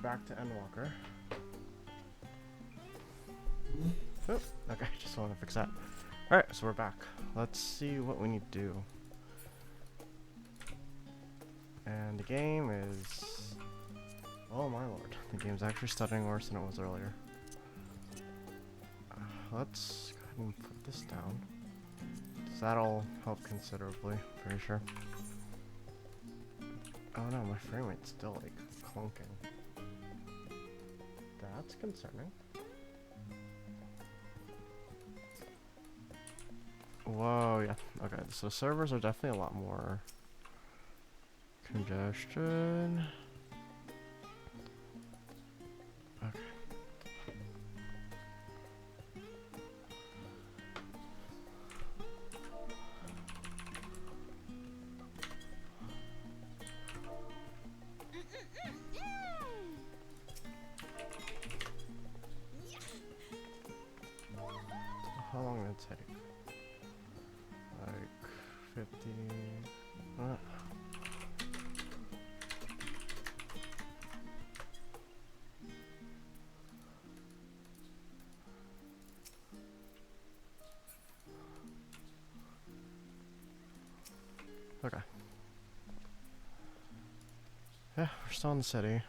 back to Endwalker. Oh, okay, just want to fix that. Alright, so we're back. Let's see what we need to do. And the game is... oh my lord, the game's actually stuttering worse than it was earlier. Let's go ahead and put this down. So that'll help considerably, pretty sure. Oh no, my frame rate's still like clunking. That's concerning. Whoa, yeah. Okay, so servers are definitely a lot more congestion. Okay. How long did it take? Like 50. Okay. Yeah, we're still in the city.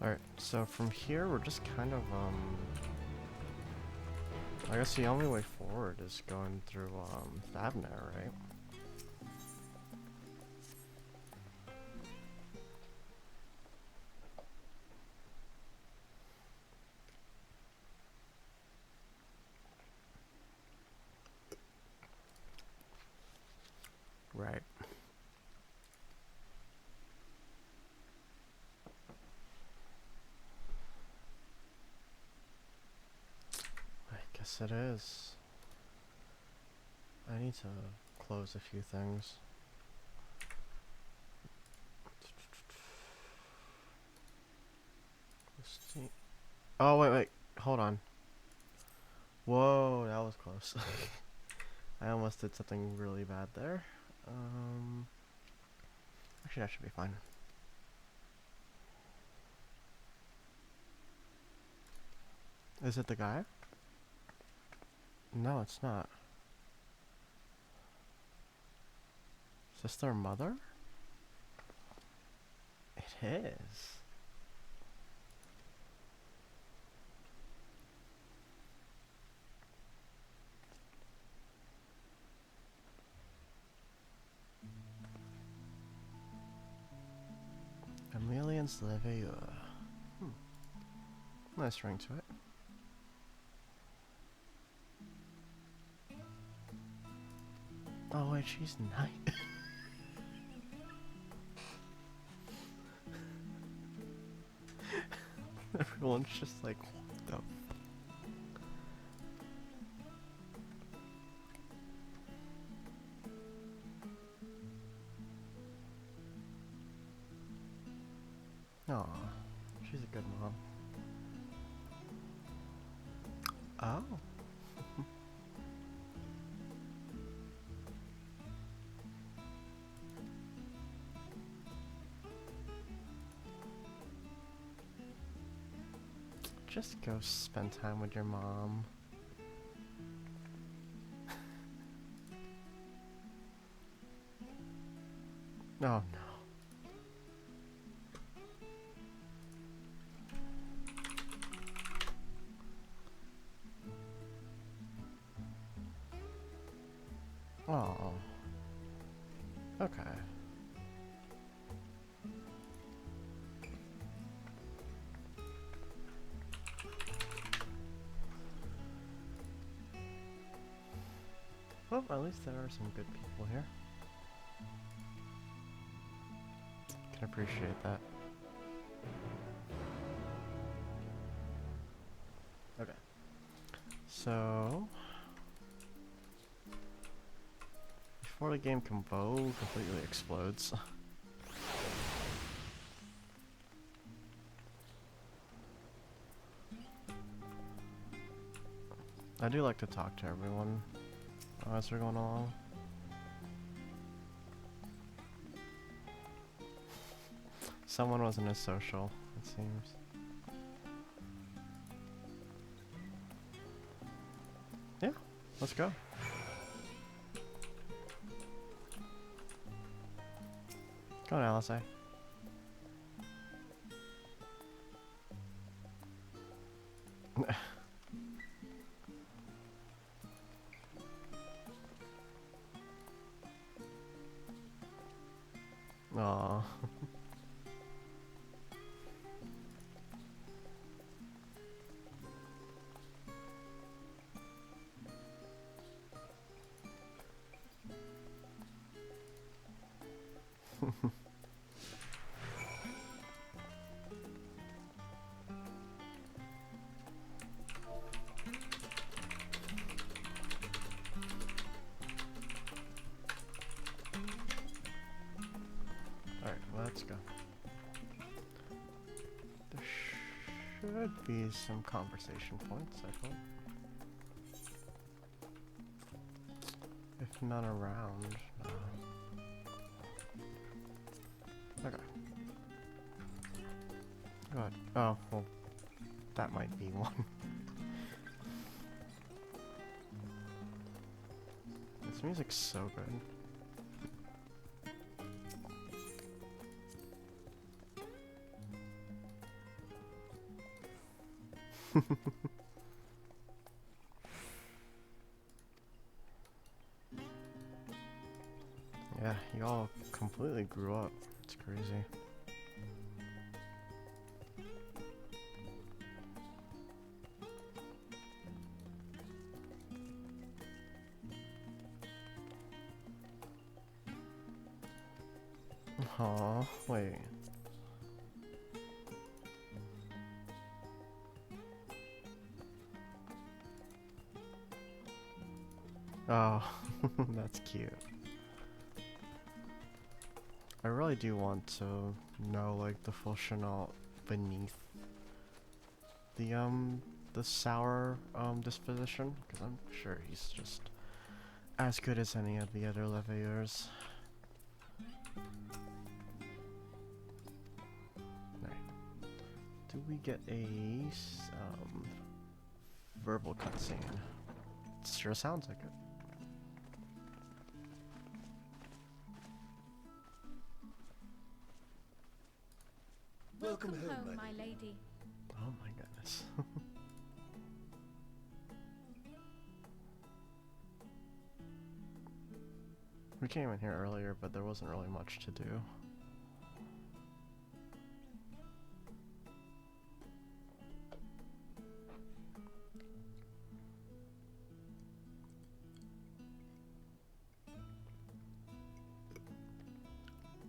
Alright, so from here we're just kind of, I guess the only way forward is going through, Thavner, right? Right. I guess it is. I need to close a few things. Oh, wait, hold on. Whoa, that was close. I almost did something really bad there. Actually, that should be fine. Is it the guy? No, it's not. Is this their mother? It is. Emilien's Leveilleur. Nice ring to it. Oh wait, she's nice. Everyone's just like, what the? Aw, she's a good mom. Oh. Just go spend time with your mom. Oh no. Oh. Okay. Well, at least there are some good people here. Can appreciate that. Okay. So... before the game completely explodes. I do like to talk to everyone. as we're going along. Someone wasn't as social, it seems. Yeah, let's go. Go on, LSA. Aww. Alright, let's go. There should be some conversation points, I hope. If none around. Okay. God. Oh, well, that might be one. This music's so good. Yeah, y'all completely grew up. It's crazy. Aw, wait. Oh, that's cute. I really do want to know, like, the full Chenault beneath the sour, disposition, because I'm sure he's just as good as any of the other Leveilleurs. Right. Do we get a, verbal cutscene? It sure sounds like it. Welcome home, my lady. Oh my goodness. We came in here earlier, but there wasn't really much to do.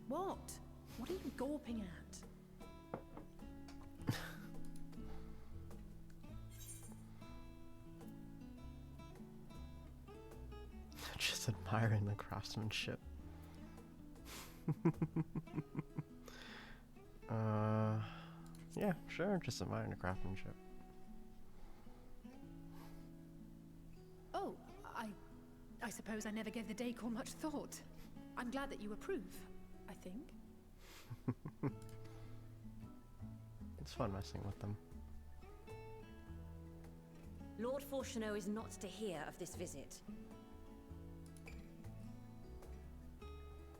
What? What are you gawping at? Just admiring the craftsmanship. Yeah, sure, just admiring the craftsmanship. Oh, I suppose I never gave the decor much thought. I'm glad that you approve, I think. It's fun messing with them. Lord Fourcheneau is not to hear of this visit.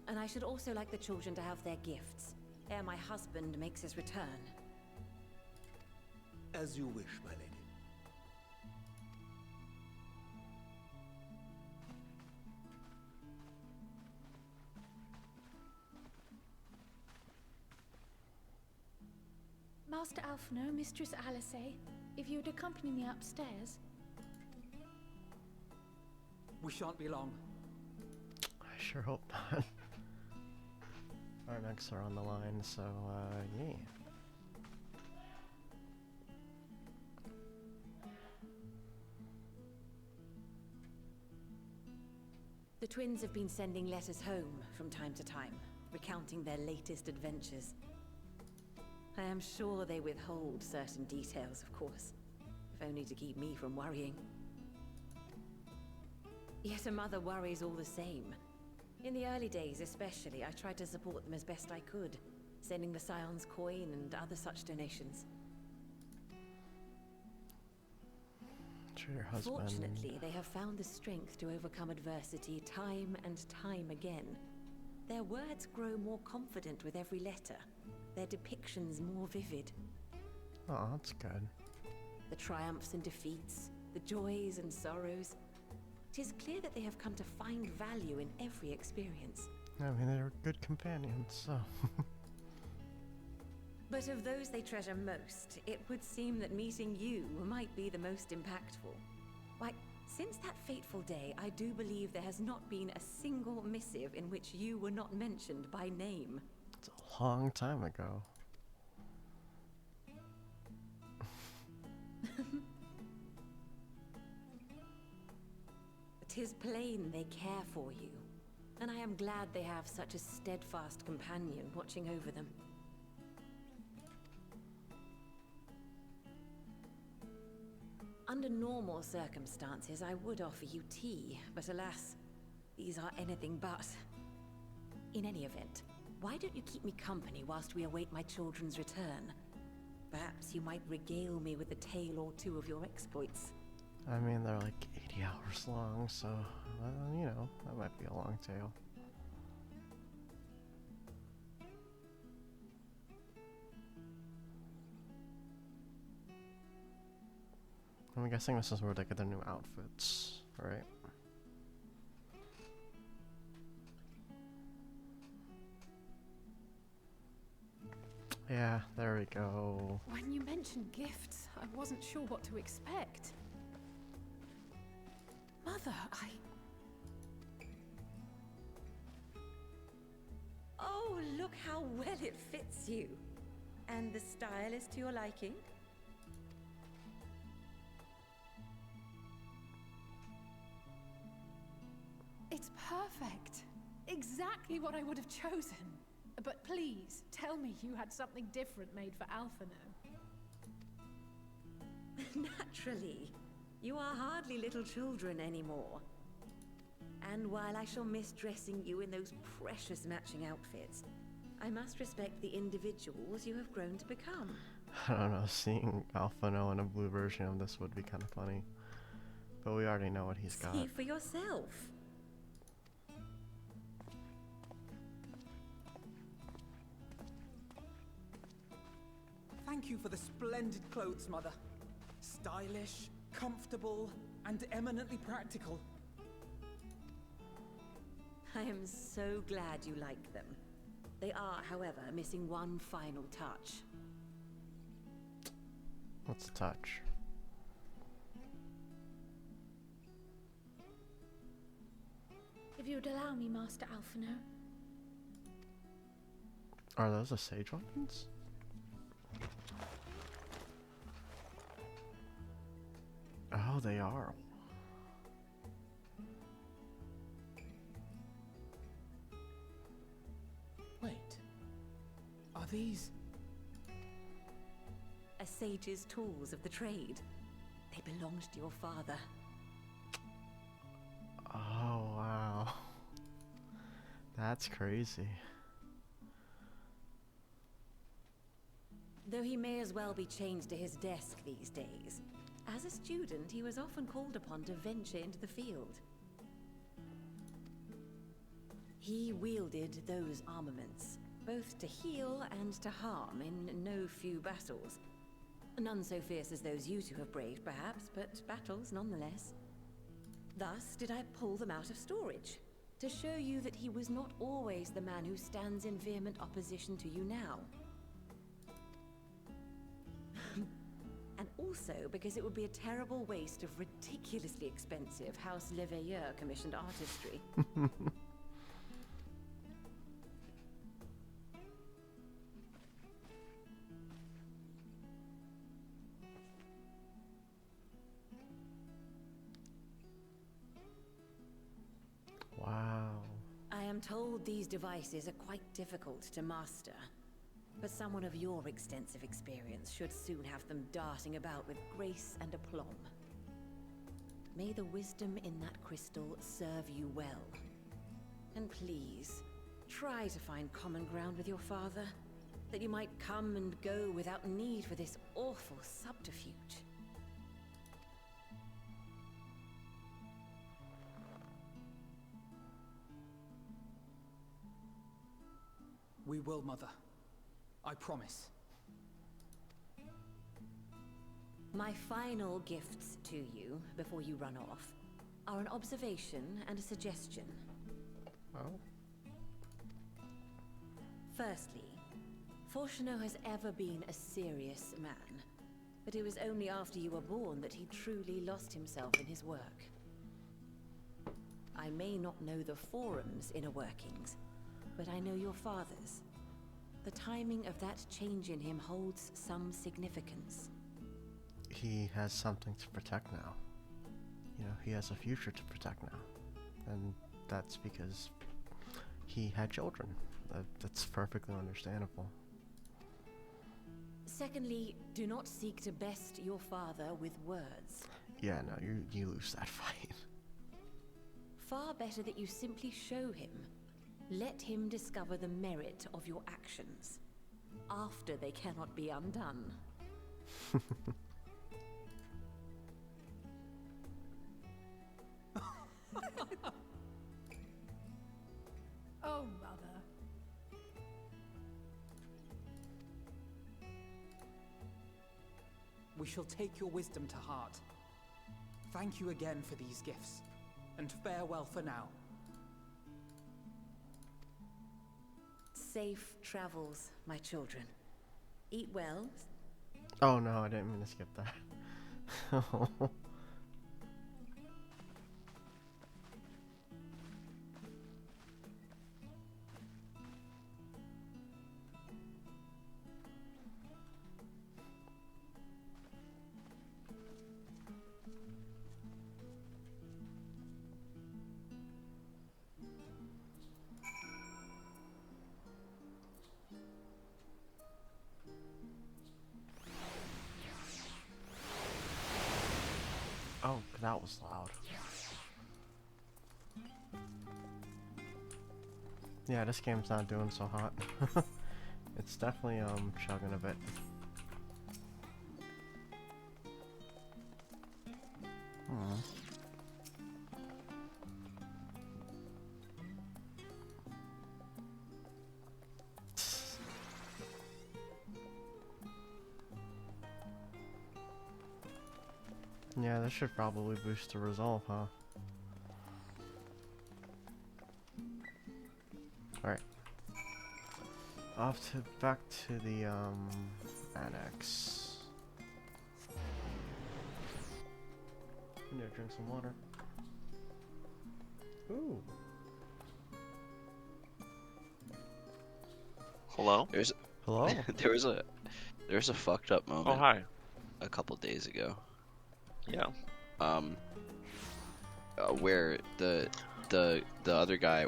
And I should also like the children to have their gifts, ere my husband makes his return. As you wish, my lady. Master Alphino, Mistress Alice, if you would accompany me upstairs. We shan't be long. I sure hope not. Our necks are on the line, so, yeah. The twins have been sending letters home from time to time, recounting their latest adventures. I am sure they withhold certain details, of course, if only to keep me from worrying. Yet a mother worries all the same. In the early days especially, I tried to support them as best I could, sending the Scion's coin and other such donations. To your husband. Fortunately, they have found the strength to overcome adversity time and time again. Their words grow more confident with every letter, their depictions more vivid. Oh, that's good. The triumphs and defeats, the joys and sorrows. It is clear that they have come to find value in every experience. I mean, they're good companions, so. But of those they treasure most, it would seem that meeting you might be the most impactful. Why, since that fateful day, I do believe there has not been a single missive in which you were not mentioned by name. It's a long time ago. Tis plain they care for you, and I am glad they have such a steadfast companion watching over them. Under normal circumstances, I would offer you tea, but alas, these are anything but. In any event, why don't you keep me company whilst we await my children's return? Perhaps you might regale me with a tale or two of your exploits. I mean, they're like 80 hours long, so, you know, that might be a long tale. I'm guessing this is where they get their new outfits, right? Yeah, there we go. When you mentioned gifts, I wasn't sure what to expect. Mother, Oh, look how well it fits you. And the style is to your liking? It's perfect. Exactly what I would have chosen. But please, tell me you had something different made for Alphino. Naturally. You are hardly little children anymore. And while I shall miss dressing you in those precious matching outfits, I must respect the individuals you have grown to become. I don't know, seeing Alphino in a blue version of this would be kind of funny. But we already know what he's got. See for yourself. Thank you for the splendid clothes, Mother. Stylish, comfortable, and eminently practical. I am so glad you like them. They are, however, missing one final touch. What's the touch? If you'd allow me, Master Alphino. Are those the sage weapons? Oh, they are. Wait. Are these... A sage's tools of the trade. They belonged to your father. Oh, wow. That's crazy. Though he may as well be chained to his desk these days, as a student he was often called upon to venture into the field. He wielded those armaments, both to heal and to harm in no few battles. None so fierce as those you two have braved, perhaps, but battles nonetheless. Thus did I pull them out of storage, to show you that he was not always the man who stands in vehement opposition to you now. And also because it would be a terrible waste of ridiculously expensive House Leveilleur commissioned artistry. Wow. I am told these devices are quite difficult to master. But someone of your extensive experience should soon have them darting about with grace and aplomb. may the wisdom in that crystal serve you well. And please, try to find common ground with your father, that you might come and go without need for this awful subterfuge. We will, Mother. I promise. My final gifts to you, before you run off, are an observation and a suggestion. Oh. Firstly, Fortuno has ever been a serious man, but it was only after you were born that he truly lost himself in his work. I may not know the Forum's inner workings, but I know your father's. The timing of that change in him holds some significance. He has something to protect now. You know, he has a future to protect now. And that's because he had children. That's perfectly understandable. Secondly, do not seek to best your father with words. Yeah, no, you lose that fight. Far better that you simply show him. Let him discover the merit of your actions, after they cannot be undone. Oh, Mother. We shall take your wisdom to heart. Thank you again for these gifts, and farewell for now. Safe travels, my children. Eat well. Oh no, I didn't mean to skip that. Oh, that was loud. Yeah, this game's not doing so hot. It's definitely chugging a bit. Yeah, this should probably boost the resolve, huh? Alright. Back to the, annex. I'm gonna drink some water. Ooh. Hello? Hello? there was a fucked up moment. Oh, hi. A couple days ago. Yeah. Where the other guy,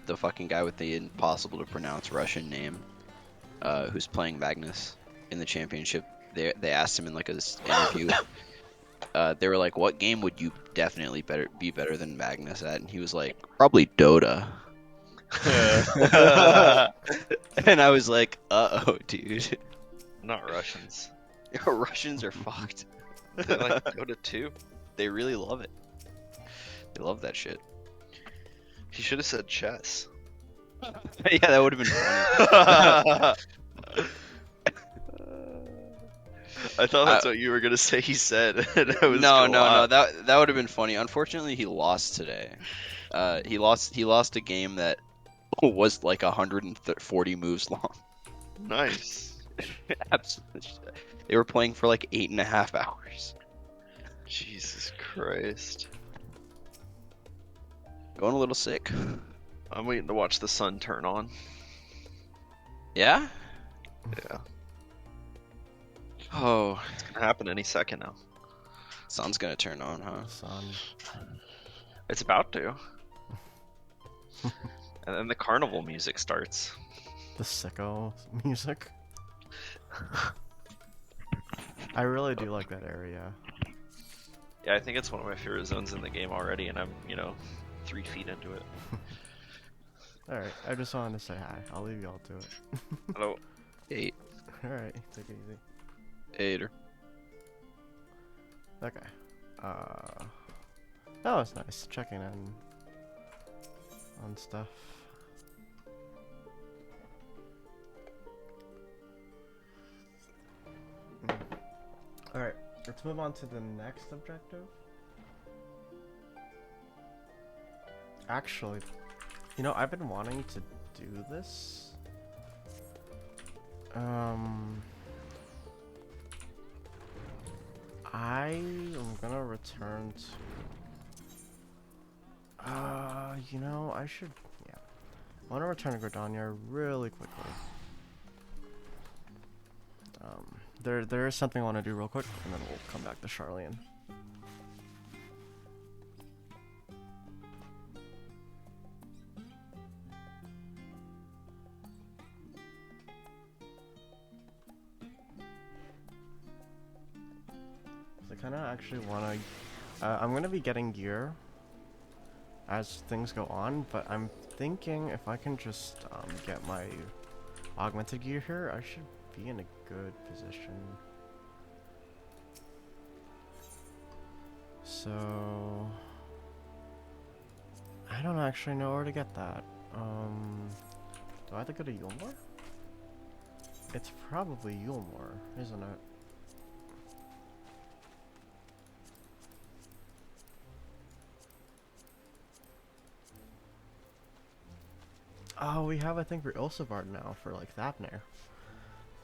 the fucking guy with the impossible to pronounce Russian name, who's playing Magnus in the championship, they asked him in like this interview. They were like, "What game would you definitely be better than Magnus at?" And he was like, "Probably Dota." And I was like, "Uh-oh, dude." Not Russians. Russians are fucked. They like Dota 2. They really love it. They love that shit. He should have said chess. Yeah, that would have been funny. I thought that's what you were gonna say. He said, and I was No. gonna laugh. That would have been funny. Unfortunately, he lost today. He lost a game that was like 140 moves long. Nice. Absolutely. They were playing for like 8.5 hours. Jesus Christ. Going a little sick. I'm waiting to watch the sun turn on. Yeah? Yeah. Oh, It's gonna happen any second now. sun's gonna turn on, huh? Son. It's about to. And then the carnival music starts. The sicko music. I really do like that area. Yeah, I think it's one of my favorite zones in the game already, and I'm, 3 feet into it. Alright, I just wanted to say hi. I'll leave y'all to it. Hello. 8. Alright, take it easy. 8. Okay. That was nice, checking in on stuff. Alright, let's move on to the next objective. Actually, I've been wanting to do this. I am gonna return to... I should... Yeah. I want to return to Gridania really quickly. There is something I want to do real quick, and then we'll come back to Charlian. So I kind of actually want to... I'm going to be getting gear as things go on, but I'm thinking if I can just get my augmented gear here, I should be in a good position. So I don't actually know where to get that. Do I have to go to Yulmore? It's probably Yulmore, isn't it? Oh, we have, I think, for Ilsevard now for, like, Thapnir.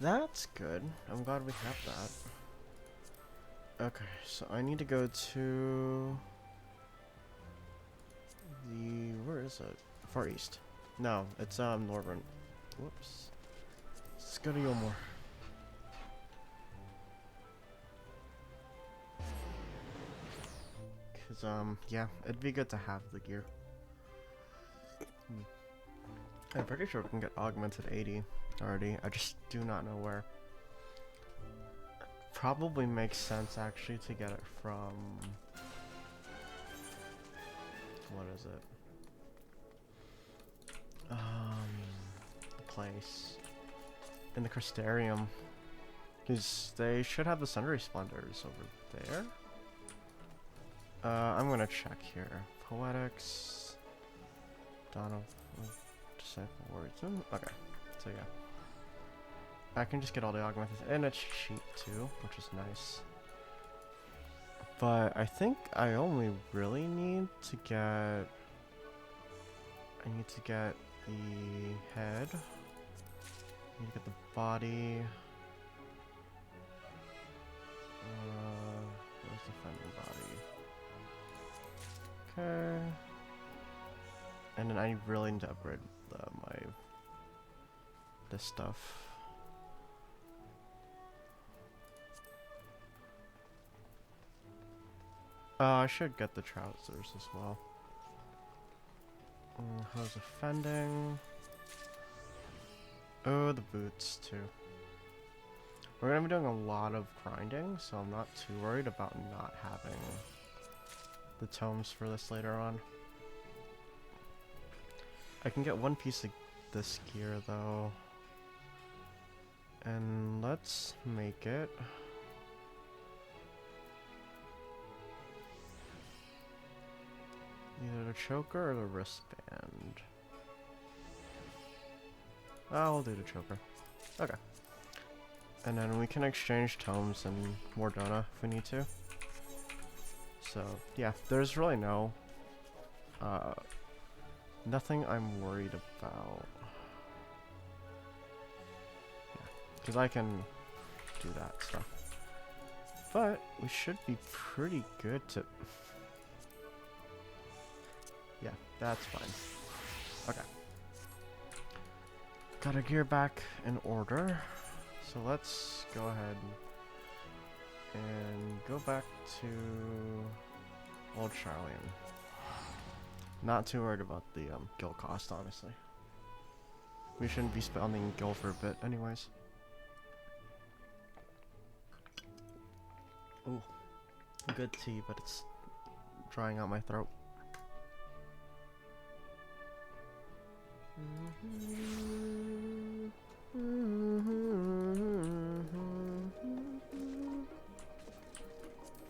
That's good. I'm glad we have that. Okay, so I need to go to... where is it? Far East. No, it's, Northern. Whoops. Let's go to Yulmore. Cause, yeah, it'd be good to have the gear. I'm pretty sure we can get augmented 80 already. I just do not know where. Probably makes sense actually to get it from... what is it? The place. In the Crystarium. Because they should have the Sundry Splendors over there. I'm gonna check here. Poetics. Dawn of... Disciple Words. Okay, so yeah. I can just get all the augmented, and it's cheap too, which is nice. But I think I only really need to get... I need to get the head. I need to get the body. Where's the fending body? Okay. And then I really need to upgrade this stuff. I should get the trousers as well. How's offending? Oh, the boots too. We're gonna be doing a lot of grinding, so I'm not too worried about not having the tomes for this later on. I can get one piece of this gear though. And let's make it either the choker or the wristband. I'll do the choker. Okay. And then we can exchange tomes in Mordona if we need to. So yeah, there's really nothing I'm worried about. Yeah, because I can do that stuff. But we should be pretty good to... Yeah, that's fine. Okay. Got our gear back in order. So let's go ahead and go back to Old Charlian. Not too worried about the gil cost, honestly. We shouldn't be spending gil for a bit anyways. Ooh. Good tea, but it's drying out my throat.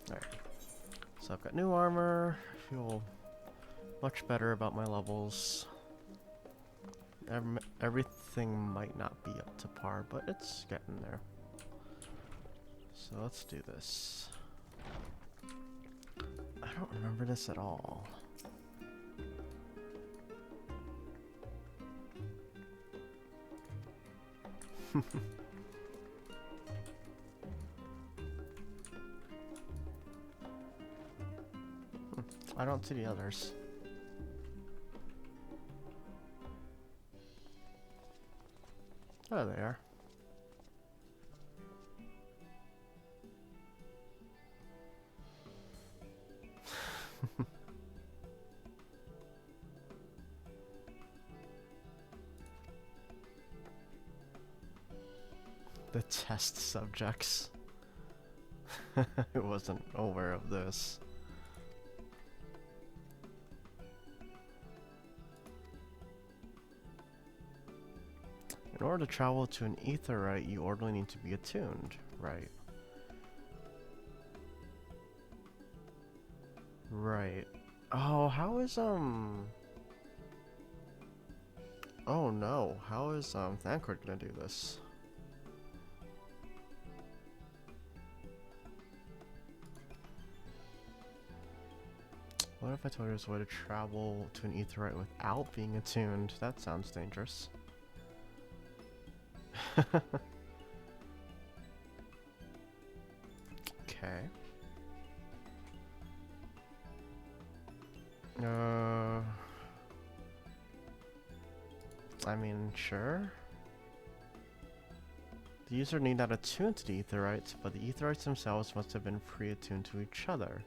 Alright. So I've got new armor. I feel much better about my levels. Everything might not be up to par, but it's getting there. So let's do this. I don't remember this at all. I don't see the others. Oh, they are. The test subjects. I wasn't aware of this. In order to travel to an aetheryte, you ordinarily need to be attuned, right? Right. Oh, how is, Oh no, how is, Thancred gonna do this? What if I told you there's a way to travel to an aetheryte without being attuned? That sounds dangerous. Okay. I mean, sure. The user need not attune to the aetherites, but the aetherites themselves must have been pre-attuned to each other.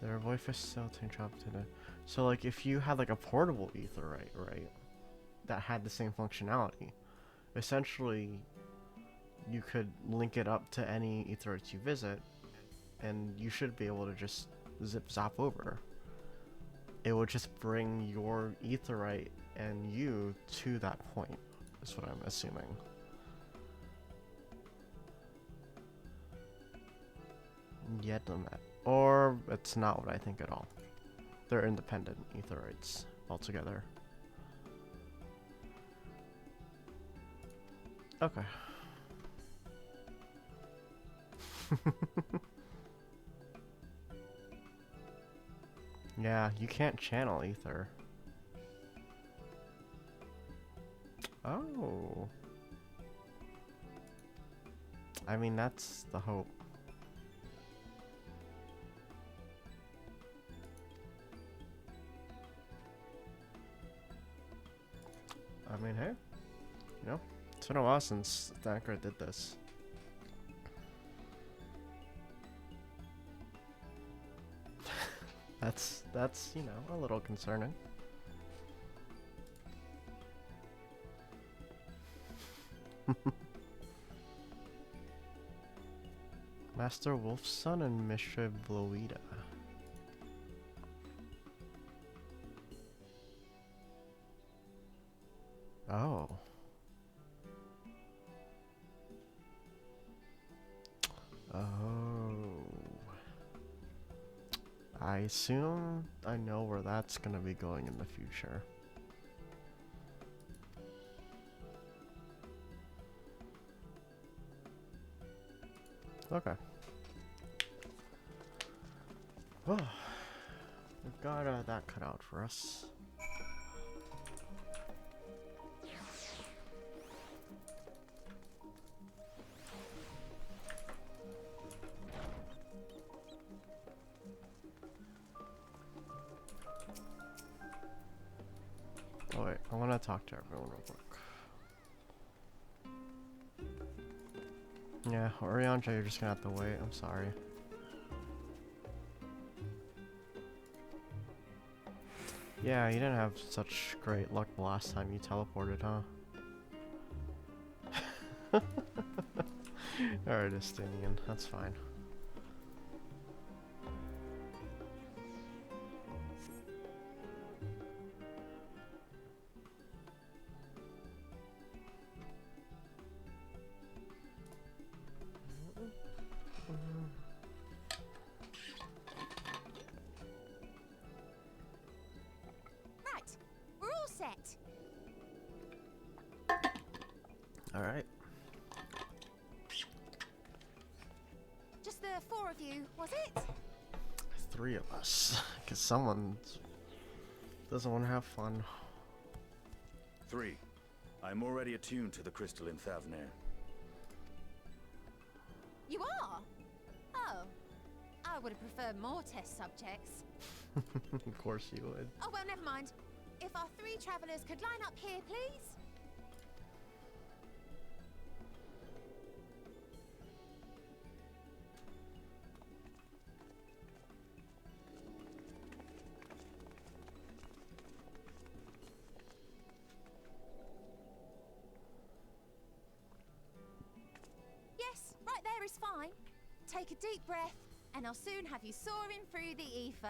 Their voice facilitating travel to the... So, like, if you had, like, a portable aetherite, right, that had the same functionality, essentially, you could link it up to any aetherites you visit, and you should be able to just zip-zop over. It would just bring your aetherite and you to that point, is what I'm assuming. Yet, or it's not what I think at all. They're independent aetherites altogether. Okay. Yeah, you can't channel ether. Oh. I mean, that's the hope. I mean, hey, you know, it's been a while since Thancred did this. That's, you know, a little concerning. Master Wolfson and Mishra Bloida. Oh. Oh. I assume I know where that's gonna be going in the future. Okay. Oh, we've got that cut out for us. Oh wait, I want to talk to everyone real quick. Yeah, Oriancha, you're just gonna have to wait. I'm sorry. Yeah, you didn't have such great luck the last time you teleported, huh? Alright, Estinian, that's fine. Alright. Just the four of you, was it? 3 of us. Because someone doesn't want to have fun. 3. I'm already attuned to the crystal in Thavnair. You are? Oh. I would have preferred more test subjects. Of course you would. Oh, well, never mind. If our 3 travelers could line up here, please. Yes, right there is fine. Take a deep breath, and I'll soon have you soaring through the ether.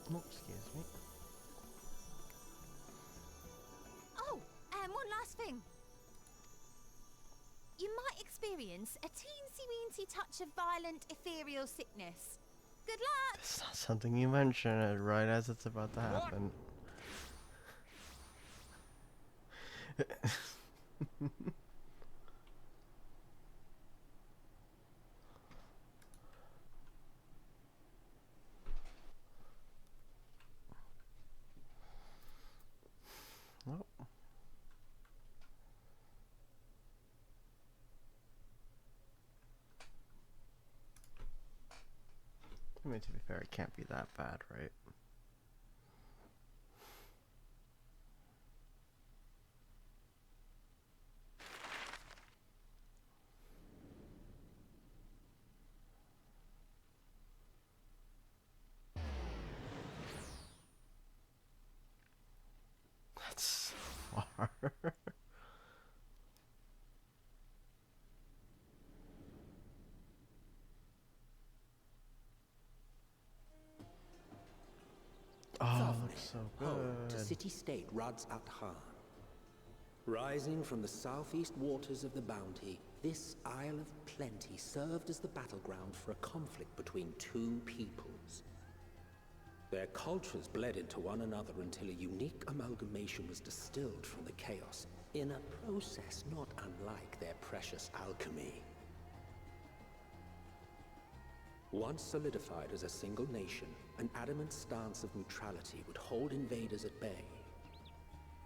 Oh, excuse me. Oh, and one last thing. You might experience a teensy-weensy touch of violent ethereal sickness. Good luck! It's not something you mention it right as it's about to happen. Well. I mean, to be fair, it can't be that bad, right? That's so far. Oh, it looks so Home to good. city-state Rads at Han. Rising from the southeast waters of the Bounty, this Isle of Plenty served as the battleground for a conflict between 2 peoples. Their cultures bled into one another until a unique amalgamation was distilled from the chaos, in a process not unlike their precious alchemy. Once solidified as a single nation, an adamant stance of neutrality would hold invaders at bay.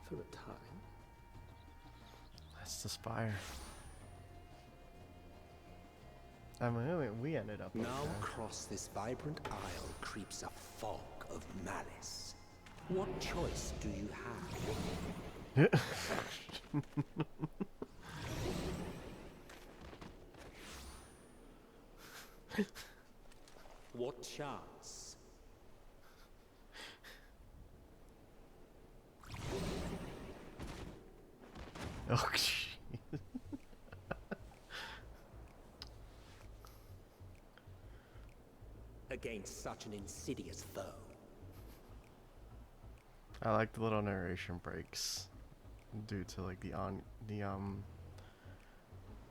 For a time. That's the spire. I mean, we ended up Now okay. across this vibrant isle creeps a fog of malice. What choice do you have? What chance? Oh, jeez. Against such an insidious foe. I like the little narration breaks due to like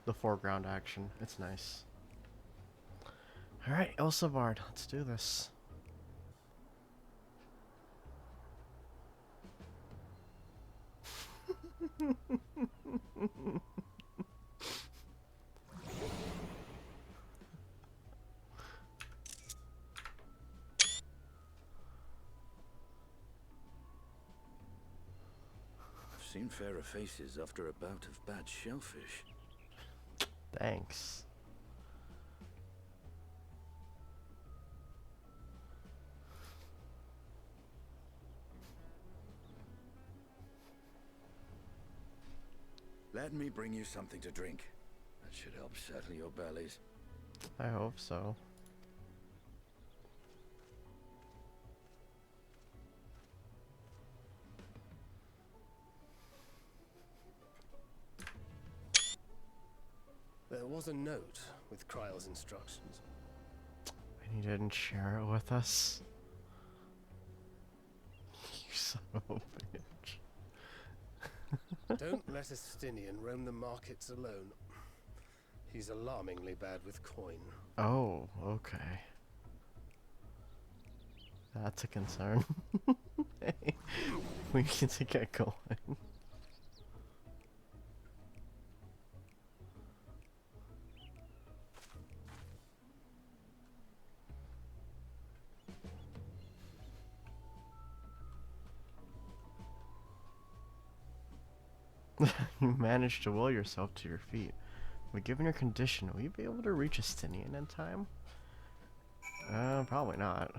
the foreground action. It's nice. All right, Elsa Bard, let's do this. I've seen fairer faces after a bout of bad shellfish. Thanks. Let me bring you something to drink. That should help settle your bellies. I hope so. There was a note with Kryle's instructions. And you didn't share it with us? You son of a bitch. Don't let a Stinian roam the markets alone. He's alarmingly bad with coin. Oh, okay. That's a concern. We need to get going. You managed to will yourself to your feet. But given your condition, will you be able to reach Estinian in time? Probably not.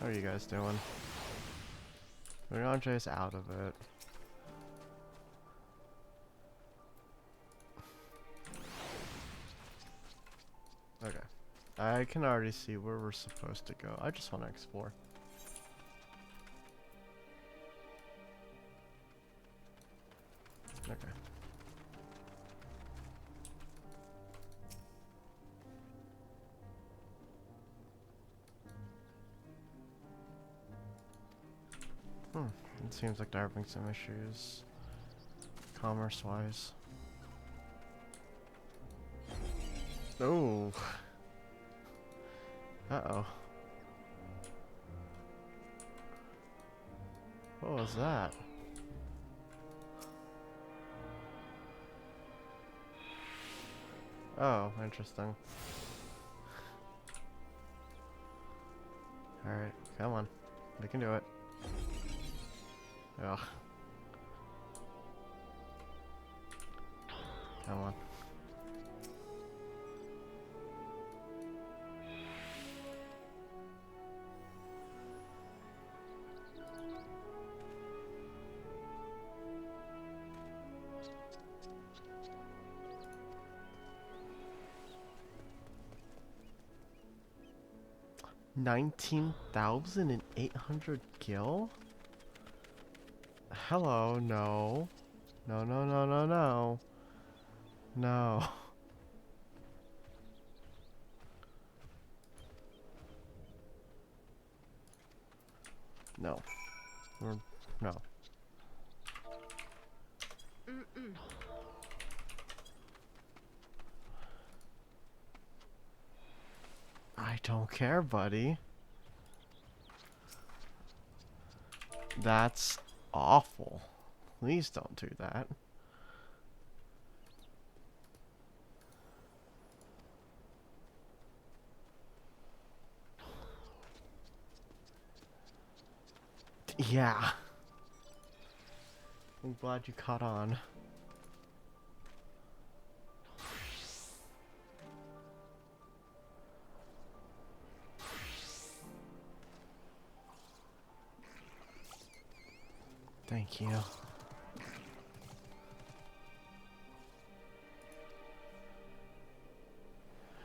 How are you guys doing? Andre's out of it. Okay. I can already see where we're supposed to go. I just want to explore. Okay. It seems like they're having some issues, commerce-wise. Oh. Uh-oh. What was that? Oh, interesting. Alright, come on. We can do it. Ugh. Come on. $19,800 gil? Hello, no. No, no, no, no, no. No. No. No. I don't care, buddy. That's awful. Please don't do that. Yeah. I'm glad you caught on. Thank you.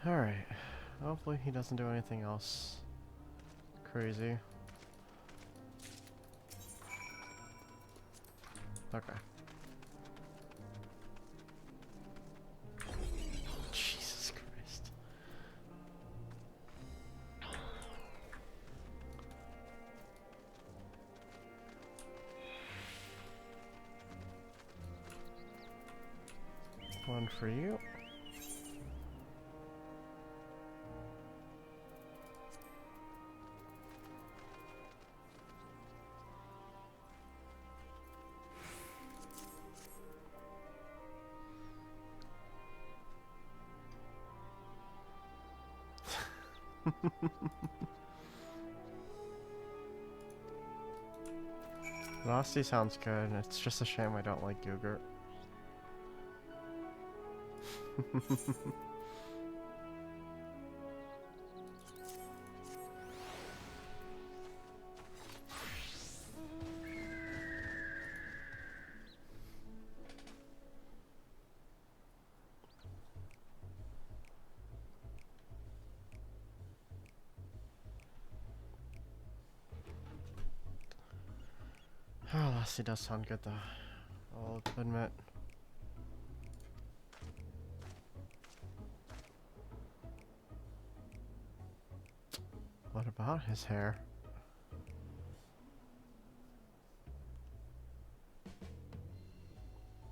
Alright. Hopefully he doesn't do anything else crazy. Okay. Jesus Christ. One for you. Velocity sounds good. It's just a shame I don't like yogurt. Oh, Lassie does sound good though. I'll admit. What about his hair?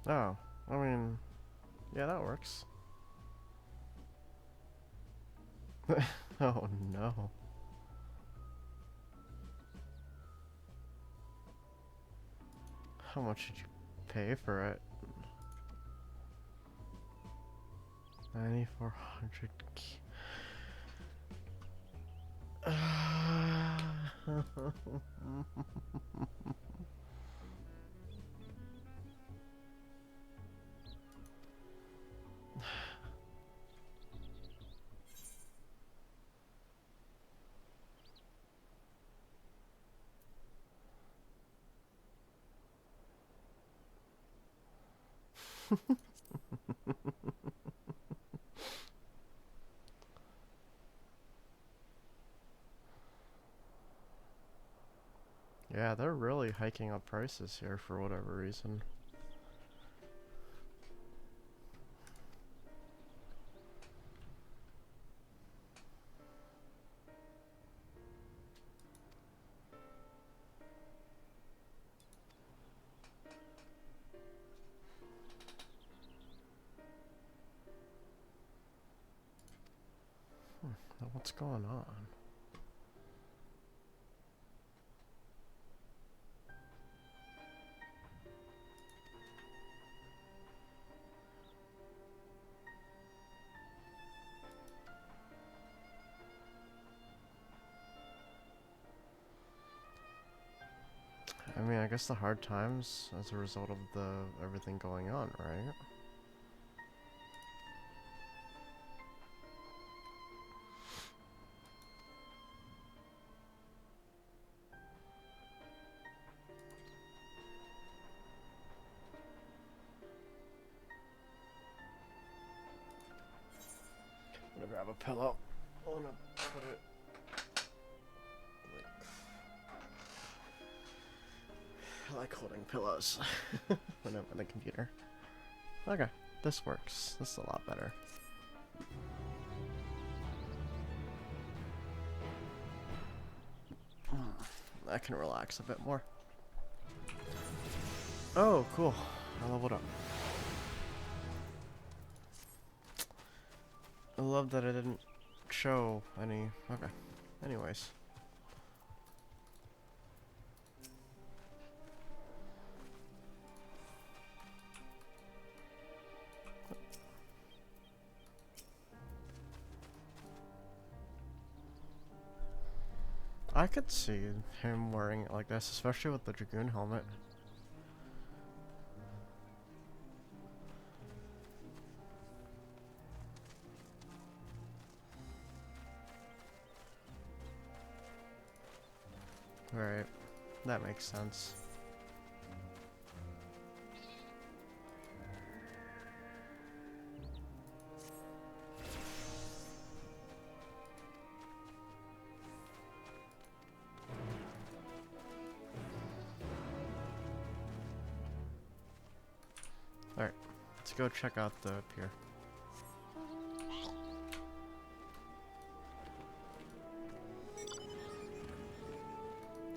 Oh, I mean, yeah, that works. Oh no. How much did you pay for it? 9,400. Yeah, they're really hiking up prices here for whatever reason. What's going on? I mean, I guess the hard times as a result of the everything going on, right? I'm gonna grab a pillow. I wanna put it like, I like holding pillows when I'm on the computer. Okay, this works. This is a lot better. I can relax a bit more. Oh, cool. I leveled up. I love that I didn't show any. Okay. Anyways. I could see him wearing it like this, especially with the Dragoon helmet. Right, that makes sense. Alright, let's go check out the pier.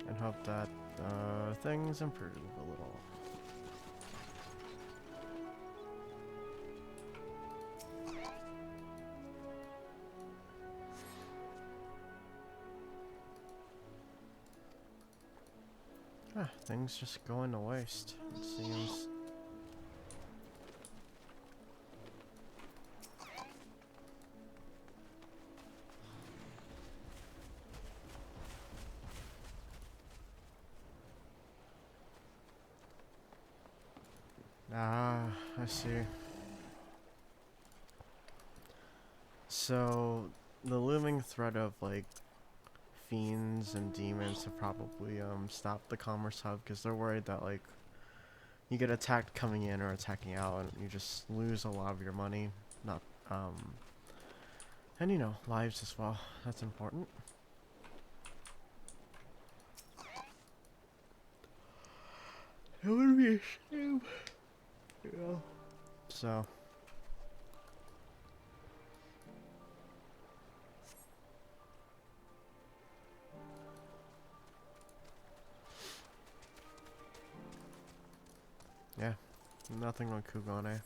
And hope that things improve a little. Ah, things just going to waste, it seems. Ah, I see. So, the looming threat of, like, fiends and demons have probably, stopped the commerce hub because they're worried that, like, you get attacked coming in or attacking out and you just lose a lot of your money. Not, and, you know, lives as well. That's important. It would be a shame. Yeah. So. Yeah. Nothing on Kugane.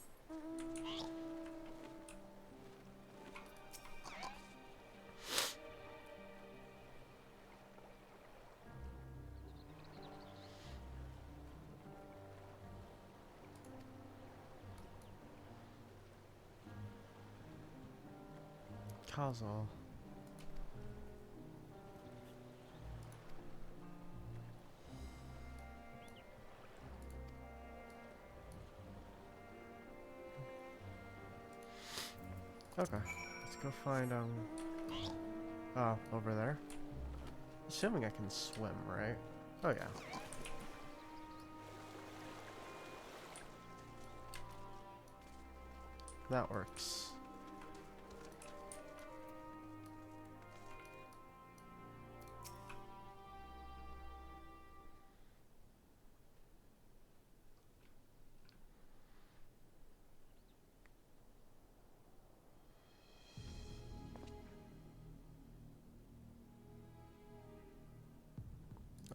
Causal. Okay, let's go find, oh, over there? Assuming I can swim, right? Oh, yeah. That works.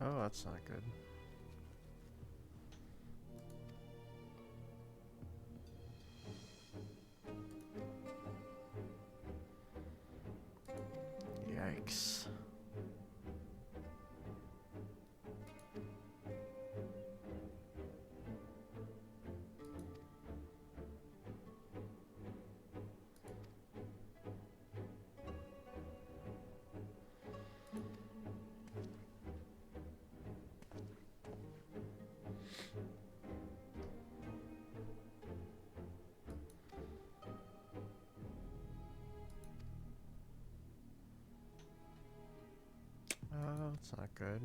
Oh, that's not good. Yikes. Oh, that's not good.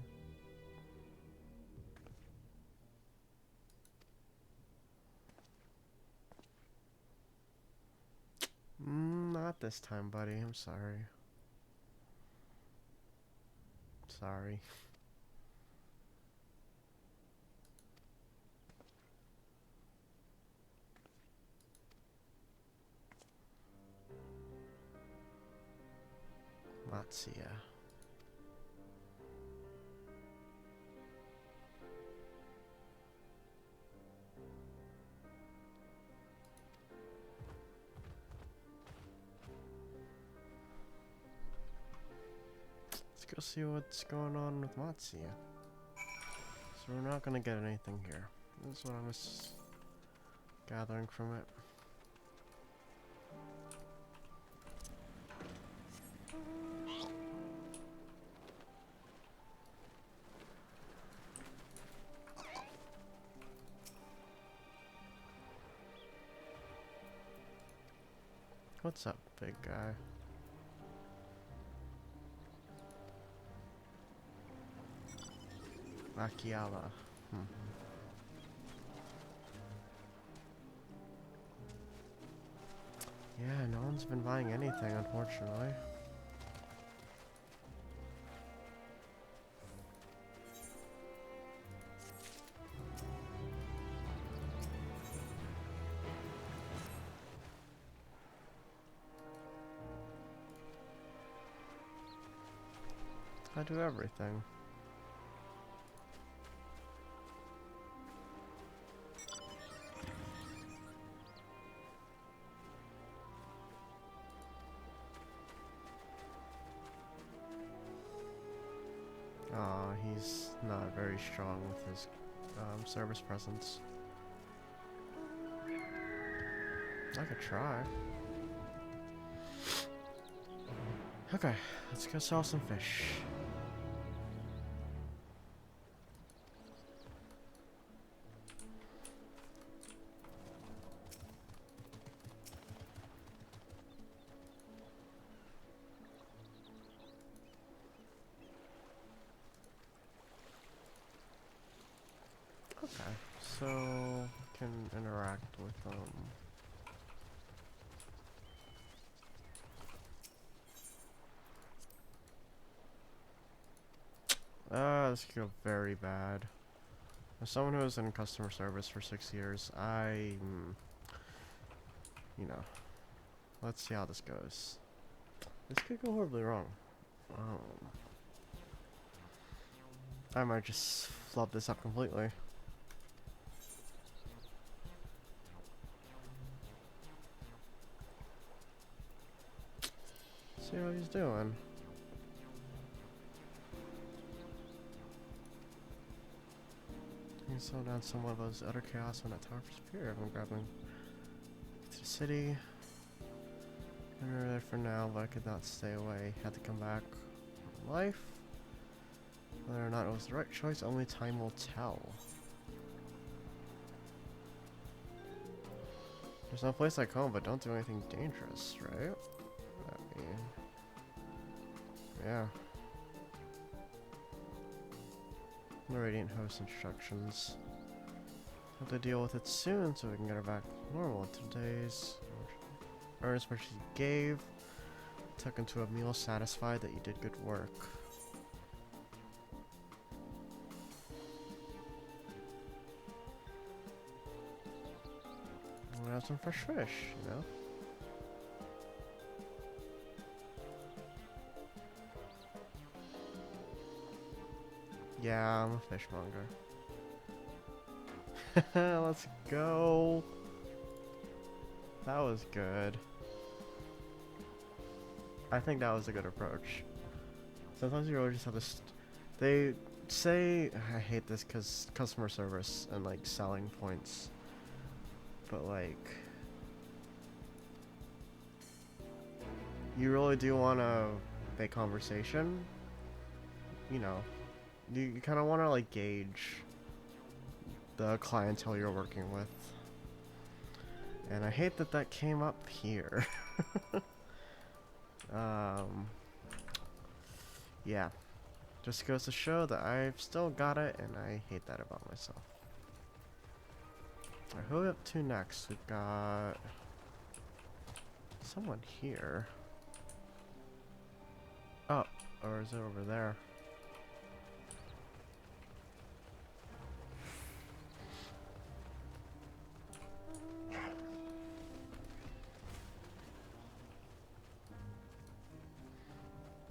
Not this time, buddy. I'm sorry. Sorry. Matsuya. Let's go see what's going on with Matsuya. So we're not gonna get anything here. This is what I'm just gathering from it. What's up, big guy? Akiala. Yeah, no one's been buying anything, unfortunately. I do everything. He's not very strong with his service presence. I could try. Okay, let's go sell some fish. Okay, so can interact with them. This could go very bad. As someone who was in customer service for 6 years, you know, let's see how this goes. This could go horribly wrong. I might just flub this up completely. See how he's doing. You can slow down some of those utter chaos on that tower for superior. I'm grabbing to the city. We were there for now, but I could not stay away. Had to come back. Life. Whether or not it was the right choice, only time will tell. There's no place like home, but don't do anything dangerous, right? I mean, yeah. The Radiant Host instructions. Have to deal with it soon so we can get her back to normal. Today's earnest which he gave took into a meal satisfied that you did good work. We'll have some fresh fish, you know? Yeah, I'm a fishmonger. Let's go. That was good. I think that was a good approach. Sometimes you really just have to. They say I hate this because customer service and like selling points, but like you really do want to make conversation. You know, you kind of want to like gauge the clientele you're working with. And I hate that that came up here. Yeah. Just goes to show that I've still got it, and I hate that about myself. Alright, who are we up to next? We've got someone here. Oh, or is it over there?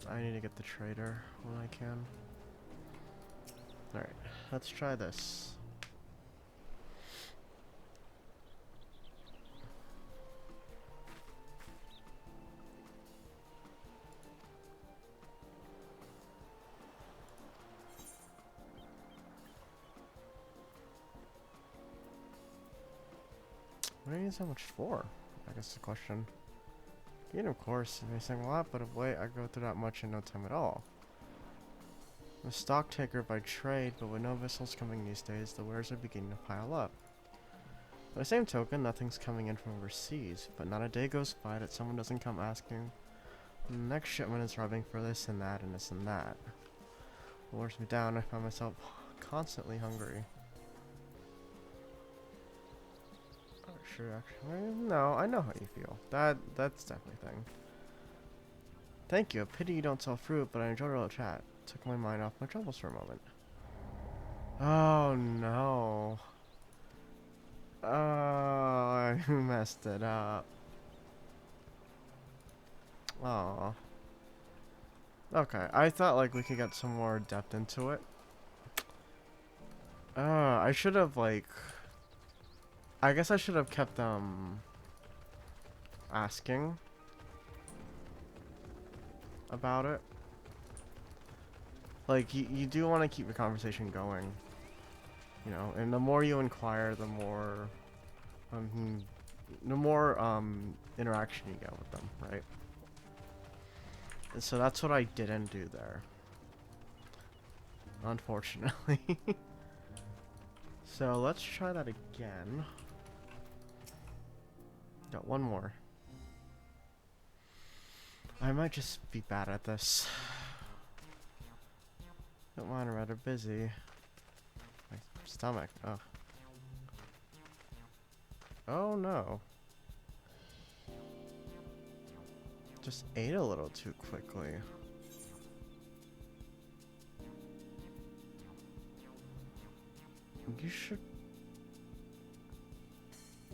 I need to get the trader when I can. Alright, let's try this. What do you need so much for? I guess the question. Gain, of course, it may seem a lot, but of late I go through that much in no time at all. I'm a stock taker by trade, but with no vessels coming these days, the wares are beginning to pile up. By the same token, nothing's coming in from overseas, but not a day goes by that someone doesn't come asking when the next shipment is rubbing for this and that and this and that. It wears me down. I find myself constantly hungry. Sure, actually. No, I know how you feel. That's definitely a thing. Thank you. A pity you don't sell fruit, but I enjoyed our little chat. Took my mind off my troubles for a moment. Oh no. Oh, I messed it up. Oh. Okay, I thought like we could get some more depth into it. I should have like. I guess I should have kept asking about it. Like you do want to keep the conversation going, you know, and the more you inquire, the more interaction you get with them, right? And so that's what I didn't do there, unfortunately. So let's try that again. Got one more. I might just be bad at this. Don't mind, I'm rather busy. My stomach. Oh. Oh no. Just ate a little too quickly. You should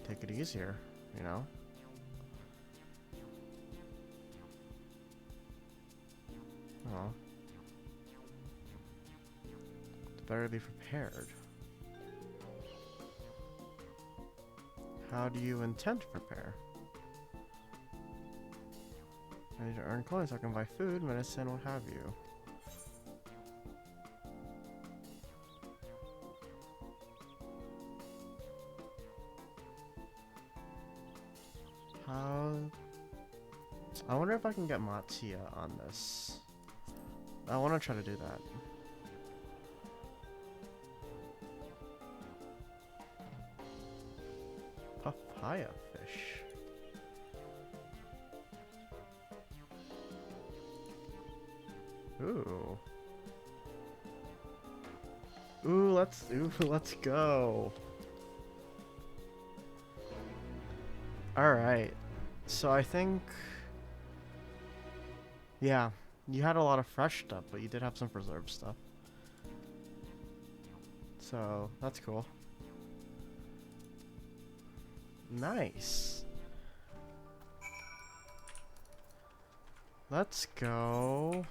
take it easier, you know? Oh. It's better to be prepared. How do you intend to prepare? I need to earn coins so I can buy food, medicine, what have you. How I wonder if I can get Mattia on this. I want to try to do that. Papaya fish. Ooh. Let's go. All right. So I think, yeah, you had a lot of fresh stuff, but you did have some preserved stuff. So that's cool. Nice. Let's go.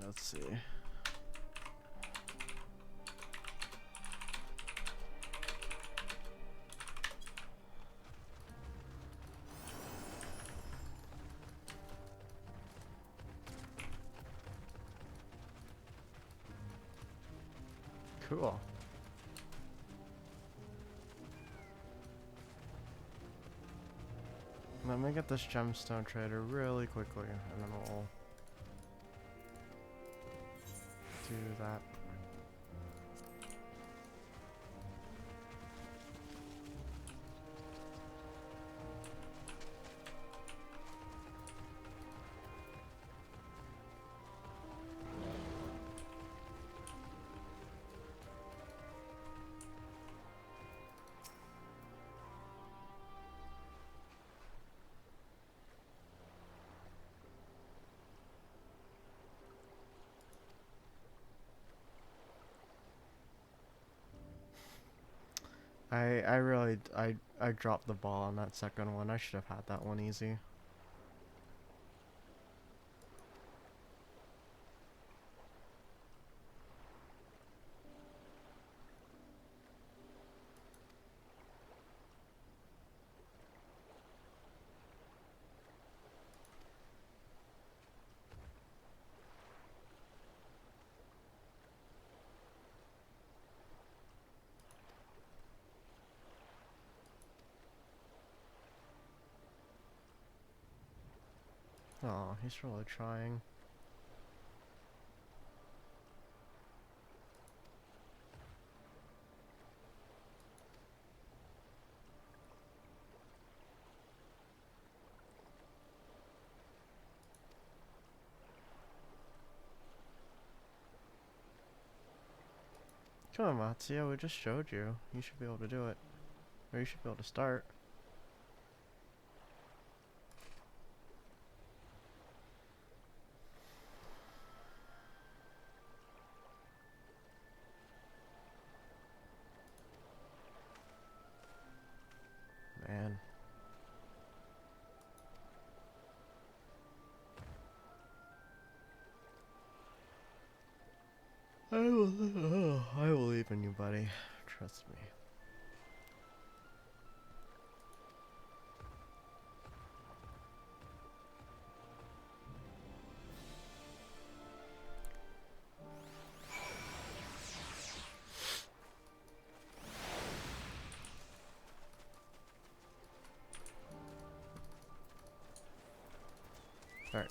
Let's see. Cool. Let me get this gemstone trader really quickly, and then we'll do that. I dropped the ball on that second one. I should have had that one easy. Oh, he's really trying. Come on, Matsuya, we just showed you. You should be able to do it. Or you should be able to start. Man. I will believe in you, buddy. Trust me. Alright.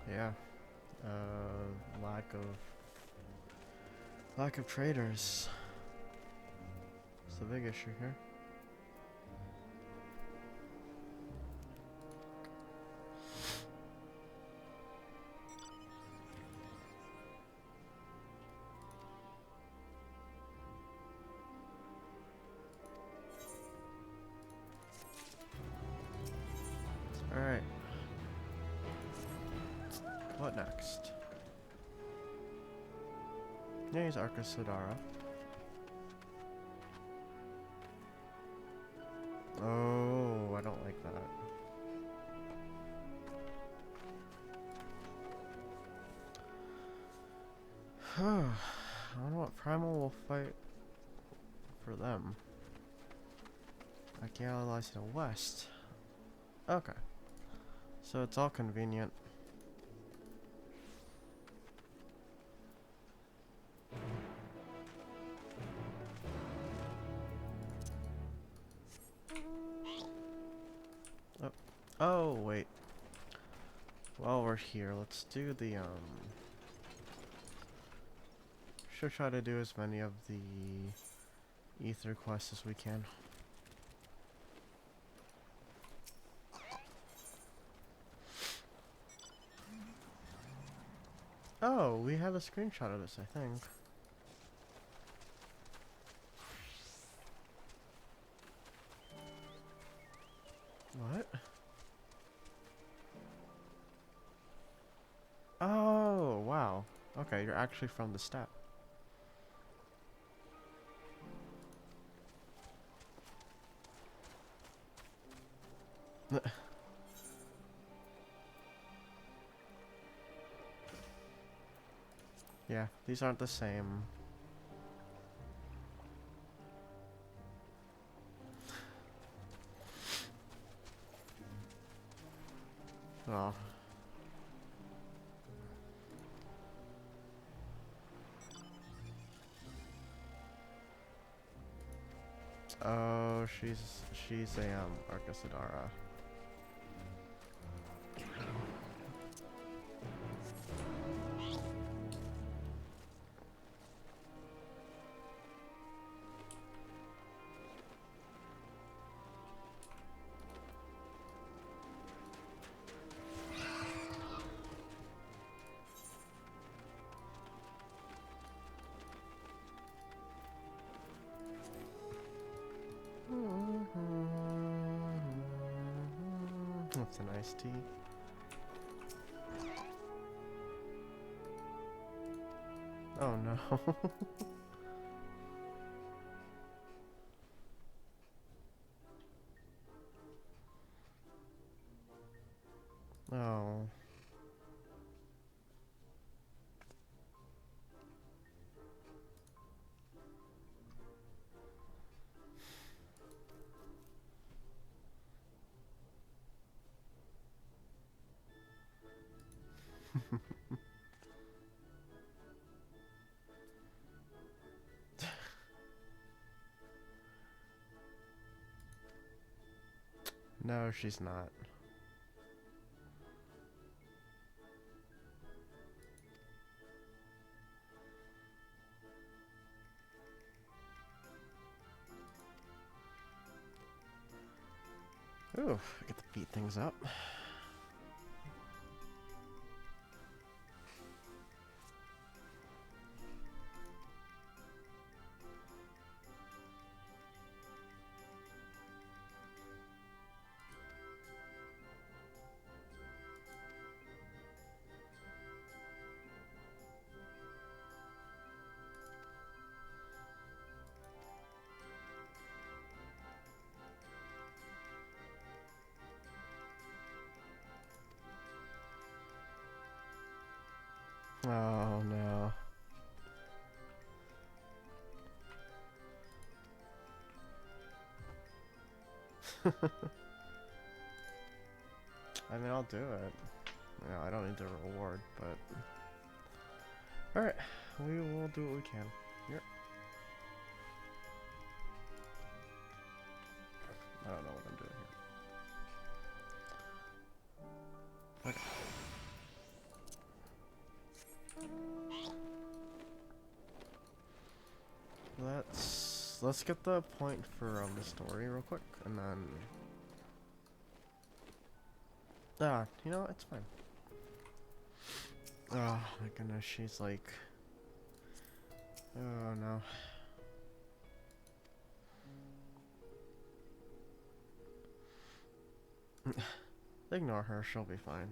Yeah. Lack of traders. It's the big issue here. Alright. What next? Yeah, he's Arcus Sidara. Oh, I don't like that. I wonder what Primal will fight for them. Like allies to the west. Okay. So it's all convenient. Oh, oh wait. While we're here, let's do the should try to do as many of the ether quests as we can. Oh, we have a screenshot of this, I think. What? Oh, wow. Okay, you're actually from the steppe. Yeah, these aren't the same. Oh. Oh, she's a Arcasadara. That's a nice tea. Oh no. Oh. No, she's not. Ooh, I get to beat things up. Oh no. I mean, I'll do it. Yeah, I don't need the reward, but... Alright, we will do what we can. Here. I don't know what I'm doing here. Okay. Let's get the point for the story real quick, and then... Ah, you know what? It's fine. Oh my goodness, she's like... Oh no. Ignore her, she'll be fine.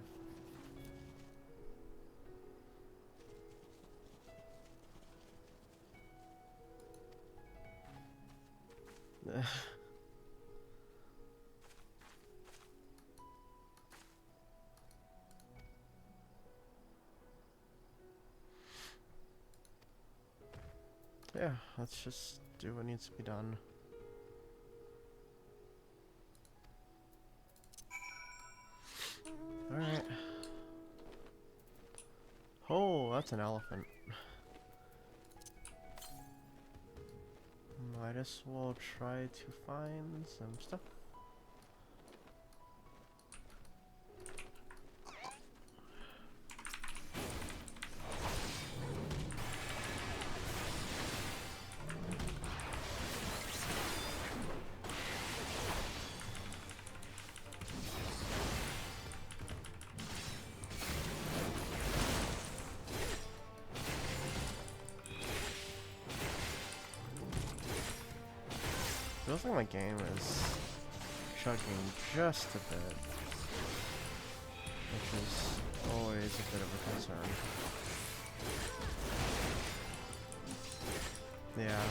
yeah, let's just do what needs to be done. Alright. Oh, that's an elephant. Might as well try to find some stuff. Feels like my game is chugging just a bit, which is always a bit of a concern. Yeah.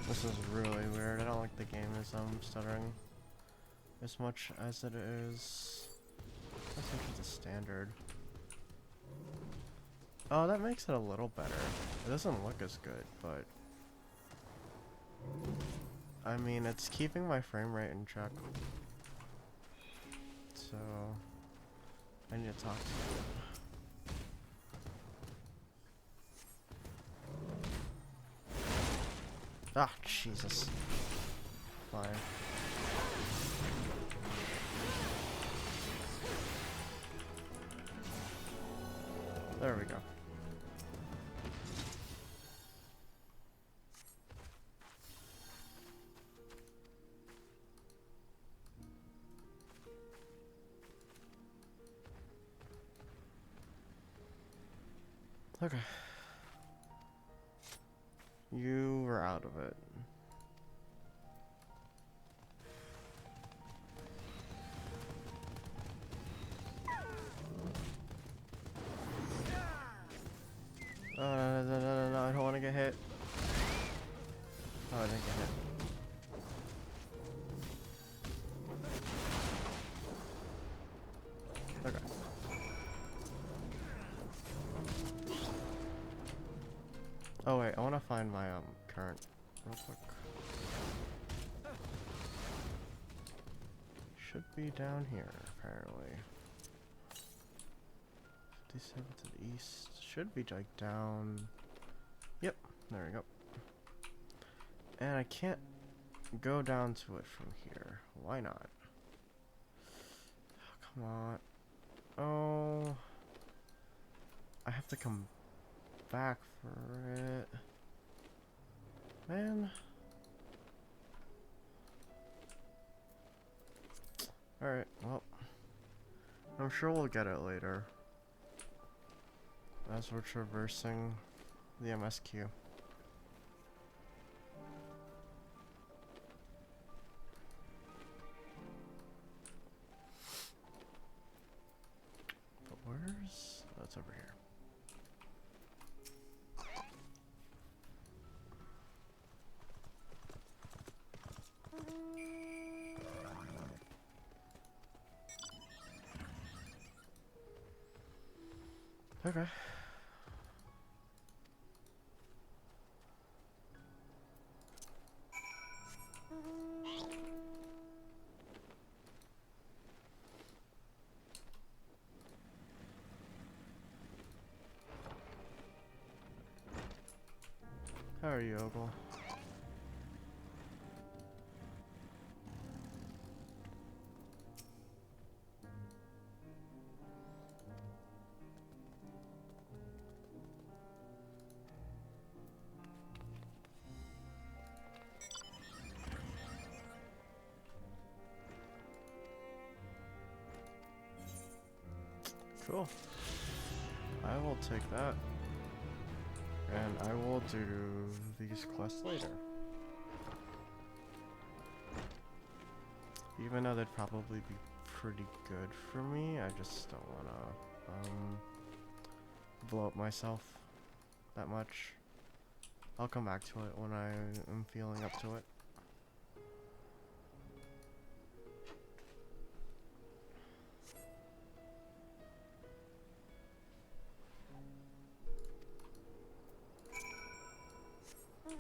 This is really weird. I don't like the game is stuttering as much as it is. Let's switch it to standard. Oh, that makes it a little better. It doesn't look as good, but I mean, it's keeping my frame rate in check. So I need to talk to you. Ah, Jesus. Fine. There we go. Okay. You were out of it. No, I don't want to get hit. Oh, I didn't get hit. Okay. Oh wait, I want to find my current real quick. Should be down here, apparently. 57 to the east. Should be like down. Yep, there we go. And I can't go down to it from here. Why not? Oh, come on. Oh. I have to come back for it. Man. Alright, well. I'm sure we'll get it later. As we're traversing the MSQ. But where's... Oh, it's over here. Okay. How are you, Ogle? Cool. I will take that. And I will do these quests later. Even though they'd probably be pretty good for me, I just don't wanna blow up myself that much. I'll come back to it when I am feeling up to it.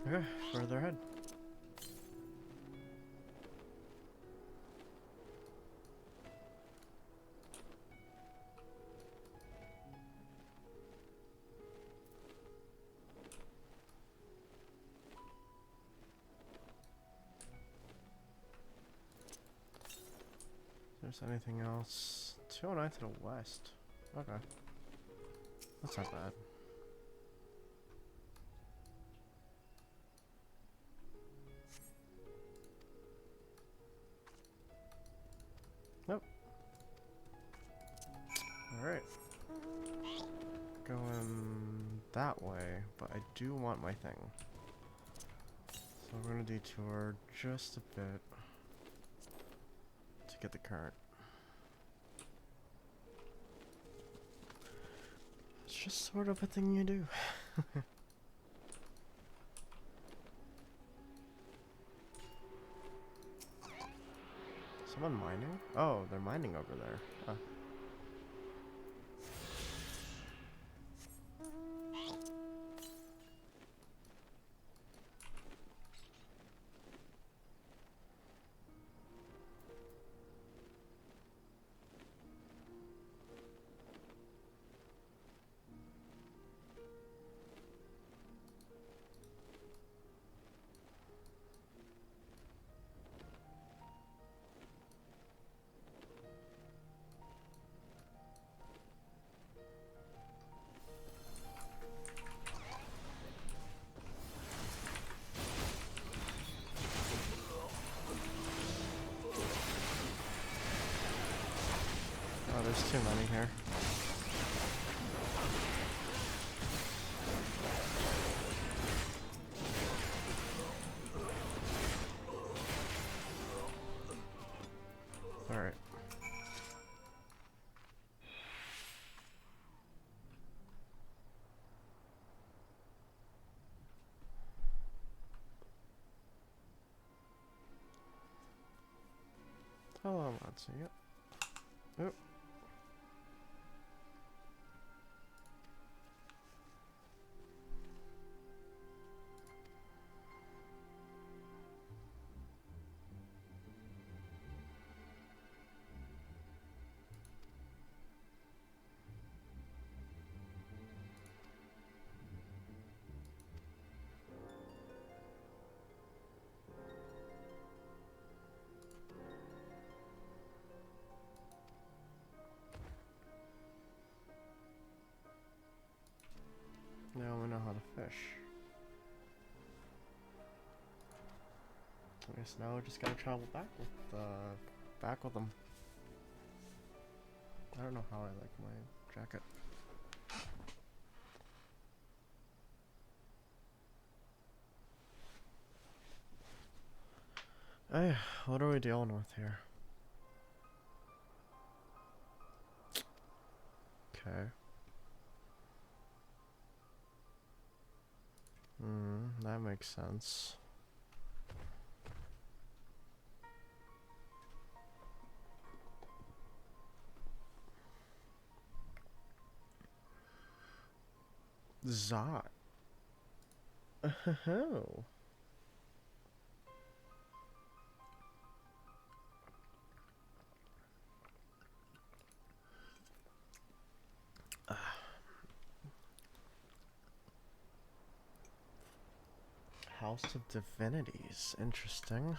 Okay, further ahead. If there's anything else? 209 to the west. Okay. That's not bad. Nope. Alright. Going that way, but I do want my thing. So we're gonna detour just a bit to get the current. It's just sort of a thing you do. Someone mining? Oh, they're mining over there. Huh. Oh, there's too many here. Alright. Hello, Matsu. Yep. Oop. Now we know how to fish. I guess now we just gotta travel back with them. I don't know how I like my jacket. Hey, what are we dealing with here? Okay. That makes sense. Zot. Oh. House of Divinities. Interesting.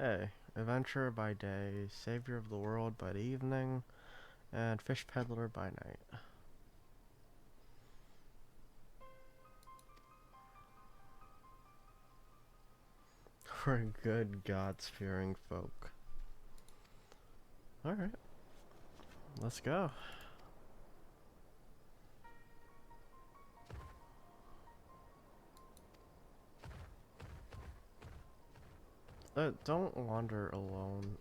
Hey, adventurer by day, savior of the world by the evening, and fish peddler by night. We're good gods-fearing folk. Alright. Let's go. Don't wander alone.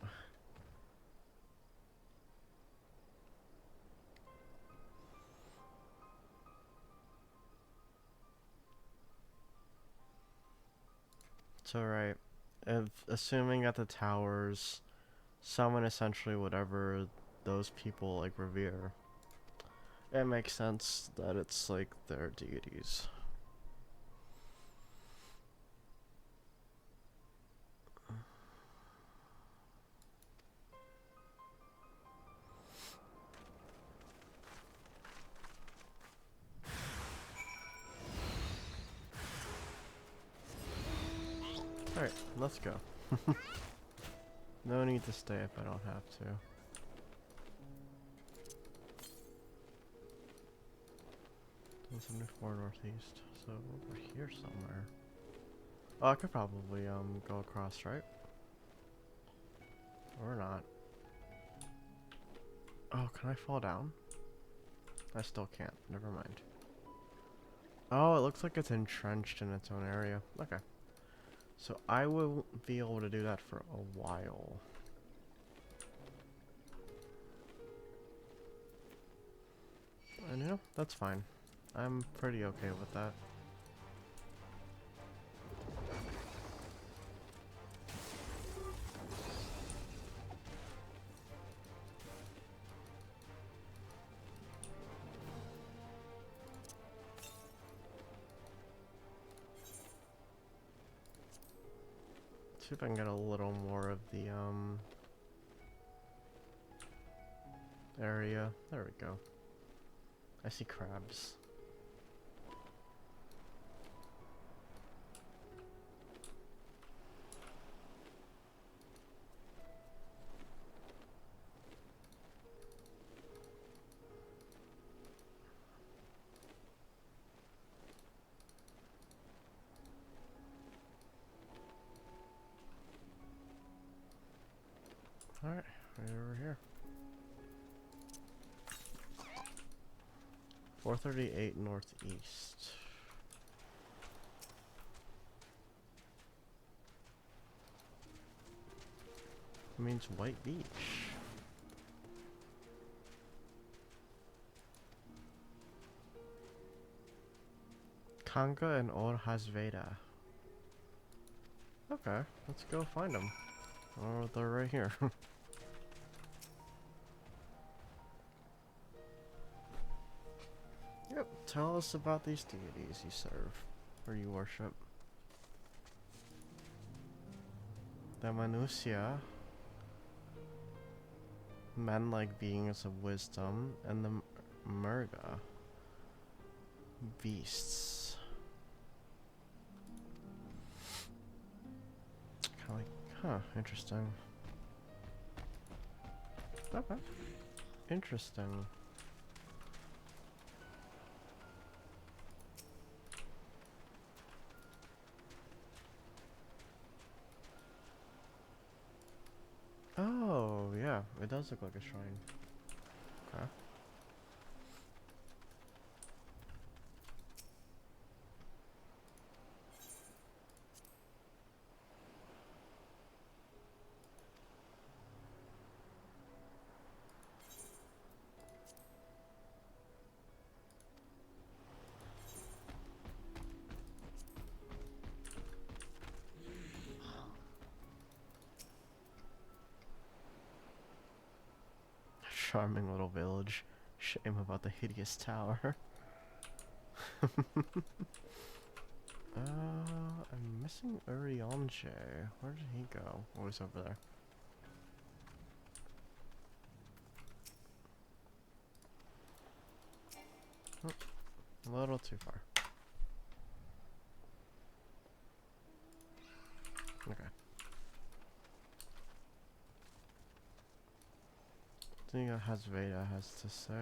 It's alright. If assuming at the towers, summon essentially whatever those people like revere, it makes sense that it's like their deities. Alright, let's go. No need to stay if I don't have to. 174 northeast, so over here somewhere. Oh, I could probably go across, right? Or not. Oh, can I fall down? I still can't. Never mind. Oh, it looks like it's entrenched in its own area. Okay. So I will be able to do that for a while. And you know, that's fine. I'm pretty okay with that. See if I can get a little more of the area. There we go. I see crabs. Alright, right over here. 438 northeast. It means White Beach. Kanga and Old Hasveda. Okay, let's go find them. Oh, they're right here. Yep, tell us about these deities you serve, or you worship. The Manusia, men-like beings of wisdom, and the Murga, beasts. Kinda like, huh, interesting. Okay. Interesting. Oh, yeah, it does look like a shrine. Okay. Charming little village. Shame about the hideous tower. I'm missing Uriange. Where did he go? Oh, he's over there. Oh, a little too far. Okay. See what Hasveda has to say.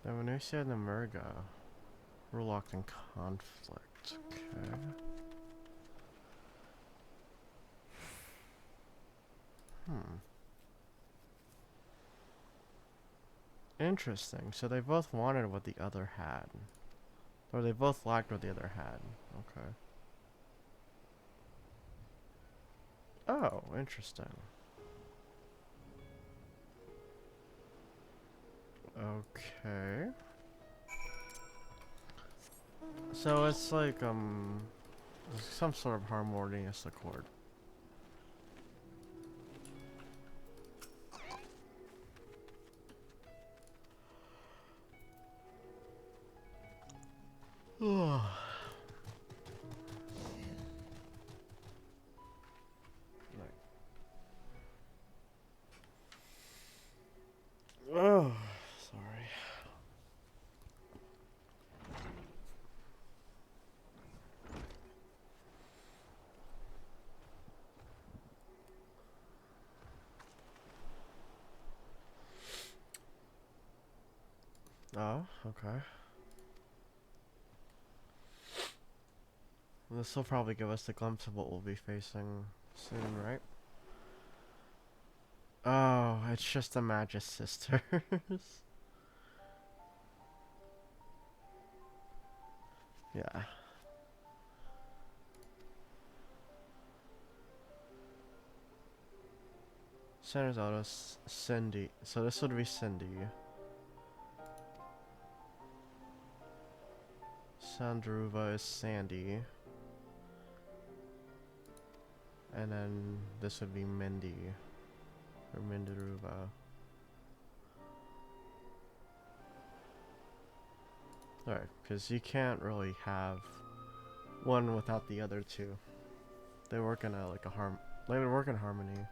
The Venusia and the Murga were locked in conflict. Okay. Interesting. So they both wanted what the other had. Or they both lacked what the other had. Okay. Oh, interesting. Okay. So it's like, some sort of harmonious accord. Like, oh, sorry. Oh, okay. This will probably give us a glimpse of what we'll be facing soon, right? Oh, it's just the Magus sisters. Yeah. Center's auto Cindy. So this would be Cindy. Sandruva is Sandy. And then this would be Mindy. Or Mindaruva. Alright, because you can't really have one without the other two. They work in a they would work in harmony.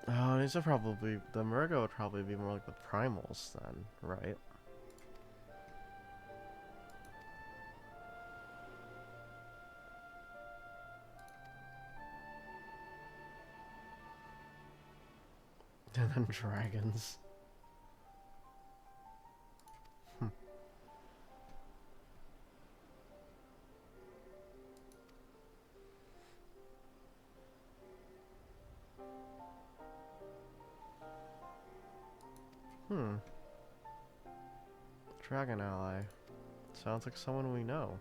Oh, these are probably the Murgo would probably be more like the primals then, right? And then dragons. Dragon ally. Sounds like someone we know.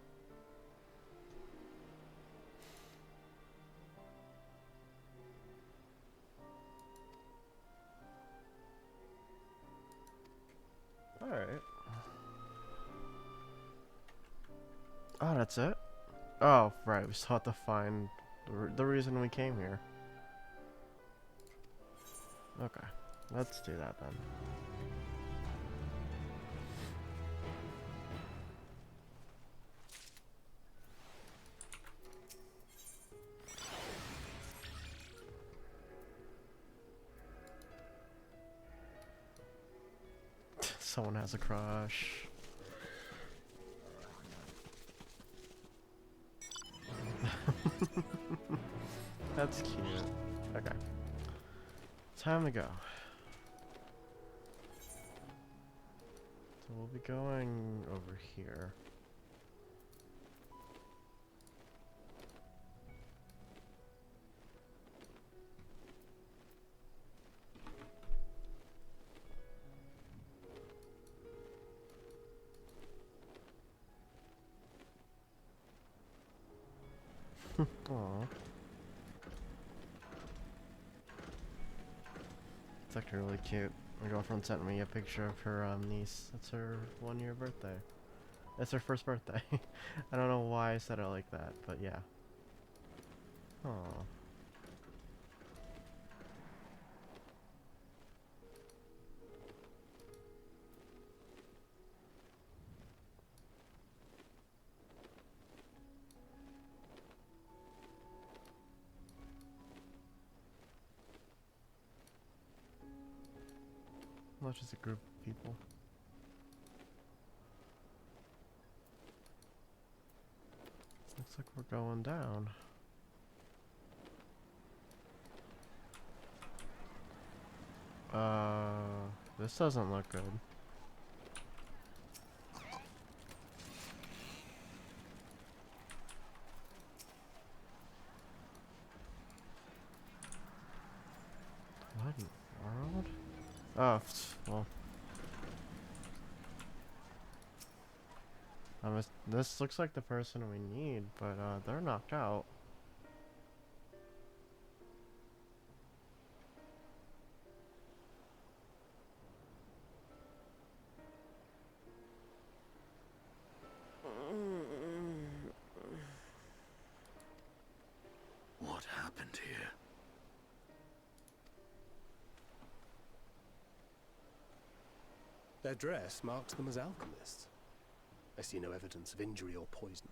Alright. Oh, that's it? Oh, right. We still have to find the reason we came here. Okay. Let's do that then. Someone has a crush. That's cute. Okay. Time to go. So we'll be going over here. Aww. It's actually really cute. My girlfriend sent me a picture of her niece. It's her 1-year birthday. It's her first birthday. I don't know why I said it like that, but yeah. Aww. Not just a group of people. Looks like we're going down. This doesn't look good. What? world? Oh, well. This looks like the person we need, but they're knocked out. What happened here? Their dress marks them as alchemists. I see no evidence of injury or poison.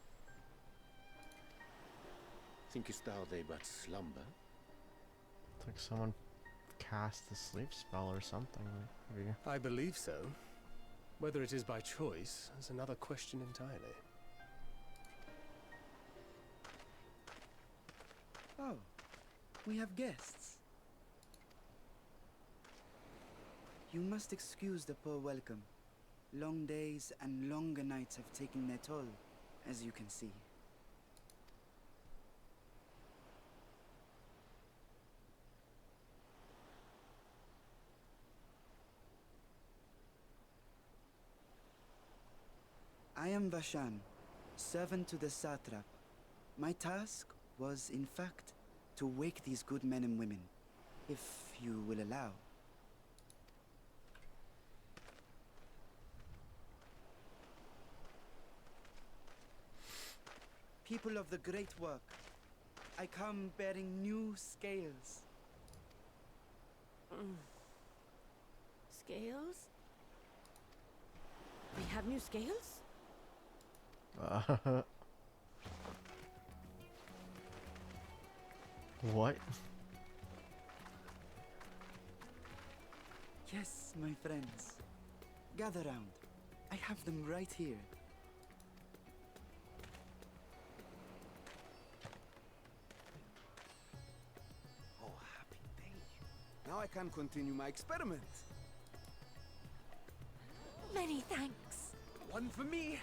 Thinkest thou they but slumber? It's like someone cast a sleep spell or something. Maybe. I believe so. Whether it is by choice is another question entirely. Oh, we have guests. You must excuse the poor welcome. Long days and longer nights have taken their toll, as you can see. I am Vashan, servant to the satrap. My task was, in fact, to wake these good men and women, if you will allow. People of the great work, I come bearing new scales. Scales? We have new scales? What? Yes, my friends. Gather round. I have them right here. Oh, happy day. Now I can continue my experiment. Many thanks. One for me.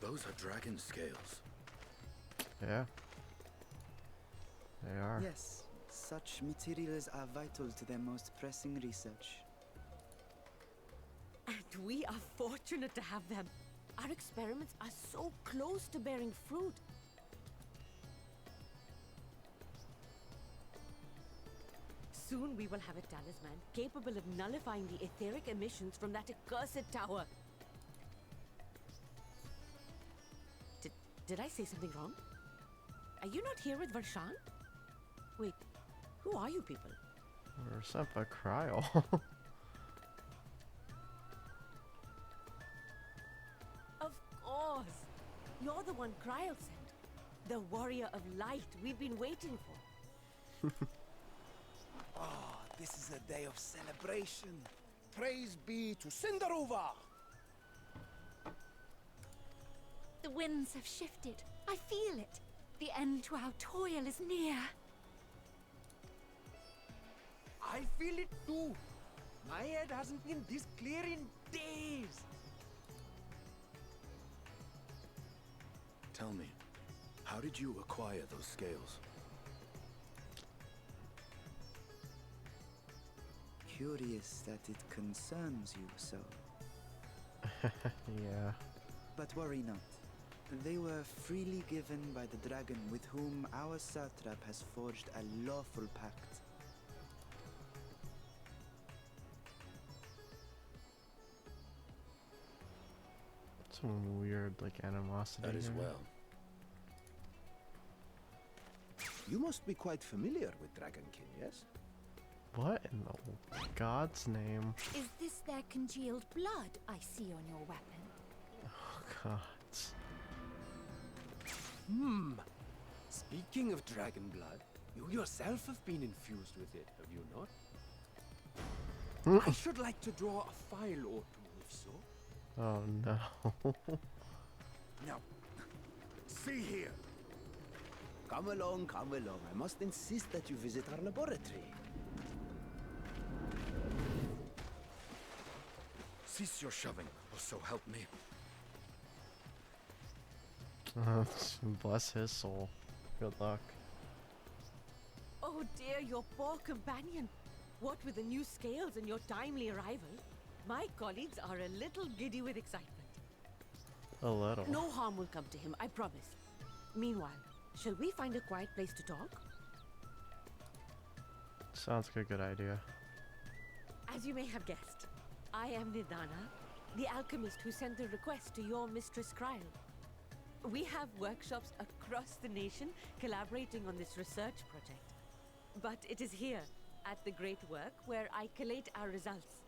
Those are dragon scales. Yeah. They are. Yes, such materials are vital to their most pressing research. And we are fortunate to have them. Our experiments are so close to bearing fruit. Soon we will have a talisman capable of nullifying the etheric emissions from that accursed tower. Did I say something wrong? Are you not here with Varshan? Wait, who are you people? We're sent by Cryo. Of course! You're the one Cryo sent. The warrior of light we've been waiting for. Ah, this is a day of celebration. Praise be to Cinderova! The winds have shifted. I feel it. The end to our toil is near. I feel it too. My head hasn't been this clear in days. Tell me, how did you acquire those scales? Curious that it concerns you so. Yeah. But worry not. They were freely given by the dragon with whom our satrap has forged a lawful pact. Some weird, like, animosity. That is here. well. You must be quite familiar with Dragonkin, yes? What in the God's name? Is this their congealed blood I see on your weapon? Oh, God. Speaking of dragon blood, you yourself have been infused with it, have you not? I should like to draw a file or two, if so. Oh, no. Now, see here. Come along, come along. I must insist that you visit our laboratory. Cease your shoving, or so help me. Bless his soul. Good luck. Oh dear, your poor companion. What with the new scales and your timely arrival, my colleagues are a little giddy with excitement. A little. No harm will come to him, I promise. Meanwhile, shall we find a quiet place to talk? Sounds like a good idea. As you may have guessed, I am Nidana, the alchemist who sent the request to your Mistress Kryl. We have workshops across the nation collaborating on this research project. But it is here, at the Great Work, where I collate our results.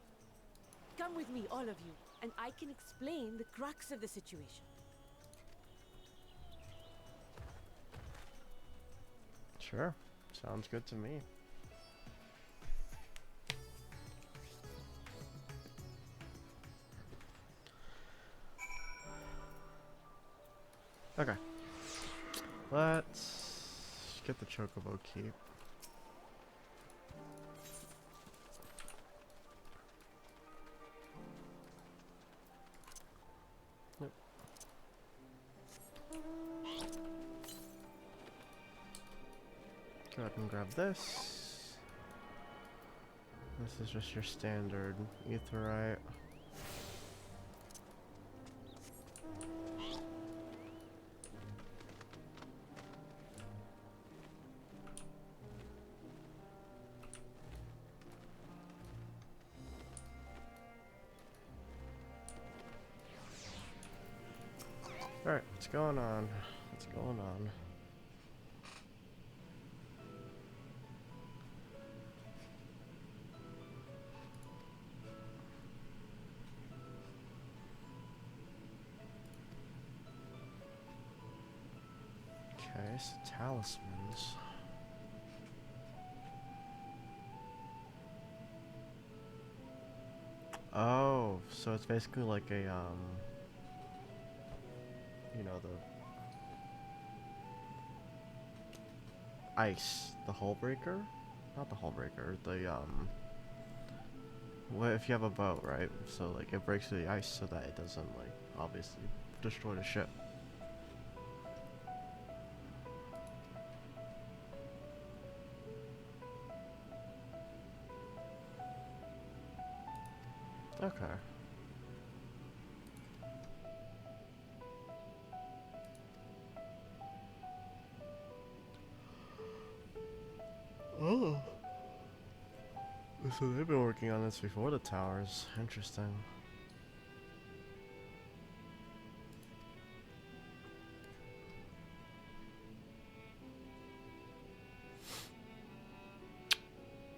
Come with me, all of you, and I can explain the crux of the situation. Sure. Sounds good to me. Okay. Let's get the Chocobo Keep. Yep. Go ahead and grab this. This is just your standard etherite. Alright, what's going on? What's going on? Okay, so talismans. Oh, so it's basically like a, you know, the ice, the hull breaker? Not the hull breaker, the, what if you have a boat, right? So, like, it breaks through the ice so that it doesn't, like, obviously destroy the ship. Okay. Oh. So they've been working on this before the towers. Interesting.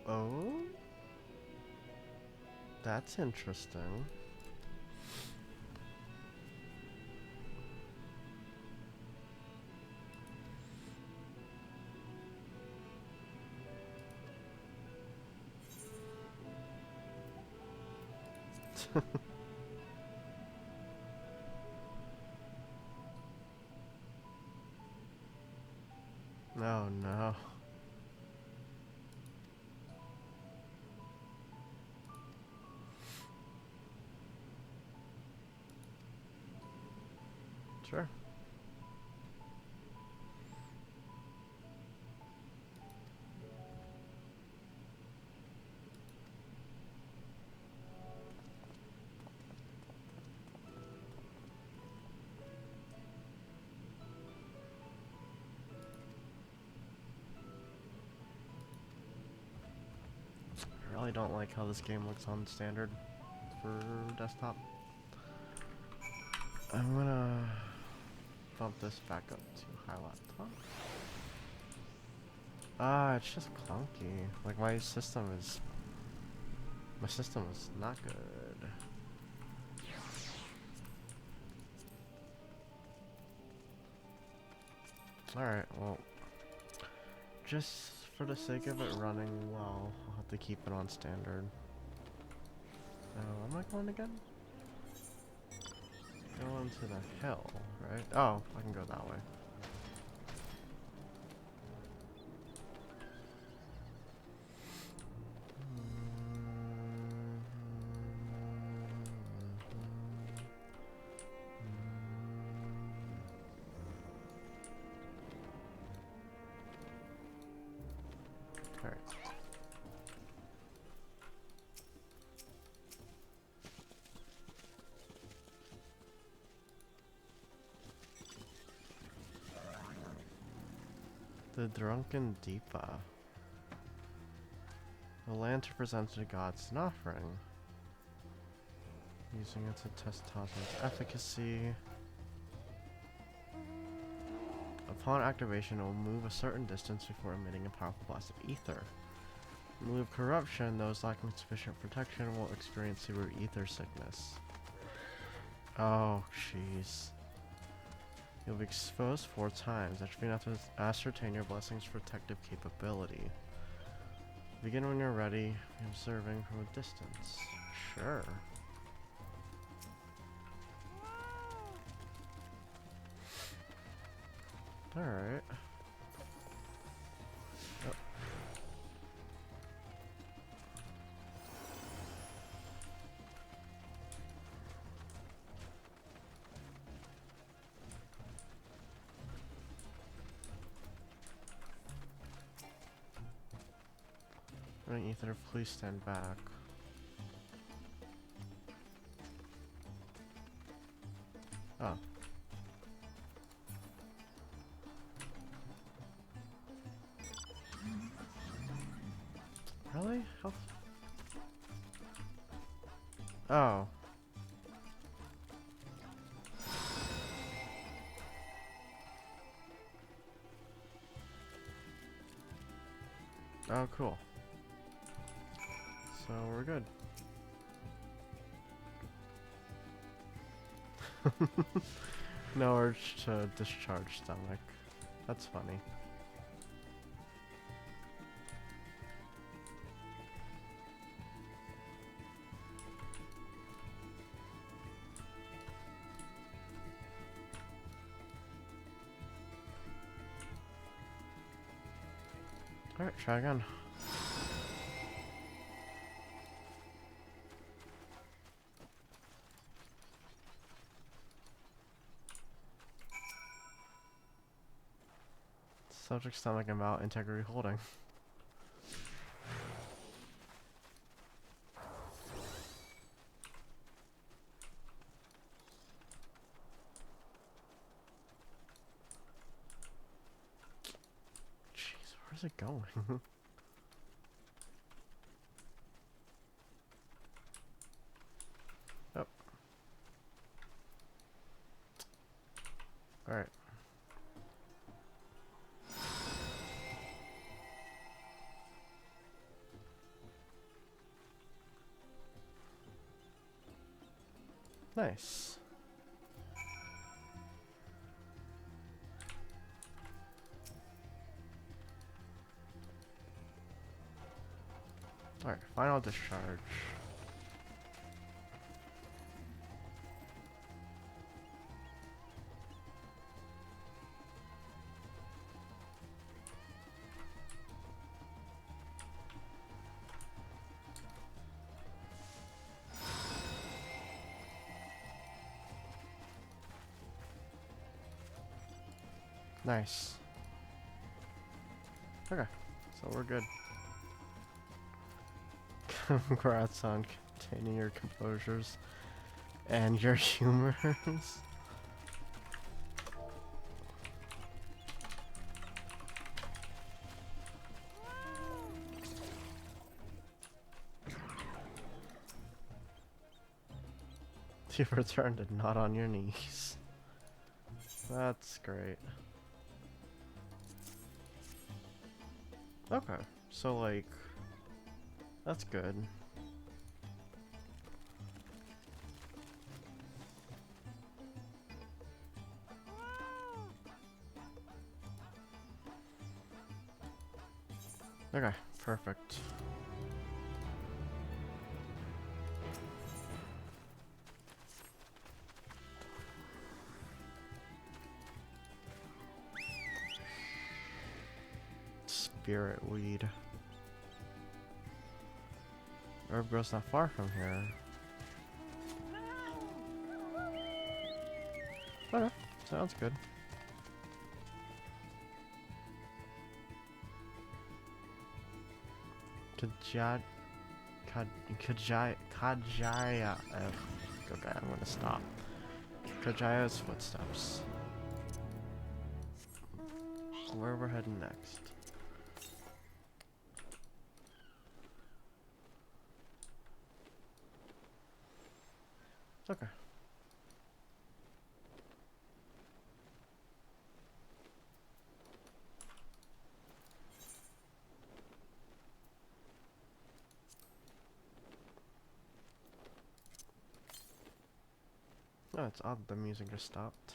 Oh? That's interesting. No, no. Sure. I really don't like how this game looks on standard for desktop. I'm gonna bump this back up to high laptop. Ah, it's just clunky. Like my system is not good. Alright, well, just for the sake of it running well, I'll have to keep it on standard. Where am I going again? Going to the hill, right? Oh, I can go that way. The Drunken Deepa. The lantern presented to gods an offering. Using it to test Tasman's efficacy. Upon activation, it will move a certain distance before emitting a powerful blast of ether. Remove corruption, those lacking sufficient protection will experience severe ether sickness. Oh, jeez. You'll be exposed 4 times. That should be enough to ascertain your blessing's protective capability. Begin when you're ready, observing from a distance. Sure. Alright. Oh. Running ether, please stand back. Oh. Really? How oh. Oh, cool. So we're good. No urge to discharge stomach. That's funny. Alright, try again. Subject stomach and bowel integrity holding. Jeez, where's it going? Oh. Alright. Nice. Alright, final discharge. Nice. Okay, so we're good. Congrats on containing your composures and your humors. You've returned it not on your knees. That's great. Okay, so like, that's good. Okay, perfect. Spirit weed. Herb grows not far from here. Okay, sounds good. Kajaya. Okay, I'm gonna stop. Kajaya's footsteps. where we're heading next. Okay. Oh, it's odd the music just stopped.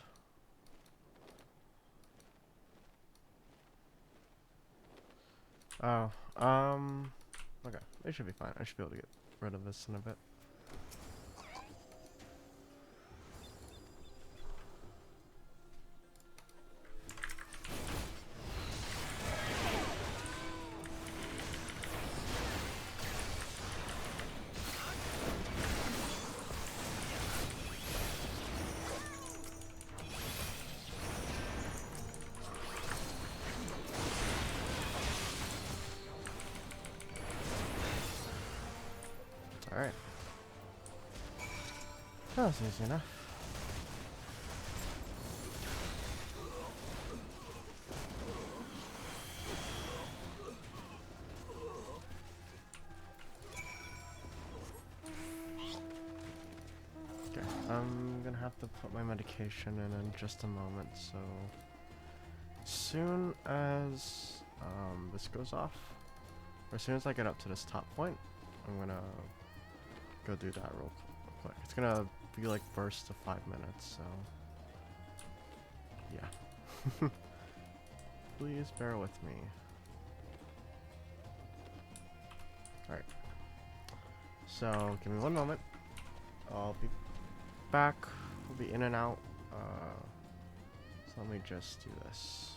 Oh, okay. It should be fine. I should be able to get rid of this in a bit. Alright. That was easy enough. Okay, I'm gonna have to put my medication in just a moment, so as soon as this goes off, or as soon as I get up to this top point, I'm gonna go do that real quick. It's gonna be like bursts of 5 minutes, so yeah. Please bear with me. Alright. So give me one moment. I'll be back. We'll be in and out. So let me just do this.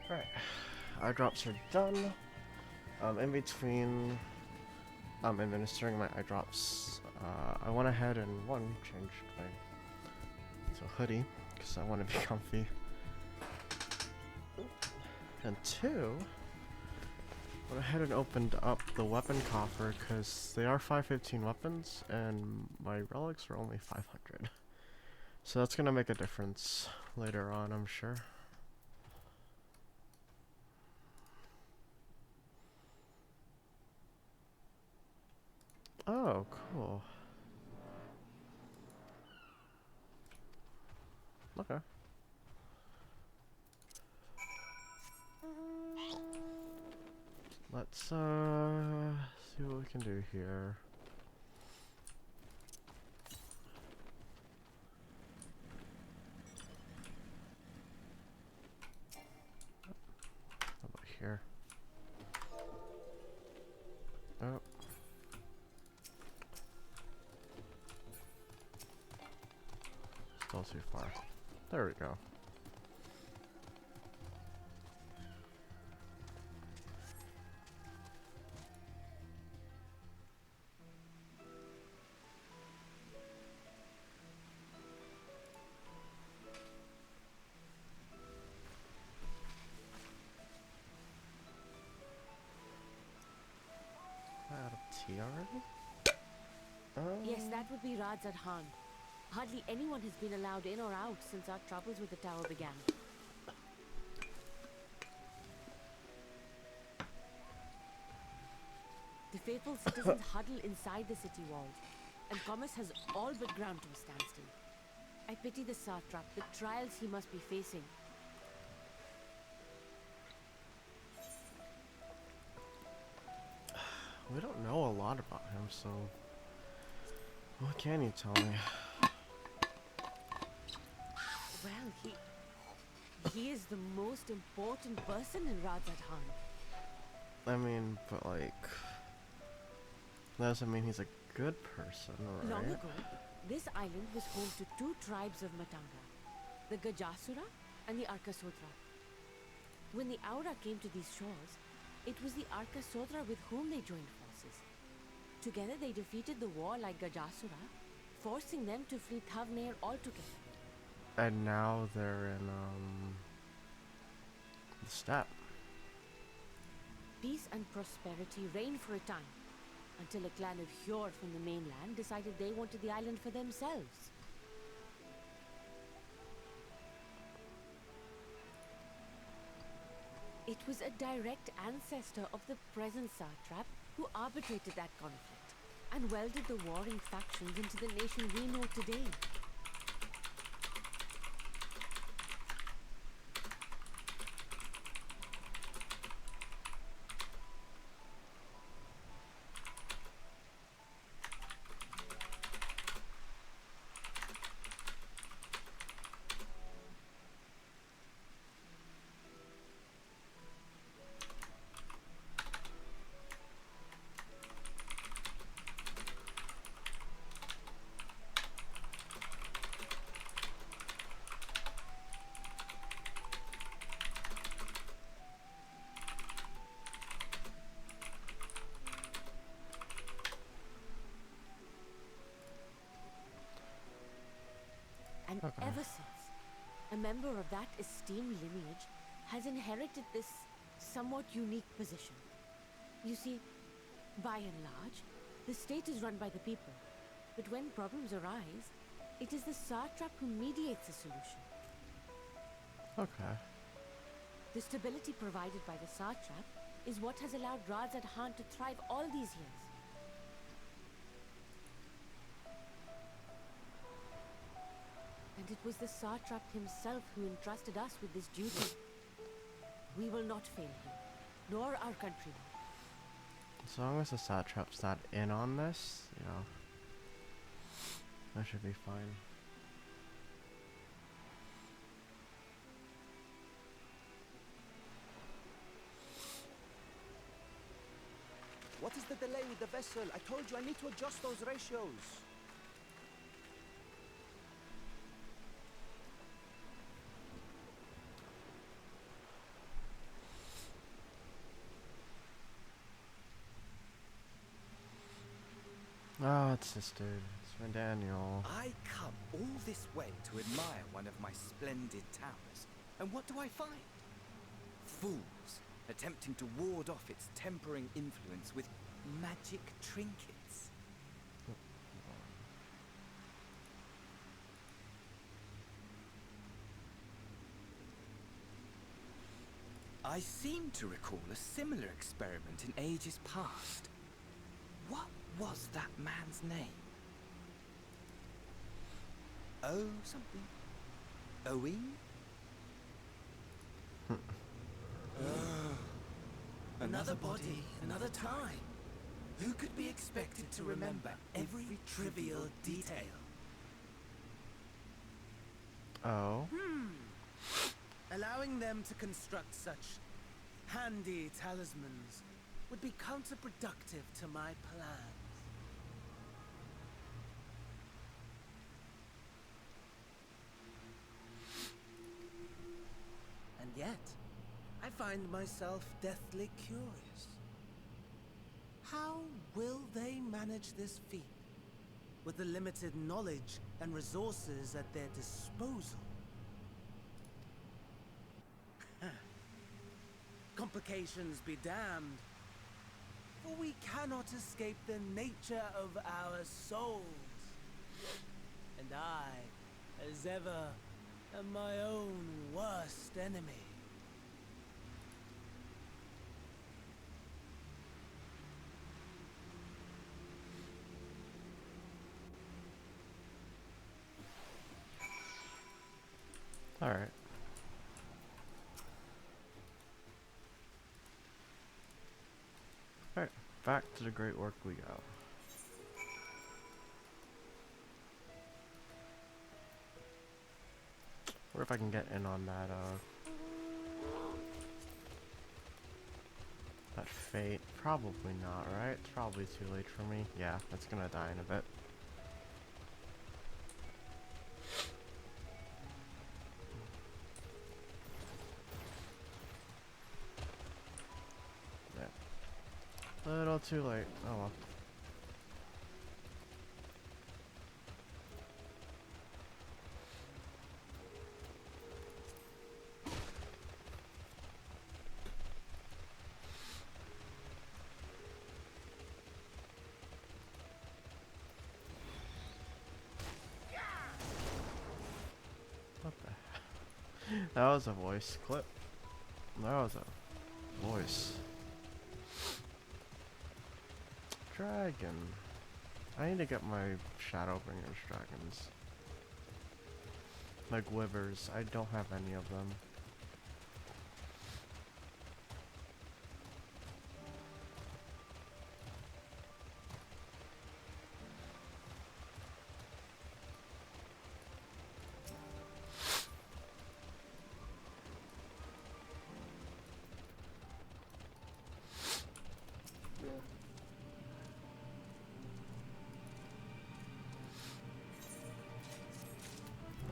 Right, eye drops are done. In between administering my eye drops, I went ahead and changed to a hoodie because I want to be comfy. And 2, went ahead and opened up the weapon coffer because they are 515 weapons and my relics are only 500. So that's gonna make a difference later on, I'm sure. Oh, cool. Okay. Let's see what we can do here. How about here? Oh. Still too far. There we go. Out of tea already? Yes, that would be Radzat Khan. Hardly anyone has been allowed in or out since our troubles with the tower began. The faithful citizens huddle inside the city walls, and commerce has all but ground to a standstill. I pity the satrap, the trials he must be facing. We don't know a lot about him, so what can you tell me? Well, he is the most important person in Radzat Khan. I mean, but like, that doesn't mean he's a good person, right? Long ago, this island was home to 2 tribes of Matanga, the Gajasura and the Arkasotra. When the Aura came to these shores, it was the Arkasotra with whom they joined forces. Together they defeated the war like Gajasura, forcing them to flee Thavnair altogether. And now they're in the steppe. Peace and prosperity reigned for a time, until a clan of Hjord from the mainland decided they wanted the island for themselves. It was a direct ancestor of the present satrap who arbitrated that conflict and welded the warring factions into the nation we know today. And ever since, a member of that esteemed lineage has inherited this somewhat unique position. You see, by and large, the state is run by the people. But when problems arise, it is the satrap who mediates a solution. Okay. The stability provided by the satrap is what has allowed Razad Khan to thrive all these years. And it was the satrap himself who entrusted us with this duty. We will not fail him, nor our countrymen. As long as the satrap's not in on this, you know, that should be fine. What is the delay with the vessel? I told you I need to adjust those ratios. Oh, it's this dude. It's my Daniel. I come all this way to admire one of my splendid towers. And what do I find? Fools attempting to ward off its tempering influence with magic trinkets. I seem to recall a similar experiment in ages past. What was that man's name? Oh, something. Owen? Another body, another time. Who could be expected to remember every trivial detail? Oh. Allowing them to construct such handy talismans would be counterproductive to my plans. And yet, I find myself deathly curious. How will they manage this feat with the limited knowledge and resources at their disposal? Complications be damned, for we cannot escape the nature of our souls. And I, as ever, am my own worst enemy. All right. Alright, back to the great work we go. What if I can get in on that, that fate? Probably not, right? It's probably too late for me. Yeah, it's gonna die in a bit. Yeah. A little too late. Oh well. That was a voice clip. That was a voice. Dragon. I need to get my Shadowbringers dragons. Like Wivers. I don't have any of them.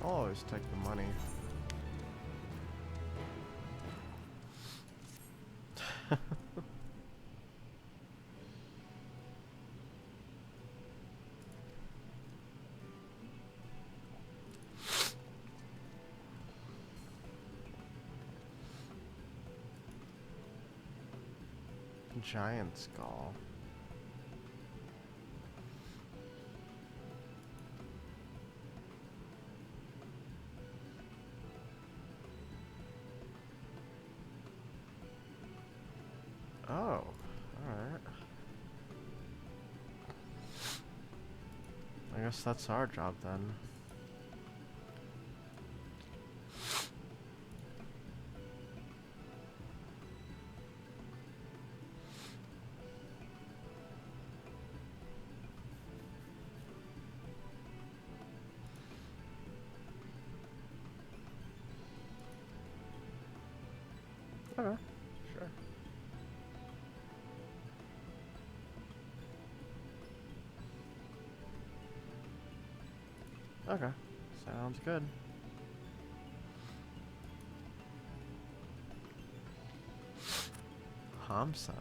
I'll always take the money. Giant skull. Oh, alright. I guess that's our job then. Okay, sure. Okay, sounds good. Hamsa.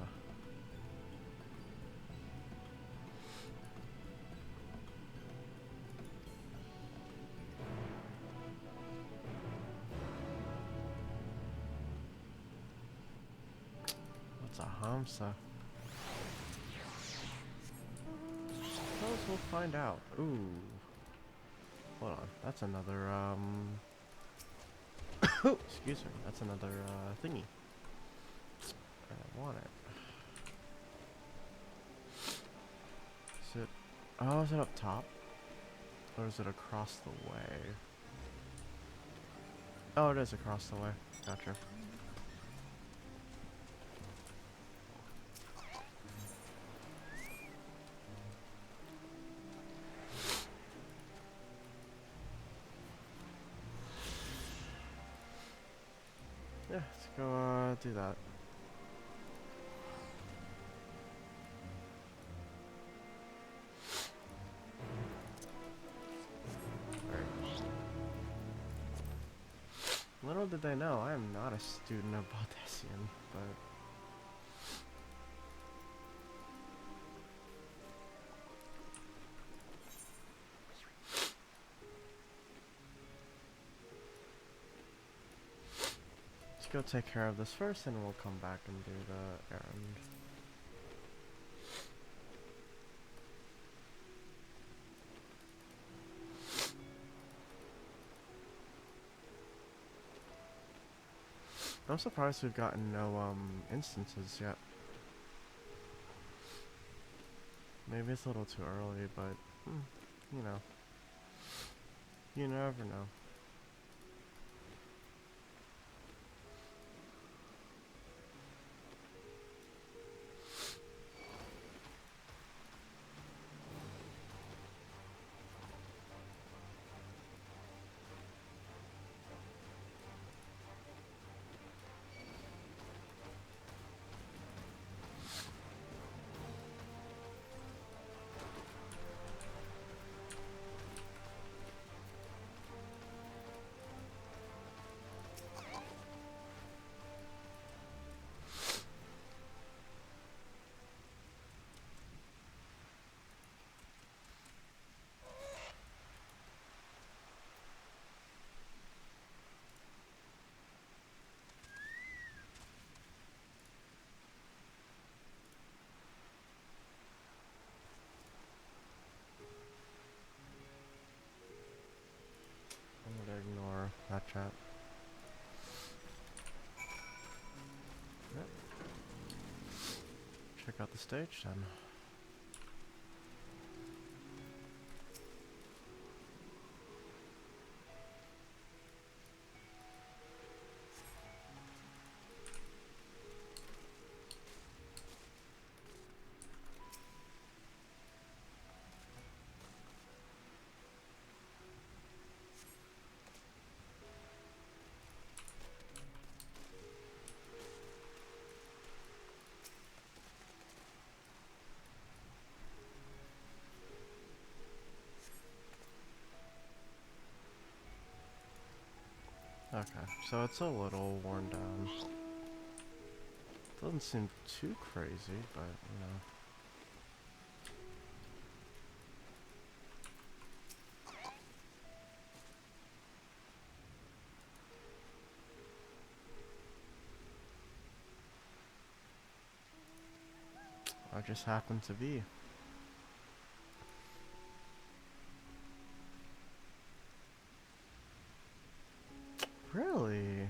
What's a Hamsa? Suppose we'll find out. Ooh. Hold on, that's another, excuse me, that's another, thingy. I don't want it. Is it, oh, is it up top? Or is it across the way? Oh, it is across the way. Gotcha. Yeah, let's go, do that. Little did they know, I am not a student of Baldessian, but... Let's go take care of this first, and we'll come back and do the errand. I'm surprised we've gotten no, instances yet. Maybe it's a little too early, but, you know. You never know. I'm gonna ignore that chat. stage then. Okay, so it's a little worn down. Doesn't seem too crazy, but you know. I just happen to be. Really?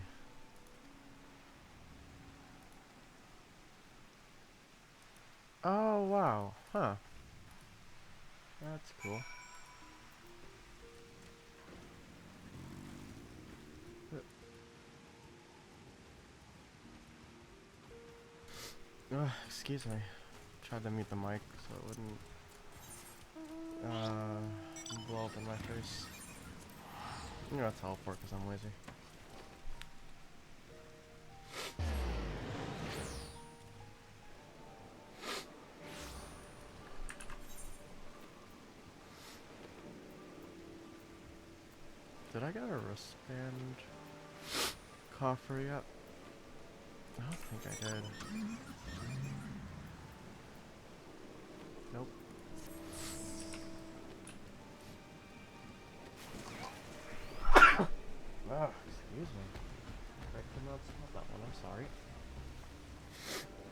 Oh, wow. Huh. That's cool. Excuse me. Tried to mute the mic so it wouldn't blow up in my face. I'm gonna teleport because I'm lazy. Did I get a wristband coffer yet? I don't think I did. Nope. Oh, excuse me. I could not smell that one, I'm sorry.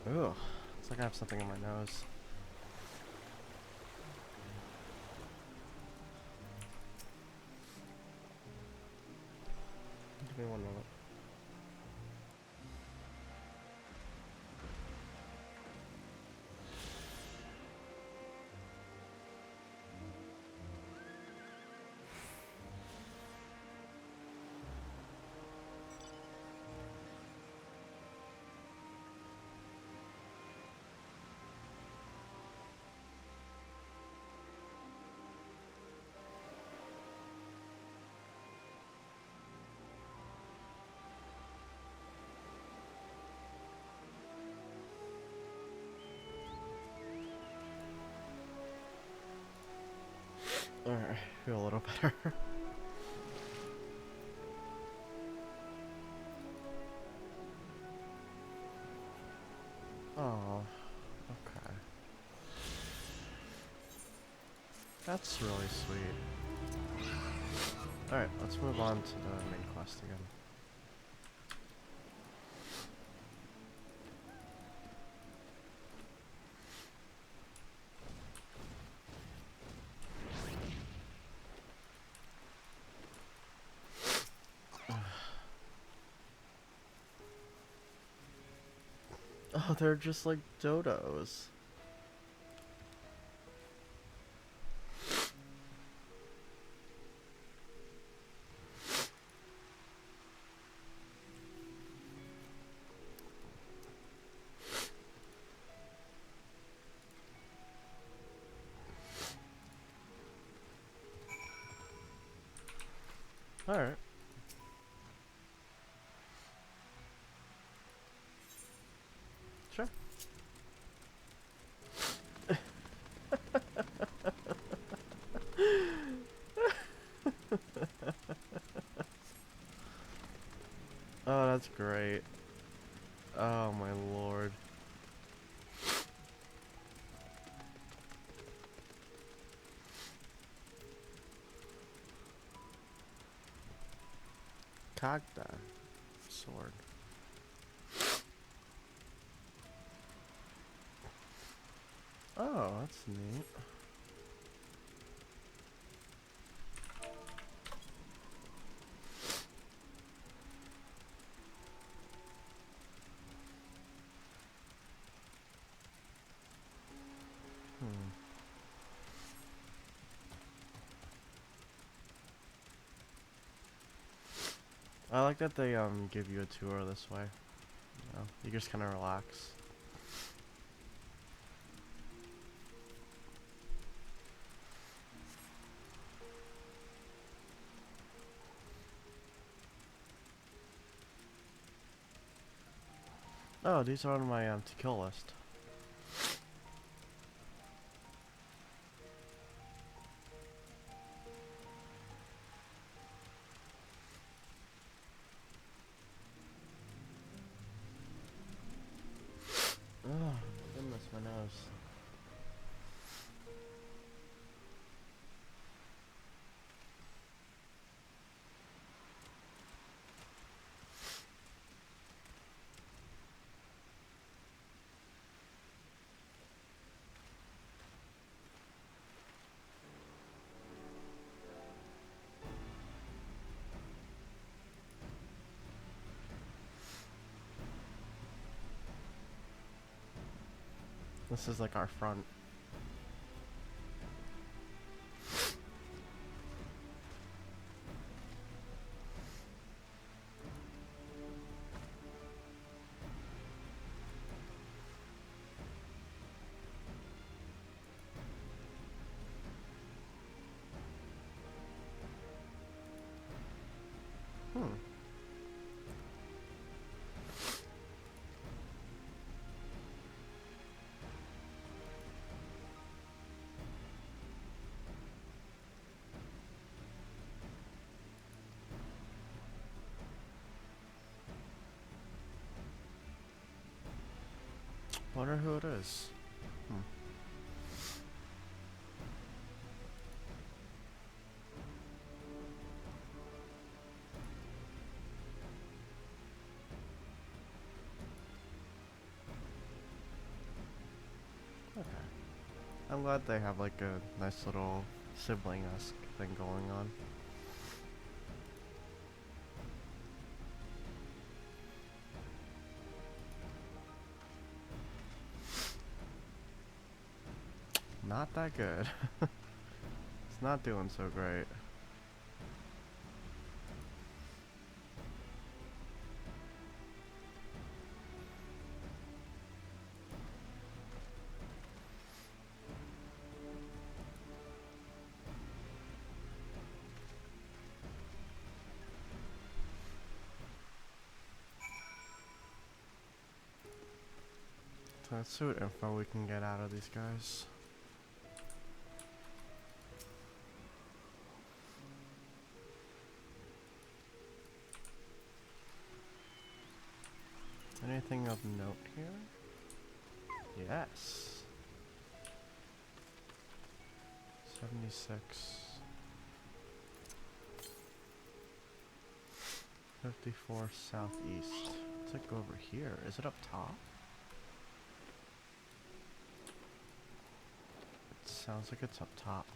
Ugh, it's like I have something in my nose. Give me 1 minute. Alright, I feel a little better. Oh, okay. That's really sweet. Alright, let's move on to the main quest again. Oh, they're just like dodos. Alright. Sure. Oh, that's great. Oh my lord. Kagda. Sword. Oh, that's neat. I like that they give you a tour this way. You know, you just kind of relax. Oh, these are on my to kill list. Oh, goodness, my nose. This is like our front. Wonder who it is. Okay. I'm glad they have like a nice little sibling-esque thing going on. Not that good. It's not doing so great. So let's see what info we can get out of these guys. Anything of note here? Yes. 76. 54 southeast. Let's go over here. Is it up top? It sounds like it's up top.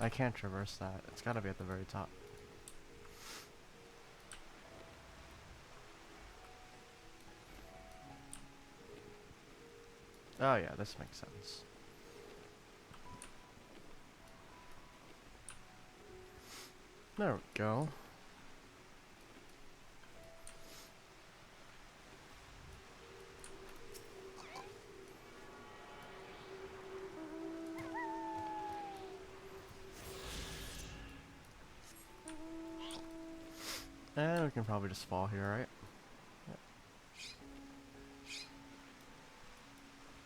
I can't traverse that. It's gotta be at the very top. Oh yeah, this makes sense. There we go. And we can probably just fall here, right? Yep.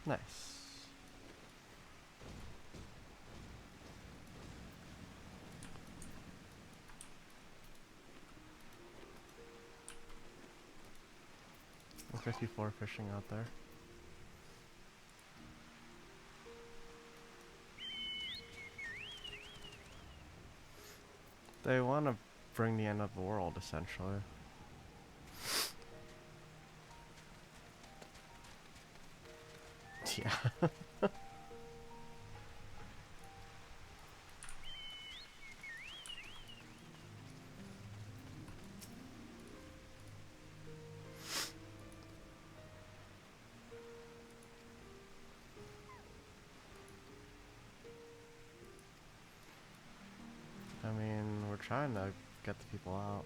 Nice. Looks like 54 fishing out there. They want to bring the end of the world, essentially. Yeah. trying to get the people out.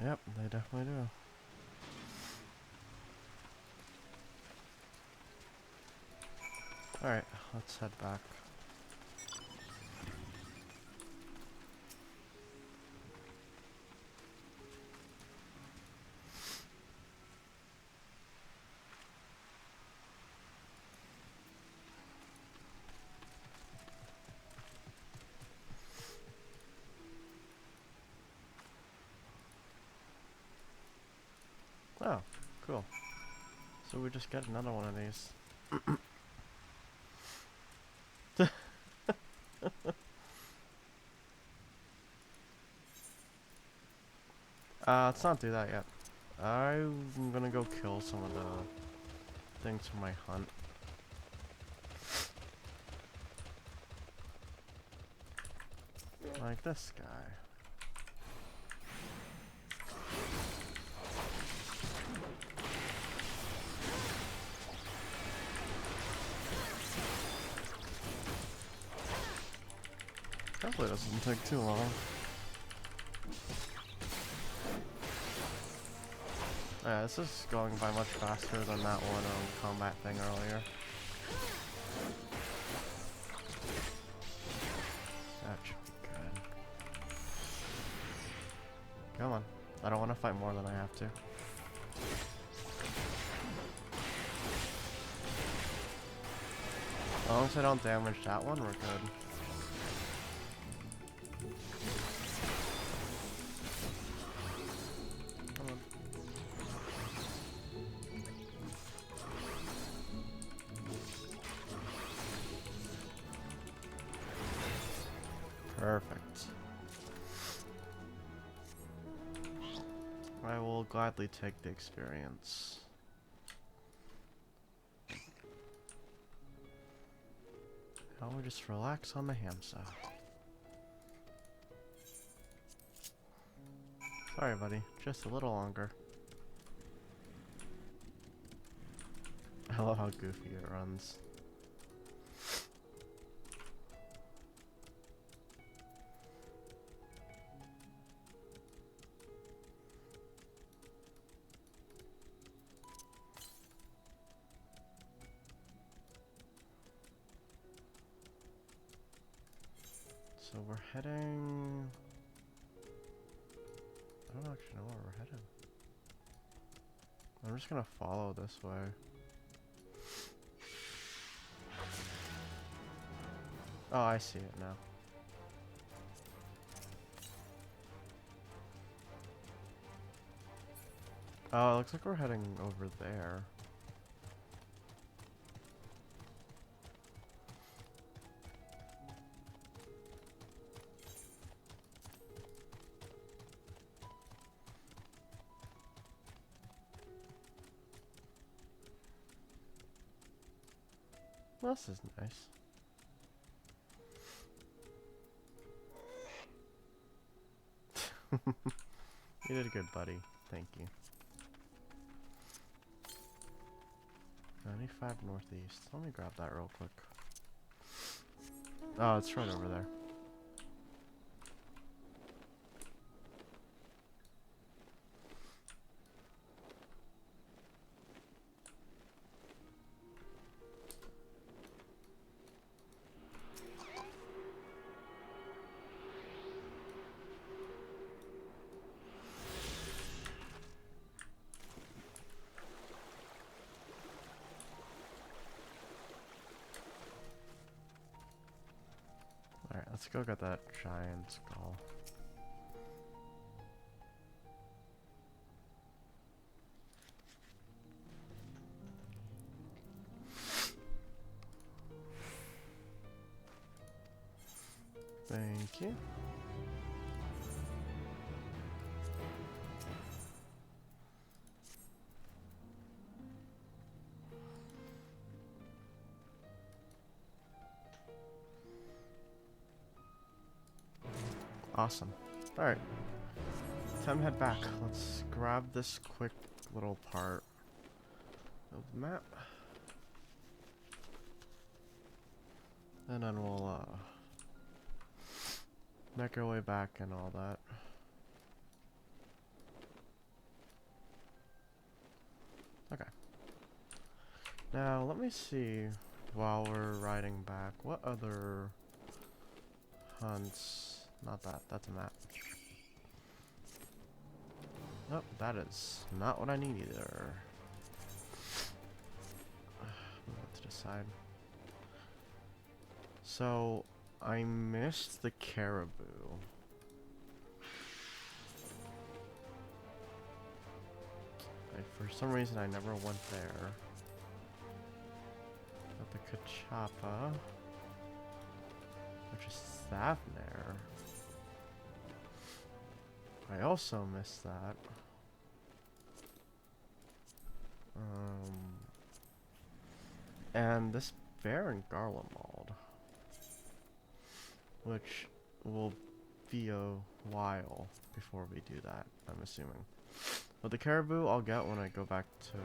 Yep, they definitely do. Alright, let's head back. Oh, cool. So we just get another one of these. Let's not do that yet. I'm gonna go kill some of the things from my hunt. Like this guy. Hopefully it doesn't take too long. Yeah, this is going by much faster than that one combat thing earlier. That should be good. Come on. I don't want to fight more than I have to. As long as I don't damage that one, we're good. Come on. Perfect. I will gladly take the experience. Now we just relax on the hamsa. Sorry, buddy. Just a little longer. I love how goofy it runs. So we're heading... I don't actually know where we're headed. I'm just gonna follow this way. Oh, I see it now. Oh, it looks like we're heading over there. This is nice. You did good, buddy. Thank you. 95 northeast. Let me grab that real quick. Oh, it's right over there. Alright, let's go get that giant skull. Thank you. Awesome. Alright. Time to head back. Let's grab this quick little part of the map. And then we'll make our way back and all that. Okay. Now let me see, while we're riding back, what other hunts... Not that, that's a map. Nope, that is not what I need either. Move it to the side. So, I missed the caribou. For some reason I never went there. Got the Kachapa, which is Thavnair. I also missed that. And this bear in Garlemald, which will be a while before we do that, I'm assuming. But the caribou I'll get when I go back to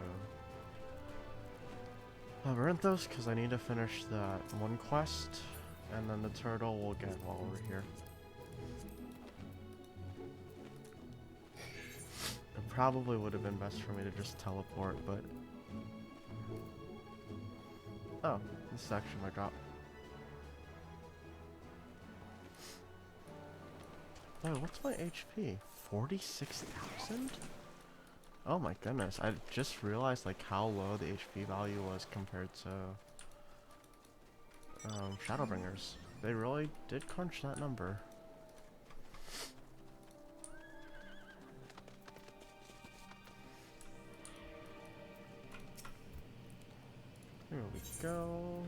Labyrinthos, because I need to finish that one quest, and then the turtle we'll get while we're here. It probably would have been best for me to just teleport, but... Oh, this is actually my drop. Oh, what's my HP? 46,000? Oh my goodness, I just realized like how low the HP value was compared to Shadowbringers. They really did crunch that number. Here we go.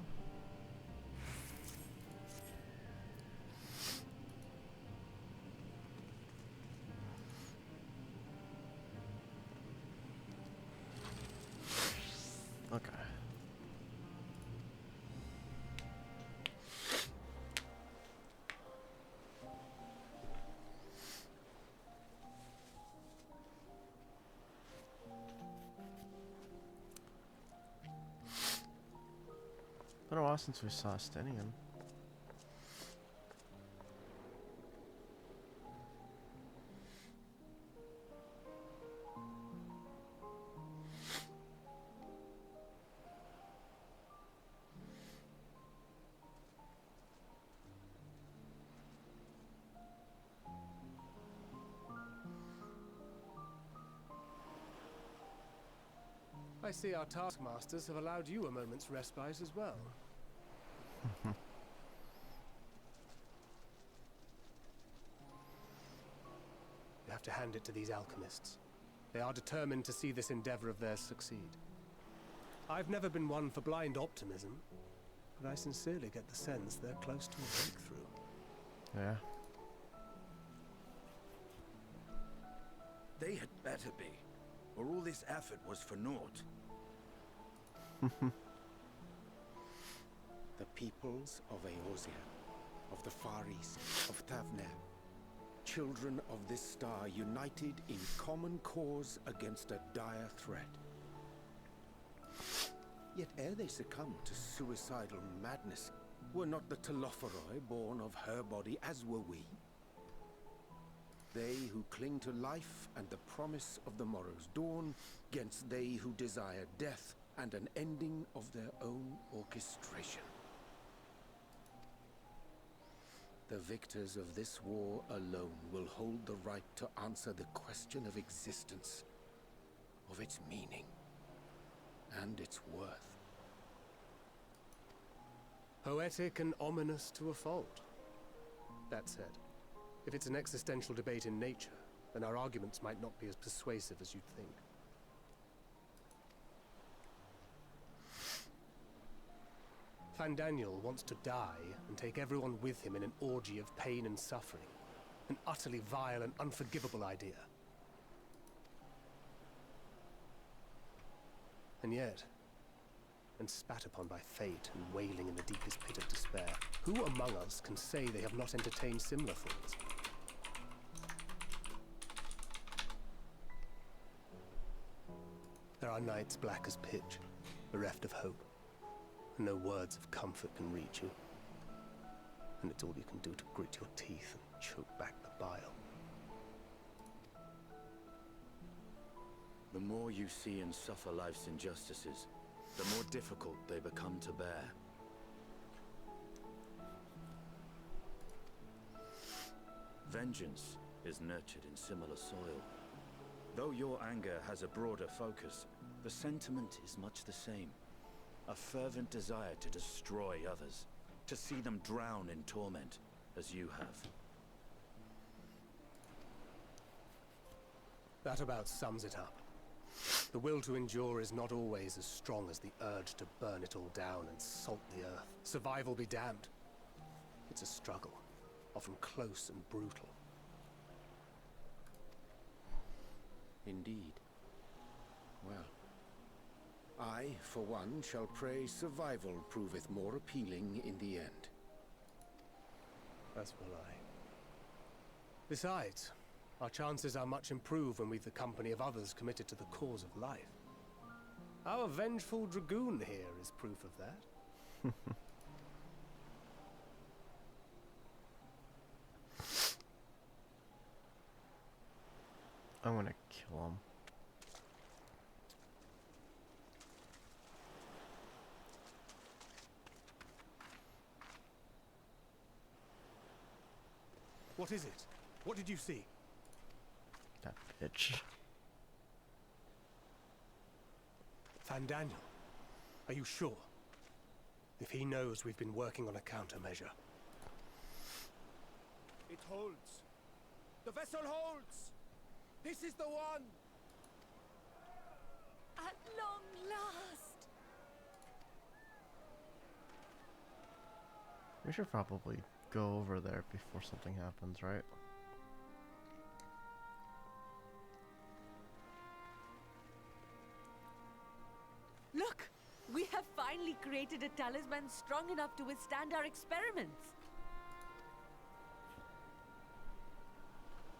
Okay. Been a while since we saw Stenian. I see our taskmasters have allowed you a moment's respite as well. You have to hand it to these alchemists. They are determined to see this endeavor of theirs succeed. I've never been one for blind optimism, but I sincerely get the sense they're close to a breakthrough. Yeah. They had better be, or all this effort was for naught. The peoples of Eorzea, of the Far East, of Thavnair, children of this star united in common cause against a dire threat. Yet ere they succumbed to suicidal madness, were not the Telophoroi born of her body as were we? They who cling to life and the promise of the morrow's dawn, against they who desire death and an ending of their own orchestration. The victors of this war alone will hold the right to answer the question of existence, of its meaning, and its worth. Poetic and ominous to a fault. That said, if it's an existential debate in nature, then our arguments might not be as persuasive as you'd think. Fandaniel wants to die and take everyone with him in an orgy of pain and suffering. An utterly vile and unforgivable idea. And yet, and spat upon by fate and wailing in the deepest pit of despair, who among us can say they have not entertained similar thoughts? nights black as pitch, bereft of hope, and no words of comfort can reach you. And it's all you can do to grit your teeth and choke back the bile. The more you see and suffer life's injustices, the more difficult they become to bear. Vengeance is nurtured in similar soil. Though your anger has a broader focus, the sentiment is much the same. A fervent desire to destroy others, to see them drown in torment, as you have. That about sums it up. The will to endure is not always as strong as the urge to burn it all down and salt the earth. Survival be damned. It's a struggle, often close and brutal. Indeed. Well, I, for one, shall pray survival proveth more appealing in the end. As will I. Besides, our chances are much improved when we've the company of others committed to the cause of life. Our vengeful dragoon here is proof of that. I'm gonna kill him. What is it? What did you see? That bitch. Fandaniel, are you sure? If he knows we've been working on a countermeasure. It holds. The vessel holds! This is the one! At long last! We should probably go over there before something happens, right? Look! We have finally created a talisman strong enough to withstand our experiments!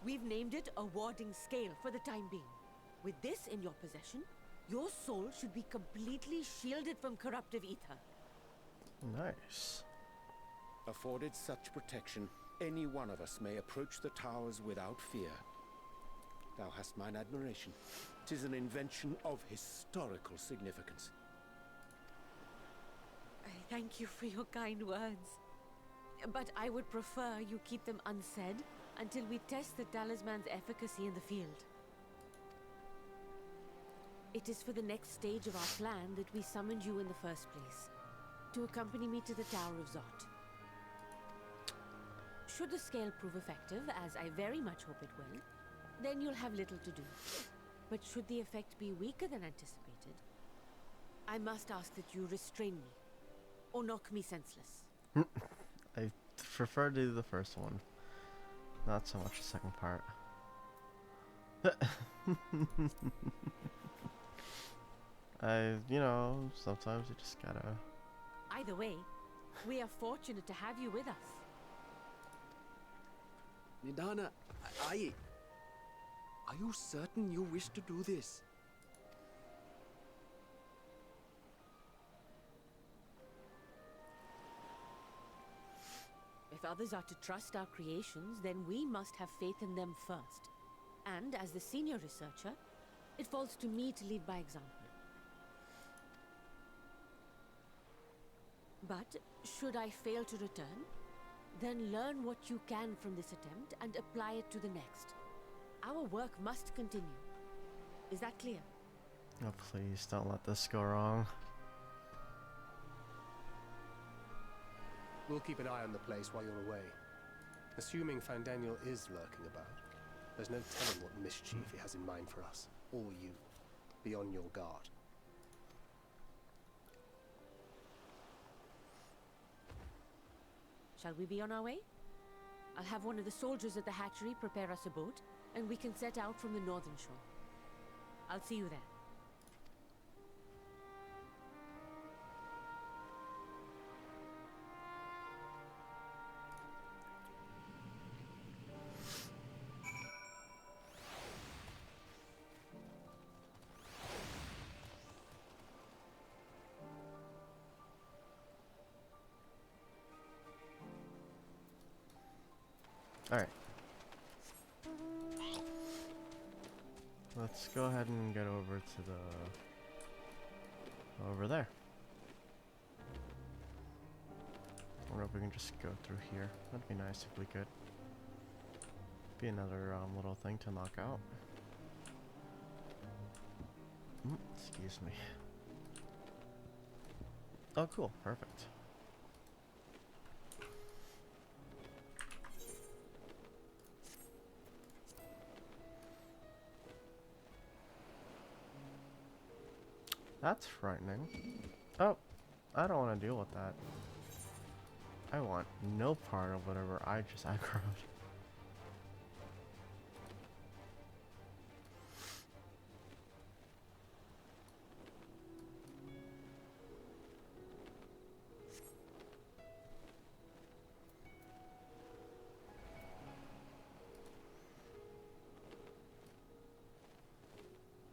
We've named it a warding scale for the time being. With this in your possession, your soul should be completely shielded from corruptive ether. Nice. Afforded such protection, any one of us may approach the towers without fear. Thou hast mine admiration. 'Tis an invention of historical significance. I thank you for your kind words. But I would prefer you keep them unsaid until we test the talisman's efficacy in the field. It is for the next stage of our plan that we summoned you in the first place, to accompany me to the Tower of Zot. Should the scale prove effective, as I very much hope it will, then you'll have little to do. But should the effect be weaker than anticipated, I must ask that you restrain me, or knock me senseless. I prefer to do the first one. Not so much the second part. You know, sometimes you just gotta... Either way, we are fortunate to have you with us. Nidana, are you certain you wish to do this? If others are to trust our creations, then we must have faith in them first. And as the senior researcher, it falls to me to lead by example. But should I fail to return, then learn what you can from this attempt and apply it to the next. Our work must continue. Is that clear? Oh, please don't let this go wrong. We'll keep an eye on the place while you're away. Assuming Fandaniel is lurking about, there's no telling what mischief he has in mind for us, or you. Be on your guard. Shall we be on our way? I'll have one of the soldiers at the hatchery prepare us a boat, and we can set out from the northern shore. I'll see you there. Alright. Let's go ahead and get over to the... over there. I wonder if we can just go through here. That'd be nice if we could. Be another little thing to knock out. Excuse me. Oh, cool. Perfect. That's frightening. Oh, I don't want to deal with that. I want no part of whatever I just aggroed.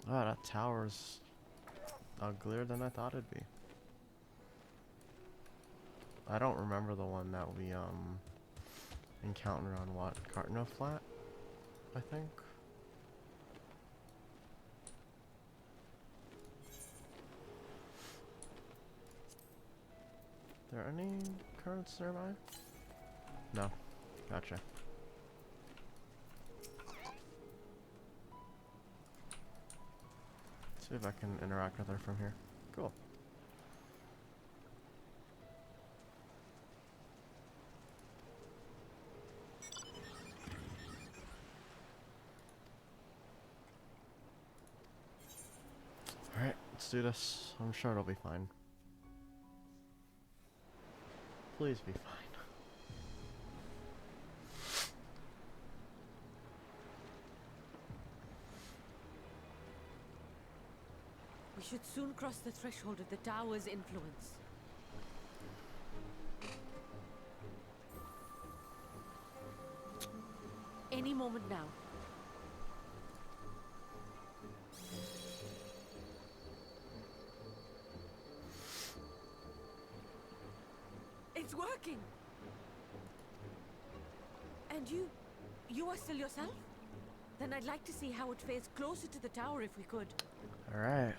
Wow, that tower's uglier than I thought it'd be. I don't remember the one that we encountered on what? Cartno Flat, I think. There any currents nearby? No. Gotcha. See if I can interact with her from here. Cool. Alright, let's do this. I'm sure it'll be fine. Please be fine. We should soon cross the threshold of the tower's influence. Any moment now. It's working! And you are still yourself? Then I'd like to see how it fares closer to the tower if we could. Alright.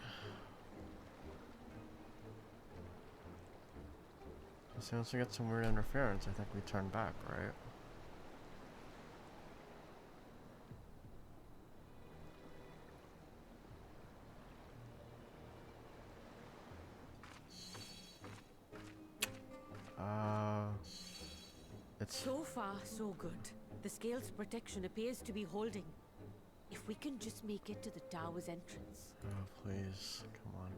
As soon as we get some weird interference, I think we turn back, right? It's... So far, so good. The scale's protection appears to be holding. If we can just make it to the tower's entrance. Oh, please. Come on.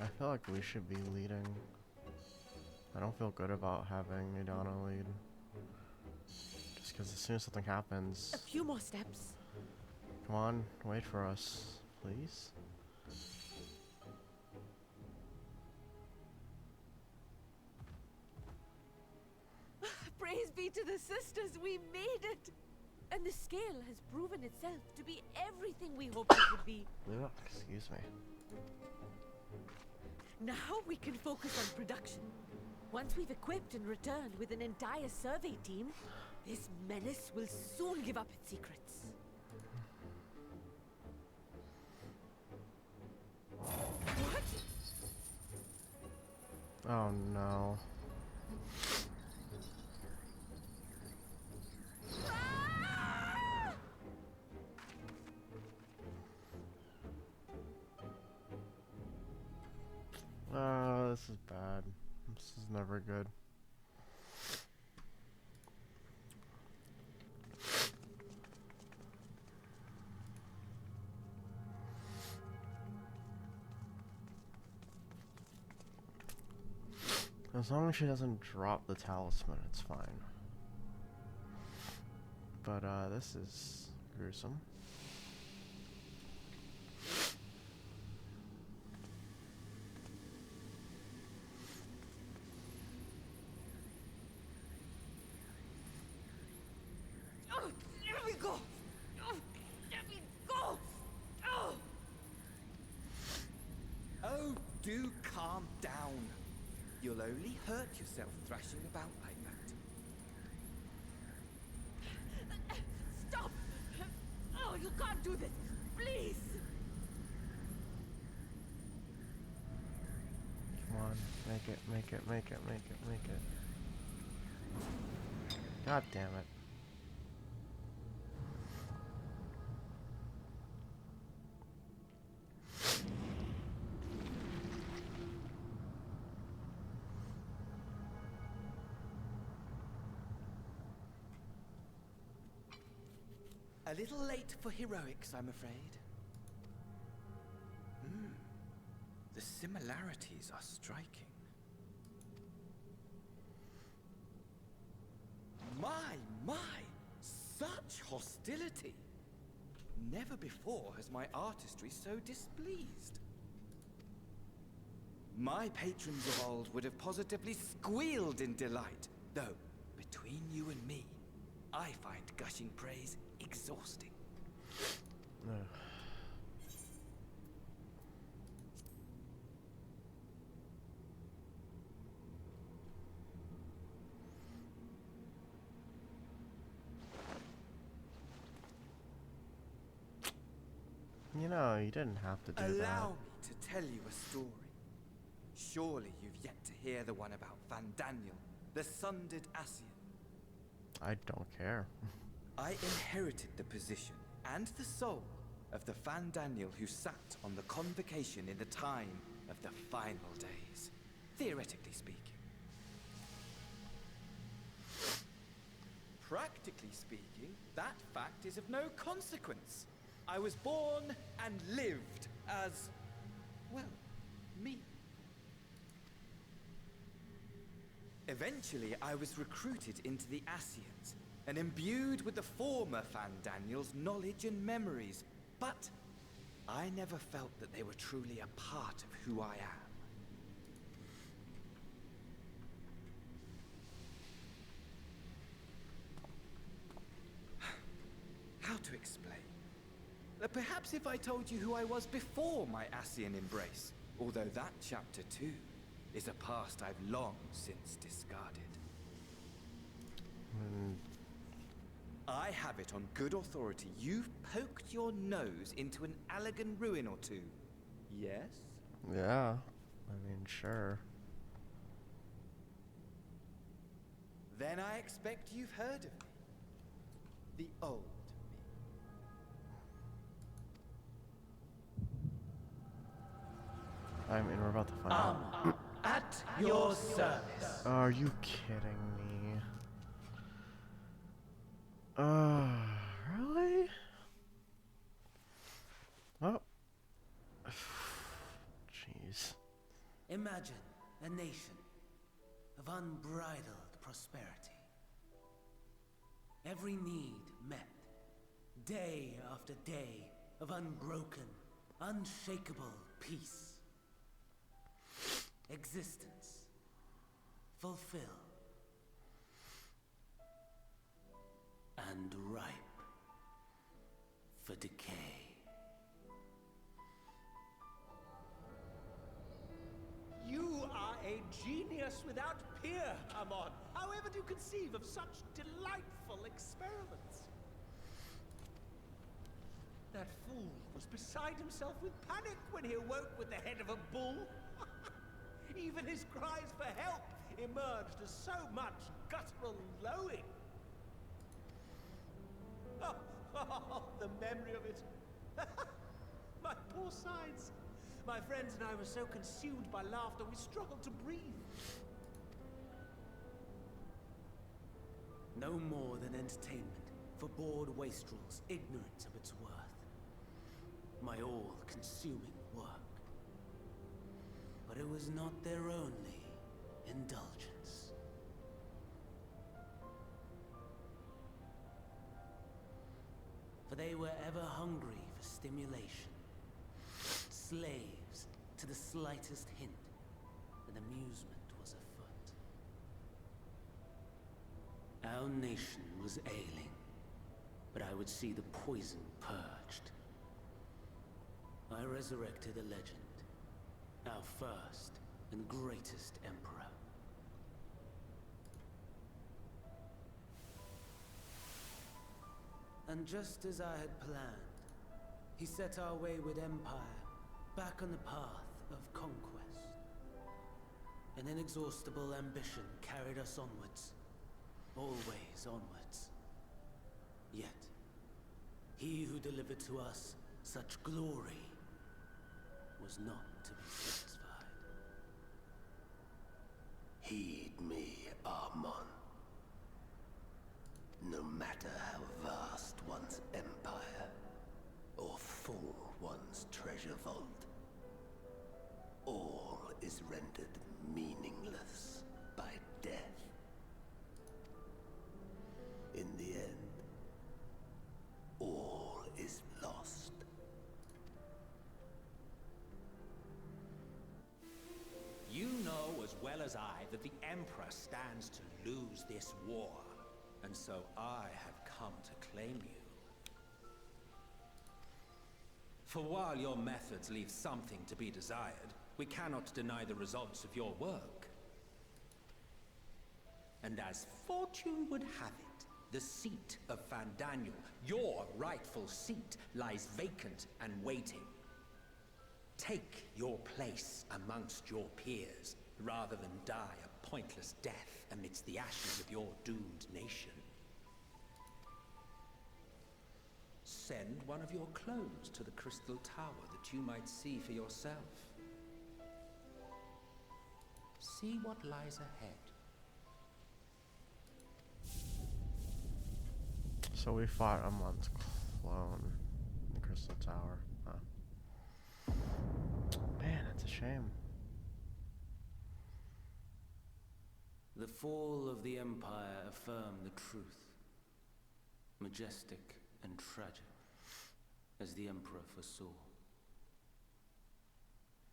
I feel like we should be leading. I don't feel good about having Idana lead. Just because as soon as something happens... A few more steps. Come on, wait for us, please. Praise be to the sisters, we made it! And the scale has proven itself to be everything we hoped it would be. Yeah, excuse me. Now we can focus on production. Once we've equipped and returned with an entire survey team, this menace will soon give up its secrets. What? Oh no. This is bad. This is never good. As long as she doesn't drop the talisman, it's fine. But, this is gruesome. Let me go! Let me go! Oh, do calm down. You'll only hurt yourself thrashing about like that. Stop! Oh, you can't do this! Please! Come on, make it, make it, make it, make it, make it. God damn it. A little late for heroics, I'm afraid. The similarities are striking. My! Such hostility! Never before has my artistry so displeased. My patrons of old would have positively squealed in delight, though, between you and me, I find gushing praise exhausting. You know, you didn't have to do that. Allow me to tell you a story. Surely you've yet to hear the one about Van Daniel, the sundered Ascian. I don't care. I inherited the position and the soul of the Van Daniel who sat on the convocation in the time of the final days, theoretically speaking. Practically speaking, that fact is of no consequence. I was born and lived as, well, me. Eventually, I was recruited into the Ascians and imbued with the former Van Daniel's knowledge and memories, but I never felt that they were truly a part of who I am. How to explain? Perhaps if I told you who I was before my Ascian embrace, although that chapter too is a past I've long since discarded. I have it on good authority you've poked your nose into an Allegan ruin or two. Yes? Yeah, I mean, sure. Then I expect you've heard of me. The old me. I mean, we're about to find out. At your service. Are you kidding me? Really? Oh. Jeez. Imagine a nation of unbridled prosperity. Every need met, day after day of unbroken, unshakable peace. Existence fulfilled and ripe for decay. You are a genius without peer, Amon. However do you conceive of such delightful experiments? That fool was beside himself with panic when he awoke with the head of a bull. Even his cries for help emerged as so much guttural lowing. Oh, the memory of it. My poor sides. My friends and I were so consumed by laughter we struggled to breathe. No more than entertainment for bored wastrels ignorant of its worth. My all-consuming work. But it was not their only indulgence. For they were ever hungry for stimulation, slaves to the slightest hint that amusement was afoot. Our nation was ailing, but I would see the poison purged. I resurrected a legend, our first and greatest emperor. And just as I had planned, he set our wayward empire back on the path of conquest. An inexhaustible ambition carried us onwards, always onwards. Yet, he who delivered to us such glory was not to be satisfied. Heed me, Armon. No matter how vast one's empire, or full one's treasure vault, all is rendered meaningless by death. In the end, all is lost. You know as well as I that the Emperor stands to lose this war, and so I have come to claim you. For while your methods leave something to be desired, we cannot deny the results of your work. And as fortune would have it, the seat of Fandaniel, your rightful seat, lies vacant and waiting. Take your place amongst your peers, rather than die a pointless death amidst the ashes of your doomed nation. Send one of your clones to the Crystal Tower that you might see for yourself. See what lies ahead. So we fought Amon's clone in the Crystal Tower. Huh. Man, it's a shame. The fall of the Empire affirmed the truth. Majestic and tragic, as the Emperor foresaw.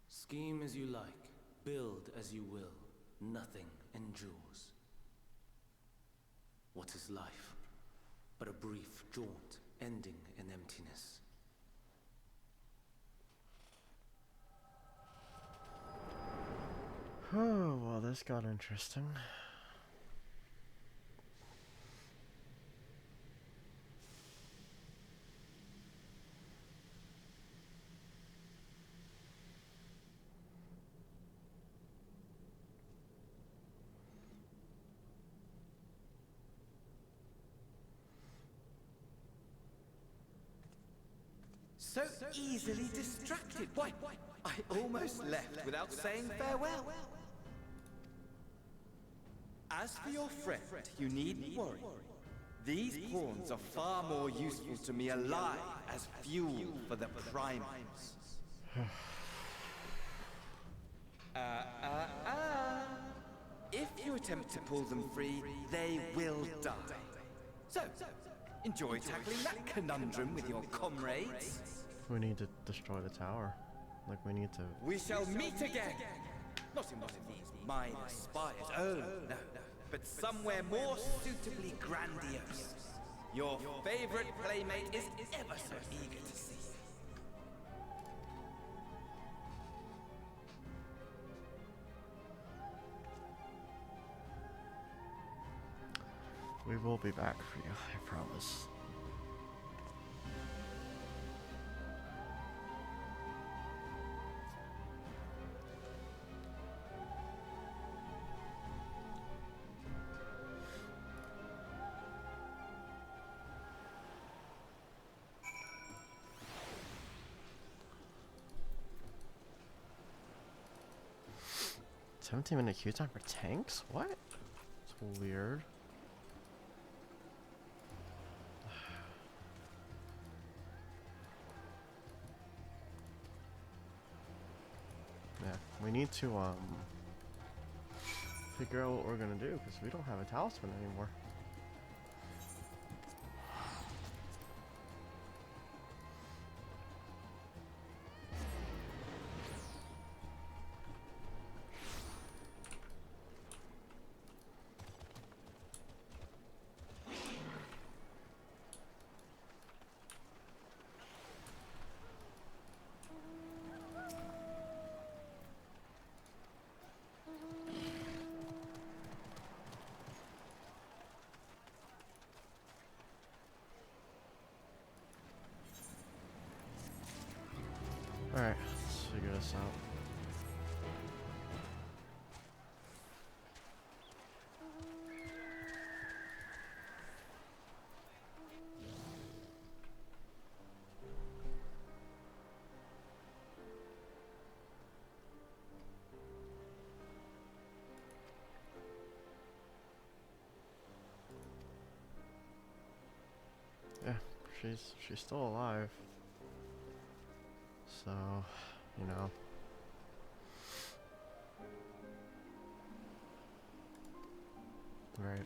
Scheme as you like, build as you will, nothing endures. What is life but a brief jaunt ending in emptiness? Oh, well, this got interesting. So easily distracted. Why, I almost left without saying farewell. As for your friend, you needn't worry. These pawns are far more useful to me alive as fuel for the primates. If you attempt to pull them free, they will die. So, enjoy tackling that conundrum with your comrades. We need to destroy the tower. Like, we need to... We shall meet again! Not in one of these minor spires, oh no, but somewhere more suitably grandiose. Your favorite playmate is ever so eager to see. We will be back for you, I promise. "17-minute queue time for tanks? What? It's weird." Yeah, we need to figure out what we're gonna do, because we don't have a talisman anymore. she's still alive. So, you know. Right.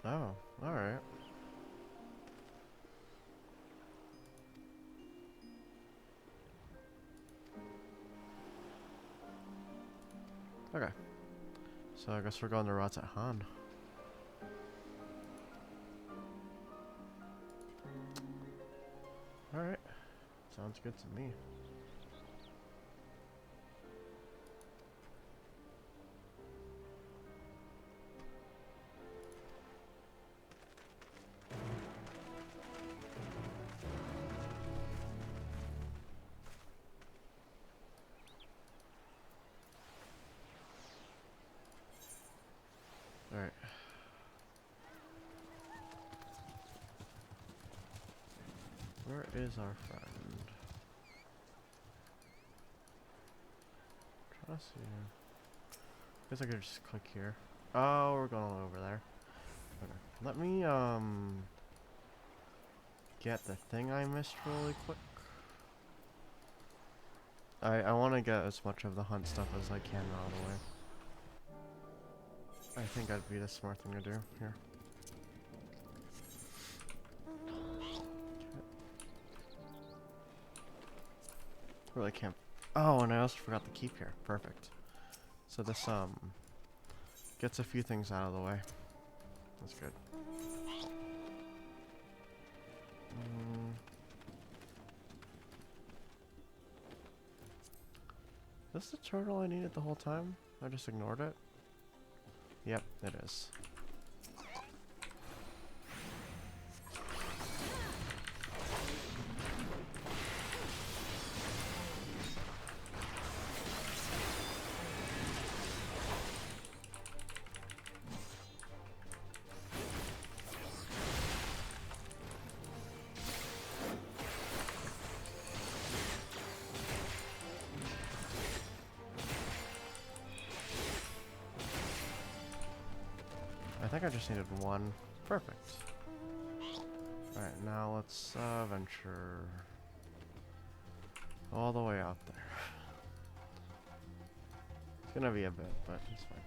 Oh, alright. Okay. So I guess we're going to Ratzahan. Alright. Sounds good to me. Alright. Where is our friend? Trying to see. Guess I could just click here. Oh, we're going over there. Okay. Let me get the thing I missed really quick. I want to get as much of the hunt stuff as I can out of the way. I think that'd be the smart thing to do here. Really can't. Oh, and I also forgot the keep here. Perfect. So this gets a few things out of the way. That's good. Is this the turtle I needed the whole time? I just ignored it? Yep, it is. I think I just needed one. Perfect. Alright, now let's venture all the way out there. It's gonna be a bit, but it's fine.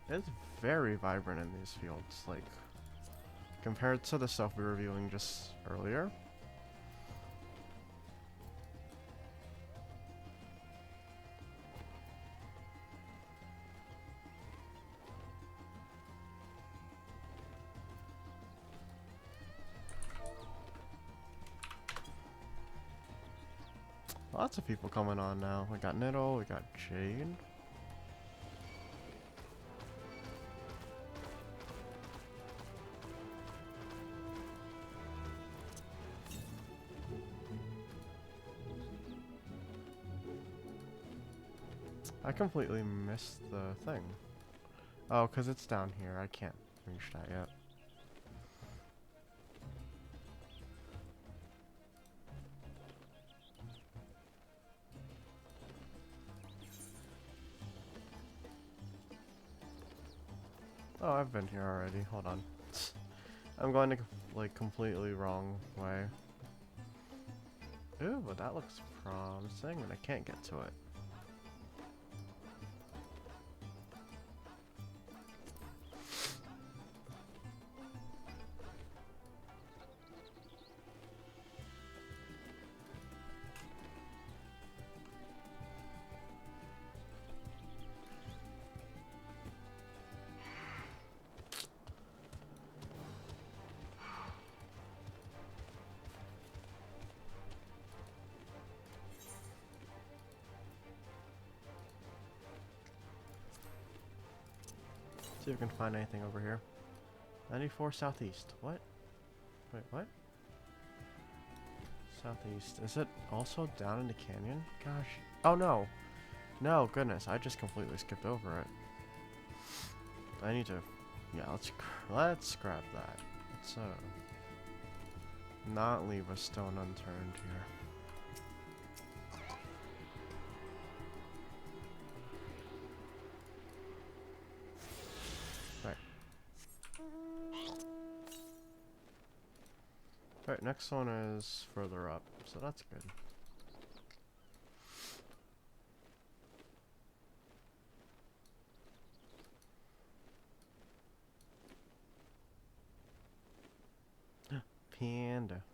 It's very vibrant in these fields, like, compared to the stuff we were viewing just earlier. Lots of people coming on now. We got Niddle, we got Jade. I completely missed the thing. Oh, because it's down here. I can't reach that yet. Oh, I've been here already. Hold on. I'm going to like completely wrong way. Ooh, but that looks promising, and I can't get to it. See if we can find anything over here. 94 southeast. What? Wait, what? Southeast. Is it also down in the canyon? Gosh. Oh no. No, goodness. I just completely skipped over it. I need to. Yeah, let's grab that. Let's not leave a stone unturned here. Alright, next one is further up, so that's good. Panda.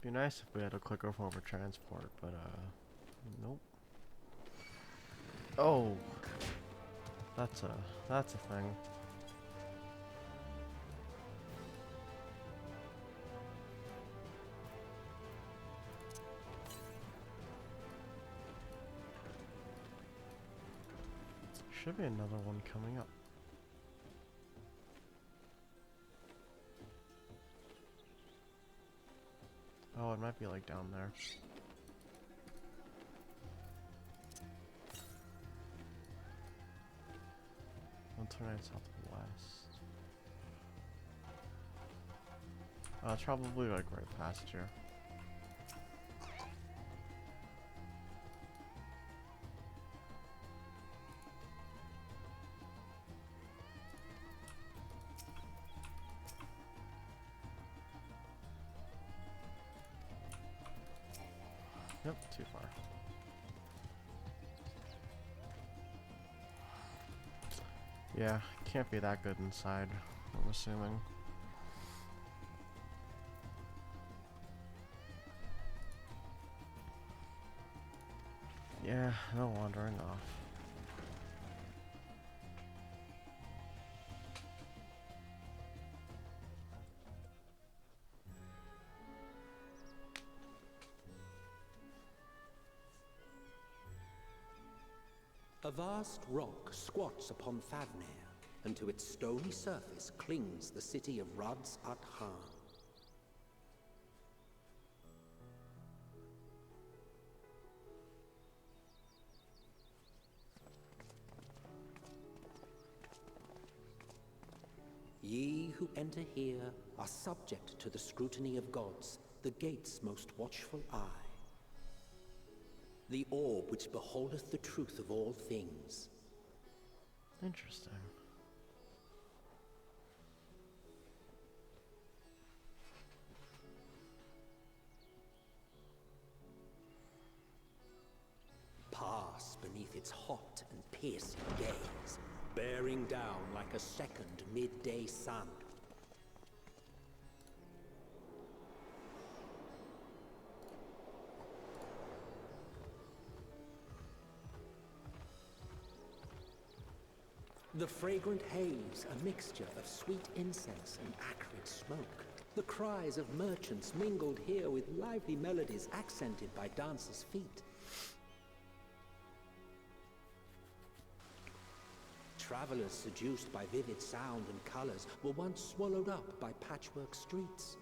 Be nice if we had to click over transport, but nope. Oh, that's a thing. Should be another one coming up. Oh, it might be like down there. Turn southwest. It's probably like right past here. Yep, too far. Yeah, can't be that good inside, I'm assuming. Yeah, no wandering off. A vast rock squats upon Favnir, and to its stony surface clings the city of Rads at Han. Ye who enter here are subject to the scrutiny of gods, the gate's most watchful eye. The orb which beholdeth the truth of all things. Interesting. Pass beneath its hot and piercing gaze, bearing down like a second midday sun. The fragrant haze, a mixture of sweet incense and acrid smoke. The cries of merchants mingled here with lively melodies accented by dancers' feet. Travelers seduced by vivid sound and colors were once swallowed up by patchwork streets.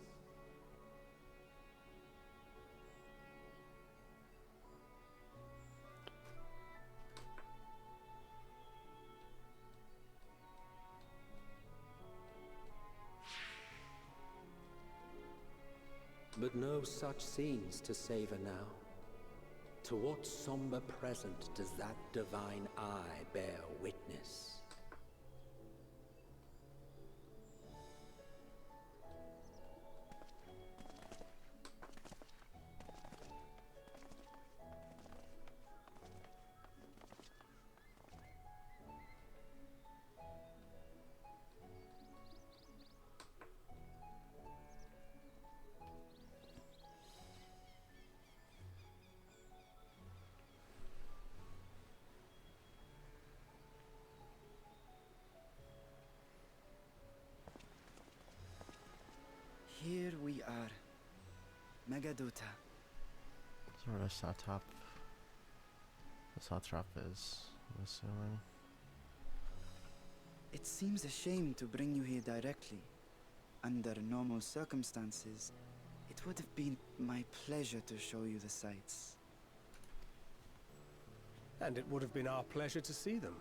But no such scenes to savor now. To what somber present does that divine eye bear witness? Here we are. Megadota. Where the satrap is, I'm assuming. It seems a shame to bring you here directly. Under normal circumstances, it would have been my pleasure to show you the sights. And it would have been our pleasure to see them.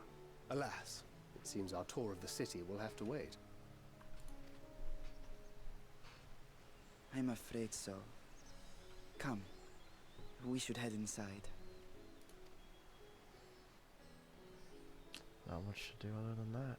Alas, it seems our tour of the city will have to wait. I'm afraid so. Come, we should head inside. Not much to do other than that.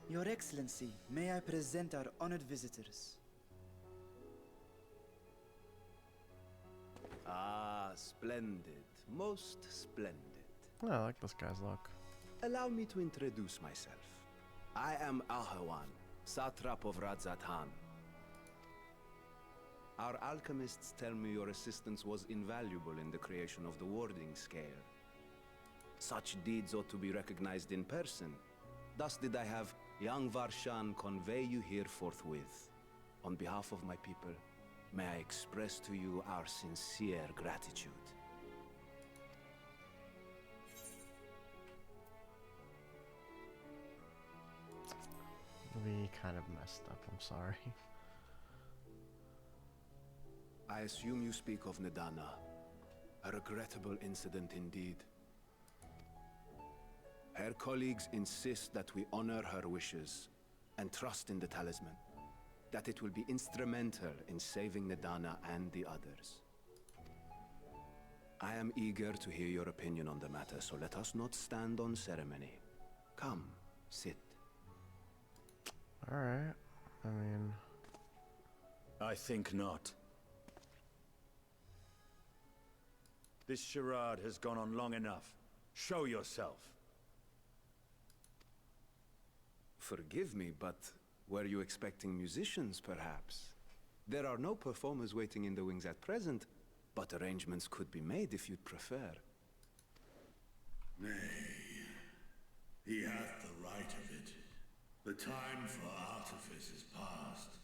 Your Excellency, may I present our honored visitors? Ah, splendid. Most splendid. Oh, I like this guy's look. Allow me to introduce myself. I am Ahawan, satrap of Radzat-Han. Our alchemists tell me your assistance was invaluable in the creation of the warding scale. Such deeds ought to be recognized in person. Thus did I have young Varshan convey you here forthwith. On behalf of my people, may I express to you our sincere gratitude. We kind of messed up, I'm sorry. I assume you speak of Nidana. A regrettable incident indeed. Her colleagues insist that we honor her wishes and trust in the talisman, that it will be instrumental in saving Nidana and the others. I am eager to hear your opinion on the matter, so let us not stand on ceremony. Come, sit. Alright, I mean... I think not. This charade has gone on long enough. Show yourself. Forgive me, but were you expecting musicians, perhaps? There are no performers waiting in the wings at present, but arrangements could be made if you'd prefer. Nay, he hath the right of it. The time for artifice is past.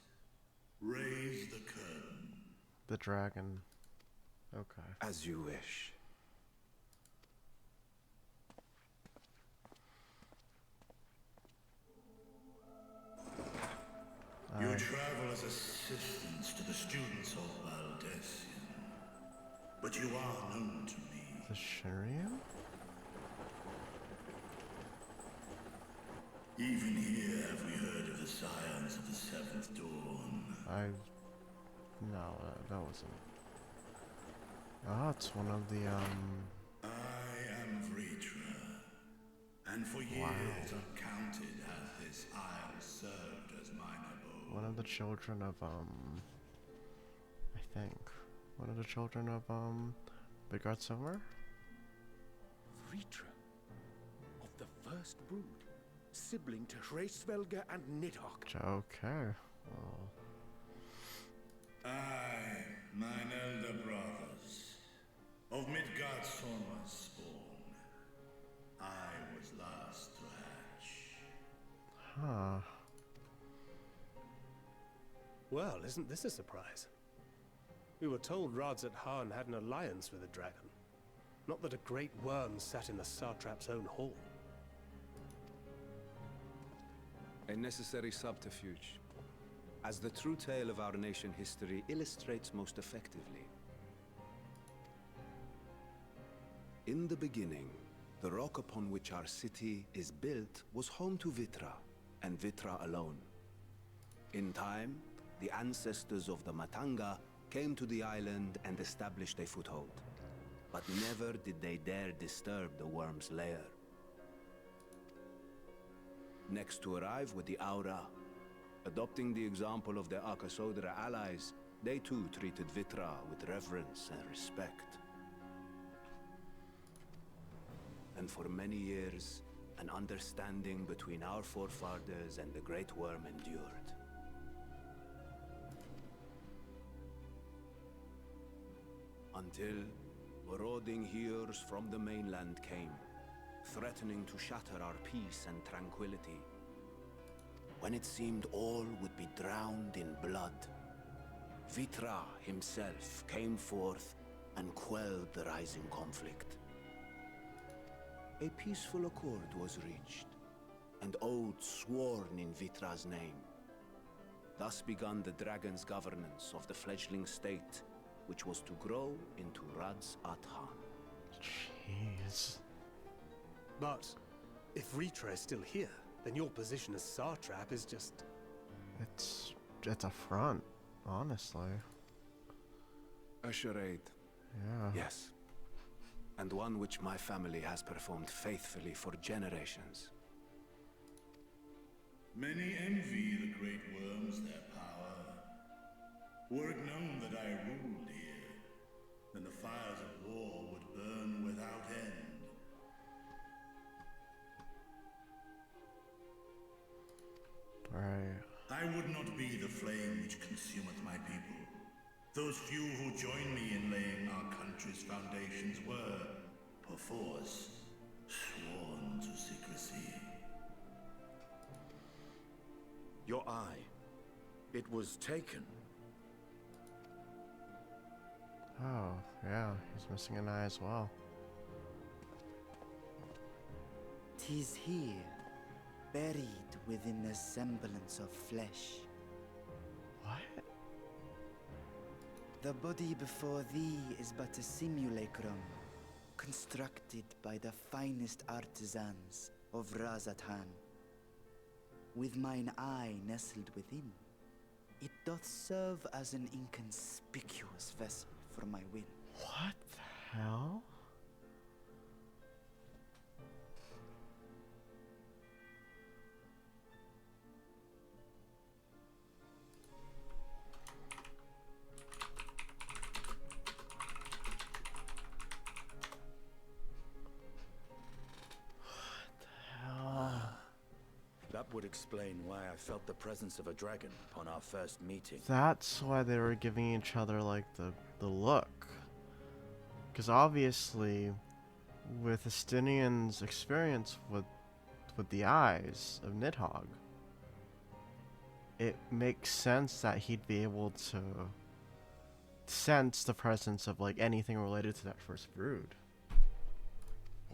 Raise the curtain. The dragon. Okay. As you wish. You travel as assistants to the students of Valdesian, but you are known to me. The Shurian? Even here have we heard of the scions of the Seventh Dawn. No, that wasn't... Oh, it's one of the, I am Vritra, and for years uncounted has this isle served as mine abode. one of the children of, I think, one of the children of, Bigard Silver? Vritra, of the first brood, sibling to Hraesvelga and Nidhogg. Okay, well... I, mine elder brothers, of Midgardsormr's spawn, I was last to hatch. Huh. Well, isn't this a surprise? We were told Radzat-Han had an alliance with a dragon. Not that a great worm sat in the satrap's own hall. A necessary subterfuge, as the true tale of our nation history illustrates most effectively. In the beginning, the rock upon which our city is built was home to Vitra, and Vitra alone. In time, the ancestors of the Matanga came to the island and established a foothold. But never did they dare disturb the worm's lair. Next to arrive were the Aura. Adopting the example of their Akasodra allies, they too treated Vitra with reverence and respect. And for many years, an understanding between our forefathers and the Great Worm endured. Until marauding heroes from the mainland came, threatening to shatter our peace and tranquility. When it seemed all would be drowned in blood, Vitra himself came forth and quelled the rising conflict. A peaceful accord was reached, and oaths sworn in Vitra's name. Thus began the dragon's governance of the fledgling state, which was to grow into Radz Athan. Jeez. But if Ritra is still here, then your position as Satrap is just... It's a front, honestly. A charade. Yeah. Yes. And one which my family has performed faithfully for generations. Many envy the Great Worms their power. Were it known that I ruled here, then the fires of war would burn without end. Right. I would not be the flame which consumeth my people. Those few who joined me in laying our country's foundations were, perforce, sworn to secrecy. Your eye. It was taken. Oh, yeah, he's missing an eye as well. 'Tis here, buried within the semblance of flesh. What? The body before thee is but a simulacrum, constructed by the finest artisans of Razathan. With mine eye nestled within, it doth serve as an inconspicuous vessel for my will. What the hell? That would explain why I felt the presence of a dragon upon our first meeting. That's why they were giving each other like the look. Because obviously, with Estinian's experience with the eyes of Nidhogg, it makes sense that he'd be able to sense the presence of like anything related to that first brood.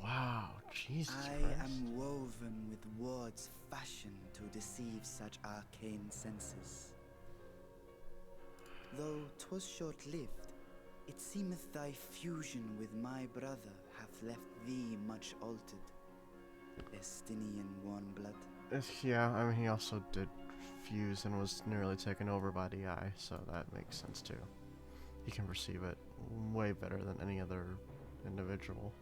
Wow, Jesus I Christ. am woven with words fashioned to deceive such arcane senses. Though 'twas short-lived, it seemeth thy fusion with my brother hath left thee much altered. Estinian warm-blood. Yeah, I mean, he also did fuse and was nearly taken over by the eye, so that makes sense too. He can perceive it way better than any other individual.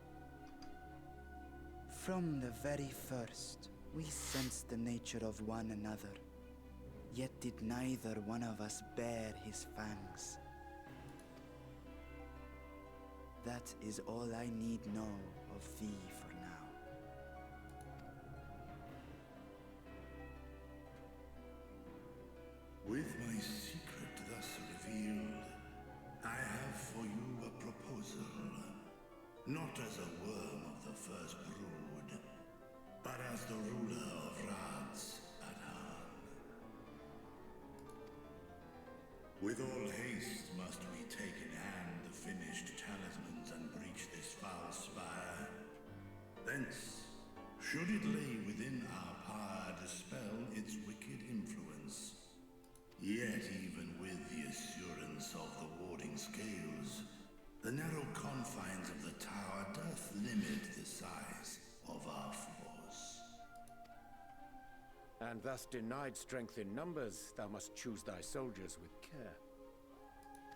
From the very first, we sensed the nature of one another, yet did neither one of us bear his fangs. That is all I need know of thee for now. With my secret thus revealed, I have for you a proposal. Not as a worm of the first brood, but as the ruler of Radz Athan. With all haste must we take in hand the finished talismans and breach this foul spire. Thence, should it lay within our power, dispel its wicked influence. Yet even with the assurance of the warding scales, the narrow confines of the tower doth limit the size of our force. And thus denied strength in numbers, thou must choose thy soldiers with care.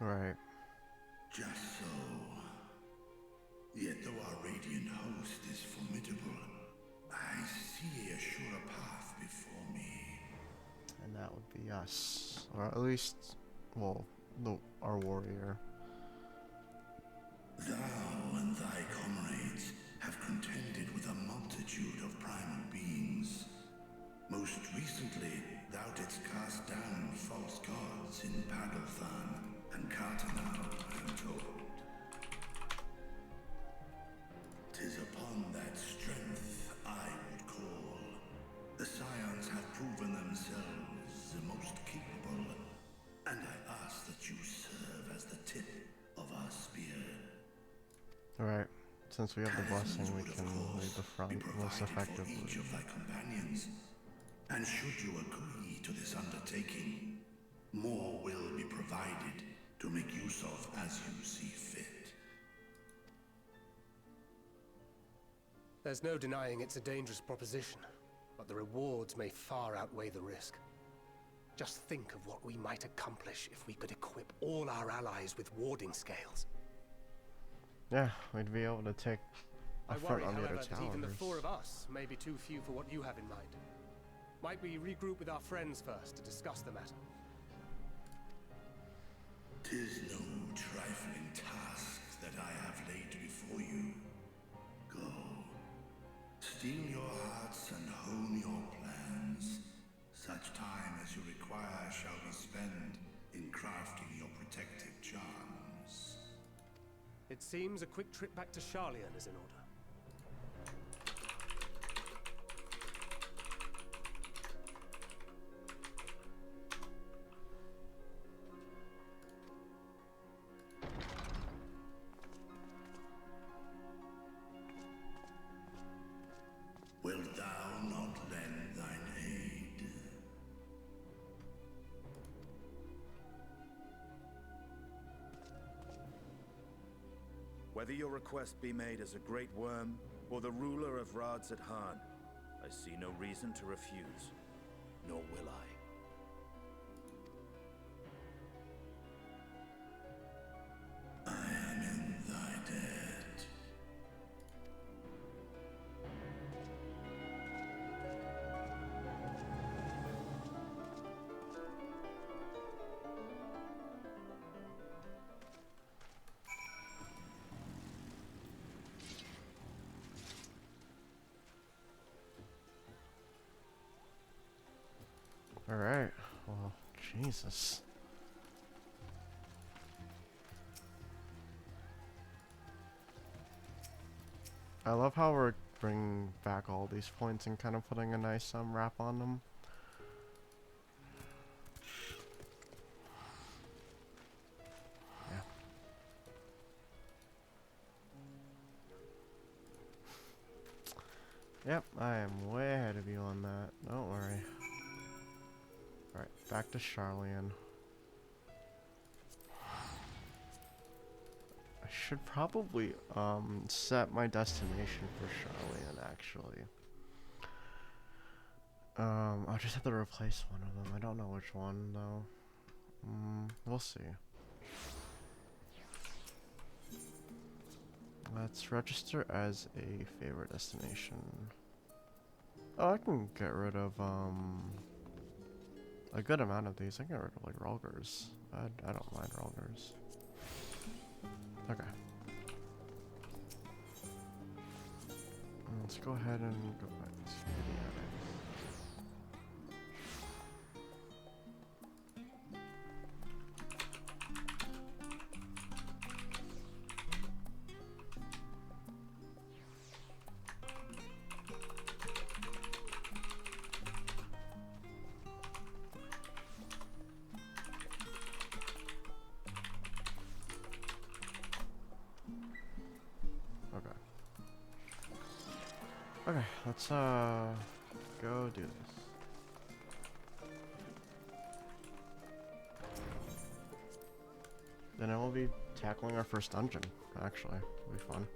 Right. Just so. Yet though our radiant host is formidable, I see a surer path before me. And that would be us. Or at least, well, our warrior. Thou and thy comrades have contended with a multitude of primal Most recently, thou didst cast down false gods in Paddlethan and Cartanal, I am told. 'Tis upon that strength I would call. The Scions have proven themselves the most capable, and I ask that you serve as the tip of our spear. Alright, since we have the blessing, Talismans we would, of can course, lead the front be most provided effectively. for each of thy companions. And should you agree to this undertaking, more will be provided to make use of as you see fit. There's no denying it's a dangerous proposition, but the rewards may far outweigh the risk. Just think of what we might accomplish if we could equip all our allies with warding scales. Yeah, we'd be able to take a I front worry, on the however, other that even the towers. 4 of us may be too few for what you have in mind. Might we regroup with our friends first to discuss the matter? 'Tis no trifling task that I have laid before you. Go. Steel your hearts and hone your plans. Such time as you require shall be spent in crafting your protective charms. It seems a quick trip back to Charlian is in order. Wilt thou not lend thine aid? Whether your request be made as a great worm or the ruler of Radzat-Han, I see no reason to refuse, nor will I. I am in thy debt. Alright, well, Jesus. I love how we're bringing back all these points and kind of putting a nice wrap on them. Yeah. Yep, I am way ahead of you on that. Don't worry. Alright, back to Charlian. I should probably set my destination for Charlian actually. I'll just have to replace one of them. I don't know which one though. We'll see. Let's register as a favorite destination. Oh, I can get rid of a good amount of these. I can get rid of like Rolgers. I don't mind Rolgers. Okay. Let's go ahead and go back to the attic. Okay, let's go do this. Then I will be tackling our first dungeon, actually. It'll be fun.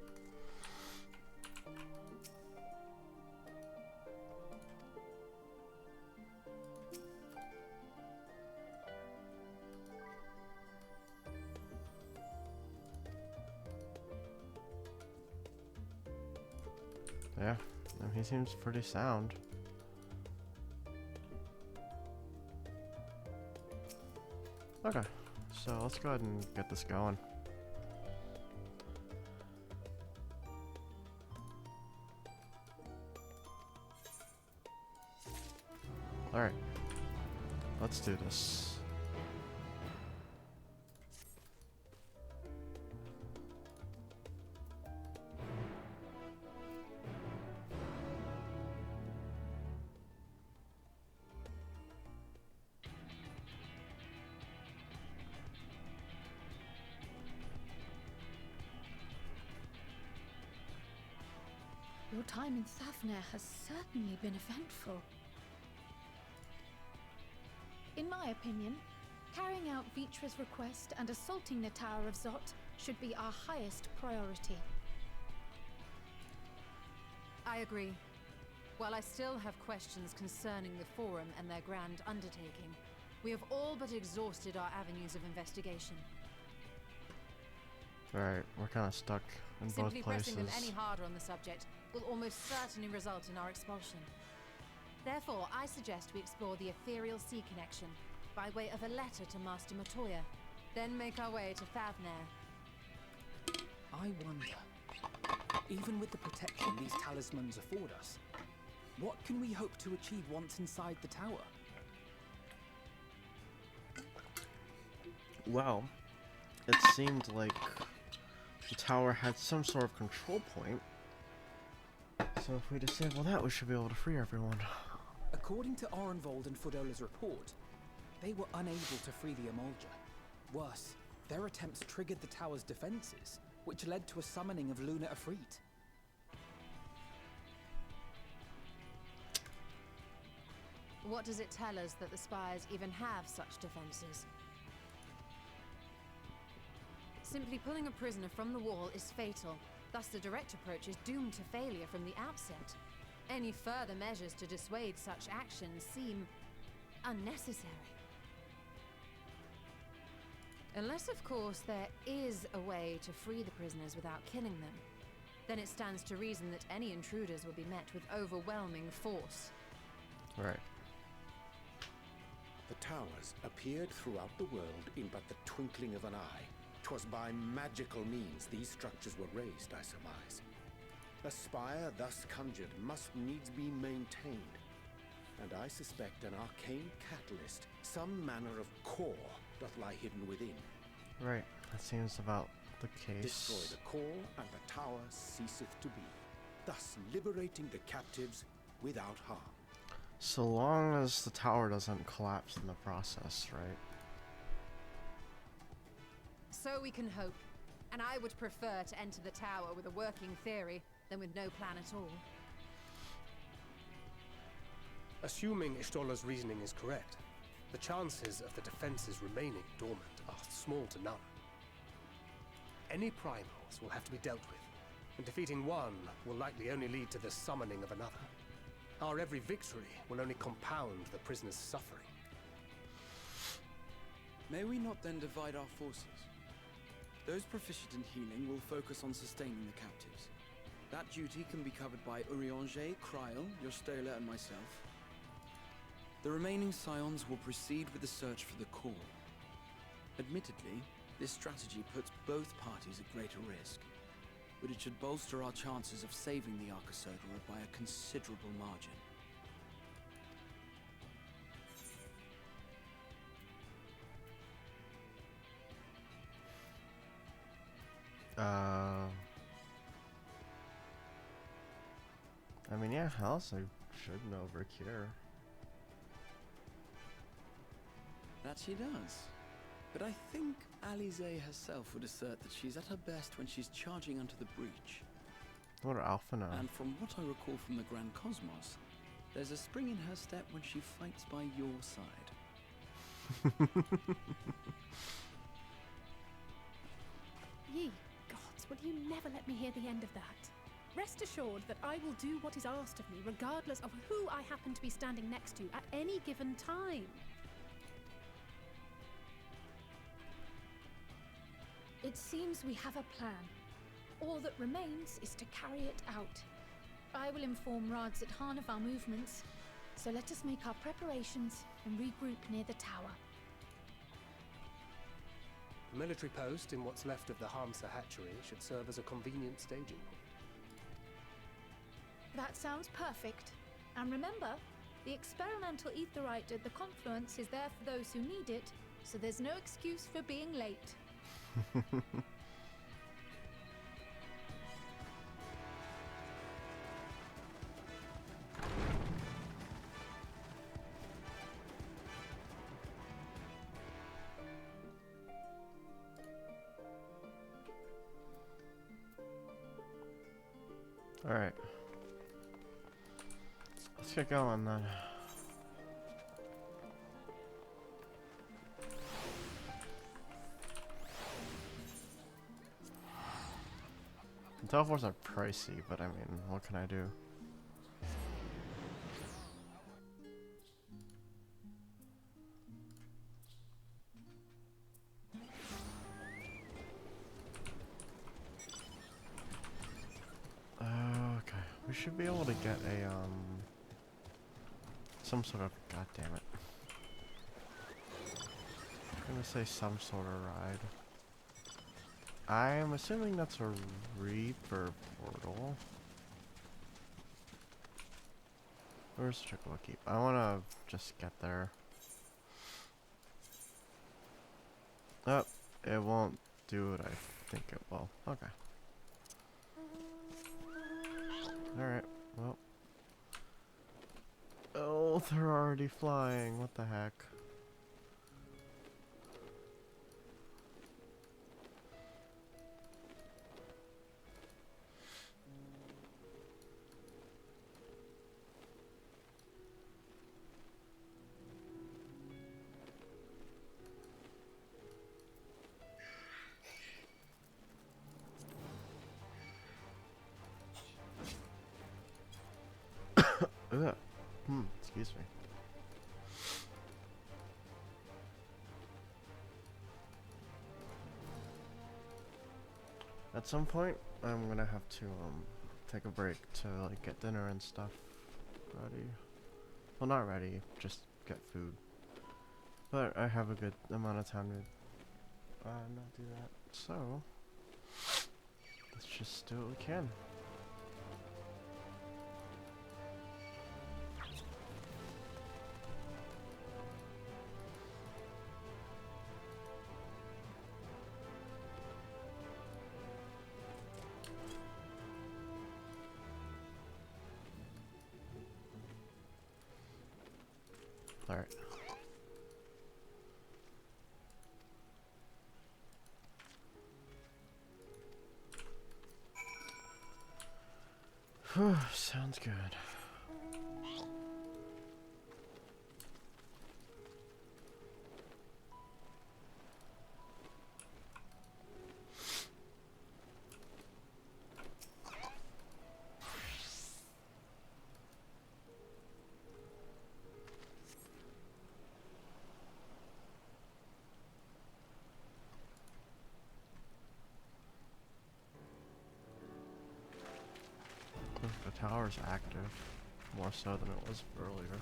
Yeah, he seems pretty sound. Okay, so let's go ahead and get this going. let's do this. Your time in Thafnir has certainly been eventful. In my opinion, carrying out Vitra's request and assaulting the Tower of Zot should be our highest priority. I agree. While I still have questions concerning the Forum and their grand undertaking, we have all but exhausted our avenues of investigation. Right, we're kind of stuck in Simply both places. pressing them any harder on the subject will almost certainly result in our expulsion. Therefore, I suggest we explore the ethereal sea connection by way of a letter to Master Matoya, then make our way to Thavnair. I wonder, even with the protection these talismans afford us, what can we hope to achieve once inside the tower? Well, it seemed like the tower had some sort of control point. So if we disable that, we should be able to free everyone. According to Orenvold and Fodola's report, they were unable to free the Emulger. Worse, their attempts triggered the tower's defenses, which led to a summoning of Luna Ifrit. What does it tell us that the Spires even have such defenses? Simply pulling a prisoner from the wall is fatal. Thus, the direct approach is doomed to failure from the outset. Any further measures to dissuade such actions seem unnecessary. Unless, of course, there is a way to free the prisoners without killing them. Then it stands to reason that any intruders will be met with overwhelming force. Right. The towers appeared throughout the world in but the twinkling of an eye. 'Twas by magical means these structures were raised, I surmise. A spire thus conjured must needs be maintained, and I suspect an arcane catalyst, some manner of core, doth lie hidden within. Right, that seems about the case. Destroy the core, and the tower ceaseth to be, thus liberating the captives without harm. So long as the tower doesn't collapse in the process, right? So we can hope, and I would prefer to enter the tower with a working theory than with no plan at all. Assuming Ishtola's reasoning is correct, the chances of the defenses remaining dormant are small to none. Any primals will have to be dealt with, and defeating one will likely only lead to the summoning of another. Our every victory will only compound the prisoner's suffering. May we not then divide our forces? Those proficient in healing will focus on sustaining the captives. That duty can be covered by Urianger, Kryl, Yostola, and myself. The remaining scions will proceed with the search for the core. Admittedly, this strategy puts both parties at greater risk, but it should bolster our chances of saving the Arcosodra by a considerable margin. I mean, yeah, Alice should know Vercure. That she does. But I think Alize herself would assert that she's at her best when she's charging onto the breach. What do Alpha know? And from what I recall from the Grand Cosmos, there's a spring in her step when she fights by your side. Ye gods, will you never let me hear the end of that? Rest assured that I will do what is asked of me, regardless of who I happen to be standing next to at any given time. It seems we have a plan. All that remains is to carry it out. I will inform Radzit-Han of our movements, so let us make our preparations and regroup near the tower. The military post in what's left of the Hamsa hatchery should serve as a convenient staging point. That sounds perfect. And remember, The experimental aetherite at the confluence is there for those who need it, so there's no excuse for being late. Alright. Let's get going then. The teleports are pricey, but I mean, what can I do? Okay, we should be able to get a, some sort of, god damn it. I'm gonna say some sort of ride. I'm assuming that's a Reaper portal. Where's Chocobo Keep? I wanna just get there. Oh, it won't do what I think it will. Okay. Alright, well. Oh, they're already flying. What the heck? Ugh. Excuse me. At some point, I'm gonna have to take a break to like get dinner and stuff ready. Well, not ready, just get food. But I have a good amount of time to not do that. So let's just do what we can. Alright. Whew, sounds good. The tower's active, more so than it was earlier.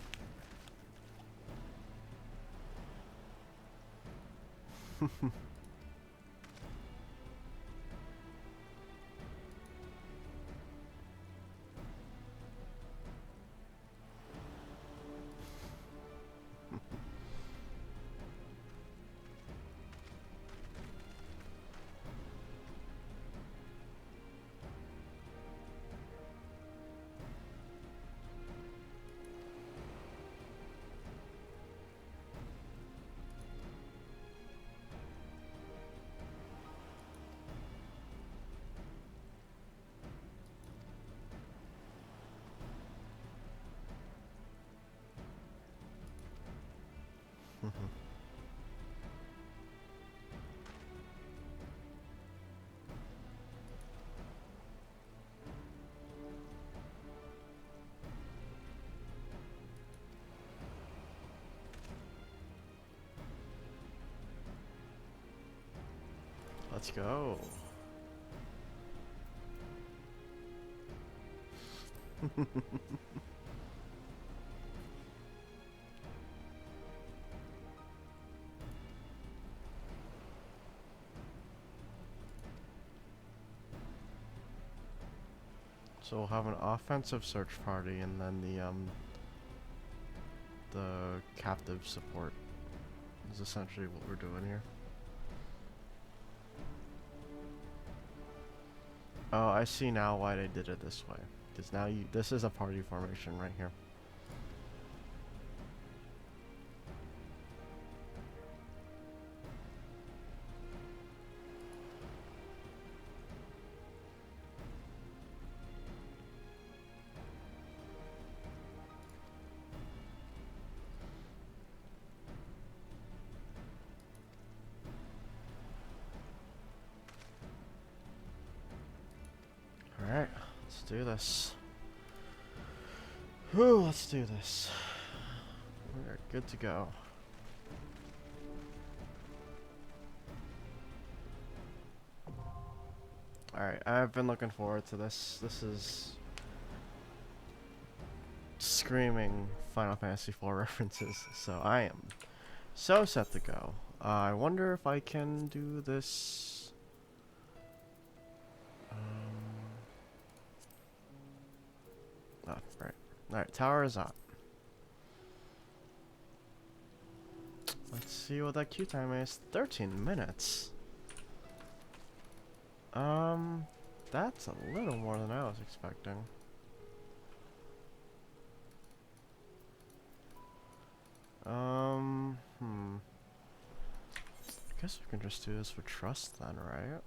Let's go. So we'll have an offensive search party and then the the captive support is essentially what we're doing here. Oh, I see now why they did it this way. Because now this is a party formation right here. Alright, let's do this. Whew, let's do this. We're good to go. Alright, I've been looking forward to this. This is screaming Final Fantasy IV references, so I am so set to go. I wonder if I can do this. Oh, right. Alright, tower is up. Let's see what that queue time is. 13 minutes. That's a little more than I was expecting. I guess we can just do this with trust then, right?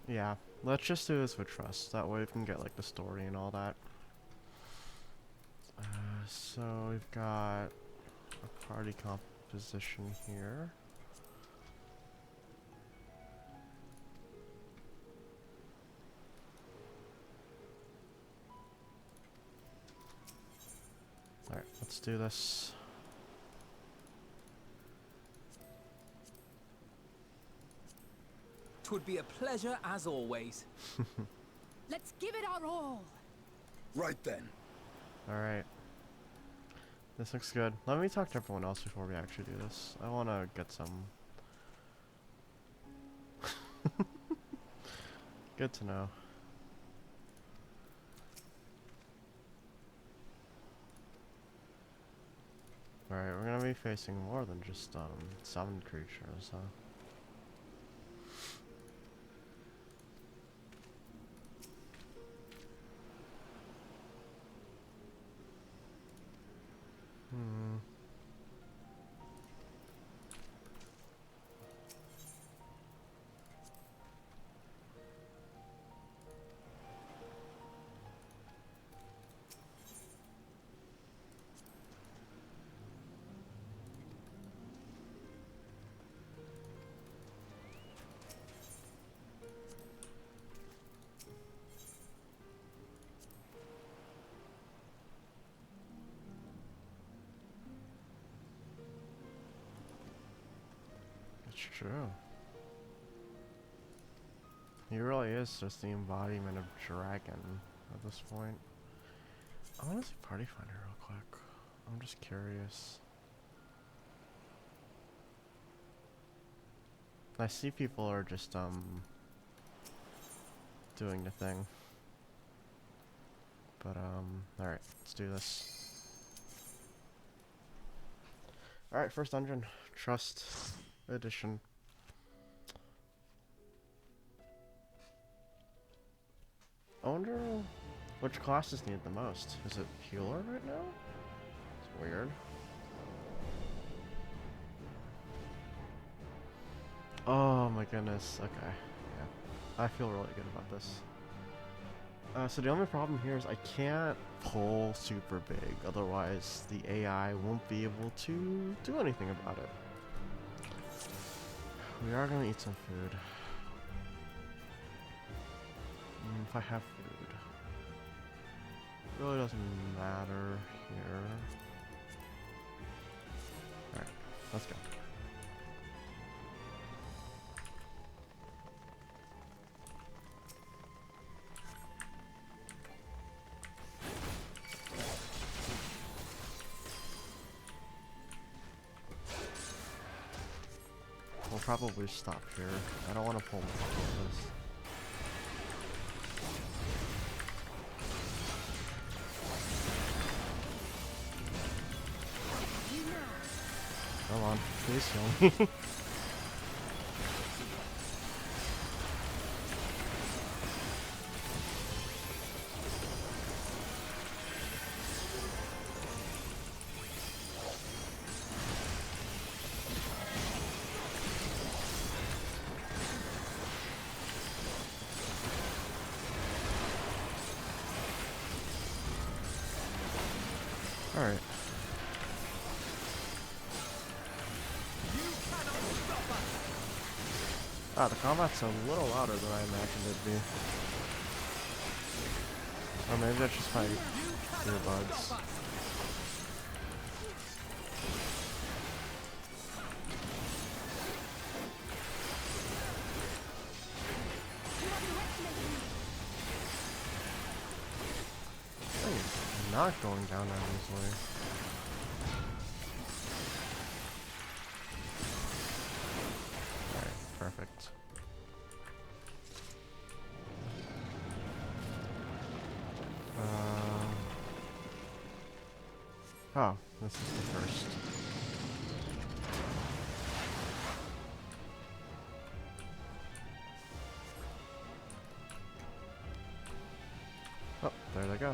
Yeah, let's just do this with trust. That way we can get like the story and all that. So we've got a party composition here. Alright, let's do this. Twould be a pleasure as always. Let's give it our all. Right then. Alright. This looks good. Let me talk to everyone else before we actually do this. I want to get some... Good to know. Alright, we're gonna be facing more than just summoned creatures, huh? It's true. He really is just the embodiment of dragon at this point. I want to see Party Finder real quick. I'm just curious. I see people are just doing the thing. But alright, let's do this. Alright, first dungeon. Trust edition. I wonder which classes need the most. Is it healer right now? It's weird. Oh my goodness. Okay. Yeah. I feel really good about this. So the only problem here is I can't pull super big, otherwise the AI won't be able to do anything about it. We are gonna eat some food. If I have food. Really doesn't matter here. Alright, let's go. We'll probably stop here. I don't want to pull much of this. Come on, please heal me. Alright. Ah, the combat's a little louder than I imagined it'd be. Or maybe that's just my earbuds. Hey, not going down that easily. Alright, perfect. Oh, this is the first. Oh, there they go.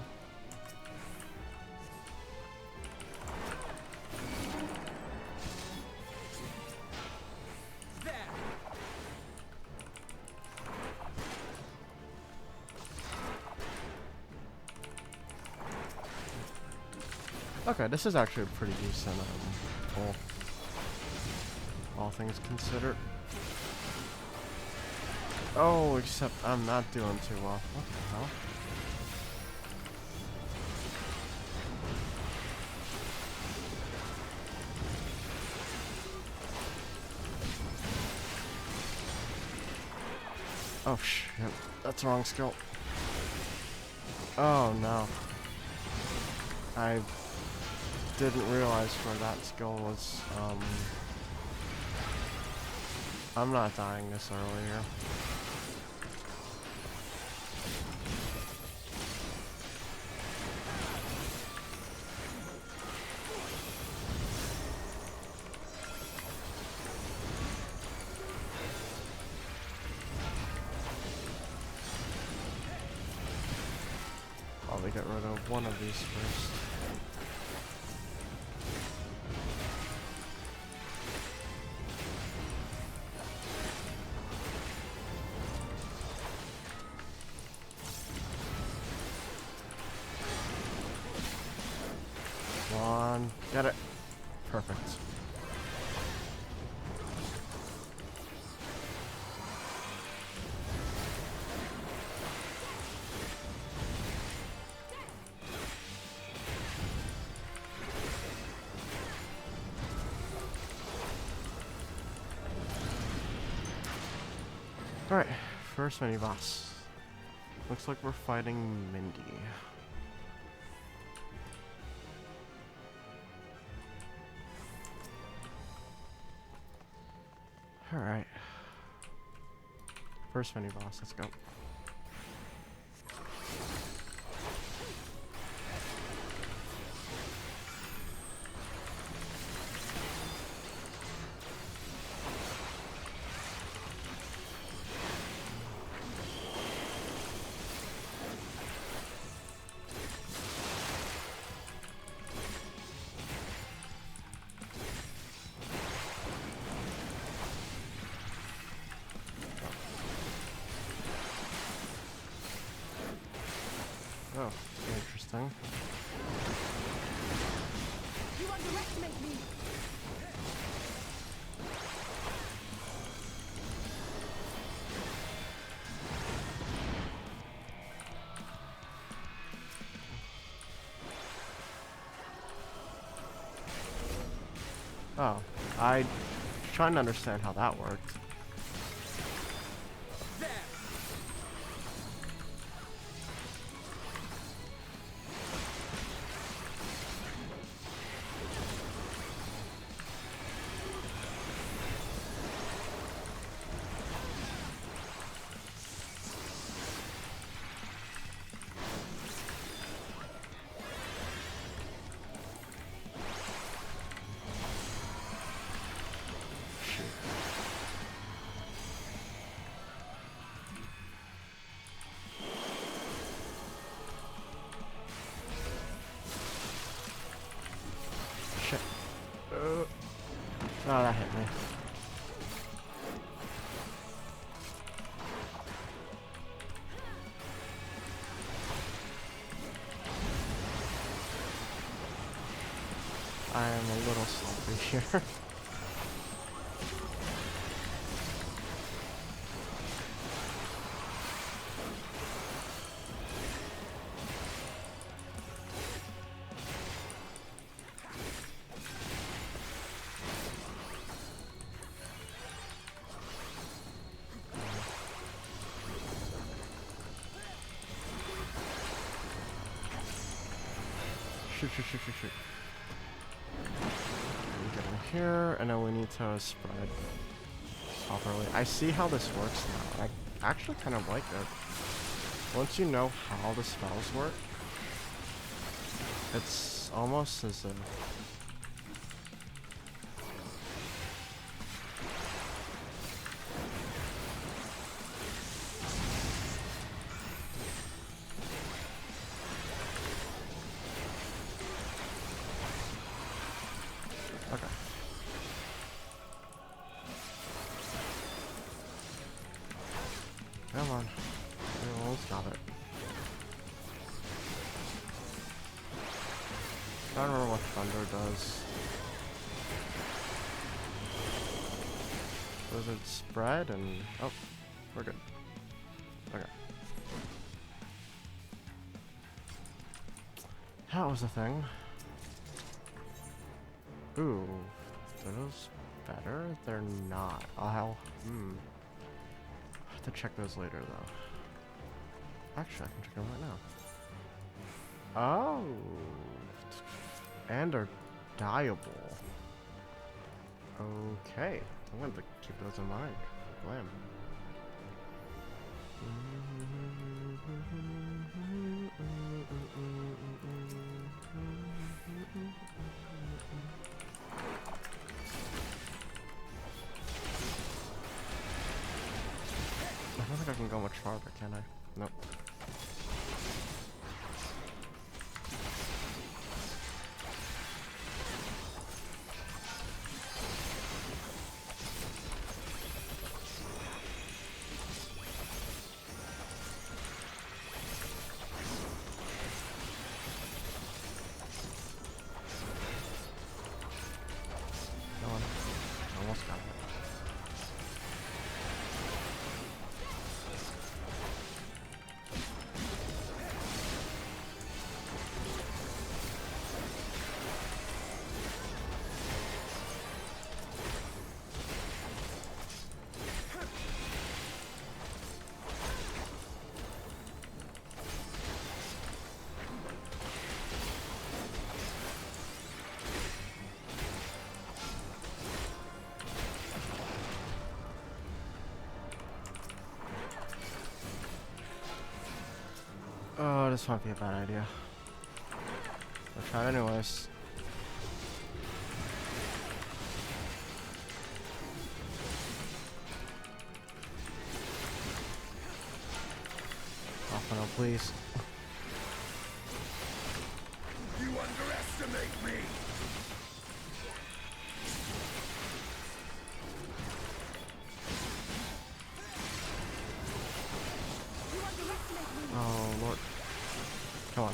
Okay, this is actually a pretty decent pull, all things considered. Oh, except I'm not doing too well. What the hell? Oh shit, that's the wrong skill. Oh no. I didn't realize where that skill was. I'm not dying this early here. Probably get rid of one of these first. Come on, get it. Perfect. Alright, first mini boss. Looks like we're fighting Mindy. Alright. First mini boss, let's go. Oh, interesting. You underestimate me. Oh, I trying to understand how that worked. Oh, that hit me. I am a little sloppy here. Shoot. We get in here, and then we need to spread properly. I see how this works now. I actually kind of like it. Once you know how the spells work, it's almost as if... Okay. Come on. We almost got it. I don't remember what thunder does. Does it spread and... Oh, we're good. Okay. That was a thing. Ooh. Are those better? They're not. I'll have to check those later though. Actually, I can check them right now. Oh. And are dyeable. Okay. I'm going to keep those in mind. Blam. I don't think I can go much farther, can I? Nope. Come on. Almost got it. Oh, this might be a bad idea. I'll try it anyways. Oh, no, please. You underestimate me! Oh, Lord. Come on.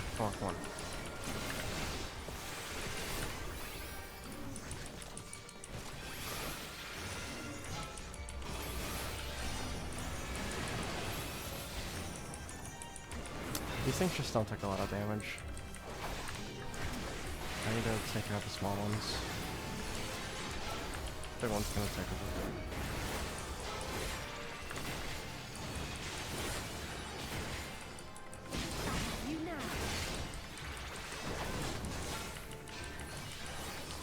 These things just don't take a lot of damage. I need to take out the small ones. Big one's gonna take a bit.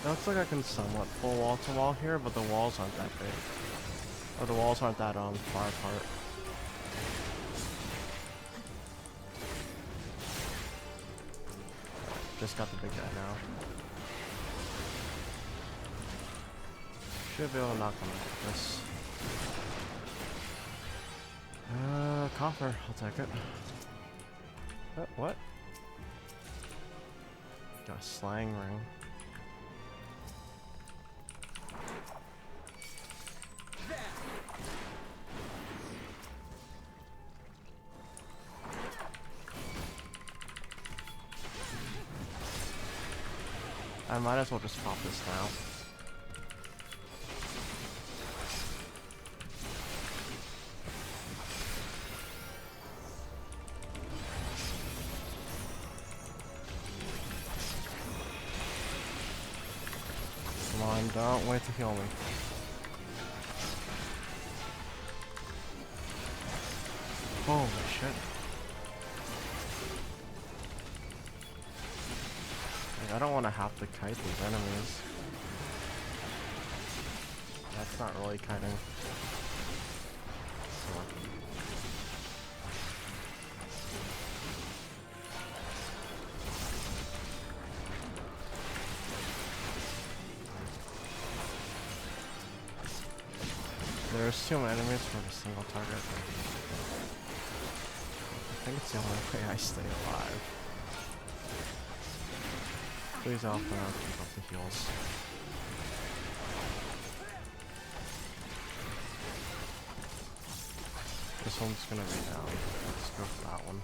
It looks like I can somewhat pull wall to wall here, but the walls aren't that big. Or the walls aren't that far apart. Just got the big guy now. Should be able to knock him out with this. Coffer, I'll take it. What? Got a slang ring. I might as well just pop this now. Come on, don't wait to heal me. Holy shit. Like, I don't want to have to kite these enemies. That's not really kiting. So. There's two enemies for a single target. I think it's the only way I stay alive. Please off and I'll keep up the heals. This one's gonna be down. Let's go for that one.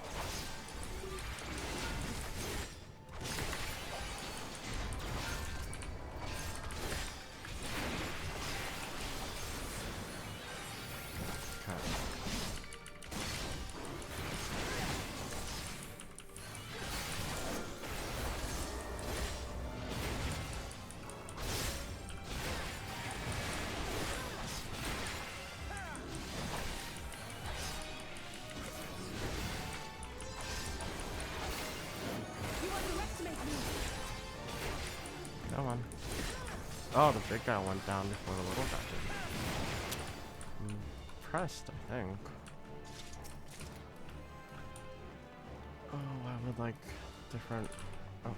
Come on. Oh, the big guy went down before the little guy did. I'm impressed, I think. Oh, I would like different... Oh.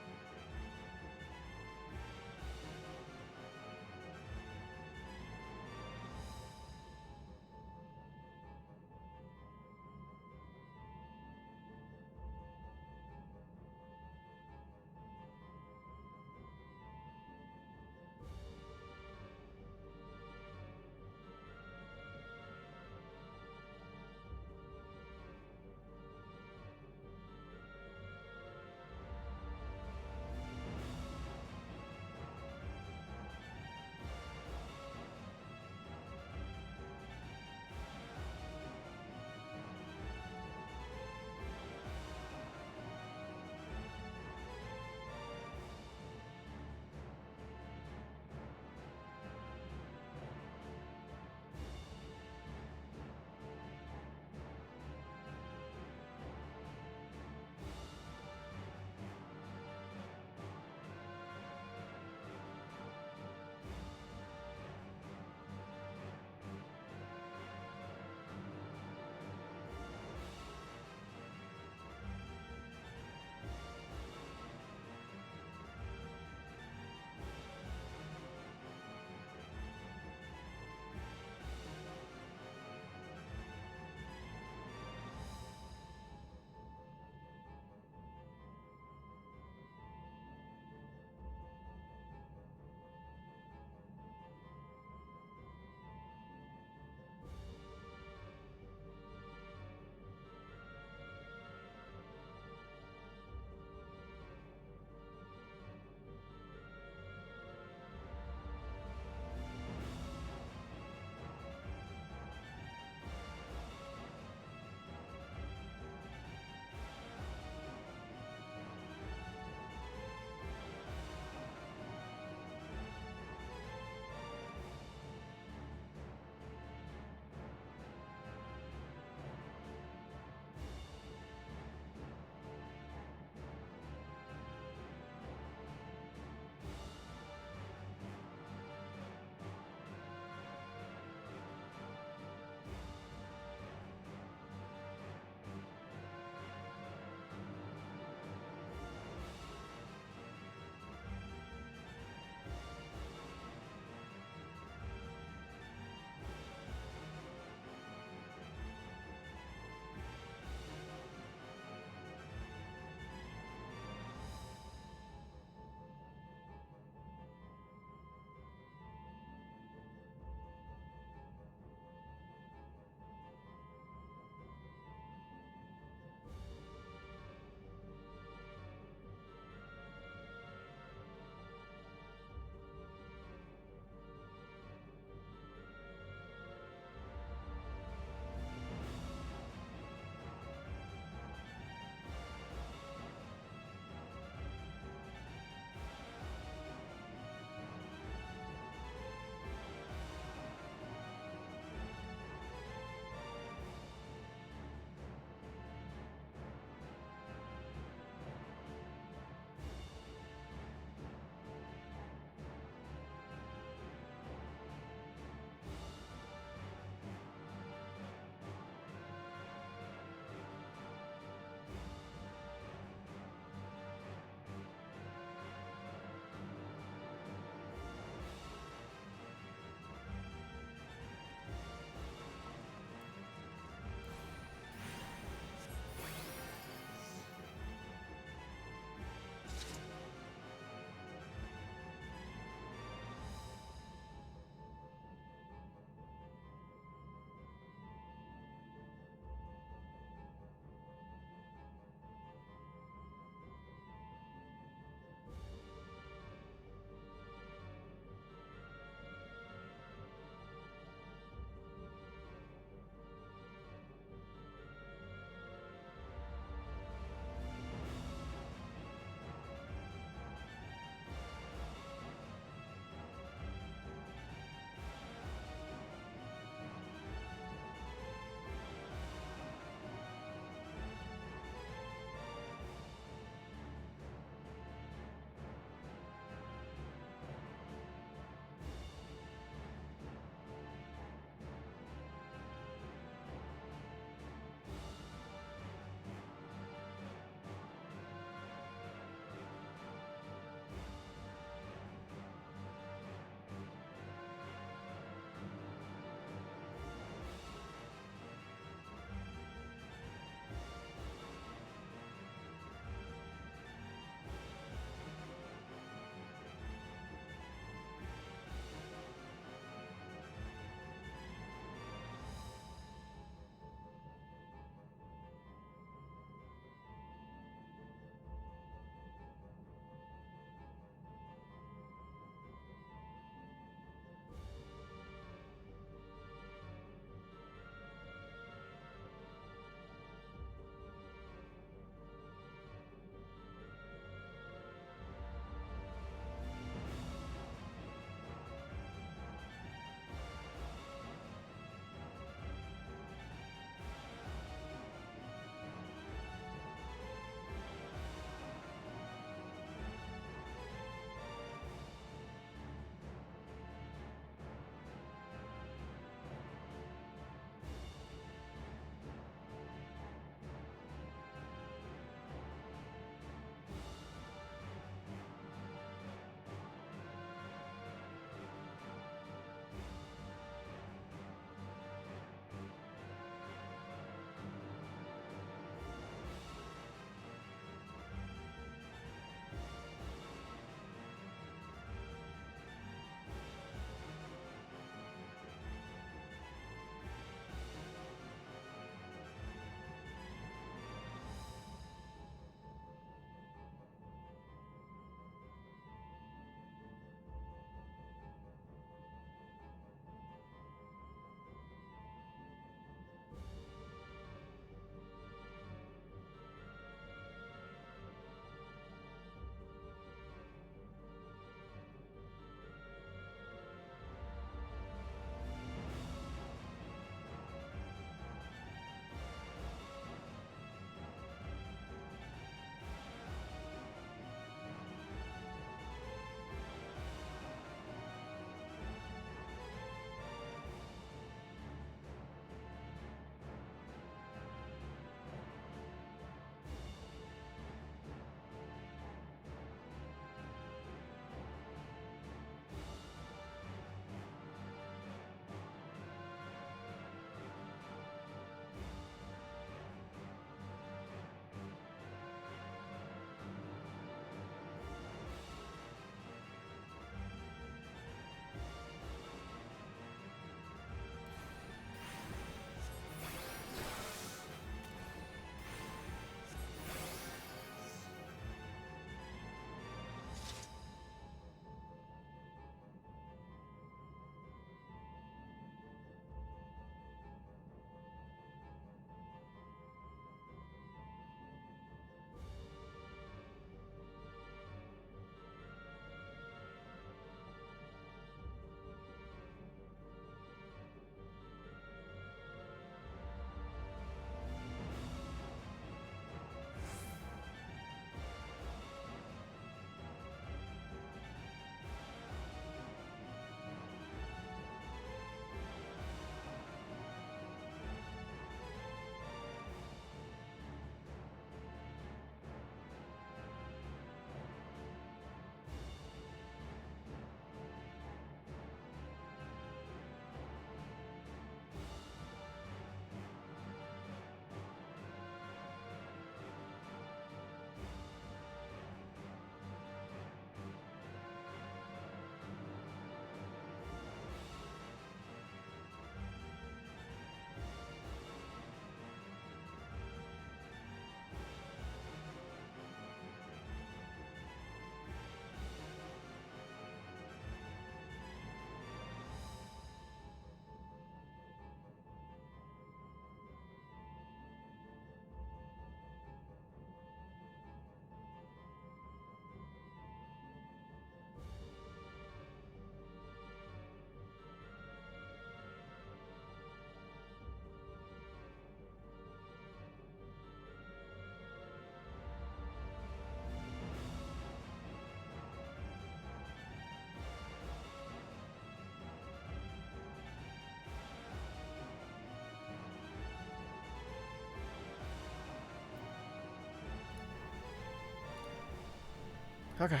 Okay,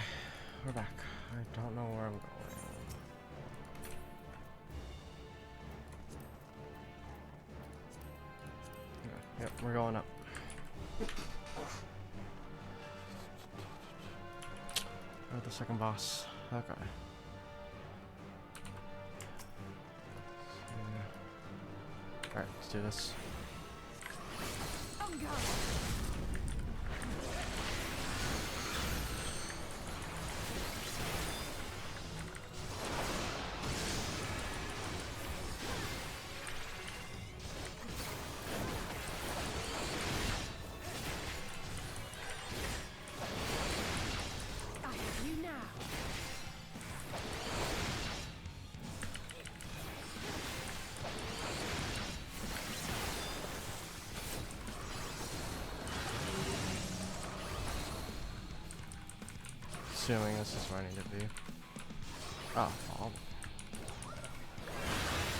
we're back. I don't know where I'm going. Yep, we're going up. Oh, the second boss. Okay. Alright, let's do this. Assuming this is where I need to be. Oh,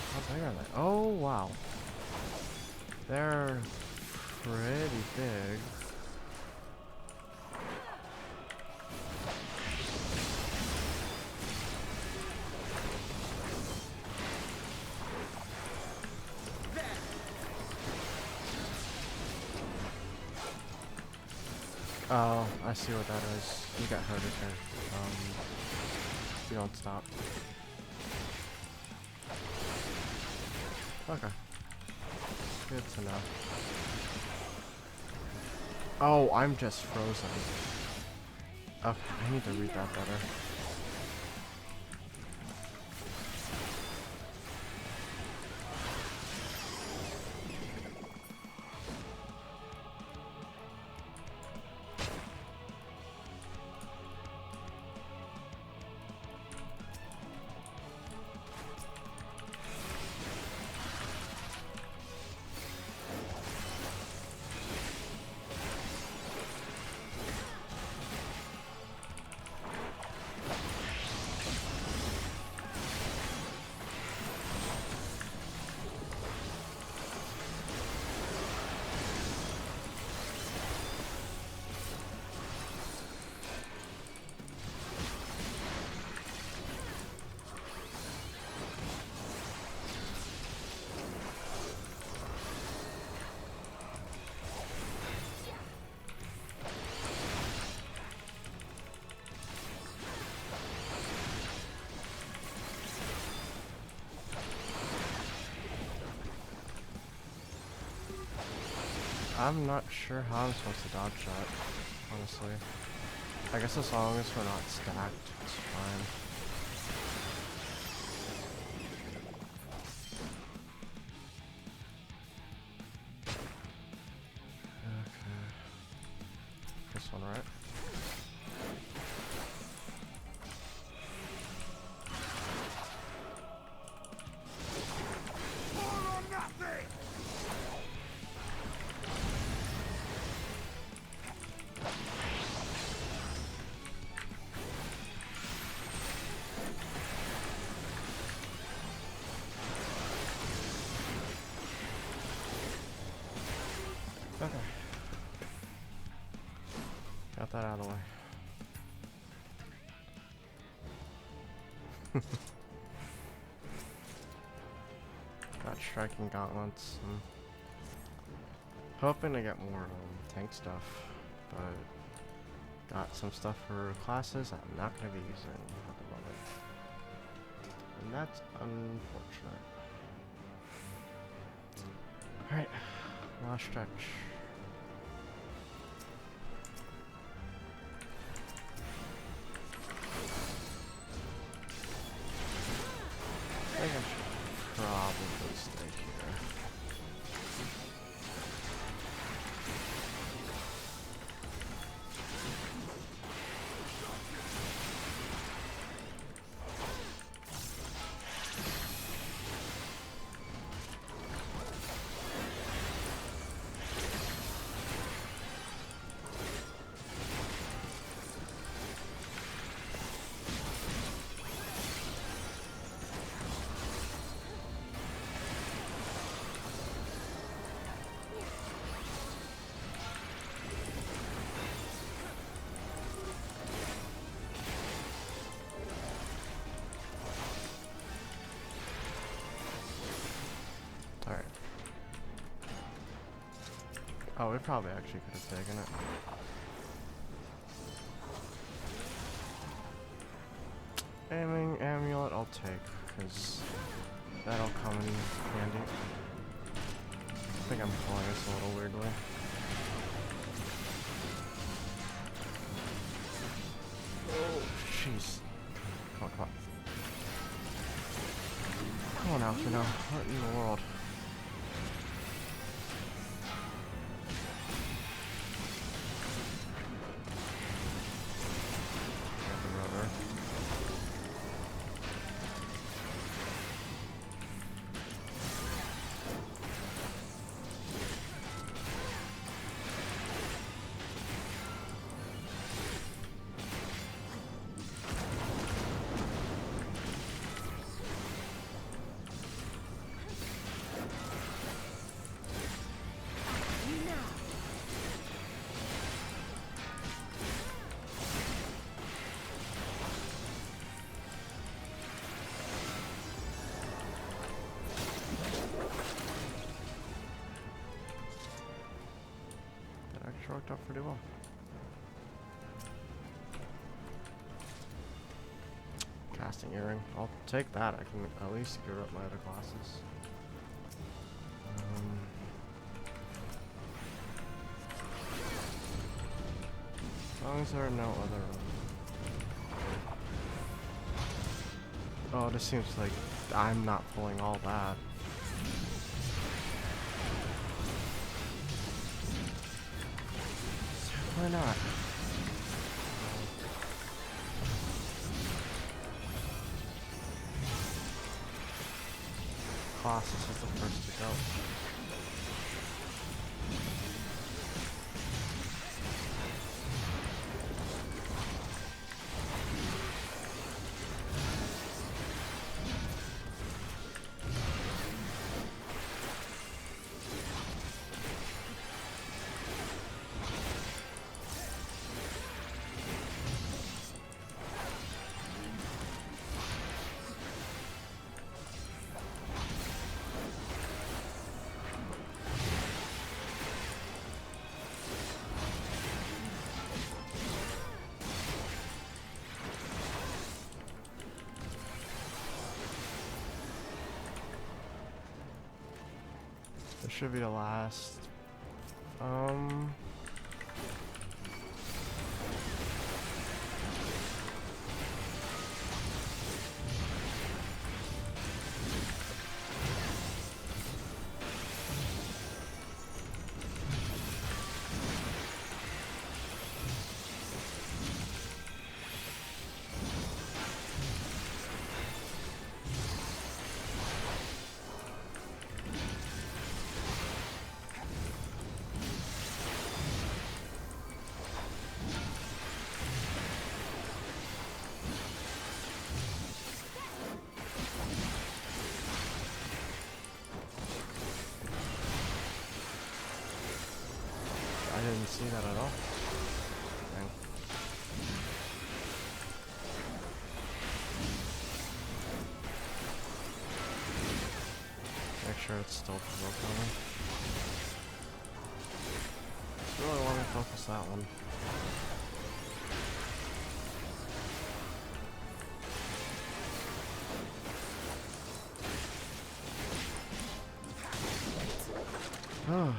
how big are they? Oh, wow. They're pretty big. Oh, I see what that is. You got hurt if you don't stop. Okay. Good to know. Oh, I'm just frozen. Okay, I need to read that better. I'm not sure how I'm supposed to dodge that, honestly. I guess as long as we're not stacked, it's fine. Okay. This one, right? Okay. Got that out of the way. Got striking gauntlets. I'm hoping to get more tank stuff, but got some stuff for classes I'm not going to be using at the moment. And that's unfortunate. Alright, last stretch. I think I should probably stay here. Oh, we probably actually could have taken it. Aiming amulet I'll take, because that'll come in handy. I think I'm pulling this a little weirdly. Oh, jeez. Come on, come on. Come on, Alpha, now. What in the world? Got the rubber. Worked out pretty well. Casting earring. I'll take that. I can at least gear up my other classes. As long as there are no other... Oh, this seems like I'm not pulling all that. Why not? Colossus is the first to go. This should be the last. I didn't see that at all. Dang. Make sure it's still provoke on me. Just really want to focus that one. Oh.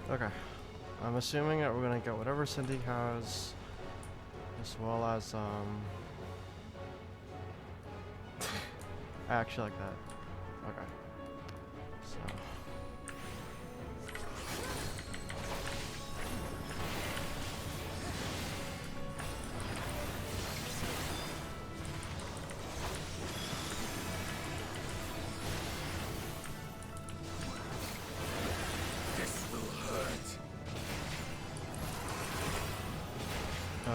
Okay, I'm assuming that we're gonna get whatever Cindy has, as well as I actually like that. Okay, so I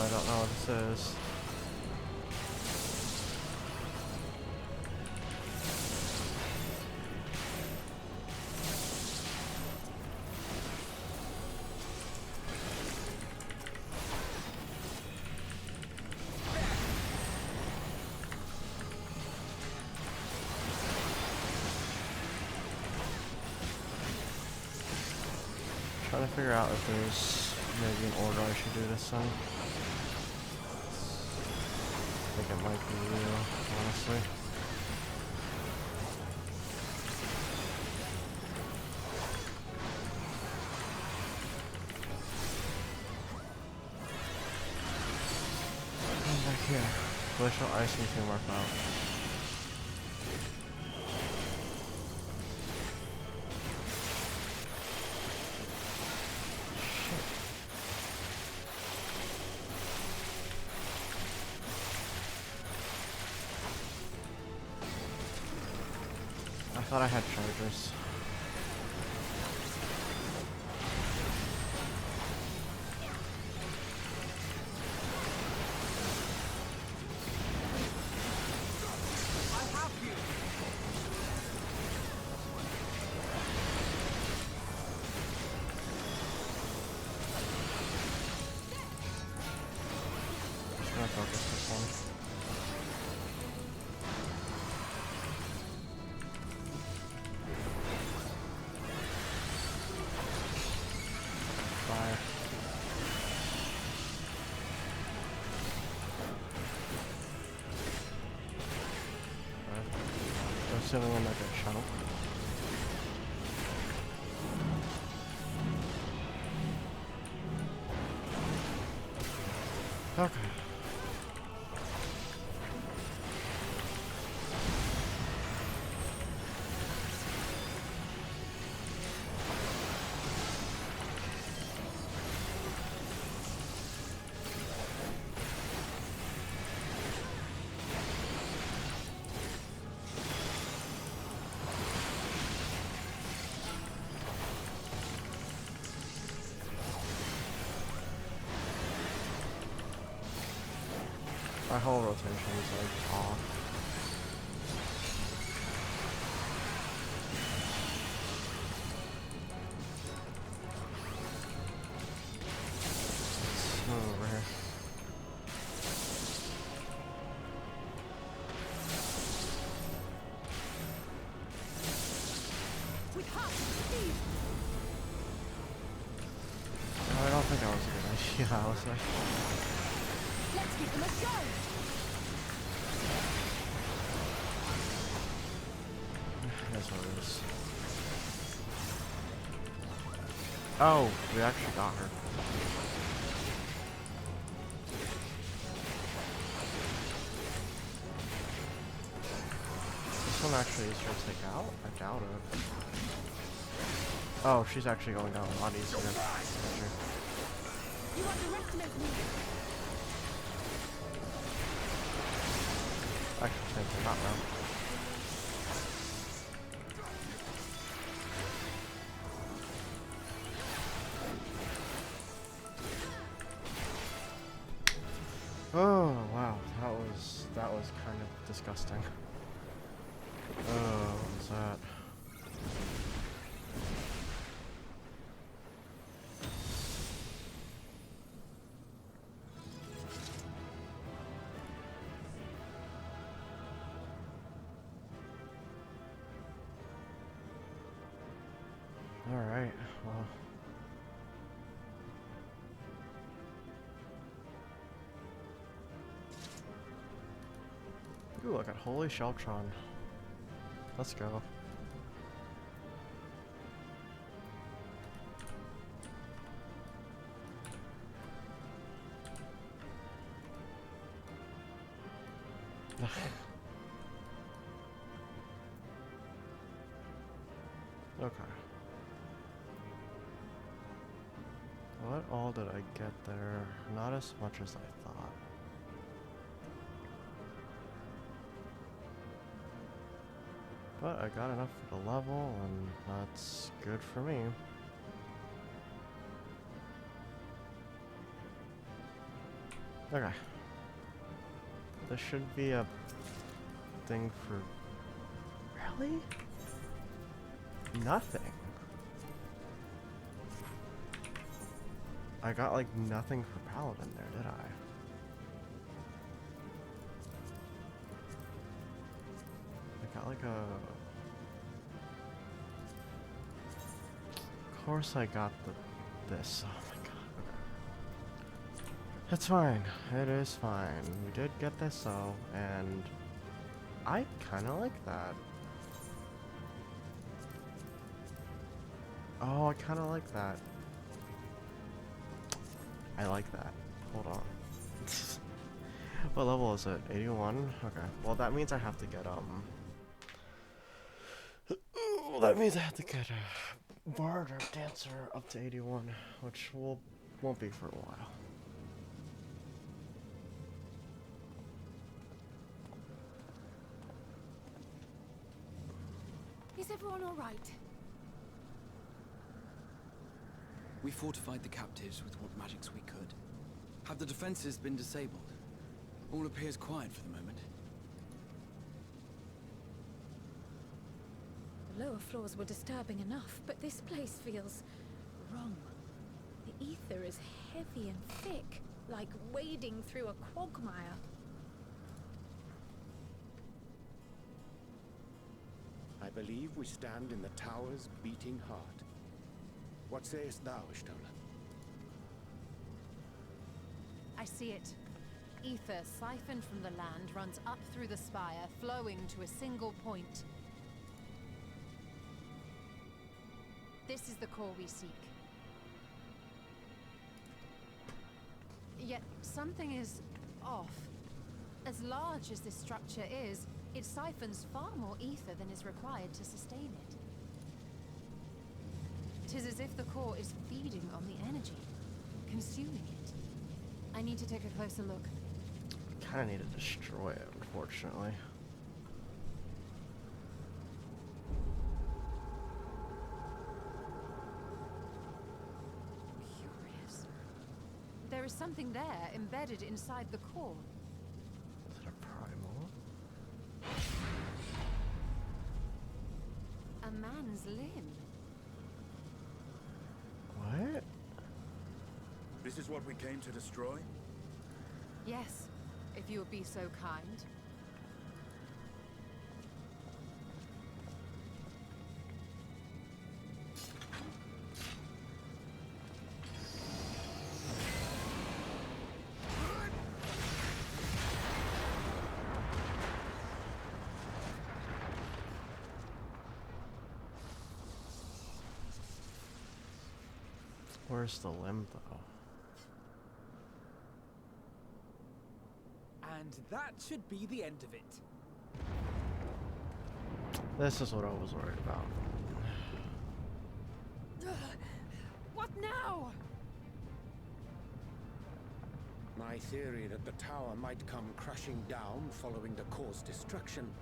don't know what this is. Trying to figure out if there's maybe an order I should do this in. I think it might be real, honestly. Come back here. Glacial icing can work out. I thought I had chargers. Just gonna focus this one. Assuming I'm not gonna chunk. Okay. My whole rotation is like off. Let's move over here. No, I don't think that was a good idea, I was like. Let's give them a show! That's what it is. Oh, we actually got her. This one actually is her to take out? I doubt it. Oh, she's actually going down a lot easier. You underestimate me! Actually, taking that round. Oh wow, that was kind of disgusting. Oh, what was that? All right, well. Ooh, I got Holy Sheltron. Let's go. Okay. What what all did I get there? Not as much as I thought. But I got enough for the level, and that's good for me. Okay. There should be a thing for... Really? Nothing. I got like nothing for Paladin there, did I? I got like a... Of course I got this. Oh my god. Okay. It's fine. It is fine. We did get this though, and I kinda like that. Oh, I kinda like that. I like that. Hold on. What level is it? 81? Okay. Well, that means I have to get, well, that means I have to get a bard or dancer up to 81, which won't be for a while. Is everyone all right? We fortified the captives with what magics we could. Have the defenses been disabled? All appears quiet for the moment. The lower floors were disturbing enough, but this place feels wrong. The ether is heavy and thick, like wading through a quagmire. I believe we stand in the tower's beating heart. What sayest thou, Ishtola? I see it. Ether siphoned from the land runs up through the spire, flowing to a single point. This is the core we seek. Yet something is off. As large as this structure is, it siphons far more ether than is required to sustain it. 'Tis as if the core is feeding on the energy, consuming it. I need to take a closer look. Kinda need to destroy it, unfortunately. Curious. There is something there, embedded inside the core. Is it a primal? A man's limb. What? This is what we came to destroy? Yes, if you would be so kind. Where's the limb, though? And that should be the end of it. This is what I was worried about. What now? My theory that the tower might come crashing down following the core's destruction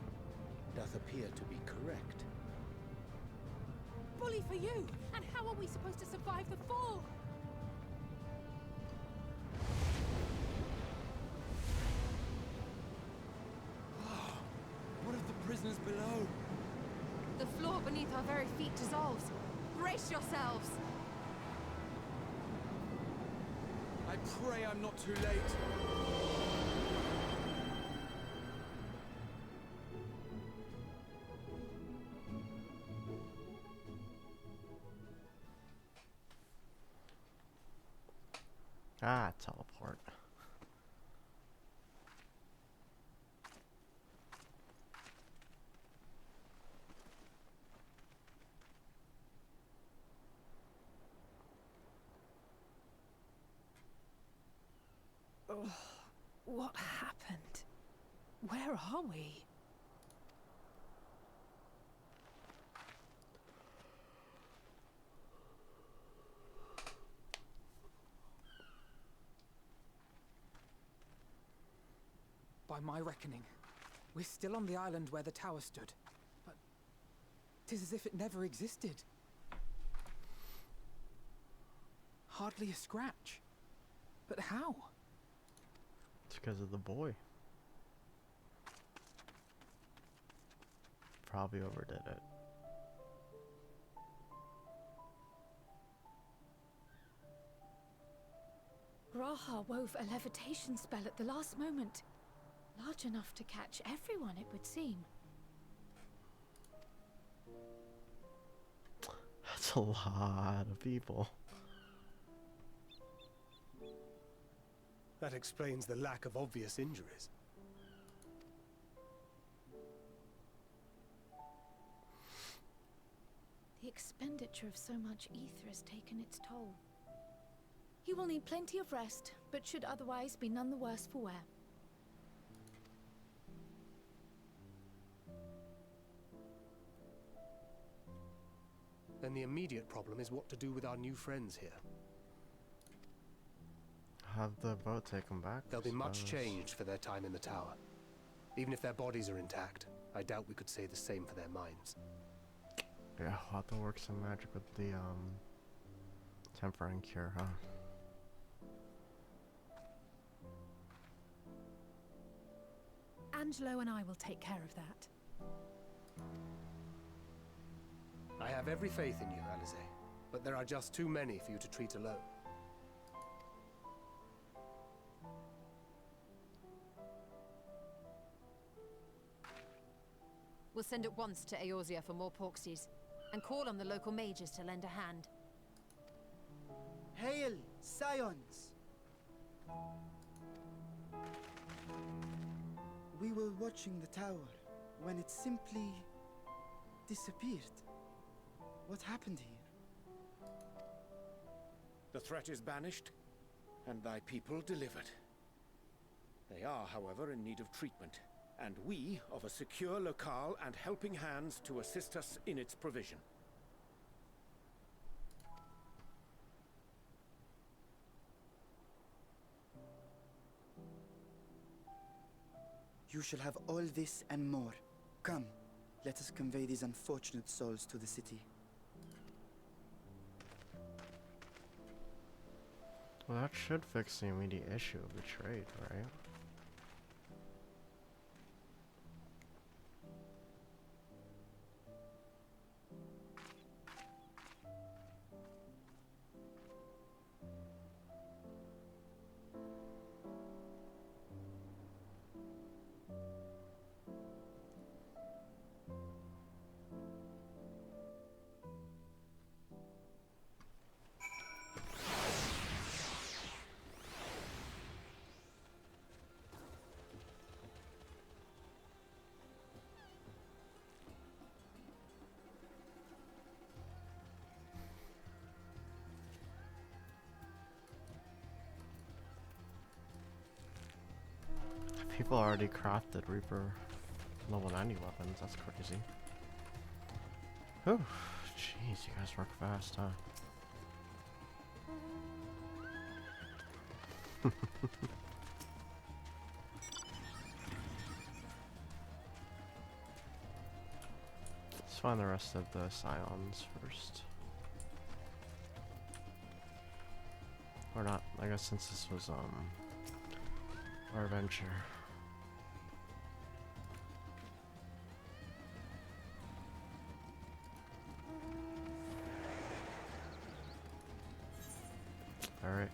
doth appear to be correct. Bully for you! And how are we supposed to survive the fall? What of the prisoners below? The floor beneath our very feet dissolves. Brace yourselves! I pray I'm not too late. Ah, teleport. Oh, what happened? Where are we? By my reckoning, we're still on the island where the tower stood. But 'tis as if it never existed. Hardly a scratch. But how? It's because of the boy. Probably overdid it. Raha wove a levitation spell at the last moment. Large enough to catch everyone, it would seem. That's a lot of people. That explains the lack of obvious injuries. The expenditure of so much ether has taken its toll. He will need plenty of rest, but should otherwise be none the worse for wear. Then the immediate problem is what to do with our new friends here. Have the boat take them back? They'll be much changed for their time in the tower. Even if their bodies are intact, I doubt we could say the same for their minds. Yeah, we'll have to work some magic with the tempering cure, huh? Angelo and I will take care of that. I have every faith in you, Alize, but there are just too many for you to treat alone. We'll send at once to Eorzea for more Porksies, and call on the local mages to lend a hand. Hail, Scions! We were watching the tower when it simply disappeared. What happened here? The threat is banished, and thy people delivered. They are, however, in need of treatment, and we of a secure locale and helping hands to assist us in its provision. You shall have all this and more. Come, let us convey these unfortunate souls to the city. Well, that should fix the immediate issue of the trade, right? People already crafted Reaper level 90 weapons, that's crazy. Whew, jeez, you guys work fast, huh? Let's find the rest of the Scions first. Or not, I guess since this was, our adventure. Alright.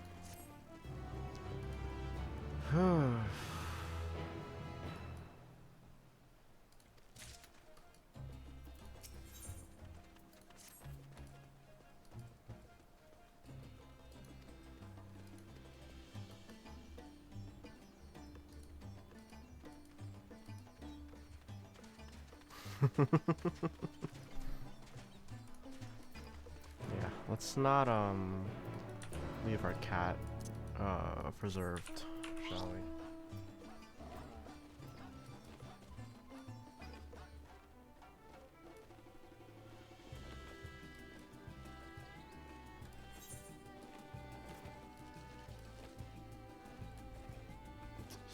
Yeah, let's not leave our cat preserved, shall we?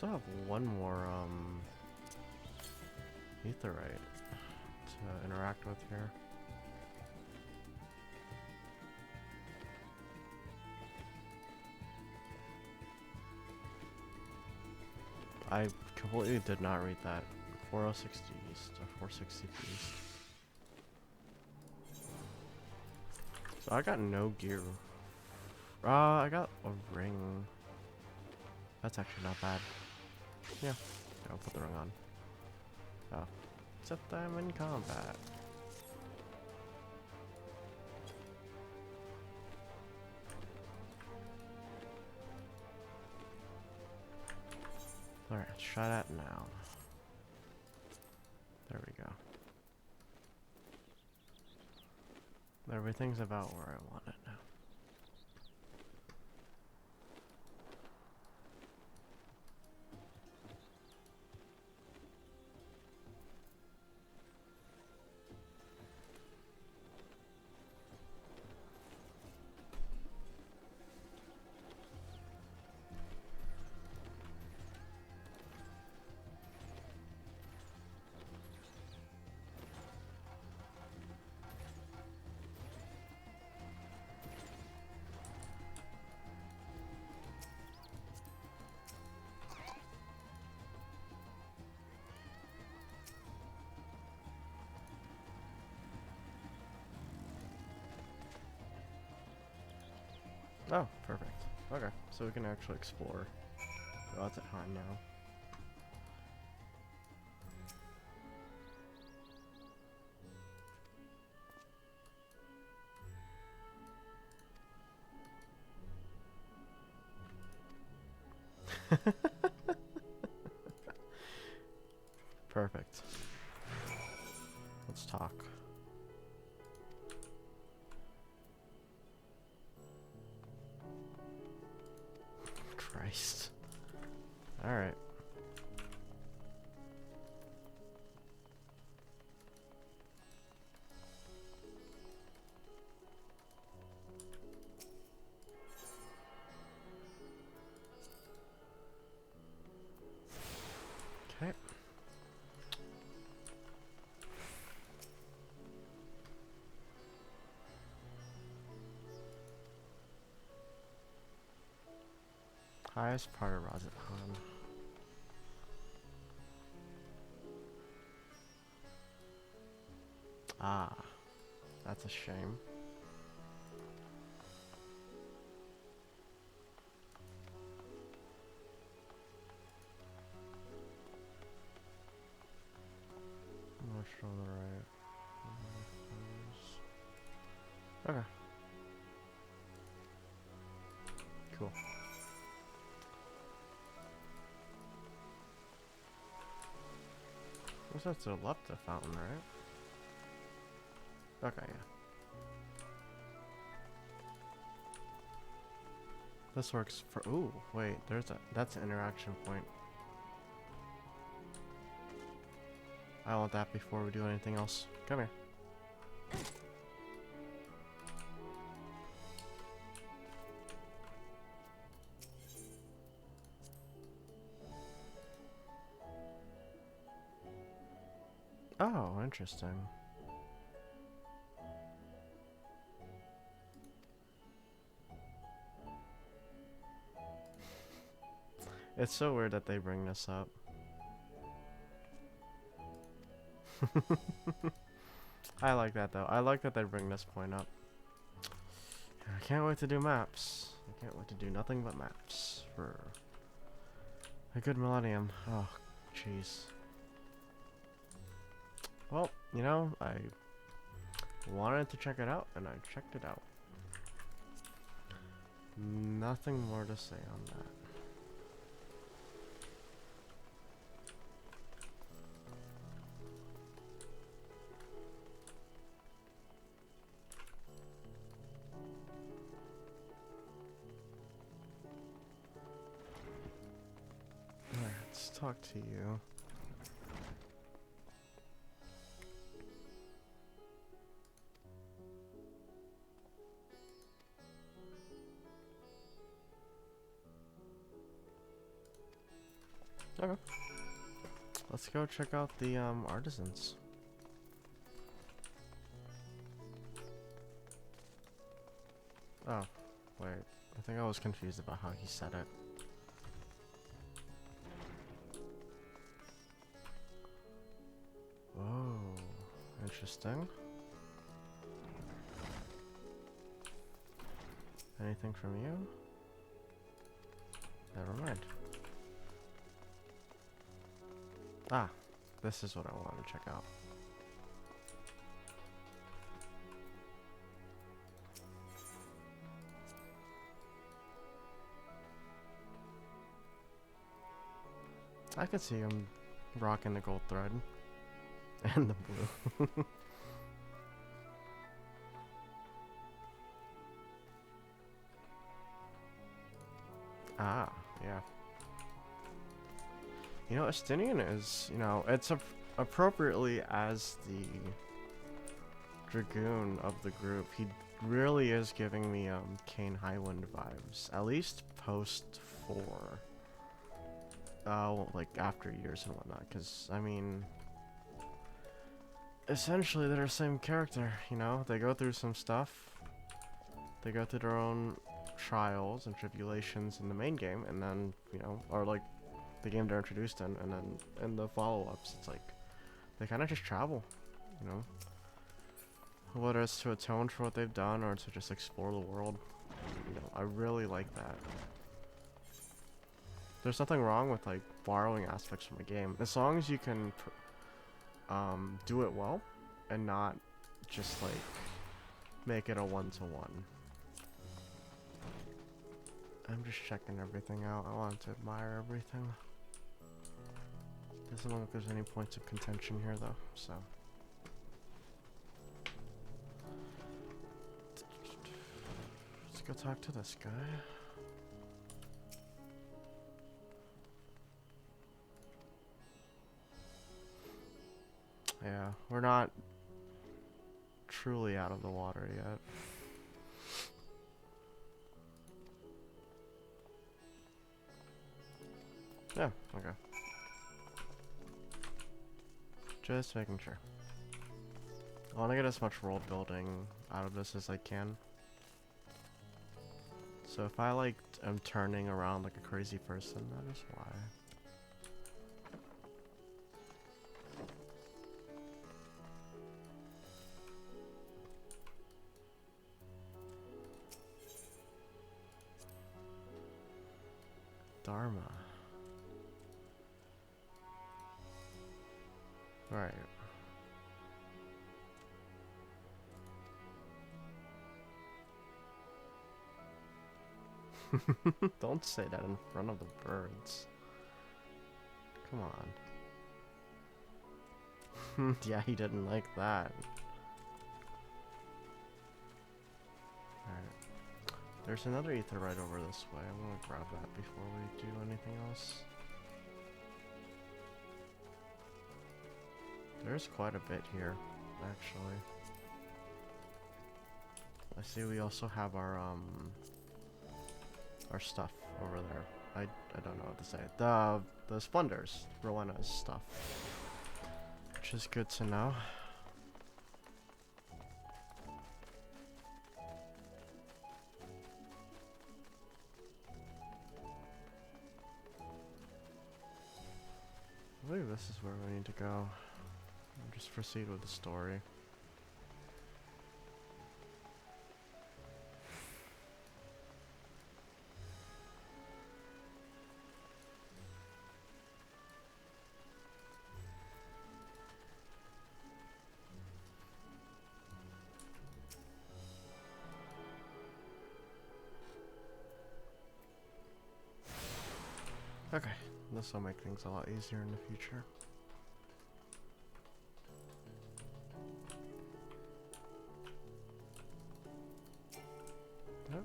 Still have one more etherite to interact with here. I completely did not read that. 406 east to 460 east. So I got no gear. I got a ring. That's actually not bad. Yeah, I'll put the ring on. Oh, set them in combat. Alright, let's try that now. There we go. Everything's about where I want it now. Oh, perfect. Okay, so we can actually explore. Oh, that's at Han now. Perfect. Let's talk. Christ. Alright. Okay. Highest part of Razathan. Ah, that's a shame. March on the right. Okay. Cool. What's that to the left of the fountain, right? Okay, yeah. This works for. Ooh, wait. That's an interaction point. I want that before we do anything else. Come here. Oh, interesting. It's so weird that they bring this up. I like that though. I like that they bring this point up. I can't wait to do maps. I can't wait to do nothing but maps for a good millennium. Oh, jeez. Well, you know, I wanted to check it out, and I checked it out. Nothing more to say on that. Alright, let's talk to you. Okay. Let's go check out the artisans. Oh, wait. I think I was confused about how he said it. Oh, interesting. Anything from you? Never mind. Ah, this is what I wanted to check out. I could see him rocking the gold thread and the blue. Ah, yeah. You know, Estinian is, you know, it's appropriately as the Dragoon of the group. He really is giving me Kane Highwind vibes, at least post 4. Like after years and whatnot, because I mean, essentially they're the same character, you know? They go through some stuff, they go through their own trials and tribulations in the main game, and then, you know, or like the game they're introduced in, and then in the follow-ups, it's like, they kind of just travel, you know? Whether it's to atone for what they've done, or to just explore the world, you know, I really like that. There's nothing wrong with like borrowing aspects from a game, as long as you can do it well and not just like make it a one-to-one. I'm just checking everything out. I want to admire everything. Doesn't look like there's any points of contention here though, so. Let's go talk to this guy. Yeah, we're not truly out of the water yet. Yeah, okay. Just making sure. I want to get as much world building out of this as I can. So if I like am turning around like a crazy person, that is why. Dharma. Right. Don't say that in front of the birds. Come on. Yeah, he didn't like that. Alright. There's another ether right over this way. I'm gonna grab that before we do anything else. There's quite a bit here, actually. I see we also have our stuff over there. I don't know what to say. The Splendors, Rowena's stuff. Which is good to know. I believe this is where we need to go. I'll just proceed with the story. Okay, this will make things a lot easier in the future. Yep.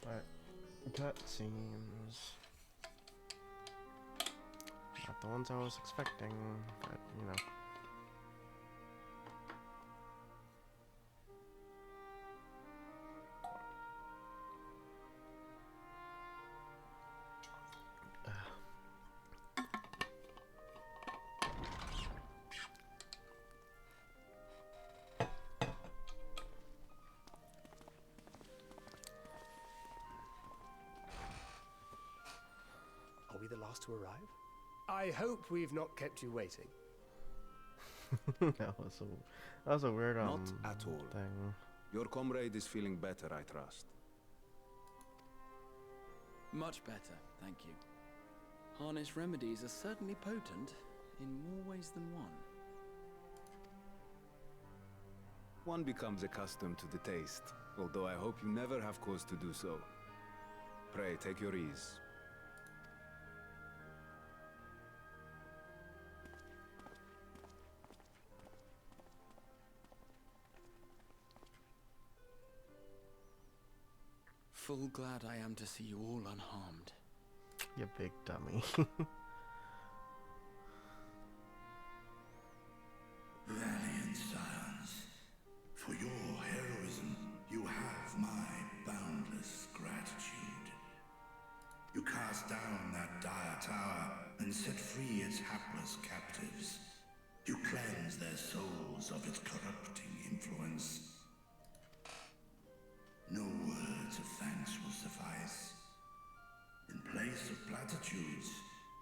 Alright, cut seems not the ones I was expecting, but you know. last to arrive. I hope we've not kept you waiting. that was a weird Not at all. thing. Your comrade is feeling better, I trust. Much better, thank you. Harness remedies are certainly potent in more ways than one. One becomes accustomed to the taste, although I hope you never have cause to do so. Pray, take your ease. Full glad I am to see you all unharmed. You big dummy. Valiant scions, for your heroism, you have my boundless gratitude. You cast down that dire tower and set free its hapless captives. You cleanse their souls of its corrupting influence. No words of thanks will suffice. In place of platitudes,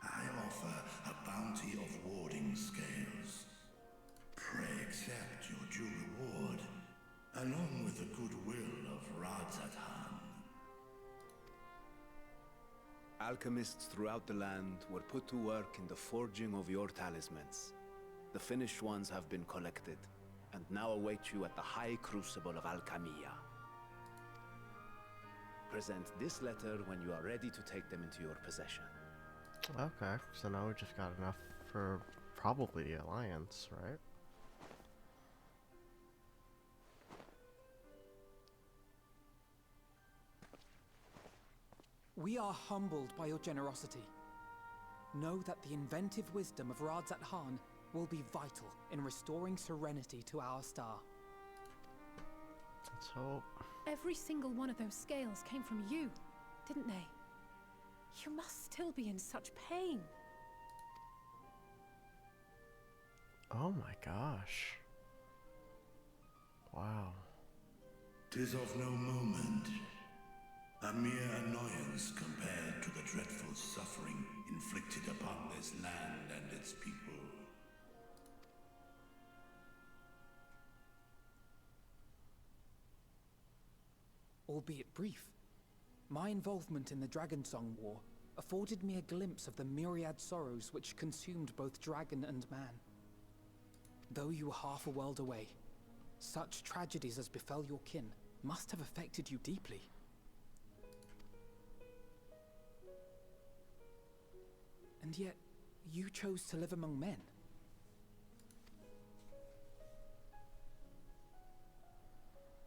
I offer a bounty of warding scales. Pray accept your due reward, along with the goodwill of Radzatan. Alchemists throughout the land were put to work in the forging of your talismans. The finished ones have been collected, and now await you at the High Crucible of Alchemia. Present this letter when you are ready to take them into your possession. Okay, so now we just got enough for probably the Alliance, right? We are humbled by your generosity. Know that the inventive wisdom of Radzat Han will be vital in restoring serenity to our star. Let's hope. Every single one of those scales came from you, didn't they? You must still be in such pain. Oh my gosh. Wow. 'Tis of no moment. A mere annoyance compared to the dreadful suffering inflicted upon this land and its people. Albeit brief, my involvement in the Dragonsong War afforded me a glimpse of the myriad sorrows which consumed both dragon and man. Though you were half a world away, such tragedies as befell your kin must have affected you deeply. And yet, you chose to live among men.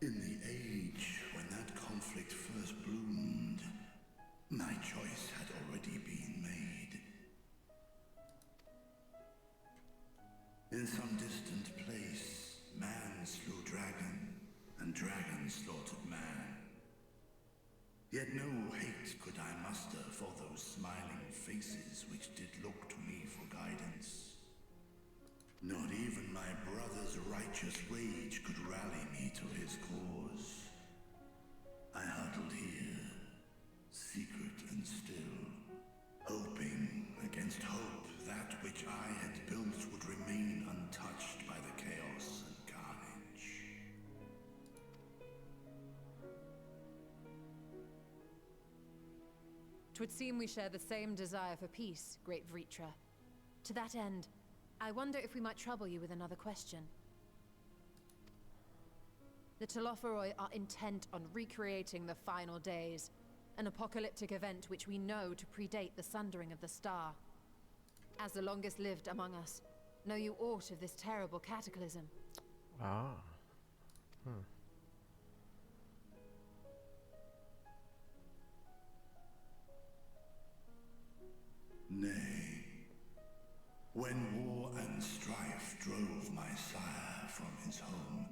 In the age when that conflict first bloomed, my choice had already been made. In some distant place, man slew dragon, and dragon slaughtered man. Yet no hate could I muster for those smiling faces which did look to me for guidance. Not even my brother's righteous rage could rally me to his cause. I huddled here, secret and still, hoping against hope that which I had built would remain untouched by the chaos and carnage. Twould seem we share the same desire for peace, great Vritra. To that end, I wonder if we might trouble you with another question. The Telophoroi are intent on recreating the final days, an apocalyptic event which we know to predate the sundering of the star. As the longest lived among us, know you aught of this terrible cataclysm? Ah. Nay, when war and strife drove my sire from his home,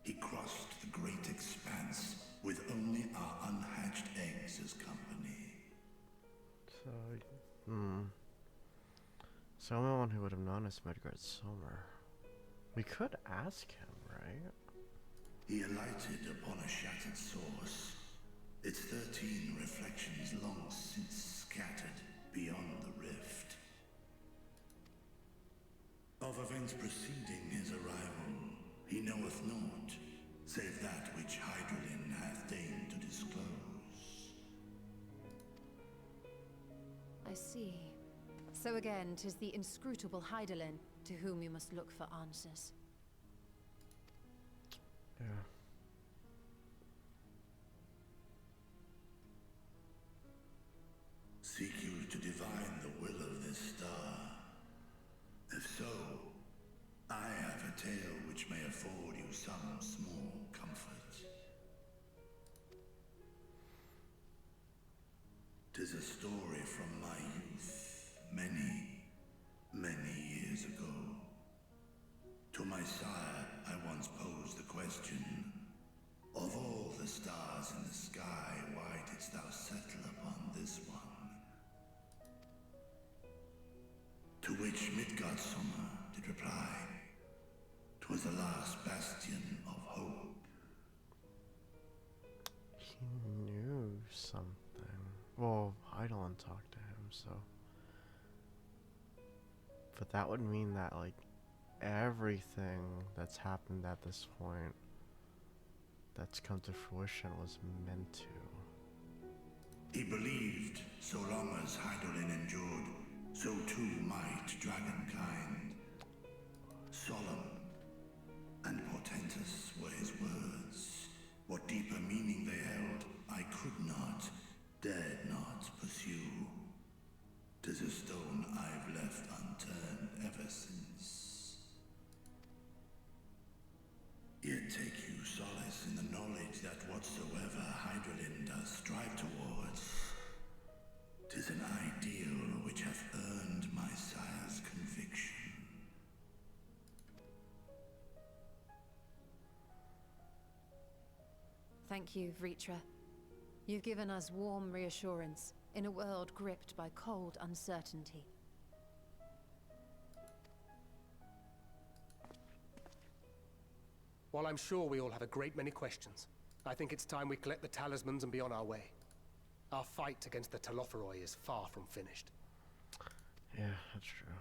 he crossed the great expanse with only our unhatched eggs as company. So, someone who would have known is Midgard Somer. We could ask him, right? He alighted upon a shattered source, its 13 reflections long since scattered beyond the rift. Of events preceding his arrival, he knoweth naught, save that which Hydralin hath deigned to disclose. I see. So again, 'tis the inscrutable Hydaelyn to whom you must look for answers. Yeah. Seek you to divine the will of this star? If so, I have a tale which may afford you some small comfort. 'Tis a story from my youth, many years ago. To my sire, I once posed the question, of all the stars in the sky, why didst thou settle upon this one? To which Midgardsummer did reply, 'twas the last bastion of hope. He knew something. Well, Hydaelyn talked to him, so. But that would mean that, like, everything that's happened at this point that's come to fruition was meant to. He believed so long as Hydaelyn endured, so too might dragonkind. Solemn and portentous were his words. What deeper meaning they held, I could not, dared not pursue. 'Tis a stone I've left unturned ever since. Yet take you solace in the knowledge that whatsoever Hydralyn does strive towards, 'tis an ideal which hath earned my sire's conviction. Thank you, Vritra. You've given us warm reassurance in a world gripped by cold uncertainty. While I'm sure we all have a great many questions, I think it's time we collect the talismans and be on our way. Our fight against the Telophoroi is far from finished. Yeah, that's true.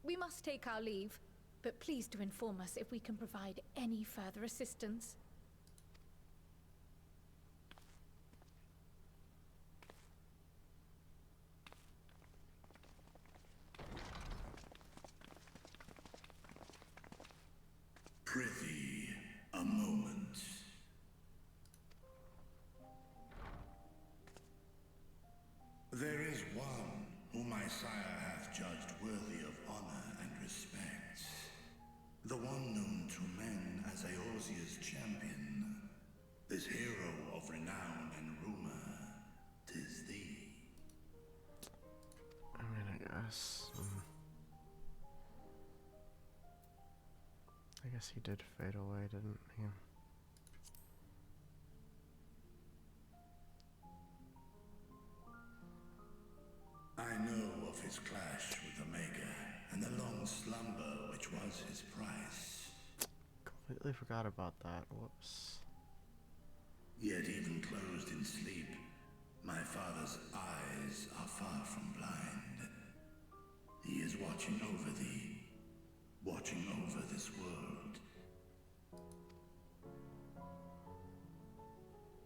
We must take our leave, but please do inform us if we can provide any further assistance. Prithee, a moment. There is one whom my sire hath judged worthy of honor and respect. The one known to men as Eorzea's champion. This hero of renown and rumor, 'tis thee. I mean, I guess. I guess he did fade away, didn't he? I know of his clash with Omega, and the long slumber which was his price. Completely forgot about that. Whoops. Yet even closed in sleep, my father's eyes are far from blind. He is watching over thee, watching over this world.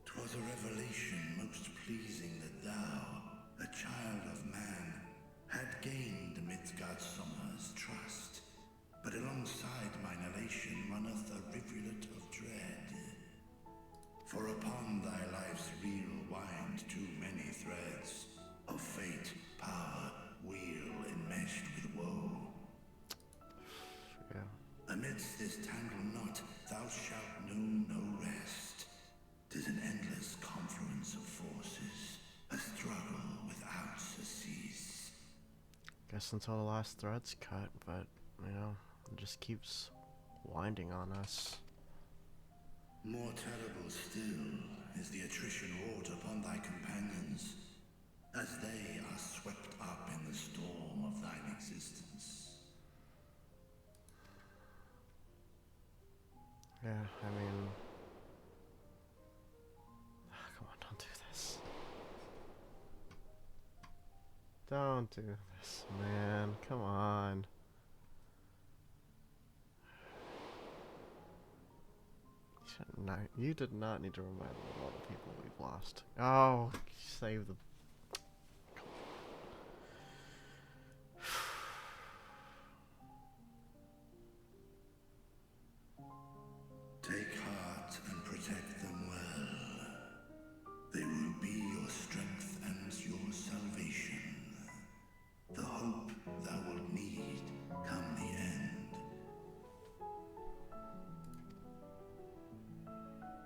'Twas a revelation most pleasing that thou, a child of man, had gained Midgardsummer's trust. But alongside mine elation runneth a rivulet of dread. For upon thy life's reel wind too many threads of fate, power, wheel enmeshed with woe. Yeah. Amidst this tangled knot, thou shalt know no rest. 'Tis an endless confluence of forces, a struggle without surcease. Guess until the last thread's cut, but, you know, it just keeps winding on us. More terrible still is the attrition wrought upon thy companions, as they are swept up in the storm of thine existence. Yeah, I mean... Come on, don't do this. Don't do this, man. Come on. You did not need to remind me of all the people we've lost. Oh, save the... Take heart and protect them well. They will be your strength and your salvation. The hope thou wilt need come the end.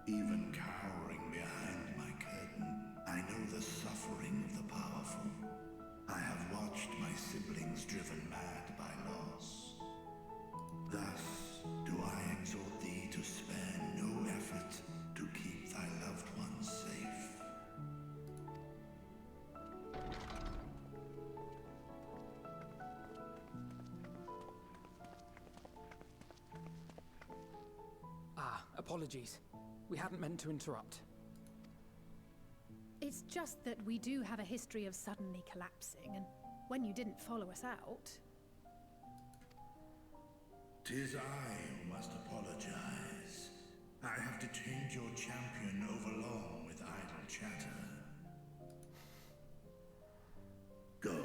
Even cowering behind my curtain, I know the suffering of the powerful. I have watched my siblings driven mad by loss. Thus do I exhort thee to spare no effort to keep thy loved ones safe. Apologies. We hadn't meant to interrupt. It's just that we do have a history of suddenly collapsing, and when you didn't follow us out... 'Tis I who must apologize. I have detained your champion overlong with idle chatter. Go.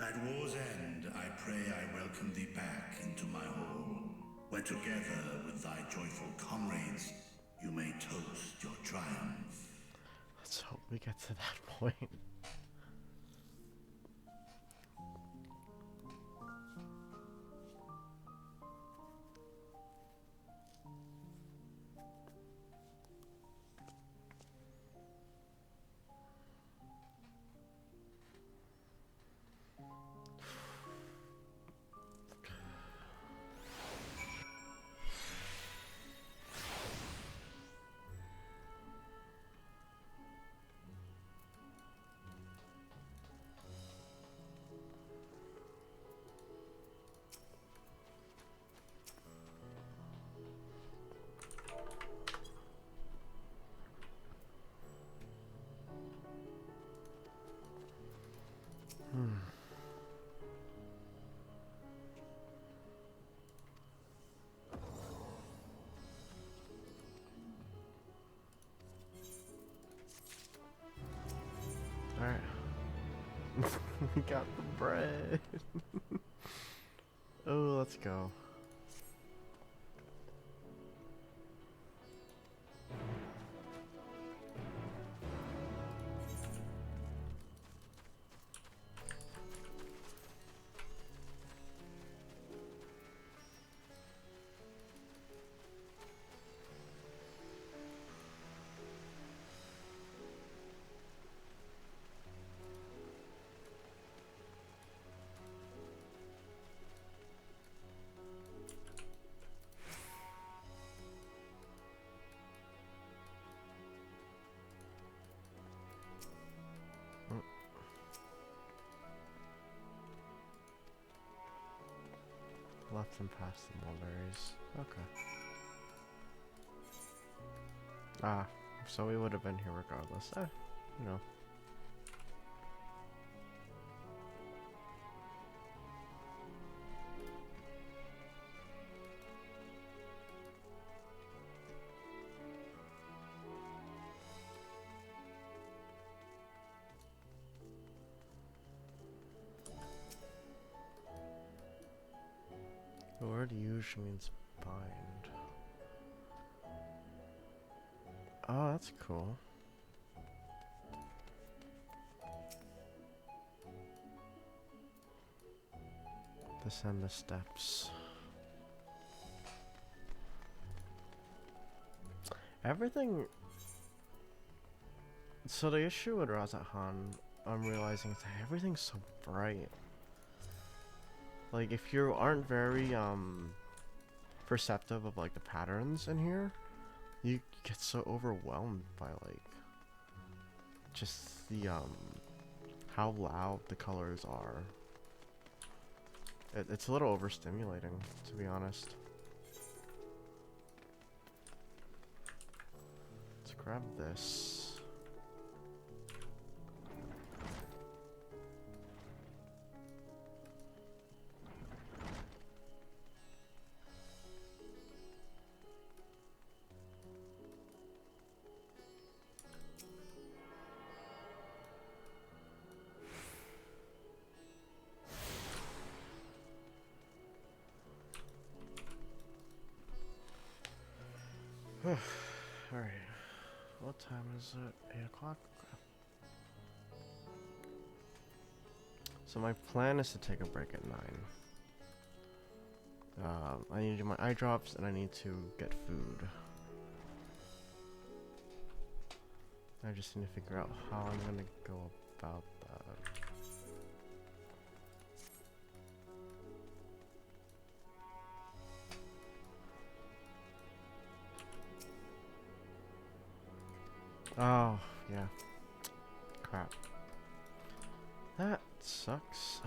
At war's end, I pray I welcome thee back into my hall, where together with thy joyful comrades, you may toast your triumph. Let's hope we get to that point. Alright. We got the bread. Oh, let's go. Left and past the mulberries. Okay. Ah, so we would have been here regardless. You know. The word usually means bind. Oh, that's cool. Descend the steps. Everything... So the issue with Razathan, I'm realizing, is that everything's so bright. Like, if you aren't very, perceptive of, like, the patterns in here, you get so overwhelmed by, like, just the, how loud the colors are. It's a little overstimulating, to be honest. Let's grab this. Alright. What time is it? 8 o'clock? So my plan is to take a break at 9. I need to do my eye drops and I need to get food. I just need to figure out how I'm gonna go about that. Oh, yeah. Crap. That sucks.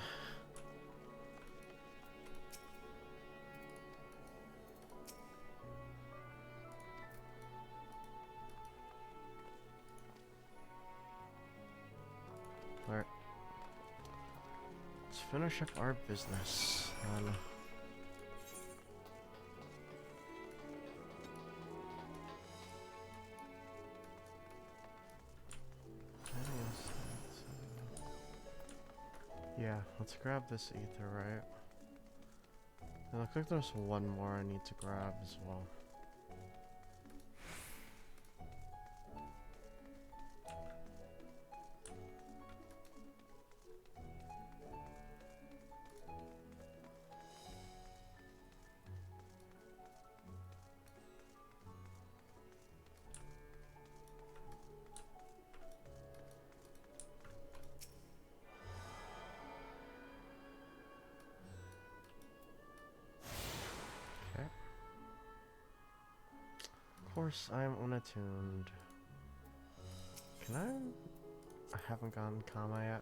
Alright. Let's finish up our business. Yeah, let's grab this ether, right? And looks like there's one more I need to grab as well. Of course, I'm unattuned. Can I haven't gotten Kama yet.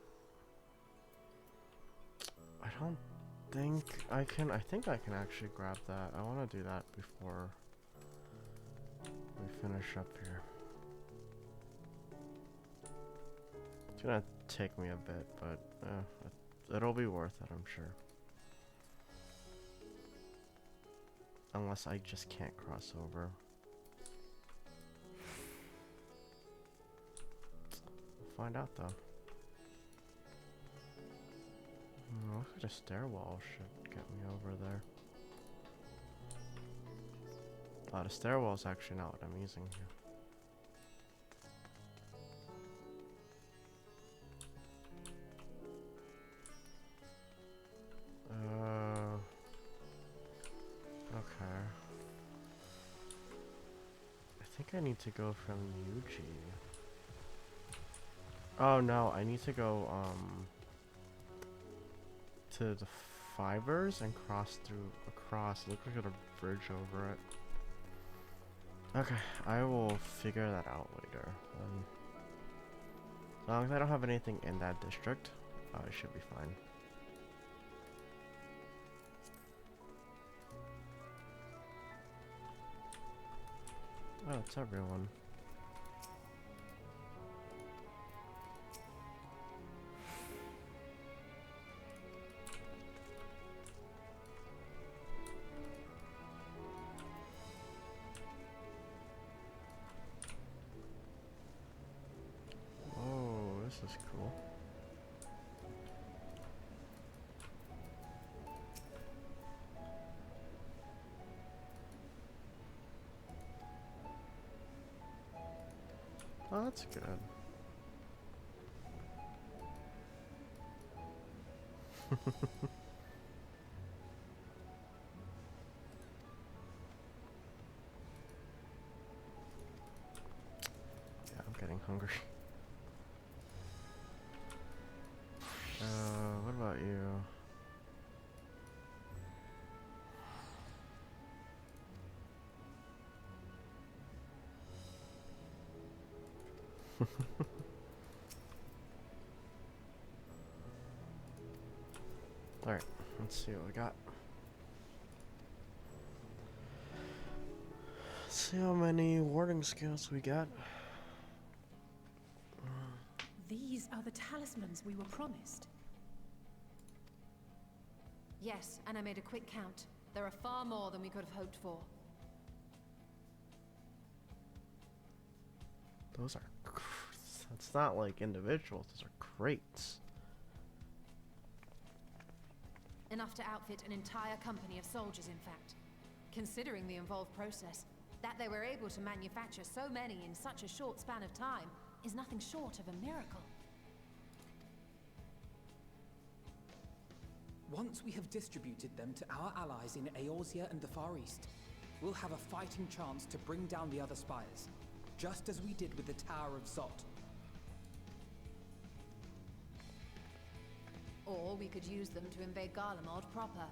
I don't think I can. I think I can actually grab that. I want to do that before we finish up here. It's gonna take me a bit, but it'll be worth it, I'm sure. Unless I just can't cross over. We'll find out though. Looks like a stairwell should get me over there. Oh, the stairwell is actually not what I'm using here. Okay. I think I need to go from Yuji. Oh no, I need to go to the fibers and cross across. Look like a bridge over it. Okay, I will figure that out later. As long as I don't have anything in that district, I should be fine. Oh, it's everyone. Oh, this is cool. Oh, that's good. Yeah, I'm getting hungry. What about you? Alright, let's see what we got. Let's see how many warding skills we got. These are the talismans we were promised. Yes, and I made a quick count. There are far more than we could have hoped for. Those are that's not like individuals, those are crates. Enough to outfit an entire company of soldiers, in fact. Considering the involved process, That they were able to manufacture so many in such a short span of time is nothing short of a miracle. Once we have distributed them to our allies in Eorzea and the Far East, we'll have a fighting chance to bring down the other spires, just as we did with the Tower of Zot. Or we could use them to invade Garlemald proper,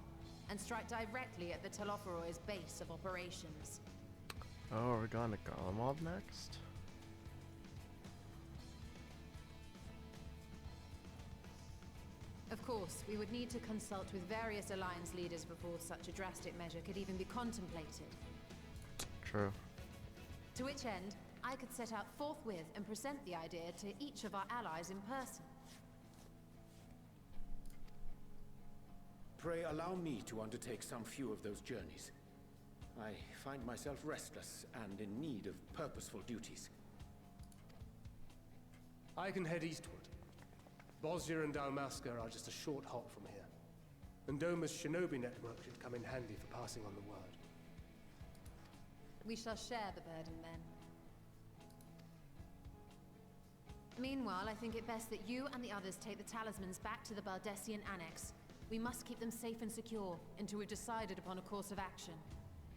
and strike directly at the Telophoroid's base of operations. Oh, are we going to Garlemald next? Of course, we would need to consult with various Alliance leaders before such a drastic measure could even be contemplated. True. To which end, I could set out forthwith and present the idea to each of our allies in person. Pray allow me to undertake some few of those journeys. I find myself restless and in need of purposeful duties. I can head eastward. Bosnia and Dalmasca are just a short hop from here. And Doma's shinobi network should come in handy for passing on the word. We shall share the burden then. Meanwhile, I think it best that you and the others take the talismans back to the Baldessian Annex. We must keep them safe and secure until we've decided upon a course of action.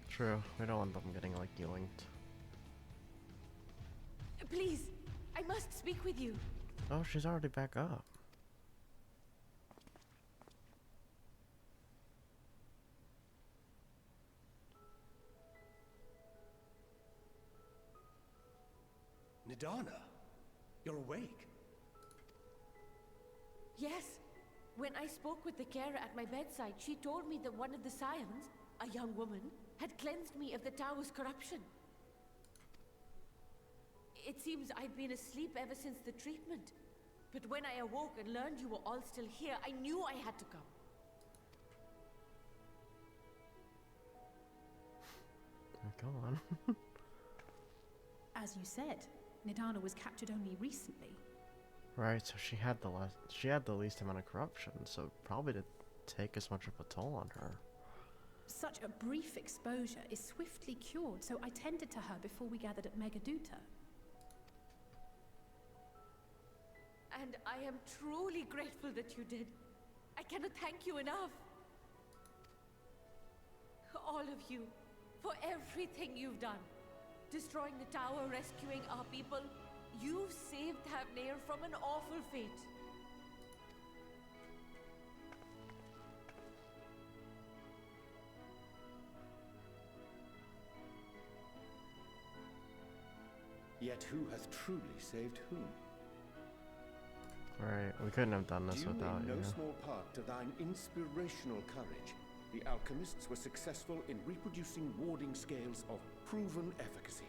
True. We don't want them getting, like, yoinked. Please, I must speak with you. Oh, she's already back up. Nidana, you're awake. Yes. When I spoke with the carer at my bedside, she told me that one of the scions, a young woman, had cleansed me of the tower's corruption. It seems I'd been asleep ever since the treatment. But when I awoke and learned you were all still here, I knew I had to come. Go on. As you said, Nidana was captured only recently. Right, so she had the least amount of corruption, so probably didn't take as much of a toll on her. Such a brief exposure is swiftly cured, so I tended to her before we gathered at Megaduta. And I am truly grateful that you did. I cannot thank you enough. All of you, for everything you've done. Destroying the tower, rescuing our people. You've saved Thavnair from an awful fate. Yet who hath truly saved whom? Right, we couldn't have done this without you. Due in no small part to thine inspirational courage, the alchemists were successful in reproducing warding scales of proven efficacy.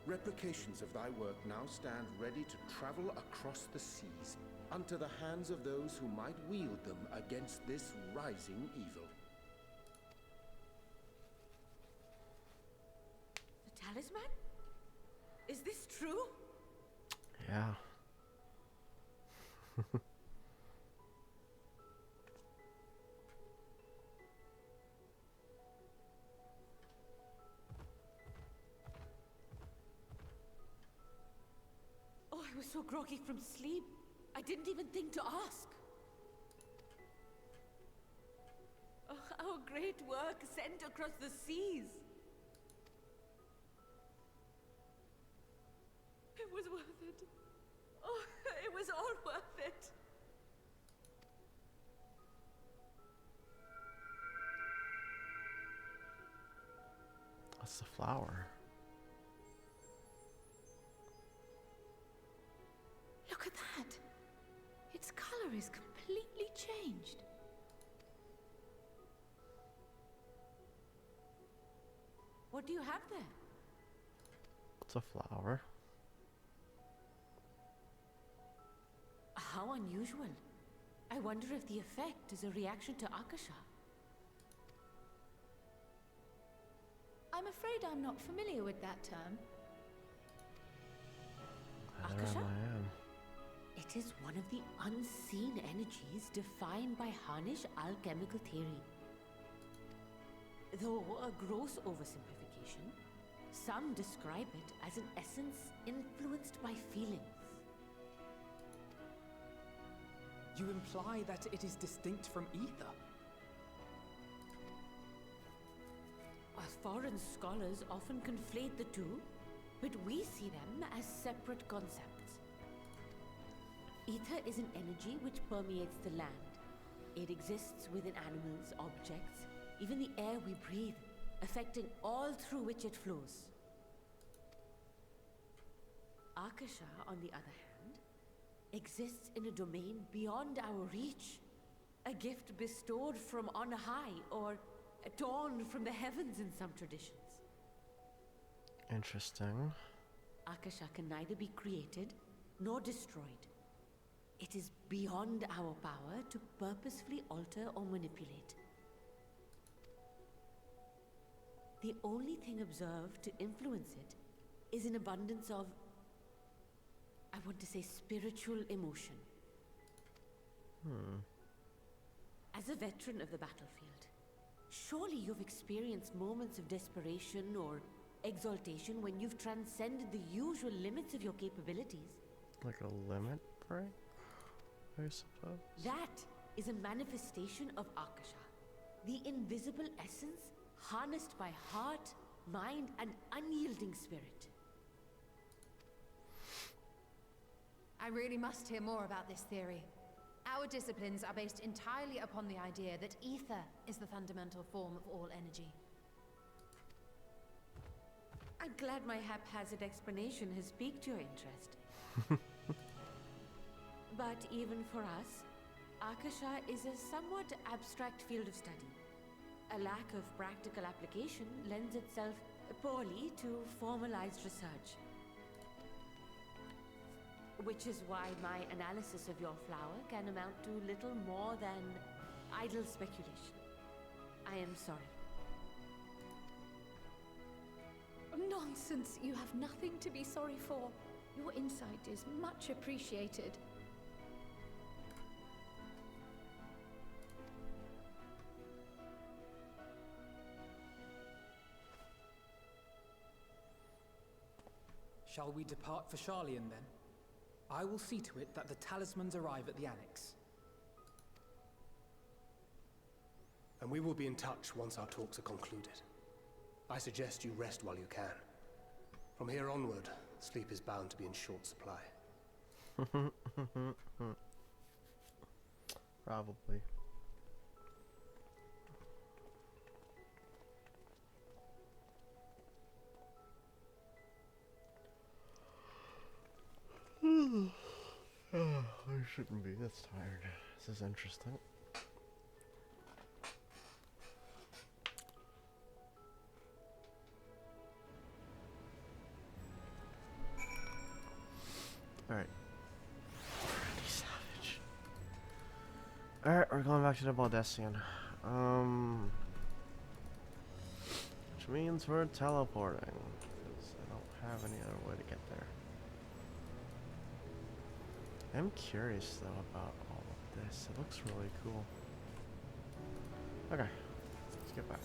Replications of thy work now stand ready to travel across the seas, unto the hands of those who might wield them against this rising evil. The talisman? Is this true? Yeah. Oh, I was so groggy from sleep. I didn't even think to ask. Oh, our great work sent across the seas. It was worth it. Oh, it was all worth it. That's the flower. Look at that! Its color is completely changed. What do you have there? It's a flower. How unusual. I wonder if the effect is a reaction to Akasha. I'm afraid I'm not familiar with that term. Neither am I. It is one of the unseen energies defined by Harnish alchemical theory. Though a gross oversimplification. interpretation. Some describe it as an essence influenced by feelings. You imply that it is distinct from ether? Foreign scholars often conflate the two, but we see them as separate concepts. Ether is an energy which permeates the land. It exists within animals, objects, even the air we breathe, affecting all through which it flows. Akasha, on the other hand, exists in a domain beyond our reach. A gift bestowed from on high, or torn from the heavens in some traditions. Interesting. Akasha can neither be created nor destroyed. It is beyond our power to purposefully alter or manipulate. The only thing observed to influence it is an abundance of, I want to say, spiritual emotion. As a veteran of the battlefield, surely you've experienced moments of desperation or exaltation when you've transcended the usual limits of your capabilities. Like a limit break, I suppose? That is a manifestation of Akasha, the invisible essence harnessed by heart, mind, and unyielding spirit. I really must hear more about this theory. Our disciplines are based entirely upon the idea that ether is the fundamental form of all energy. I'm glad my haphazard explanation has piqued your interest. But even for us, Akasha is a somewhat abstract field of study. A lack of practical application lends itself poorly to formalized research. Which is why my analysis of your flower can amount to little more than idle speculation. I am sorry. Nonsense! You have nothing to be sorry for. Your insight is much appreciated. Shall we depart for Charlian then? I will see to it that the talismans arrive at the Annex. And we will be in touch once our talks are concluded. I suggest you rest while you can. From here onward, sleep is bound to be in short supply. Probably. I shouldn't be this tired. This is interesting. Alright. Savage. Alright, we're going back to the Baldessian. Which means we're teleporting. Because I don't have any other way to get there. I'm curious though about all of this. It looks really cool. Okay, let's get back.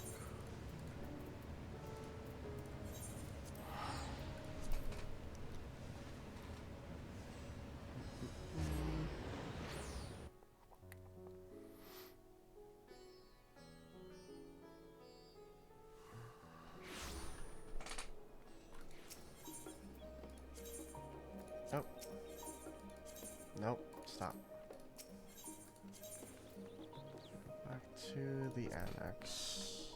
Nope, stop. Back to the annex.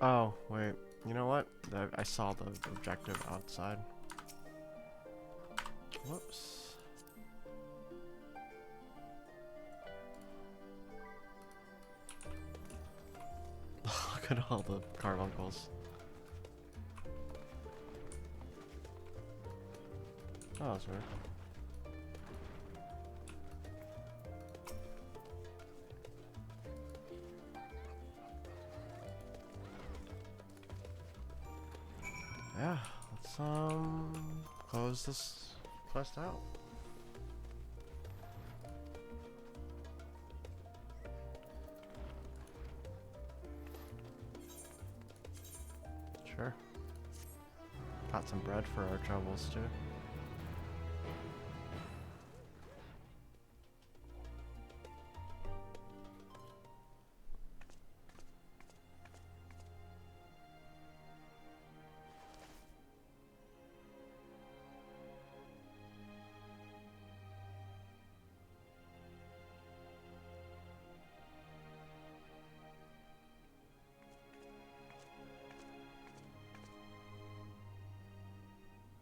Oh, wait. You know what? I saw the objective outside. Whoops. Look at all the carbuncles. Oh, that's weird. let's close this quest out. Sure. Got some bread for our troubles too.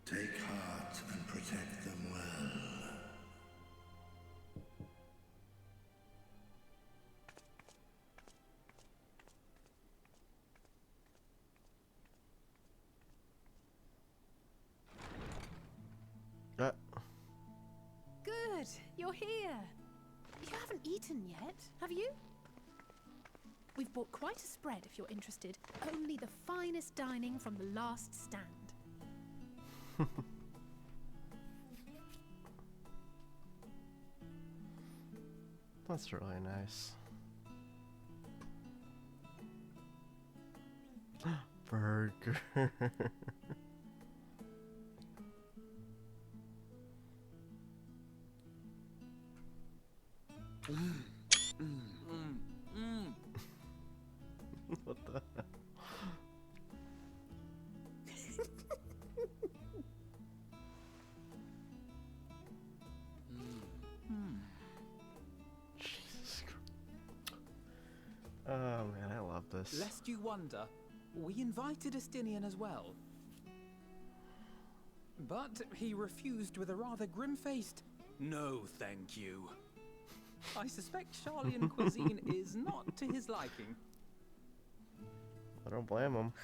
Take heart and protect them well. Good, you're here. You haven't eaten yet, have you? We've bought quite a spread if you're interested. Only the finest dining from the last stand. That's really nice. Burger. What the hell? Jesus Christ. Oh man, I love this. Lest you wonder, we invited Estinian as well. But he refused with a rather grim-faced, "No, thank you." I suspect Charlian cuisine is not to his liking. I don't blame him.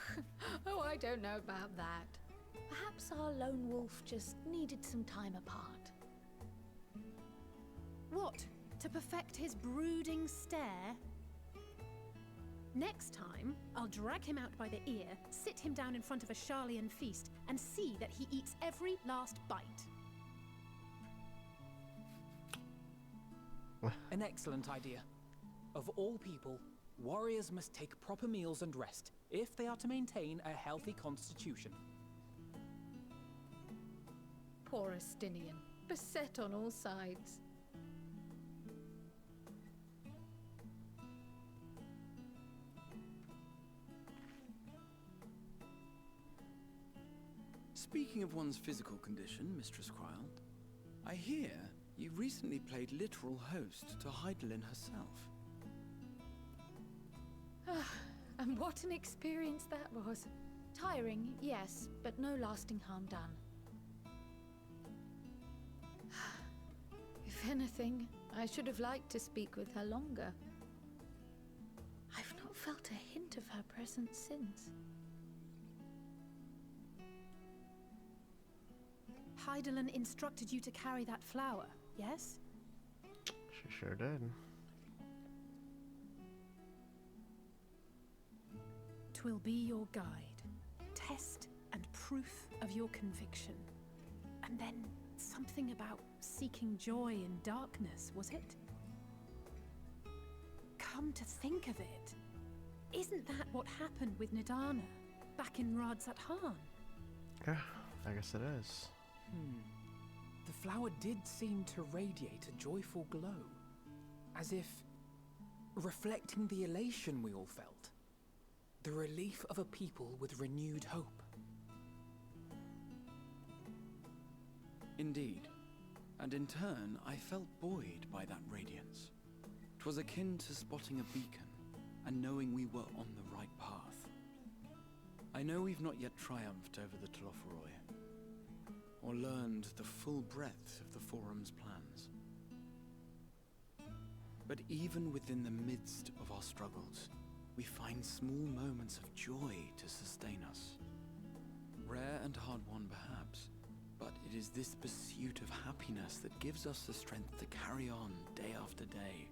Oh, I don't know about that. Perhaps our lone wolf just needed some time apart. What? To perfect his brooding stare? Next time, I'll drag him out by the ear, sit him down in front of a Charlian feast, and see that he eats every last bite. An excellent idea. Of all people, warriors must take proper meals and rest if they are to maintain a healthy constitution. Poor Estinian, beset on all sides. Speaking of one's physical condition, Mistress Kryl, I hear you recently played literal host to Heidelin herself. And what an experience that was. Tiring, yes, but no lasting harm done. If anything, I should have liked to speak with her longer. I've not felt a hint of her presence since. Heidelin instructed you to carry that flower, yes? She sure did. 'Twill be your guide, test and proof of your conviction. And then something about seeking joy in darkness, was it? Come to think of it, isn't that what happened with Nidana back in Radzat-Han? Yeah, I guess it is. The flower did seem to radiate a joyful glow, as if reflecting the elation we all felt, the relief of a people with renewed hope. Indeed, and in turn, I felt buoyed by that radiance. 'Twas akin to spotting a beacon and knowing we were on the right path. I know we've not yet triumphed over the Telophoroi, or learned the full breadth of the Forum's plans. But even within the midst of our struggles, we find small moments of joy to sustain us. Rare and hard-won perhaps, but it is this pursuit of happiness that gives us the strength to carry on day after day.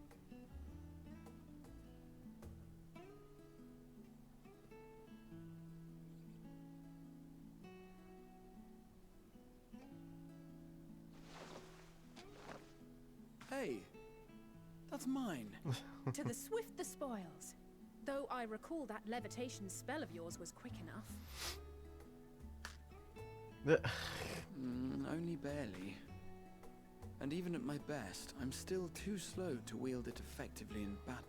Hey, that's mine. To the swift the spoils. Though I recall that levitation spell of yours was quick enough. Only barely. And even at my best, I'm still too slow to wield it effectively in battle.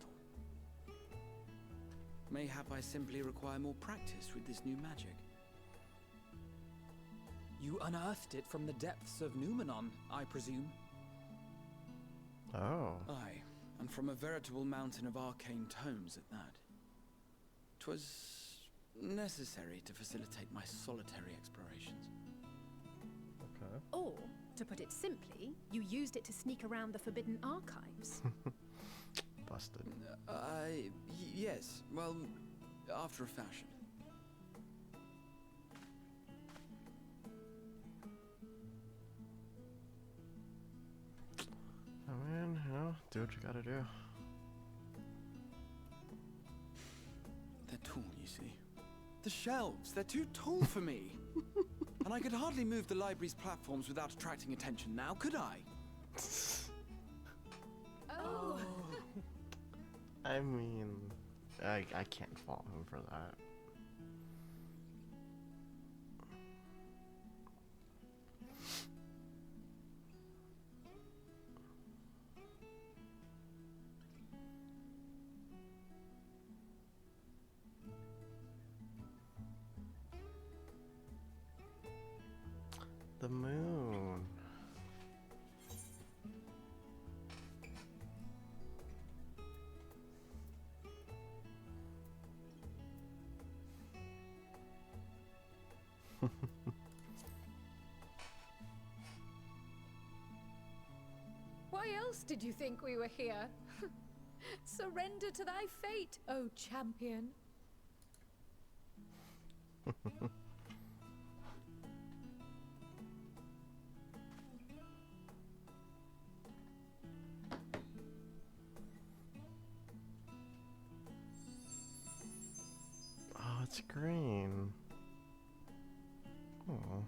Mayhap I simply require more practice with this new magic. You unearthed it from the depths of Numenon, I presume? Oh. Aye, and from a veritable mountain of arcane tomes at that. 'Twas necessary to facilitate my solitary explorations. Okay. Or, to put it simply, you used it to sneak around the Forbidden Archives. Busted. Yes, well, after a fashion. I mean, you know, do what you gotta do. They're tall, you see. The shelves, they're too tall for me. And I could hardly move the library's platforms without attracting attention now, could I? Oh. I mean, I can't fault him for that. The moon. Why else did you think we were here? Surrender to thy fate, O champion. Oh, it's green. Oh.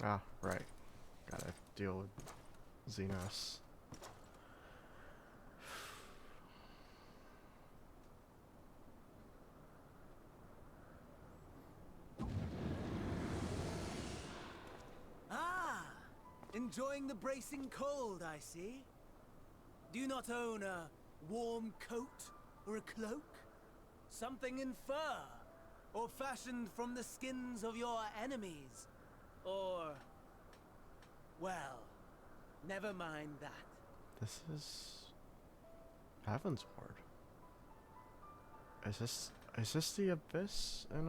Ah, right. Gotta deal with Xenos. Ah! Enjoying the bracing cold, I see. Do you not own a warm coat or a cloak? Something in fur? Or fashioned from the skins of your enemies? Or... well, never mind that. This is Heaven's Ward. Is this the abyss in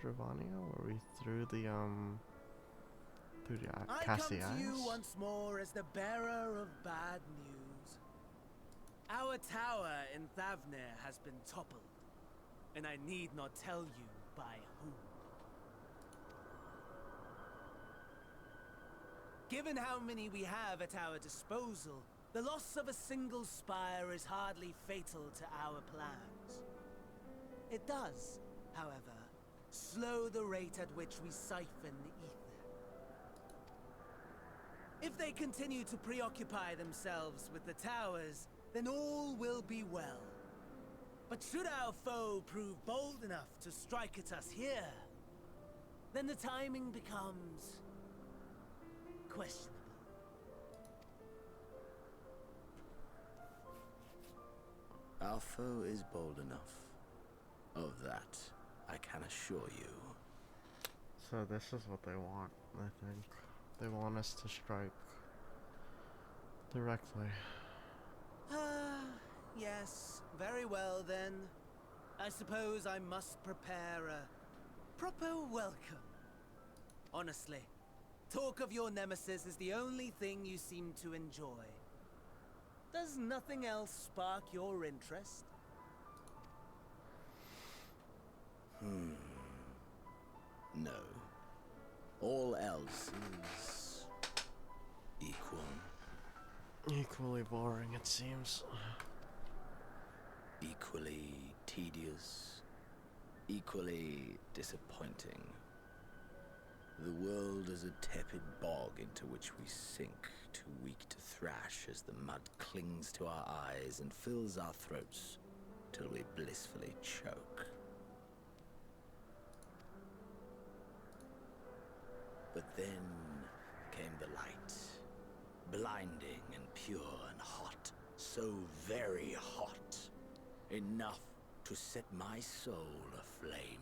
Dravania where we threw the I cast come the to you eyes? once more as the bearer of bad news. Our tower in Thavnir has been toppled, and I need not tell you by whom. Given how many we have at our disposal, the loss of a single spire is hardly fatal to our plans. It does, however, slow the rate at which we siphon the ether. If they continue to preoccupy themselves with the towers, then all will be well. But should our foe prove bold enough to strike at us here, then the timing becomes questionable. Our foe is bold enough. Of that, I can assure you. So this is what they want, I think. They want us to strike directly. Yes, very well then. I suppose I must prepare a proper welcome. Honestly, talk of your nemesis is the only thing you seem to enjoy. Does nothing else spark your interest? No. All else is equal. Equally boring, it seems. Equally tedious, equally disappointing. The world is a tepid bog into which we sink, too weak to thrash as the mud clings to our eyes and fills our throats till we blissfully choke. But then came the light, blinding and pure and hot, so very hot, enough to set my soul aflame.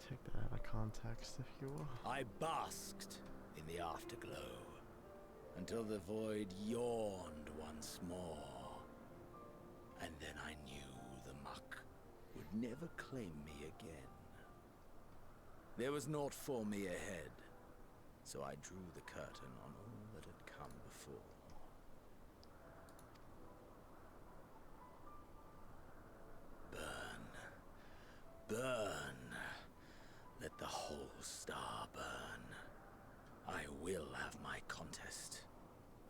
Take that out of context, if you will. I basked in the afterglow until the void yawned once more. And then I knew the muck would never claim me again. There was naught for me ahead, so I drew the curtain on all that had come before. Burn. Let the whole star burn. I will have my contest.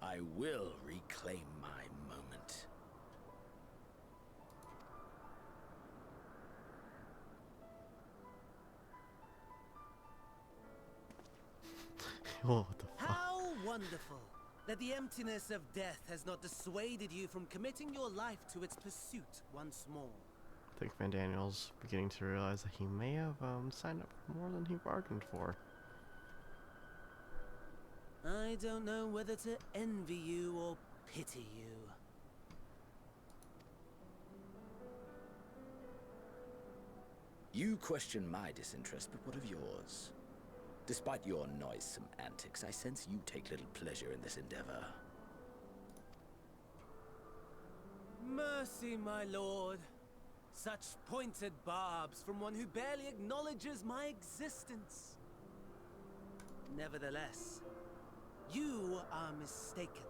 I will reclaim my moment. What the fuck? How wonderful that the emptiness of death has not dissuaded you from committing your life to its pursuit once more. I think Van Daniel's beginning to realize that he may have signed up for more than he bargained for. I don't know whether to envy you or pity you. You question my disinterest, but what of yours? Despite your noisome antics, I sense you take little pleasure in this endeavor. Mercy, my lord. Such pointed barbs from one who barely acknowledges my existence. Nevertheless, you are mistaken.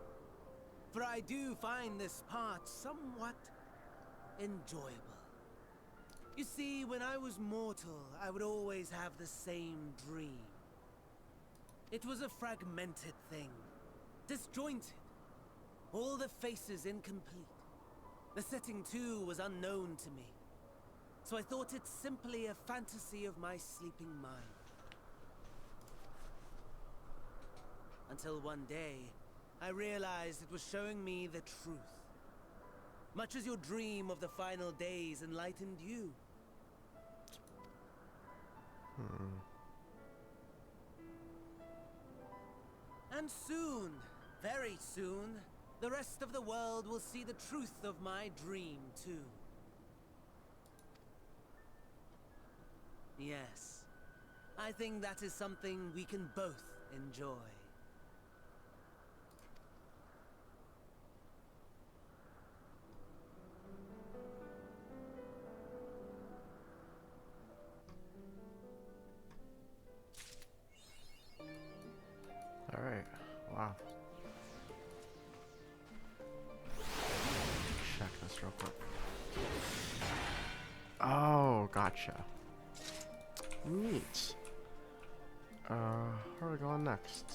For I do find this part somewhat enjoyable. You see, when I was mortal, I would always have the same dream. It was a fragmented thing, disjointed, all the faces incomplete. The setting, too, was unknown to me, so I thought it simply a fantasy of my sleeping mind. Until one day, I realized it was showing me the truth. Much as your dream of the final days enlightened you. And soon, very soon, the rest of the world will see the truth of my dream, too. Yes, I think that is something we can both enjoy. Alright, wow. Check this real quick. Oh, gotcha. Neat. Where are we going next?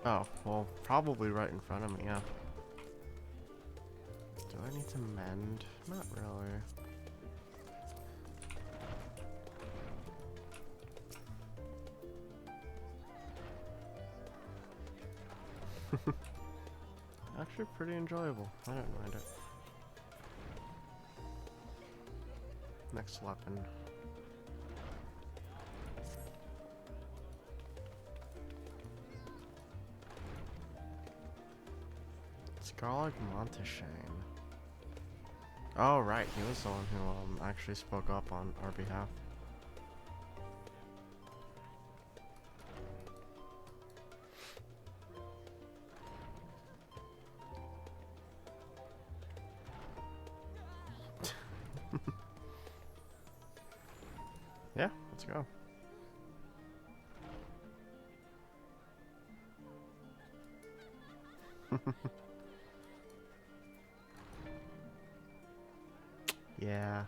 Oh, well, probably right in front of me, yeah. Do I need to mend? Not really. Actually pretty enjoyable. I don't mind it. Next weapon. Scarlet Monteshane. Oh right, he was the one who actually spoke up on our behalf. Yeah, let's go. Yeah.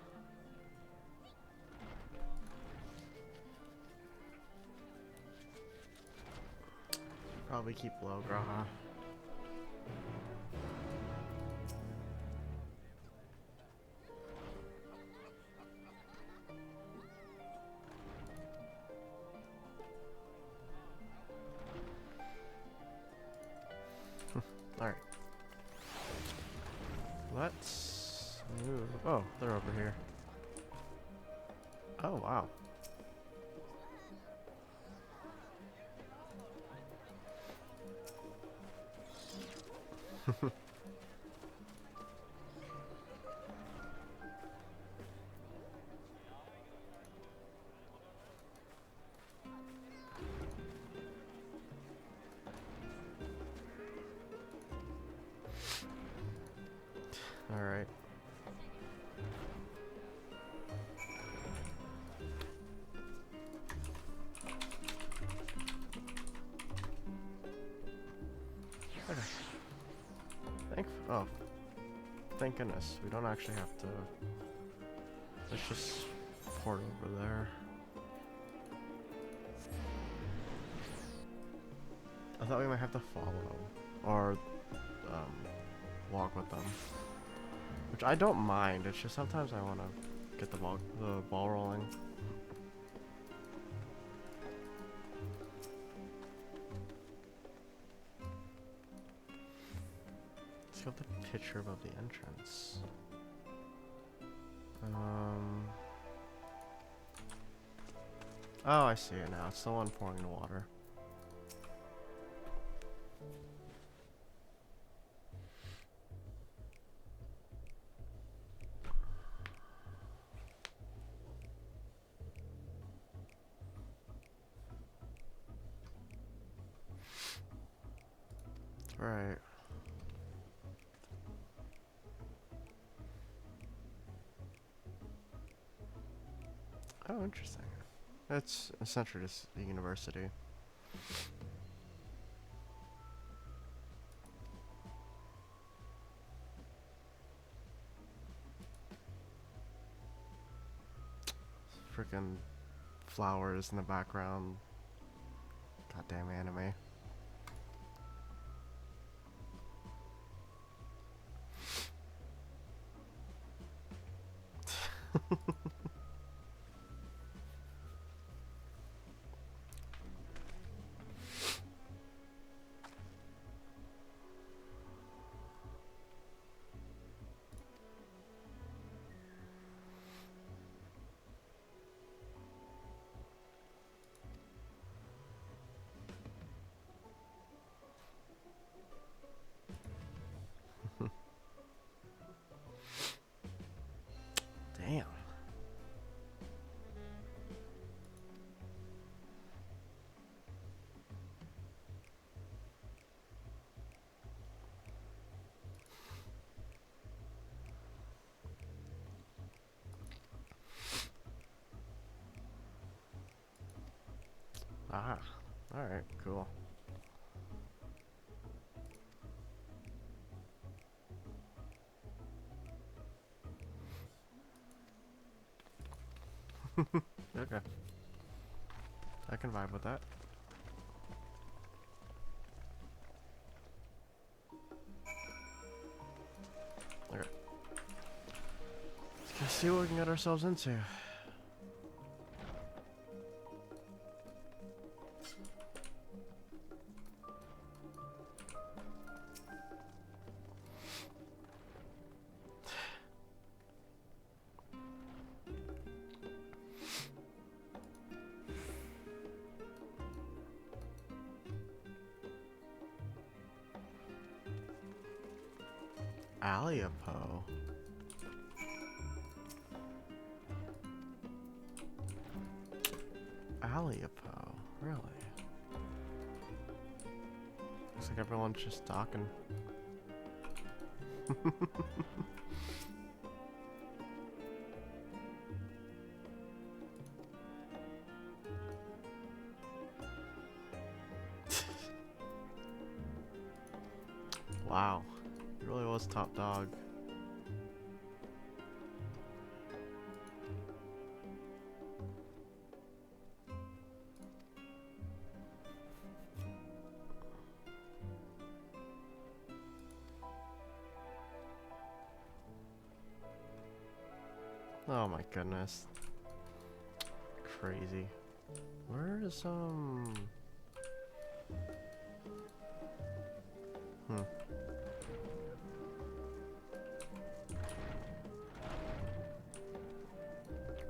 Probably keep low, Graha. Alright. Let's move. Oh, they're over here. Oh, wow. All right. Okay. Oh, thank goodness. We don't actually have to. Let's just port over there. I thought we might have to follow or walk with them, which I don't mind. It's just sometimes I want to get the ball rolling. Let's go with the picture above the entrance. Oh, I see it now. It's the one pouring the water. Right. Oh, interesting. It's essentially just the university. Freaking flowers in the background. Goddamn anime. Damn. Ah, alright, cool. Okay. I can vibe with that. Okay. Let's go see what we can get ourselves into. Aliapo. Aliapo, really? Looks like everyone's just talking. Wow, he really was top dog. Oh my goodness. Crazy. Where is Hmm.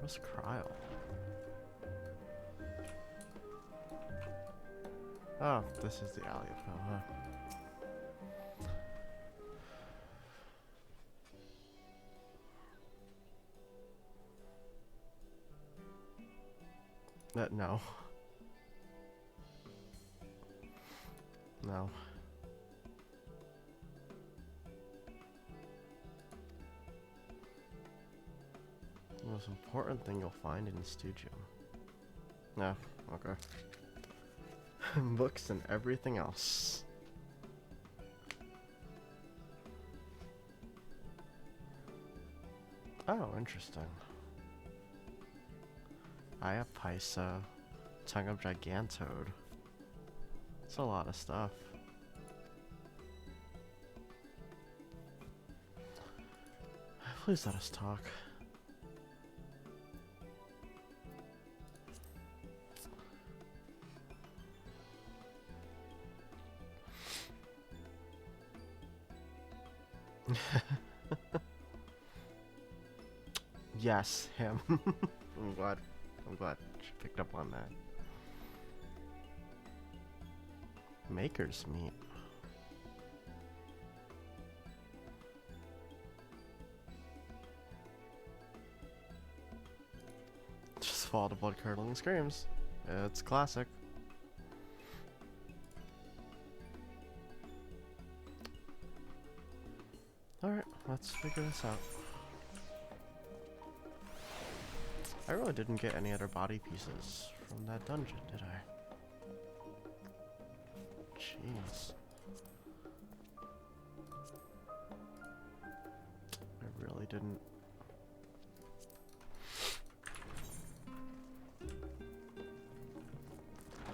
Where's Cryle? Oh, this is the alley of hell, huh? No. No. The most important thing you'll find in the studio. No, okay. Books and everything else. Oh, interesting. Iapaisa, Tongue of Gigantode. It's a lot of stuff. Please let us talk. Yes, him. I'm glad she picked up on that. Maker's meat. Just fall to blood-curdling screams. It's classic. Alright, let's figure this out. I really didn't get any other body pieces from that dungeon, did I? Jeez. I really didn't.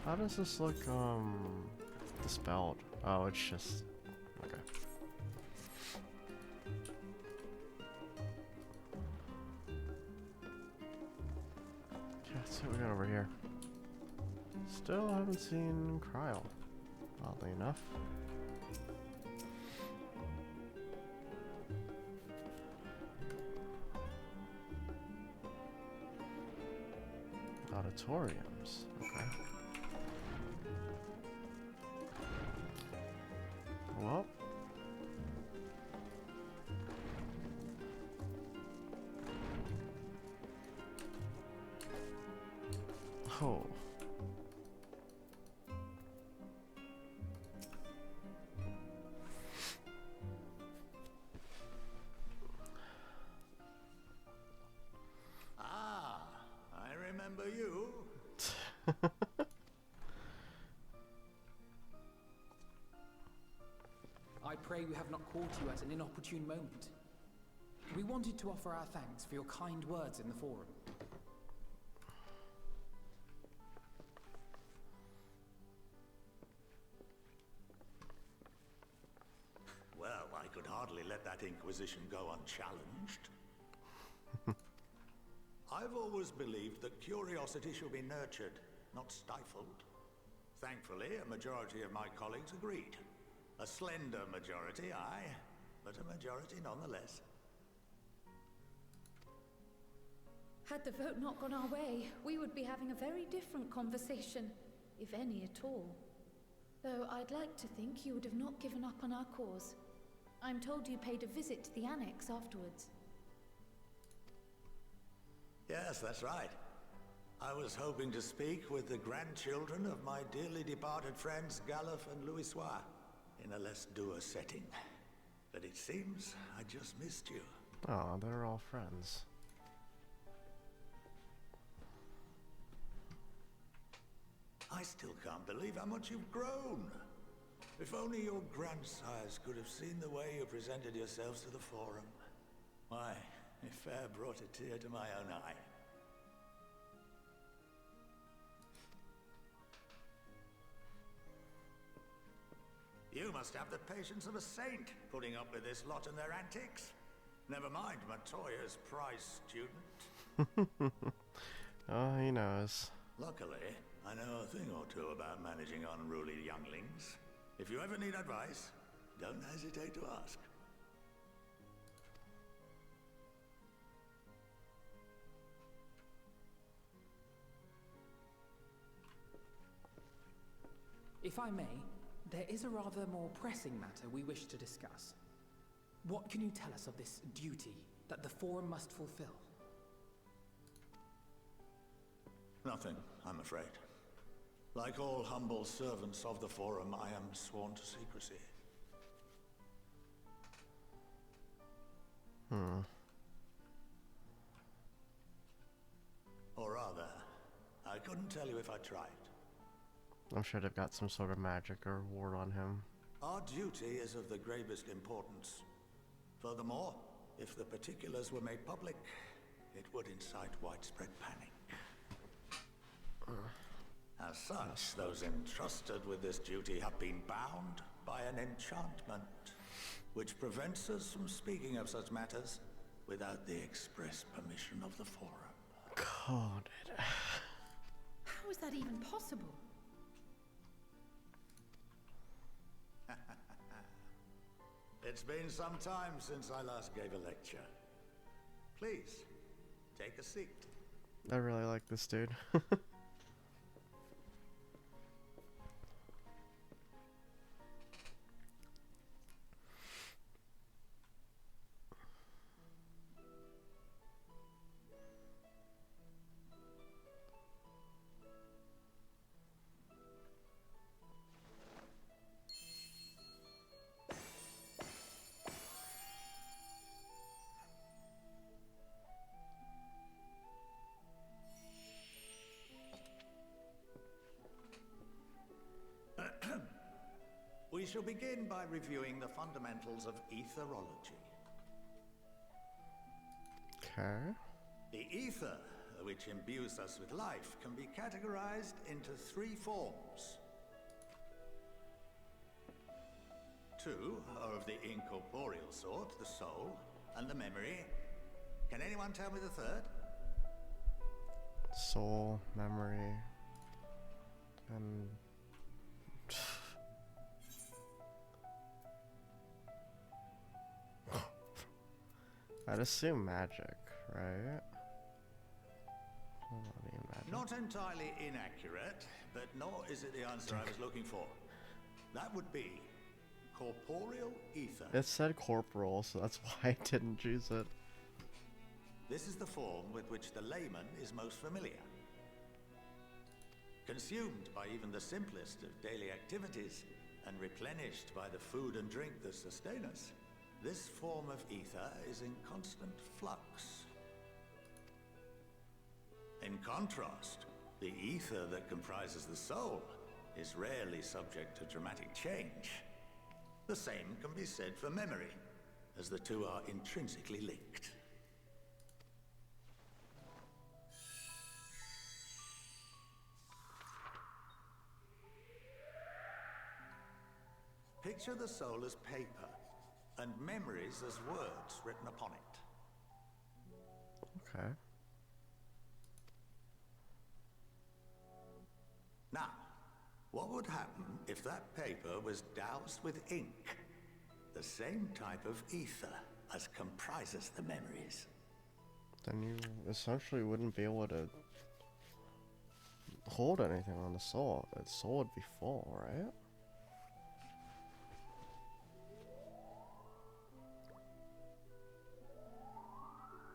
How does this look, dispelled? Oh, it's just... okay. Let's see what we got over here. Still haven't seen Cryle, oddly enough. Auditoriums, okay. Well. Oh. Ah, I remember you. I pray we have not caught you at an inopportune moment. We wanted to offer our thanks for your kind words in the forum. Well, I could hardly let that Inquisition go unchallenged. I've always believed that curiosity should be nurtured, not stifled. Thankfully, a majority of my colleagues agreed. A slender majority, aye, but a majority nonetheless. Had the vote not gone our way, we would be having a very different conversation, if any at all. Though I'd like to think you would have not given up on our cause. I'm told you paid a visit to the Annex afterwards. Yes, that's right. I was hoping to speak with the grandchildren of my dearly departed friends Galuf and Louisoix in a less dour setting. But it seems I just missed you. Oh, they're all friends. I still can't believe how much you've grown. If only your grandsires could have seen the way you presented yourselves to the Forum. Why, it fair brought a tear to my own eye. You must have the patience of a saint, putting up with this lot and their antics. Never mind Matoya's prize student. Oh, he knows. Luckily, I know a thing or two about managing unruly younglings. If you ever need advice, don't hesitate to ask. If I may, there is a rather more pressing matter we wish to discuss. What can you tell us of this duty that the Forum must fulfill? Nothing, I'm afraid. Like all humble servants of the Forum, I am sworn to secrecy. Or rather, I couldn't tell you if I tried. I'm sure they've got some sort of magic or ward on him. Our duty is of the gravest importance. Furthermore, if the particulars were made public, it would incite widespread panic. As such, those entrusted with this duty have been bound by an enchantment, which prevents us from speaking of such matters without the express permission of the Forum. God. How is that even possible? It's been some time since I last gave a lecture. Please, take a seat. I really like this dude. We shall begin by reviewing the fundamentals of etherology. Okay. The ether, which imbues us with life, can be categorized into three forms. Two are of the incorporeal sort, the soul and the memory. Can anyone tell me the third? Soul, memory, and... I'd assume magic, right? Not entirely inaccurate, but nor is it the answer I was looking for. That would be corporeal ether. It said corporal, so that's why I didn't choose it. This is the form with which the layman is most familiar. Consumed by even the simplest of daily activities, and replenished by the food and drink that sustain us, this form of ether is in constant flux. In contrast, the ether that comprises the soul is rarely subject to dramatic change. The same can be said for memory, as the two are intrinsically linked. Picture the soul as paper, and memories as words written upon it. Okay. Now, what would happen if that paper was doused with ink? The same type of ether as comprises the memories. Then you essentially wouldn't be able to hold anything on the soul. The soul would be full, right?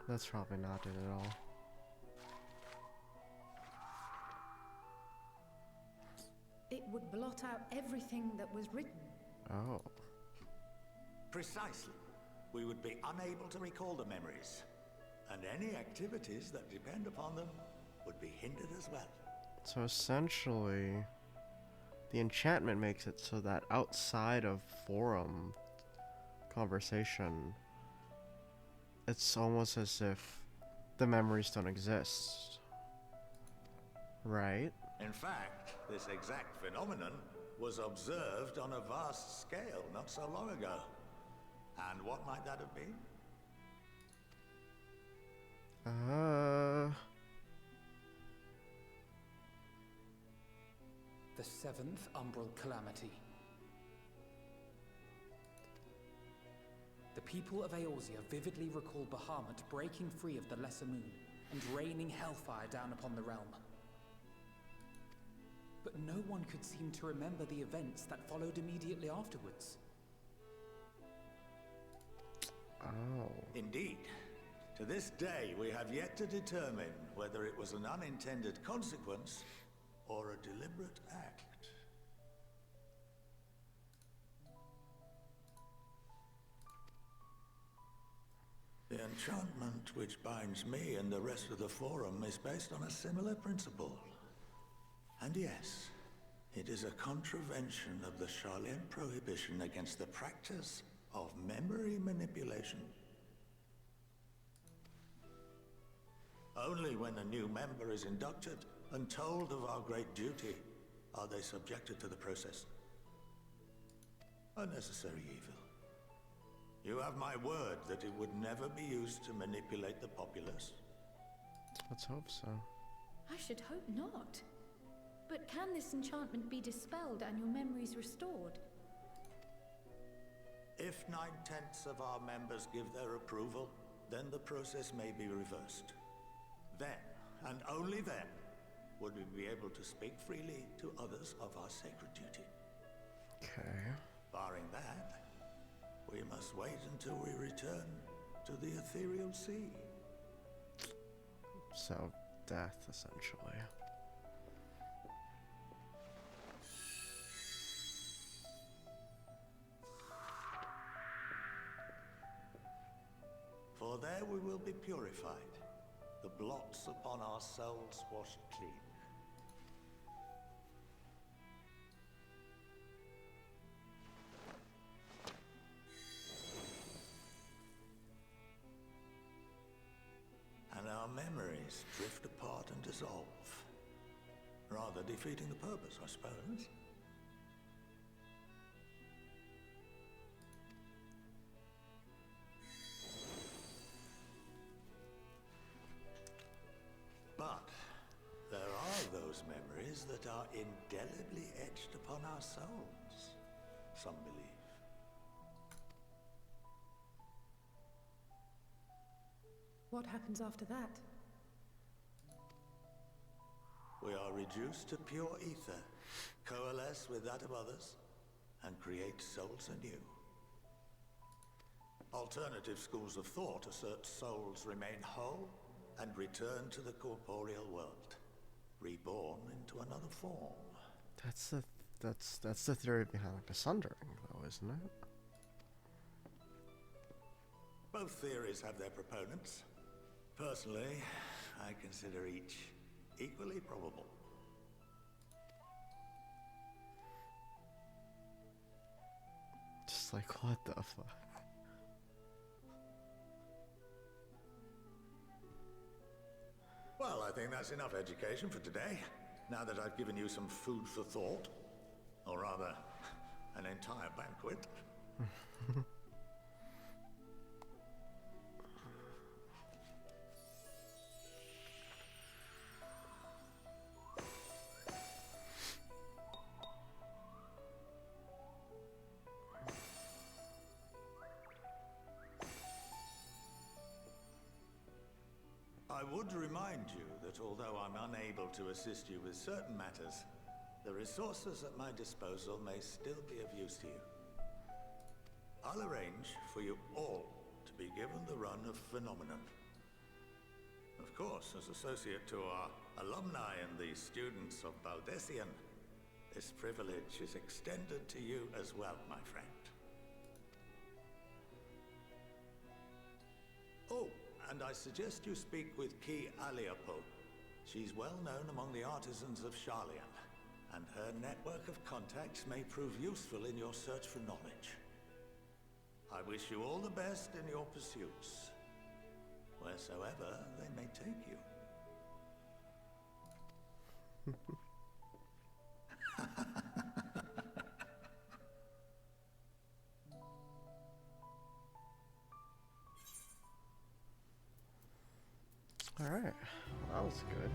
That's probably not it at all. It would blot out everything that was written. Oh. Precisely. We would be unable to recall the memories, and any activities that depend upon them would be hindered as well. So essentially, the enchantment makes it so that outside of forum conversation, it's almost as if the memories don't exist. Right? In fact, this exact phenomenon was observed on a vast scale not so long ago. And what might that have been? The seventh umbral calamity. The people of Eorzea vividly recall Bahamut breaking free of the Lesser Moon and raining hellfire down upon the realm. but no one could seem to remember the events that followed immediately afterwards. Oh. Indeed. To this day, we have yet to determine whether it was an unintended consequence or a deliberate act. The enchantment which binds me and the rest of the Forum is based on a similar principle. And yes, it is a contravention of the Sharlayan prohibition against the practice of memory manipulation. Only when a new member is inducted and told of our great duty are they subjected to the process. A necessary evil. You have my word that it would never be used to manipulate the populace. Let's hope so. I should hope not. But can this enchantment be dispelled and your memories restored? If 9/10 of our members give their approval, then the process may be reversed. Then, and only then, would we be able to speak freely to others of our sacred duty. Okay. Barring that, we must wait until we return to the ethereal sea. So, death, essentially. For there we will be purified, the blots upon our souls washed clean. And our memories drift apart and dissolve, rather defeating the purpose, I suppose. But there are those memories that are indelibly etched upon our souls, some believe. What happens after that? We are reduced to pure ether, coalesce with that of others, and create souls anew. Alternative schools of thought assert souls remain whole and return to the corporeal world, reborn into another form. That's the theory behind like the sundering, though, isn't it? Both theories have their proponents. Personally, I consider each equally probable. Just like, what the fuck? Well, I think that's enough education for today. Now that I've given you some food for thought. Or rather, an entire banquet. I would remind you that although I'm unable to assist you with certain matters, the resources at my disposal may still be of use to you. I'll arrange for you all to be given the run of Phenomenon. Of course, as associate to our alumni and the students of Baldessian, this privilege is extended to you as well, my friend. Oh, and I suggest you speak with Ki Aliapo. She's well known among the artisans of Sharlayan, and her network of contacts may prove useful in your search for knowledge. I wish you all the best in your pursuits, wheresoever they may take you. Alright, that was good.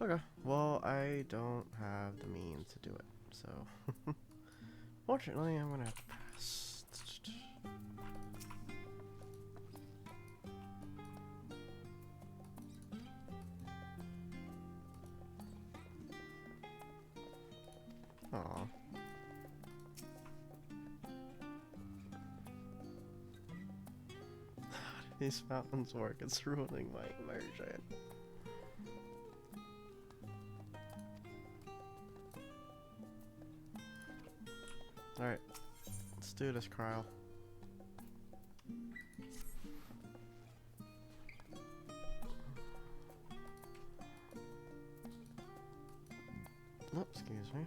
Okay, well, I I don't have the means to do it, so fortunately I'm gonna have to pass. Aw. These fountains work, it's ruining my immersion. Alright, let's do this, Kyle. Oh, excuse me.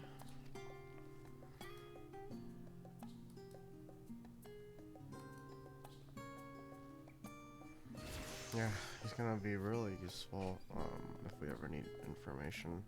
Yeah, he's gonna be really useful if we ever need information.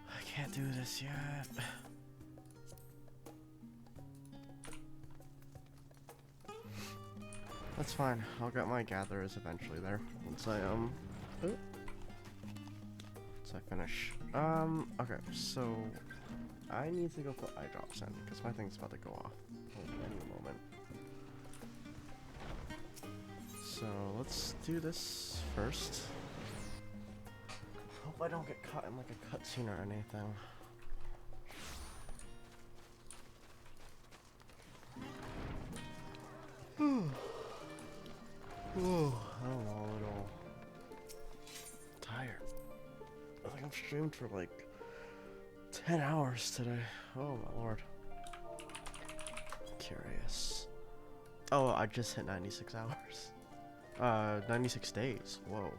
I can't do this yet. That's fine. I'll get my gatherers eventually there. Once I once I finish. Okay, so I need to go put eye drops in because my thing's about to go off any moment. So let's do this first. Hope I don't get caught in like a cutscene or anything. Oh, I don't know, a little tired. I think I've streamed for like 10 hours today. Oh my lord. Curious. Oh, I just hit 96 hours. 96 days. Whoa.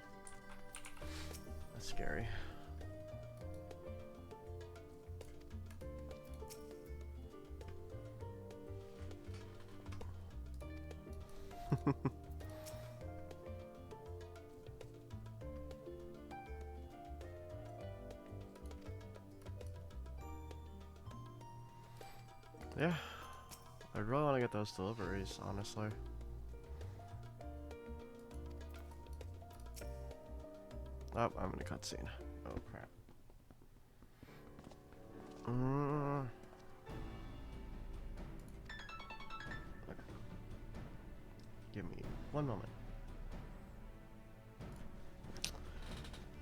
That's scary. Yeah, I really want to get those deliveries, honestly. Oh, I'm in a cutscene. Oh crap. Okay. Give me one moment.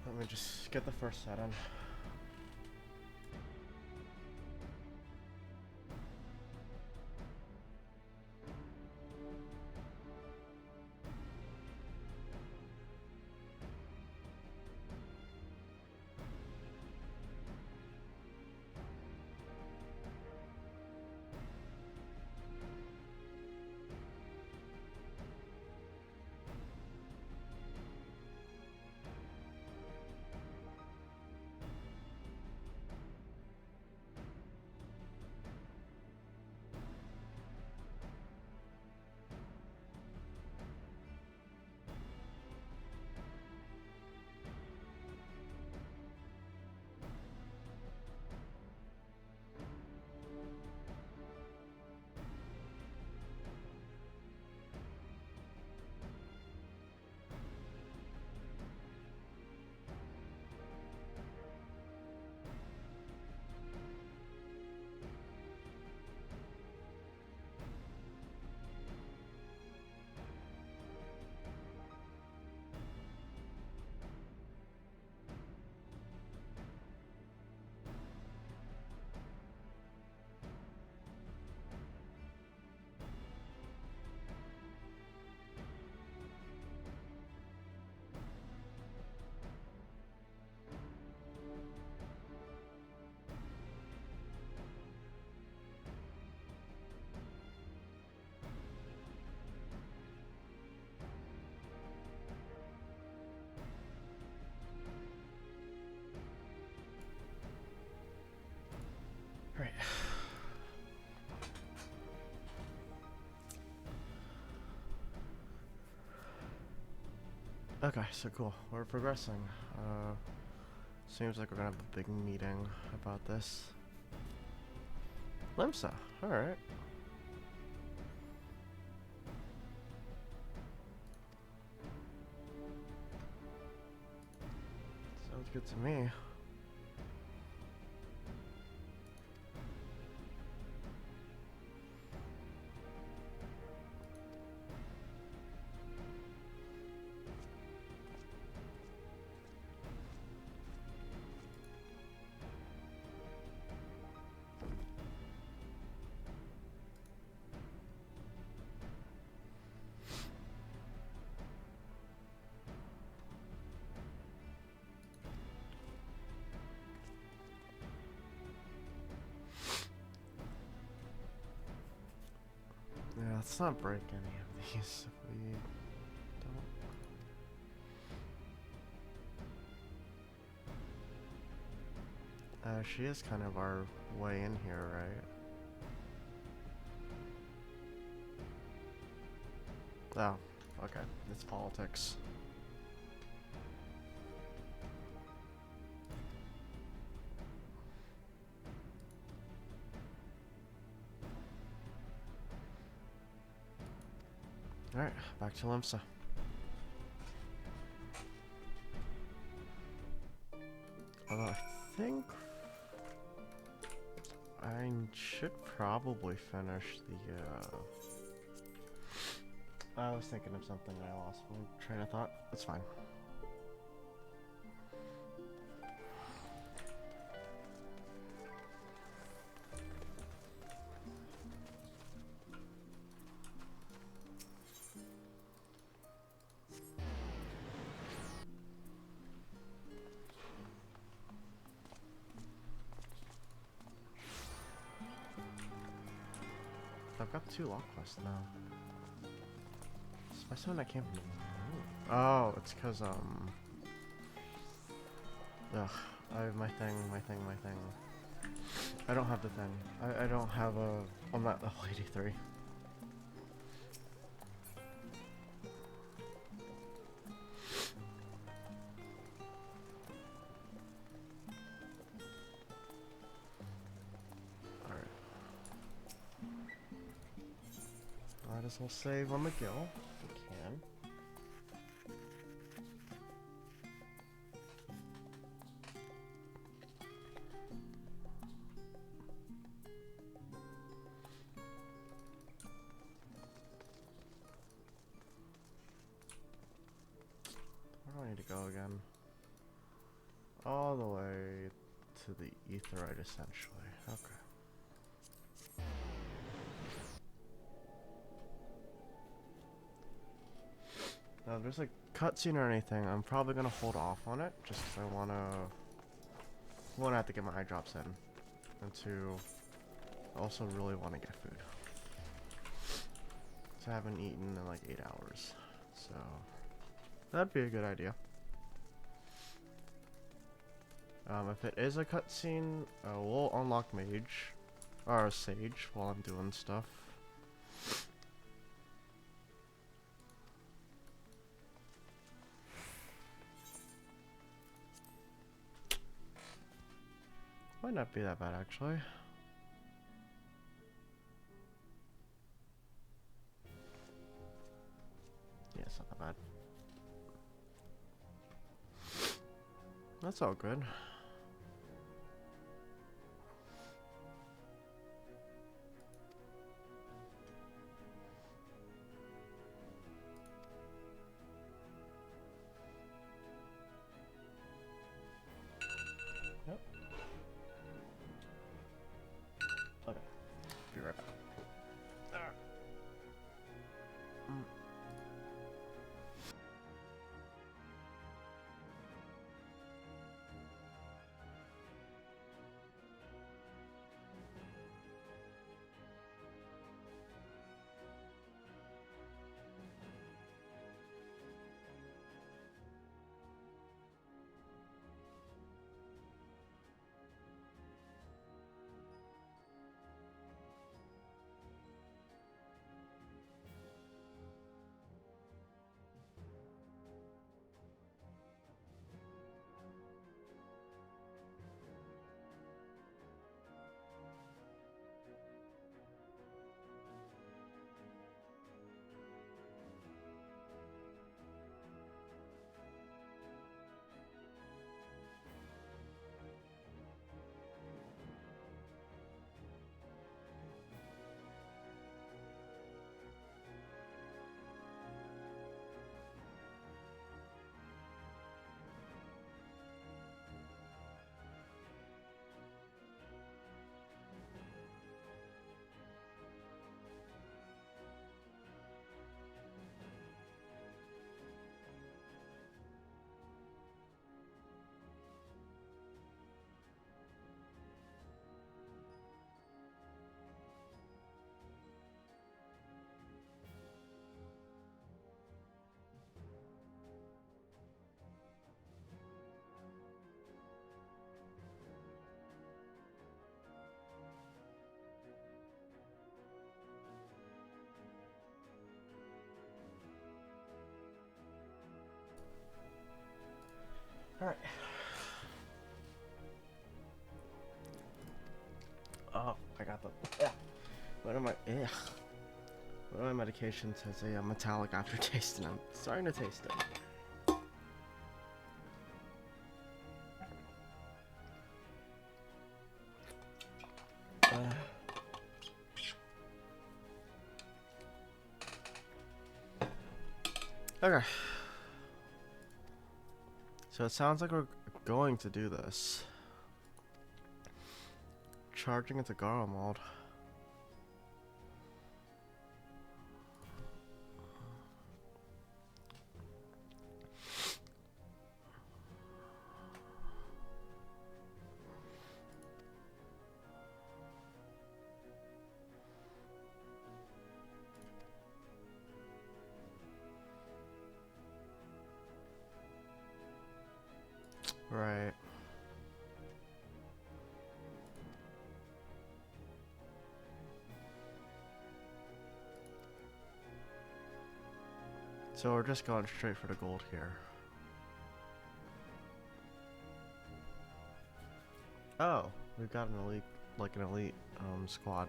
Let me just get the first set on. Okay, so cool. We're progressing. Seems like we're gonna have a big meeting about this. Limsa, alright. Sounds good to me. Yeah, let's not break any of these if we don't. She is kind of our way in here, right? Oh, okay. It's politics. Alright, back to Limsa. Although I think I should probably finish the, I was thinking of something and I lost my train of thought. That's fine. I've got 2 lock quests now. Especially when I came from the... Oh, it's cause, ugh. I have my thing. I don't have the thing. I don't have a... I'm not level 83. Might as well save on McGill if we can. Where do I need to go again? All the way to the Aetheryte, essentially. Okay. Now, if there's a cutscene or anything, I'm probably gonna hold off on it, just 'cause I wanna have to get my eye drops in, and 2, I also really want to get food. So I haven't eaten in like 8 hours, so that'd be a good idea. If it is a cutscene, we'll unlock Mage, or Sage, while I'm doing stuff. Might not be that bad, actually. Yeah, it's not that bad. That's all good. Yep. Okay. Be right back. Alright. Oh, I got the. Yeah. One of my medications has a metallic aftertaste, and I'm starting to taste it. Okay. So it sounds like we're going to do this. Charging into Garo mode. Right. So we're just going straight for the gold here. Oh, we've got an elite, squad.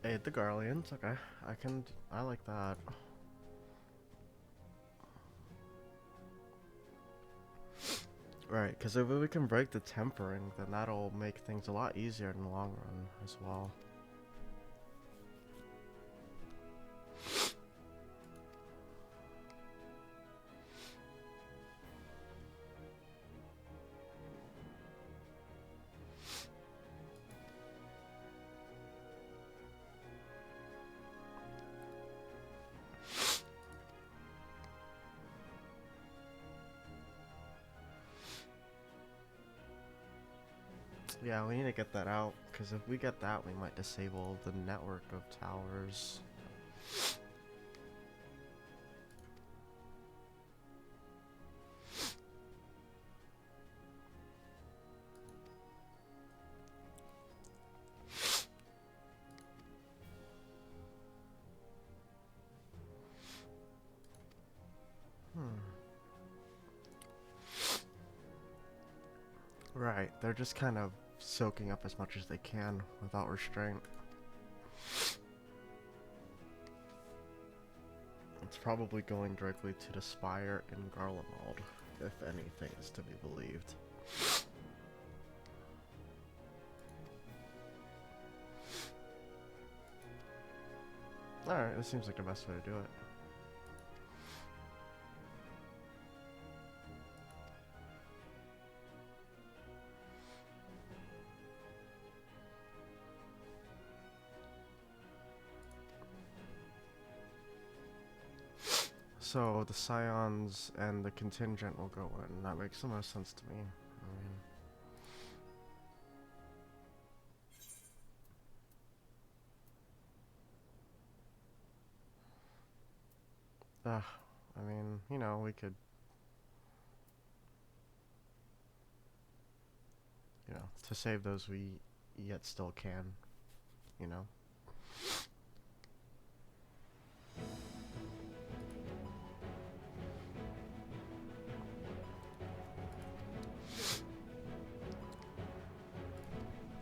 Hey, the Garleans, okay. I like that. Right, because if we can break the tempering, then that'll make things a lot easier in the long run as well. Yeah, we need to get that out, because if we get that, we might disable the network of towers. Right, they're just kind of soaking up as much as they can without restraint. It's probably going directly to the Spire in Garlemald, if anything is to be believed. Alright, this seems like the best way to do it. So the Scions and the contingent will go in. That makes the most sense to me. I mean, you know, we could, you know, to save those we yet still can, you know.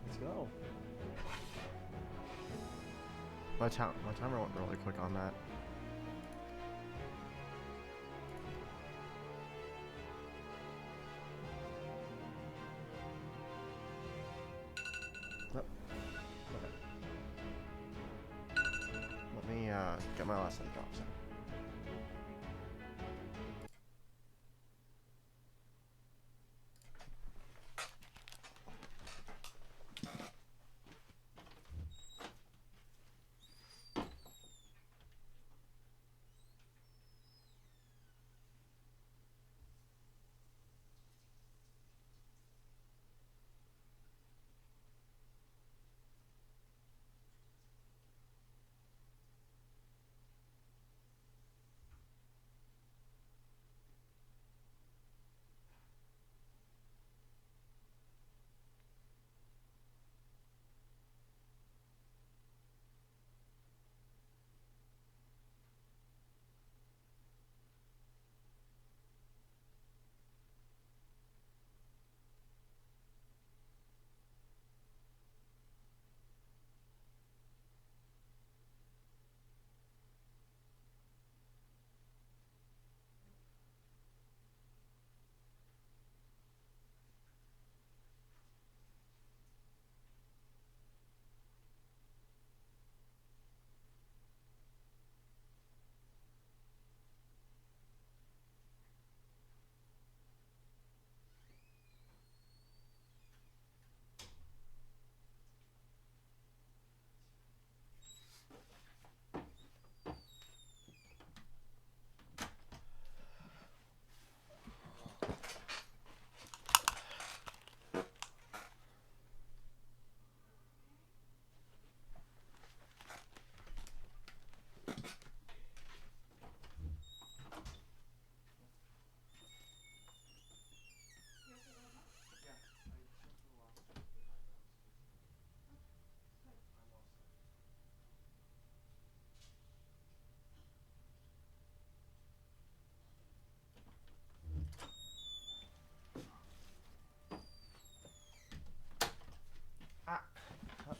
Let's go. My timer went really quick on that. Oh, okay. Let me get my last set of drops in.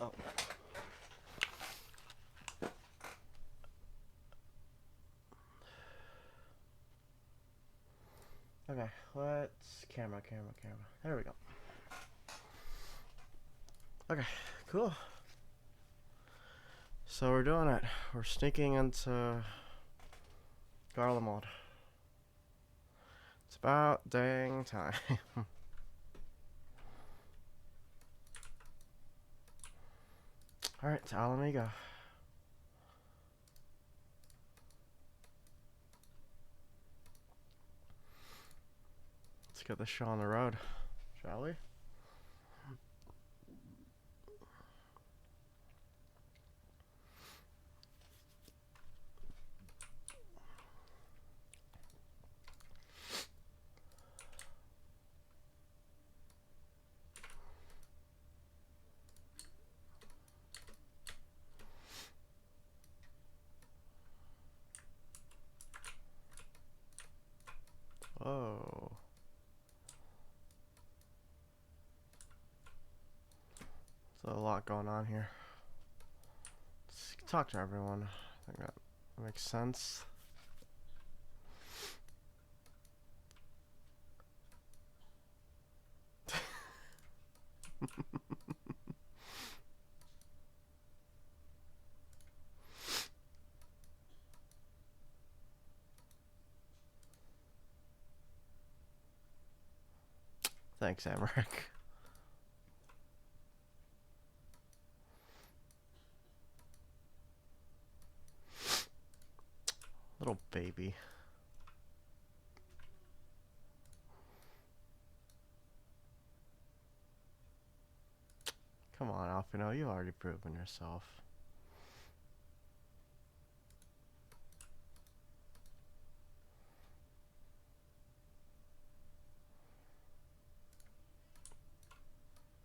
Oh. Okay, let's camera. There we go. Okay, cool. So we're doing it. We're sneaking into Garlemald. It's about dang time. Alright, to Alamigo. Let's get this show on the road, shall we? Whoa. There's a lot going on here. Let's talk to everyone. I think that makes sense. Thanks, Amric. Little baby. Come on, Alfino, you've already proven yourself.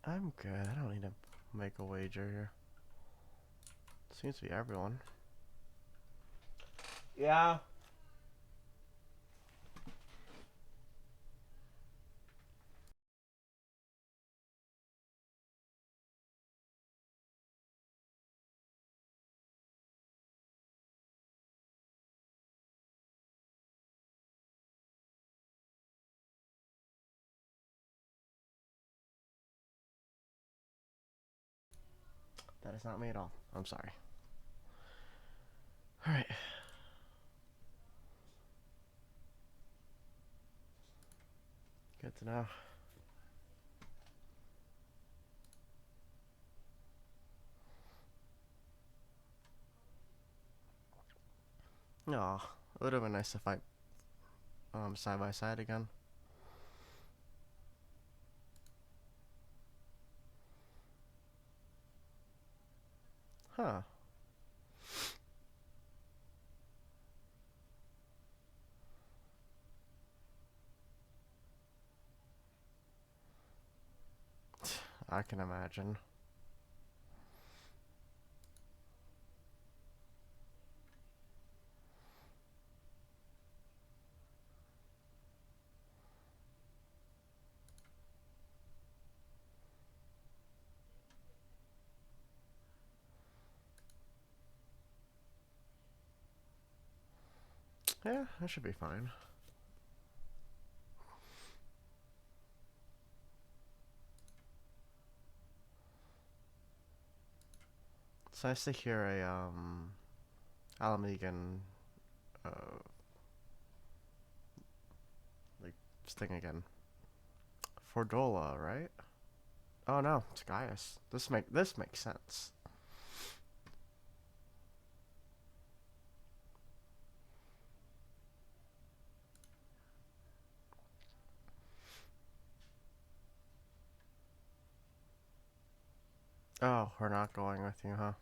I'm good. I don't need to make a wager here. Seems to be everyone. Yeah. That is not me at all. I'm sorry. Alright. Good to know. No, it would have been nice to fight side by side again. Huh. I can imagine. Yeah, that should be fine. It's nice to hear a Alamegan like sting again. Fordola, right? Oh no, it's Gaius. This makes sense. Oh, we're not going with you, huh?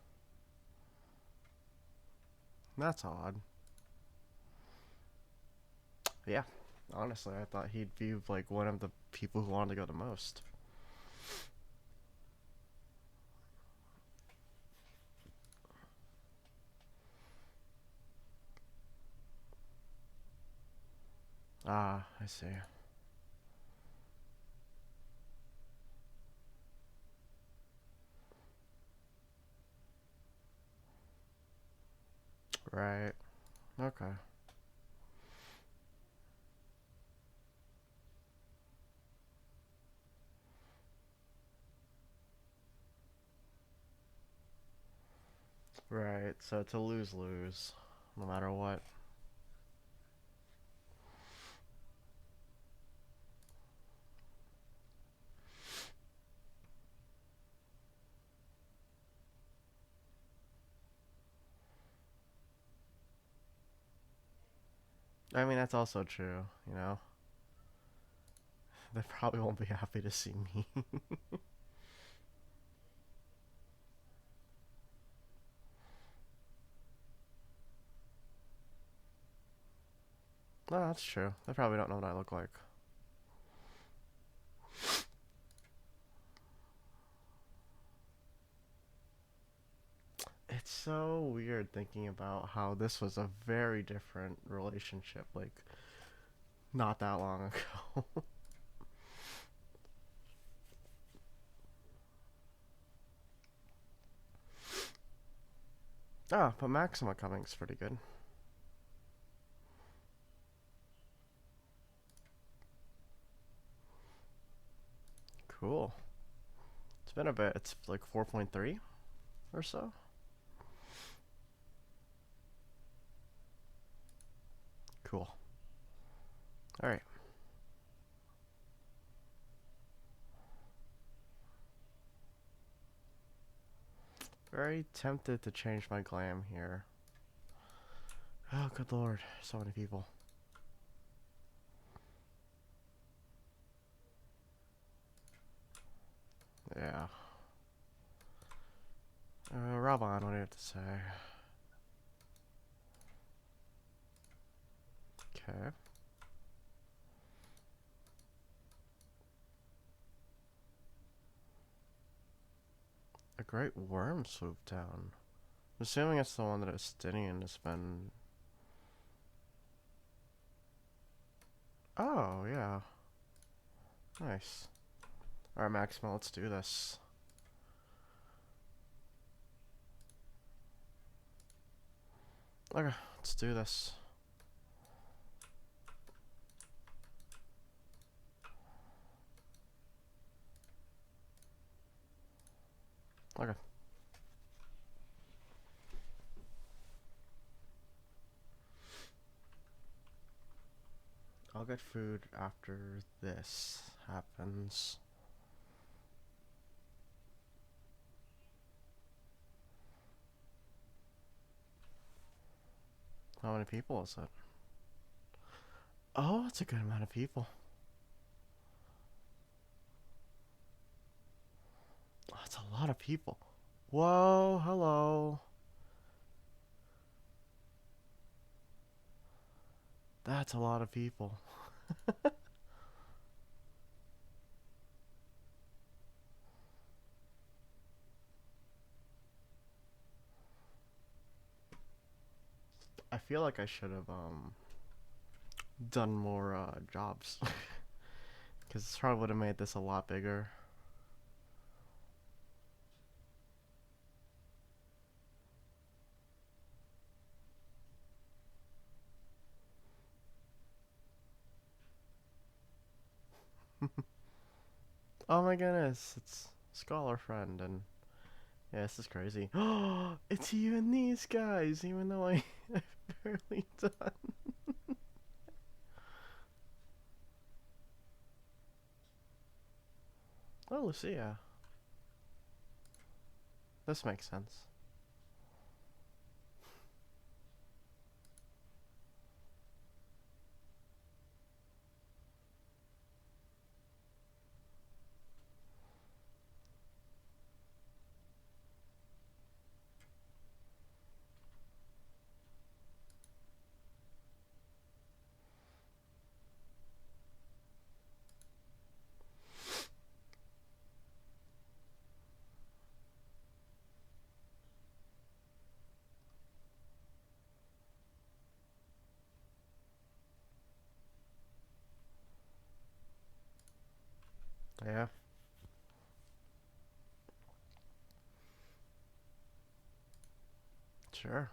That's odd. Yeah, honestly, I thought he'd be like one of the people who wanted to go the most. Ah, I see. Right. Okay. Right, so it's a lose-lose, no matter what. I mean, that's also true, you know? They probably won't be happy to see me. No, that's true. They probably don't know what I look like. It's so weird thinking about how this was a very different relationship, like, not that long ago. Ah, but Maxima Cummings pretty good. Cool. It's been a bit. It's like 4.3 or so. Cool. Alright. Very tempted to change my glam here. Oh, good lord. So many people. Yeah. Robon, what do you have to say? Okay. A great worm swooped down. I'm assuming it's the one that Estinian has been... Oh, yeah. Nice. Alright, Maxima, let's do this. Okay, let's do this. Okay. I'll get food after this happens. How many people is it? Oh, it's a good amount of people. Oh, that's a lot of people. Whoa, hello. That's a lot of people. I feel like I should have done more jobs. Because this probably would have made this a lot bigger. Oh my goodness, it's Scholar Friend, and yeah, this is crazy. Oh, it's even these guys, even though I've barely done. Oh, Lucia. This makes sense. Yeah. Sure.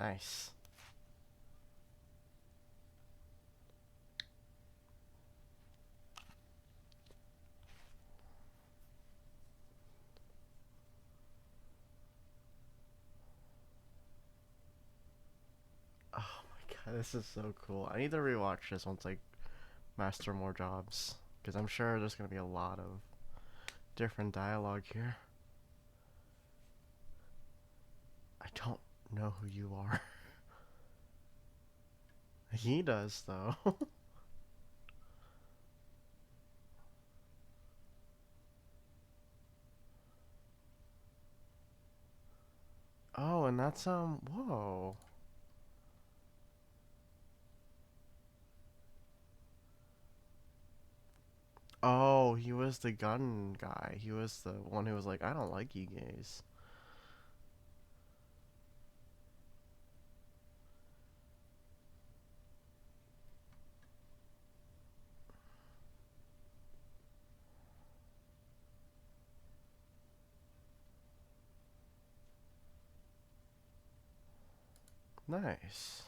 Nice. Oh my god, this is so cool. I need to rewatch this once I master more jobs, because I'm sure there's going to be a lot of different dialogue here. I don't know who you are. He does, though. Oh, and that's, whoa. Oh, he was the gun guy. He was the one who was like, I don't like you gays. Nice.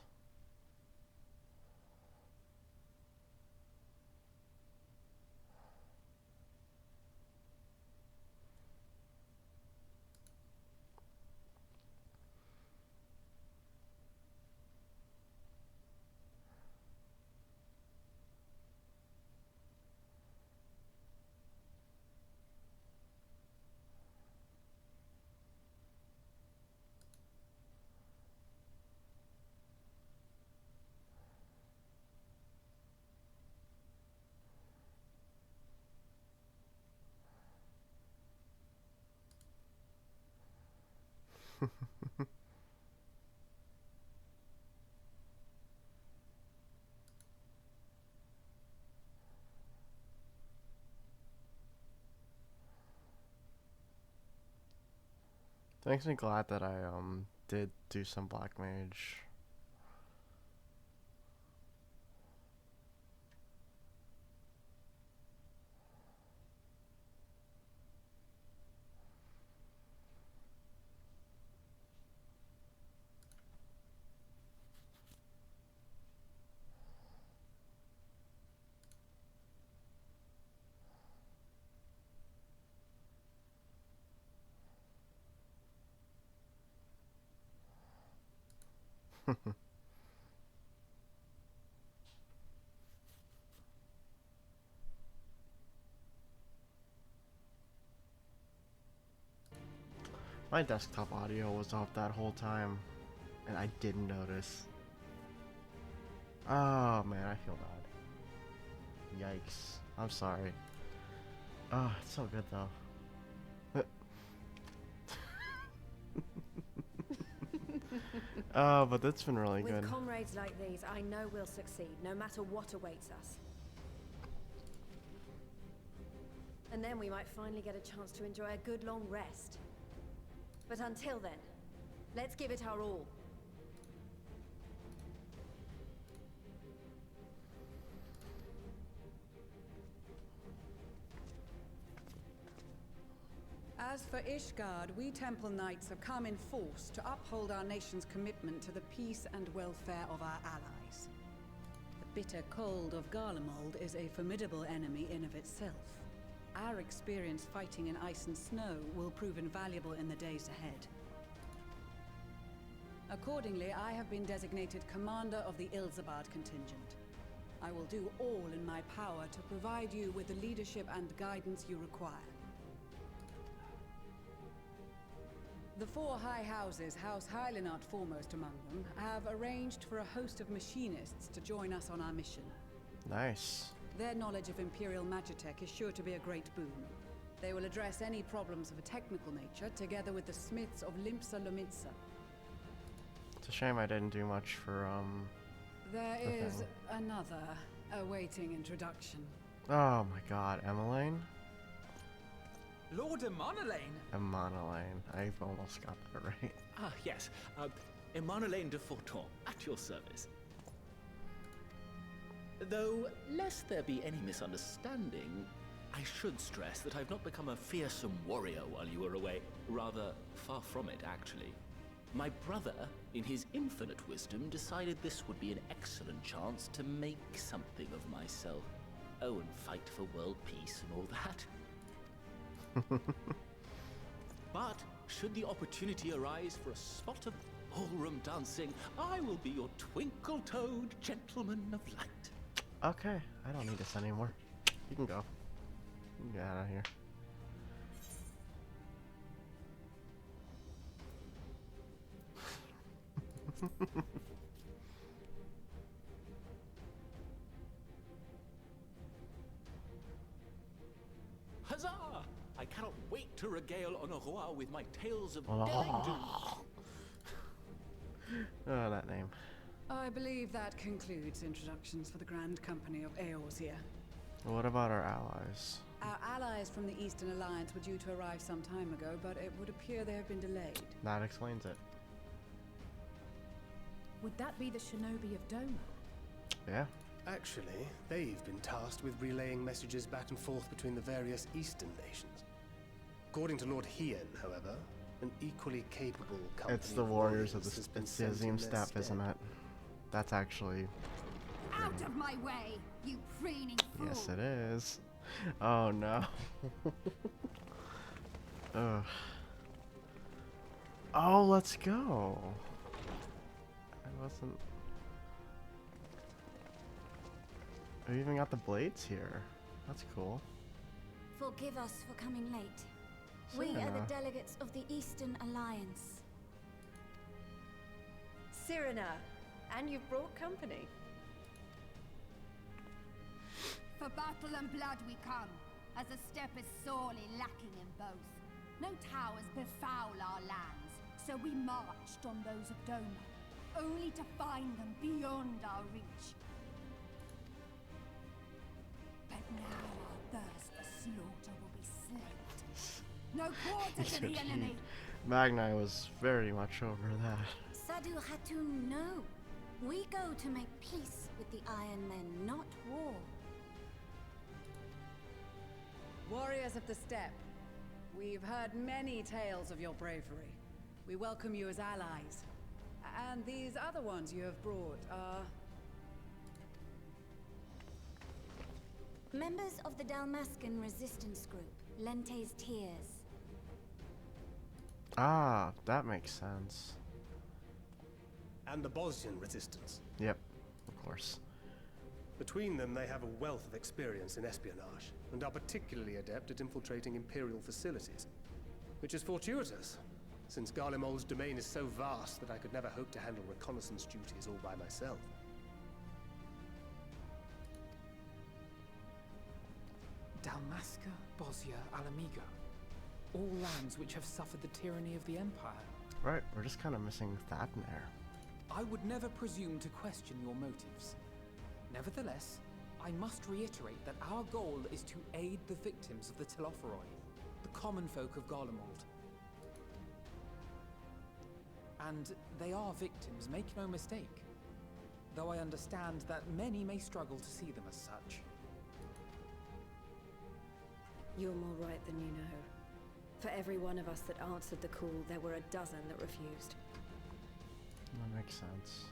Makes me glad that I did do some black mage. My desktop audio was off that whole time, and I didn't notice. Oh man, I feel bad. Yikes. I'm sorry. Oh, it's so good though. Oh, but that's been really good. With comrades like these, I know we'll succeed, no matter what awaits us. And then we might finally get a chance to enjoy a good long rest. But until then, let's give it our all. As for Ishgard, we Temple Knights have come in force to uphold our nation's commitment to the peace and welfare of our allies. The bitter cold of Garlemald is a formidable enemy in of itself. Our experience fighting in ice and snow will prove invaluable in the days ahead. Accordingly, I have been designated commander of the Ilzabard contingent. I will do all in my power to provide you with the leadership and guidance you require. The four high houses, House Hylinart foremost among them, have arranged for a host of machinists to join us on our mission. Nice. Their knowledge of Imperial Magitech is sure to be a great boon. They will address any problems of a technical nature, together with the smiths of Limpsa Lomitsa. It's a shame I didn't do much for, There is another awaiting introduction. Oh my god, Emmeline? Lord Emanolaine? Emanolaine. I've almost got that right. Ah, yes. Emanolaine de Forton, at your service. Though, lest there be any misunderstanding, I should stress that I've not become a fearsome warrior while you were away. Rather, far from it, actually. My brother, in his infinite wisdom, decided this would be an excellent chance to make something of myself. Oh, and fight for world peace and all that. But should the opportunity arise for a spot of ballroom dancing, I will be your twinkle-toed gentleman of light. Okay, I don't need this anymore. You can go. You can get out of here. Huzzah! I cannot wait to regale Honorat with my tales of Oh. daring do. Oh, that name. I believe that concludes introductions for the Grand Company of Eorzea. What about our allies? Our allies from the Eastern Alliance were due to arrive some time ago, but it would appear they have been delayed. That explains it. Would that be the shinobi of Doma? Yeah. Actually, they've been tasked with relaying messages back and forth between the various Eastern nations. According to Lord Hien, however, an equally capable company It's the warriors of has the been it's the sent in Azim their Steppe, stead. isn't it? That's actually. Out of my way, you preening fool! Yes, it is. Oh no. Ugh. Oh, let's go. I wasn't. We even got the blades here. That's cool. Forgive us for coming late. We are the delegates of the Eastern Alliance. Cyrena, and you've brought company. For battle and blood we come, as the steppe is sorely lacking in both. No towers befoul our lands, so we marched on those of Doma, only to find them beyond our reach. But now our thirst for slaughter will be slaked. No quarter to the enemy! Magnai was very much over that. Sadu Hatun, no. We go to make peace with the Iron Men, not war. Warriors of the Steppe, we've heard many tales of your bravery. We welcome you as allies. And these other ones you have brought are... Members of the Dalmascan resistance group, Lente's Tears. Ah, that makes sense. And the Bosnian resistance. Yep, of course. Between them, they have a wealth of experience in espionage, and are particularly adept at infiltrating Imperial facilities. Which is fortuitous, since Garlemald's domain is so vast that I could never hope to handle reconnaissance duties all by myself. Dalmasca, Bosnia, Alamigo. All lands which have suffered the tyranny of the Empire. Right, we're just kind of missing Thadner. I would never presume to question your motives. Nevertheless, I must reiterate that our goal is to aid the victims of the Telophoroi, the common folk of Garlemald. And they are victims, make no mistake. Though I understand that many may struggle to see them as such. You're more right than you know. For every one of us that answered the call, there were a dozen that refused. That makes sense.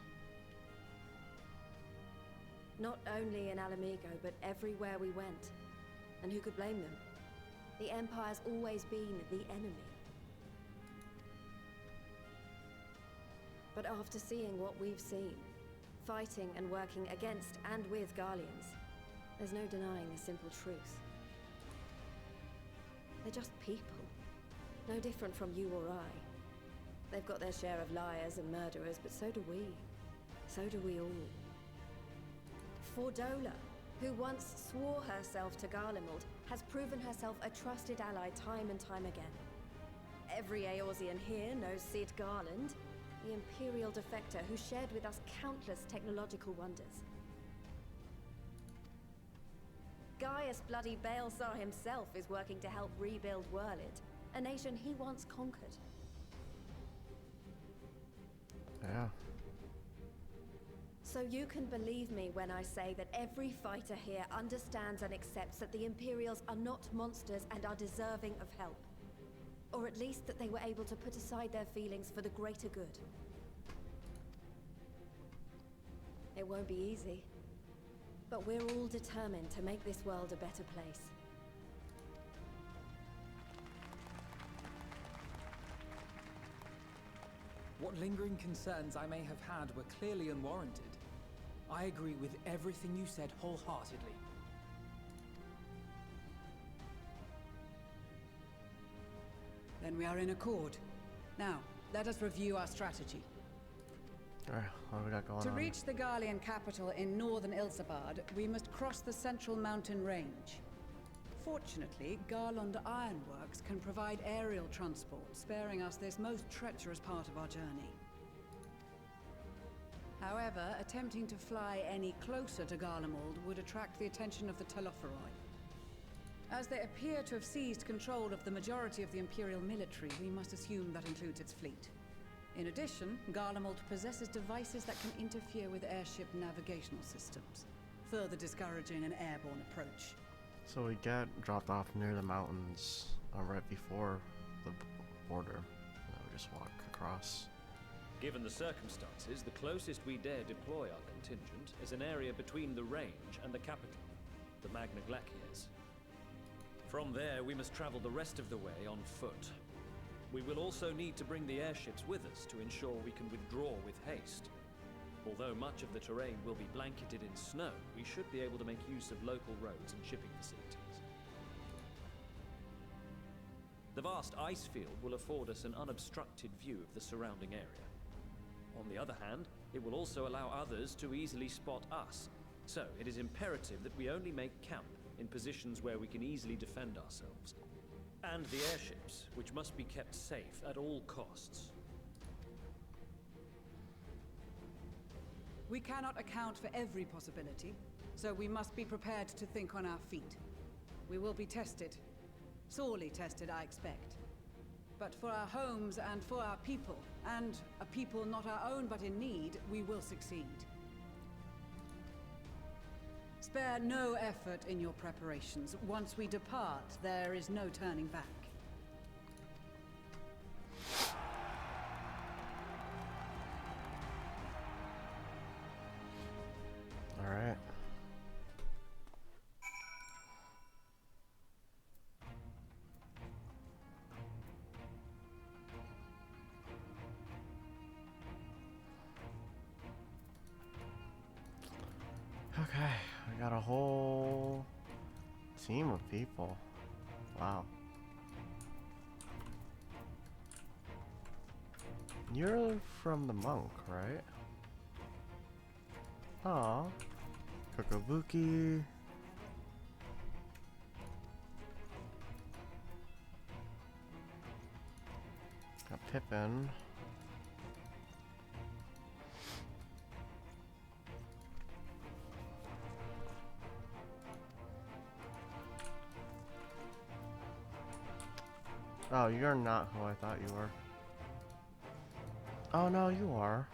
Not only in Alamigo, but everywhere we went. And who could blame them? The Empire's always been the enemy. But after seeing what we've seen, fighting and working against and with Garleans, there's no denying the simple truth. They're just people. No different from you or I. They've got their share of liars and murderers, but so do we. So do we all. Fordola, who once swore herself to Garlemald, has proven herself a trusted ally time and time again. Every Eorzean here knows Cid Garland, the Imperial defector who shared with us countless technological wonders. Gaius Bloody Balesar himself is working to help rebuild Werlid, a nation he once conquered. Yeah. So you can believe me when I say that every fighter here understands and accepts that the Imperials are not monsters and are deserving of help. Or at least that they were able to put aside their feelings for the greater good. It won't be easy, but we're all determined to make this world a better place. What lingering concerns I may have had were clearly unwarranted. I agree with everything you said wholeheartedly. Then we are in accord. Now, let us review our strategy. Alright, what do we got going To on? reach the Garlean capital in northern Ilsabard, we must cross the central mountain range. Fortunately, Garlond Ironworks can provide aerial transport, sparing us this most treacherous part of our journey. However, attempting to fly any closer to Garlemald would attract the attention of the Telophoroi. As they appear to have seized control of the majority of the Imperial military, we must assume that includes its fleet. In addition, Garlemald possesses devices that can interfere with airship navigational systems, further discouraging an airborne approach. So we get dropped off near the mountains right before the border. And then we just walk across. Given the circumstances, the closest we dare deploy our contingent is an area between the range and the capital, the Magna Glaciers. From there, we must travel the rest of the way on foot. We will also need to bring the airships with us to ensure we can withdraw with haste. Although much of the terrain will be blanketed in snow, we should be able to make use of local roads and shipping facilities. The vast ice field will afford us an unobstructed view of the surrounding area. On the other hand, it will also allow others to easily spot us, so it is imperative that we only make camp in positions where we can easily defend ourselves. And the airships, which must be kept safe at all costs. We cannot account for every possibility, so we must be prepared to think on our feet. We will be tested. Sorely tested, I expect. But for our homes and for our people, and a people not our own but in need, we will succeed. Spare no effort in your preparations. Once we depart, there is no turning back. All right. Okay, we got a whole team of people. Wow. You're from the monk, right? Aw. Kokobuki. Got Pippin. Oh, you're not who I thought you were. Oh no, you are.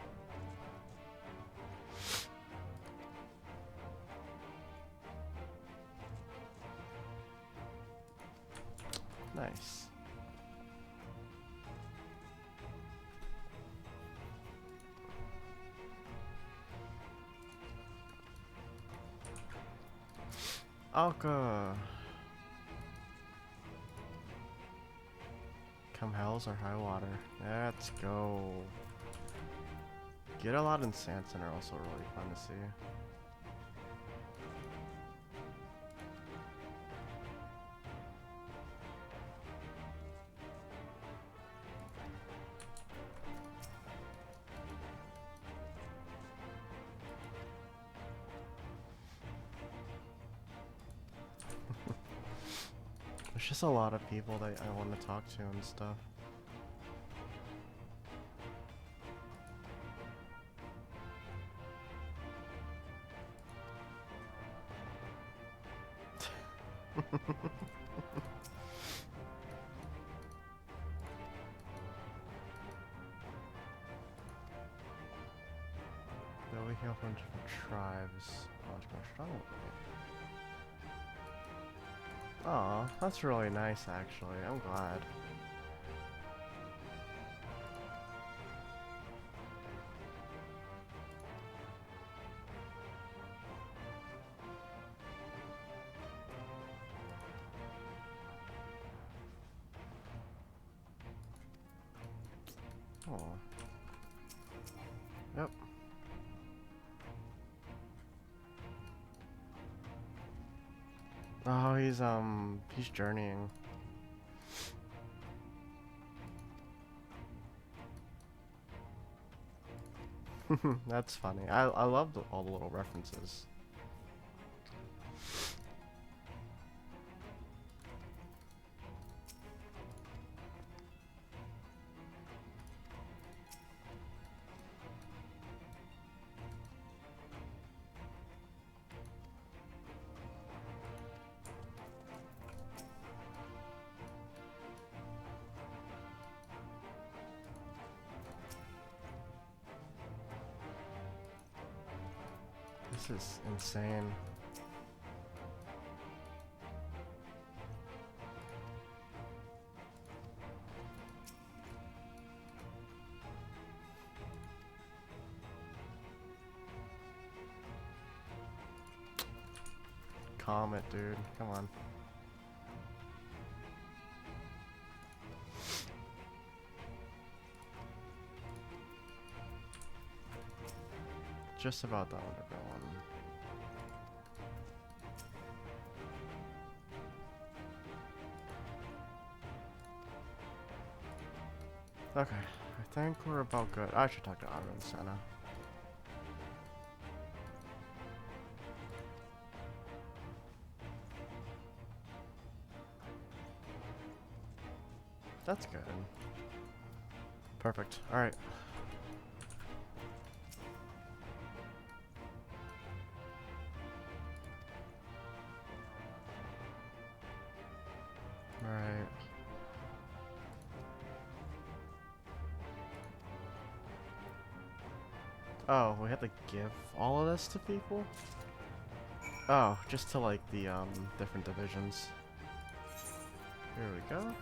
Nice. Alka. Come hells or high water. Let's go. Get a lot in Sanson are also really fun to see. There's just a lot of people that I want to talk to and stuff. Though we heal from different tribes. Oh, it's more strong. Aw, that's really nice actually. I'm glad. Oh. Yep. Oh, he's journeying. That's funny. I love all the little references. This is insane. Calm it, dude. Come on. Just about done with everyone. Okay, I think we're about good. I should talk to Aaron and Senna. That's good. Perfect. Alright. Alright. Oh, we have to give all of this to people? Oh, just to like the different divisions. Here we go.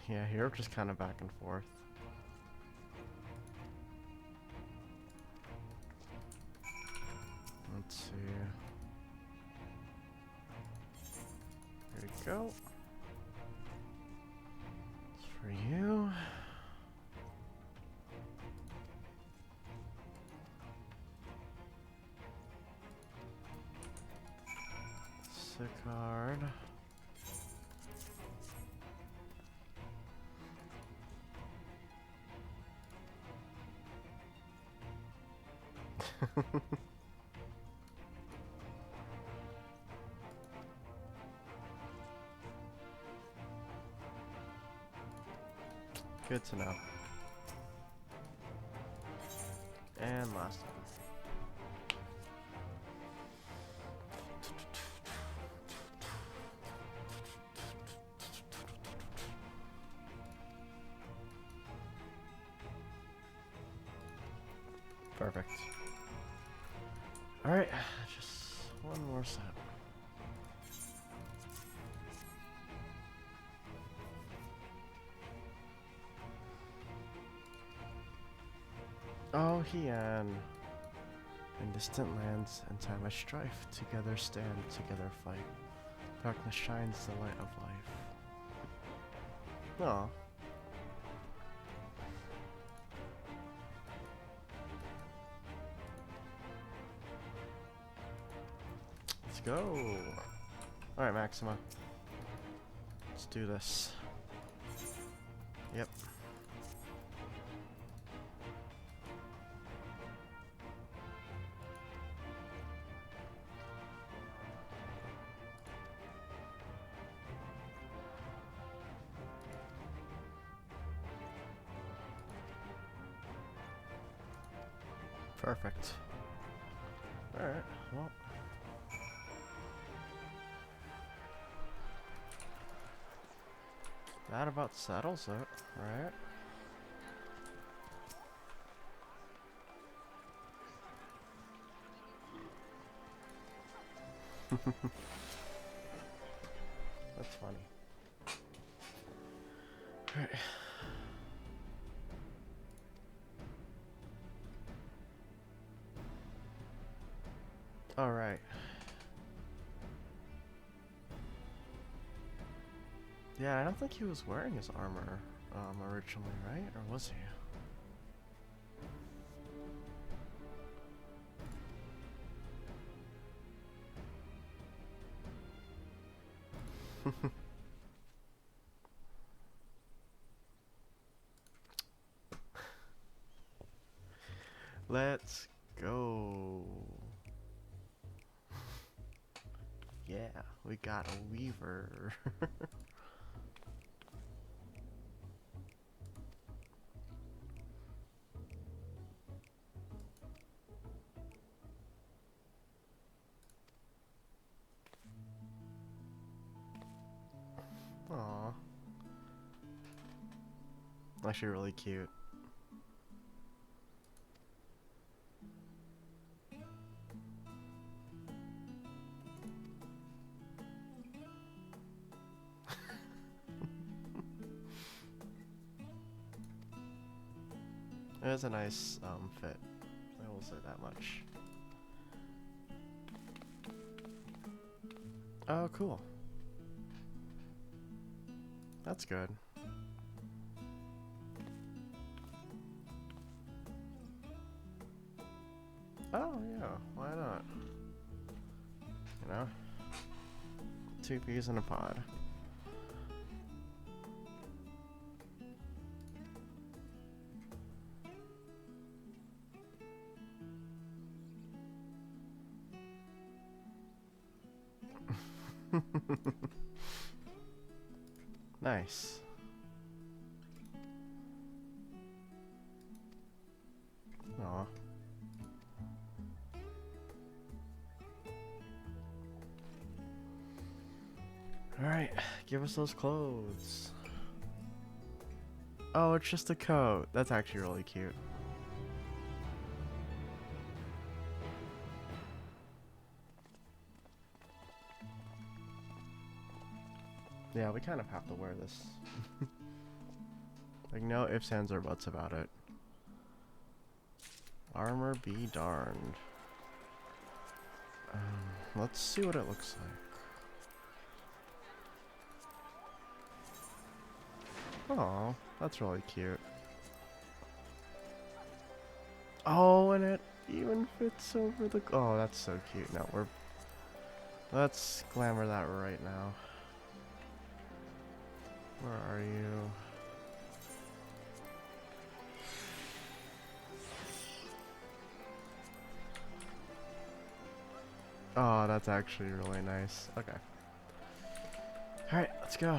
Yeah, here we're just kind of back and forth. Let's see. Here we go. It's for you. Sicard. Good to know. And last one. Perfect. Alright, just one more set. Oh, Hian. In distant lands and time of strife, together stand, together fight. Darkness shines the light of life. Aw. Let's go. Alright, Maxima. Let's do this. Yep. Perfect. Alright, well. That about settles it, right? That's funny. Right. All right. Yeah, I don't think he was wearing his armor originally, right? Or was he? Let's go. Yeah, we got a weaver. Aww. Actually really cute. It is a nice fit. I will say that much. Oh, cool. That's good. Oh, yeah, why not? You know? 2 peas in a pod. Nice. Aw. Alright, give us those clothes. Oh, it's just a coat. That's actually really cute. Yeah, we kind of have to wear this. Like, no ifs, ands, or buts about it. Armor be darned. Let's see what it looks like. Aw, that's really cute. Oh, and it even fits over the... Oh, that's so cute. Now let's glamour that right now. Where are you? Oh, that's actually really nice. Okay. Alright, let's go.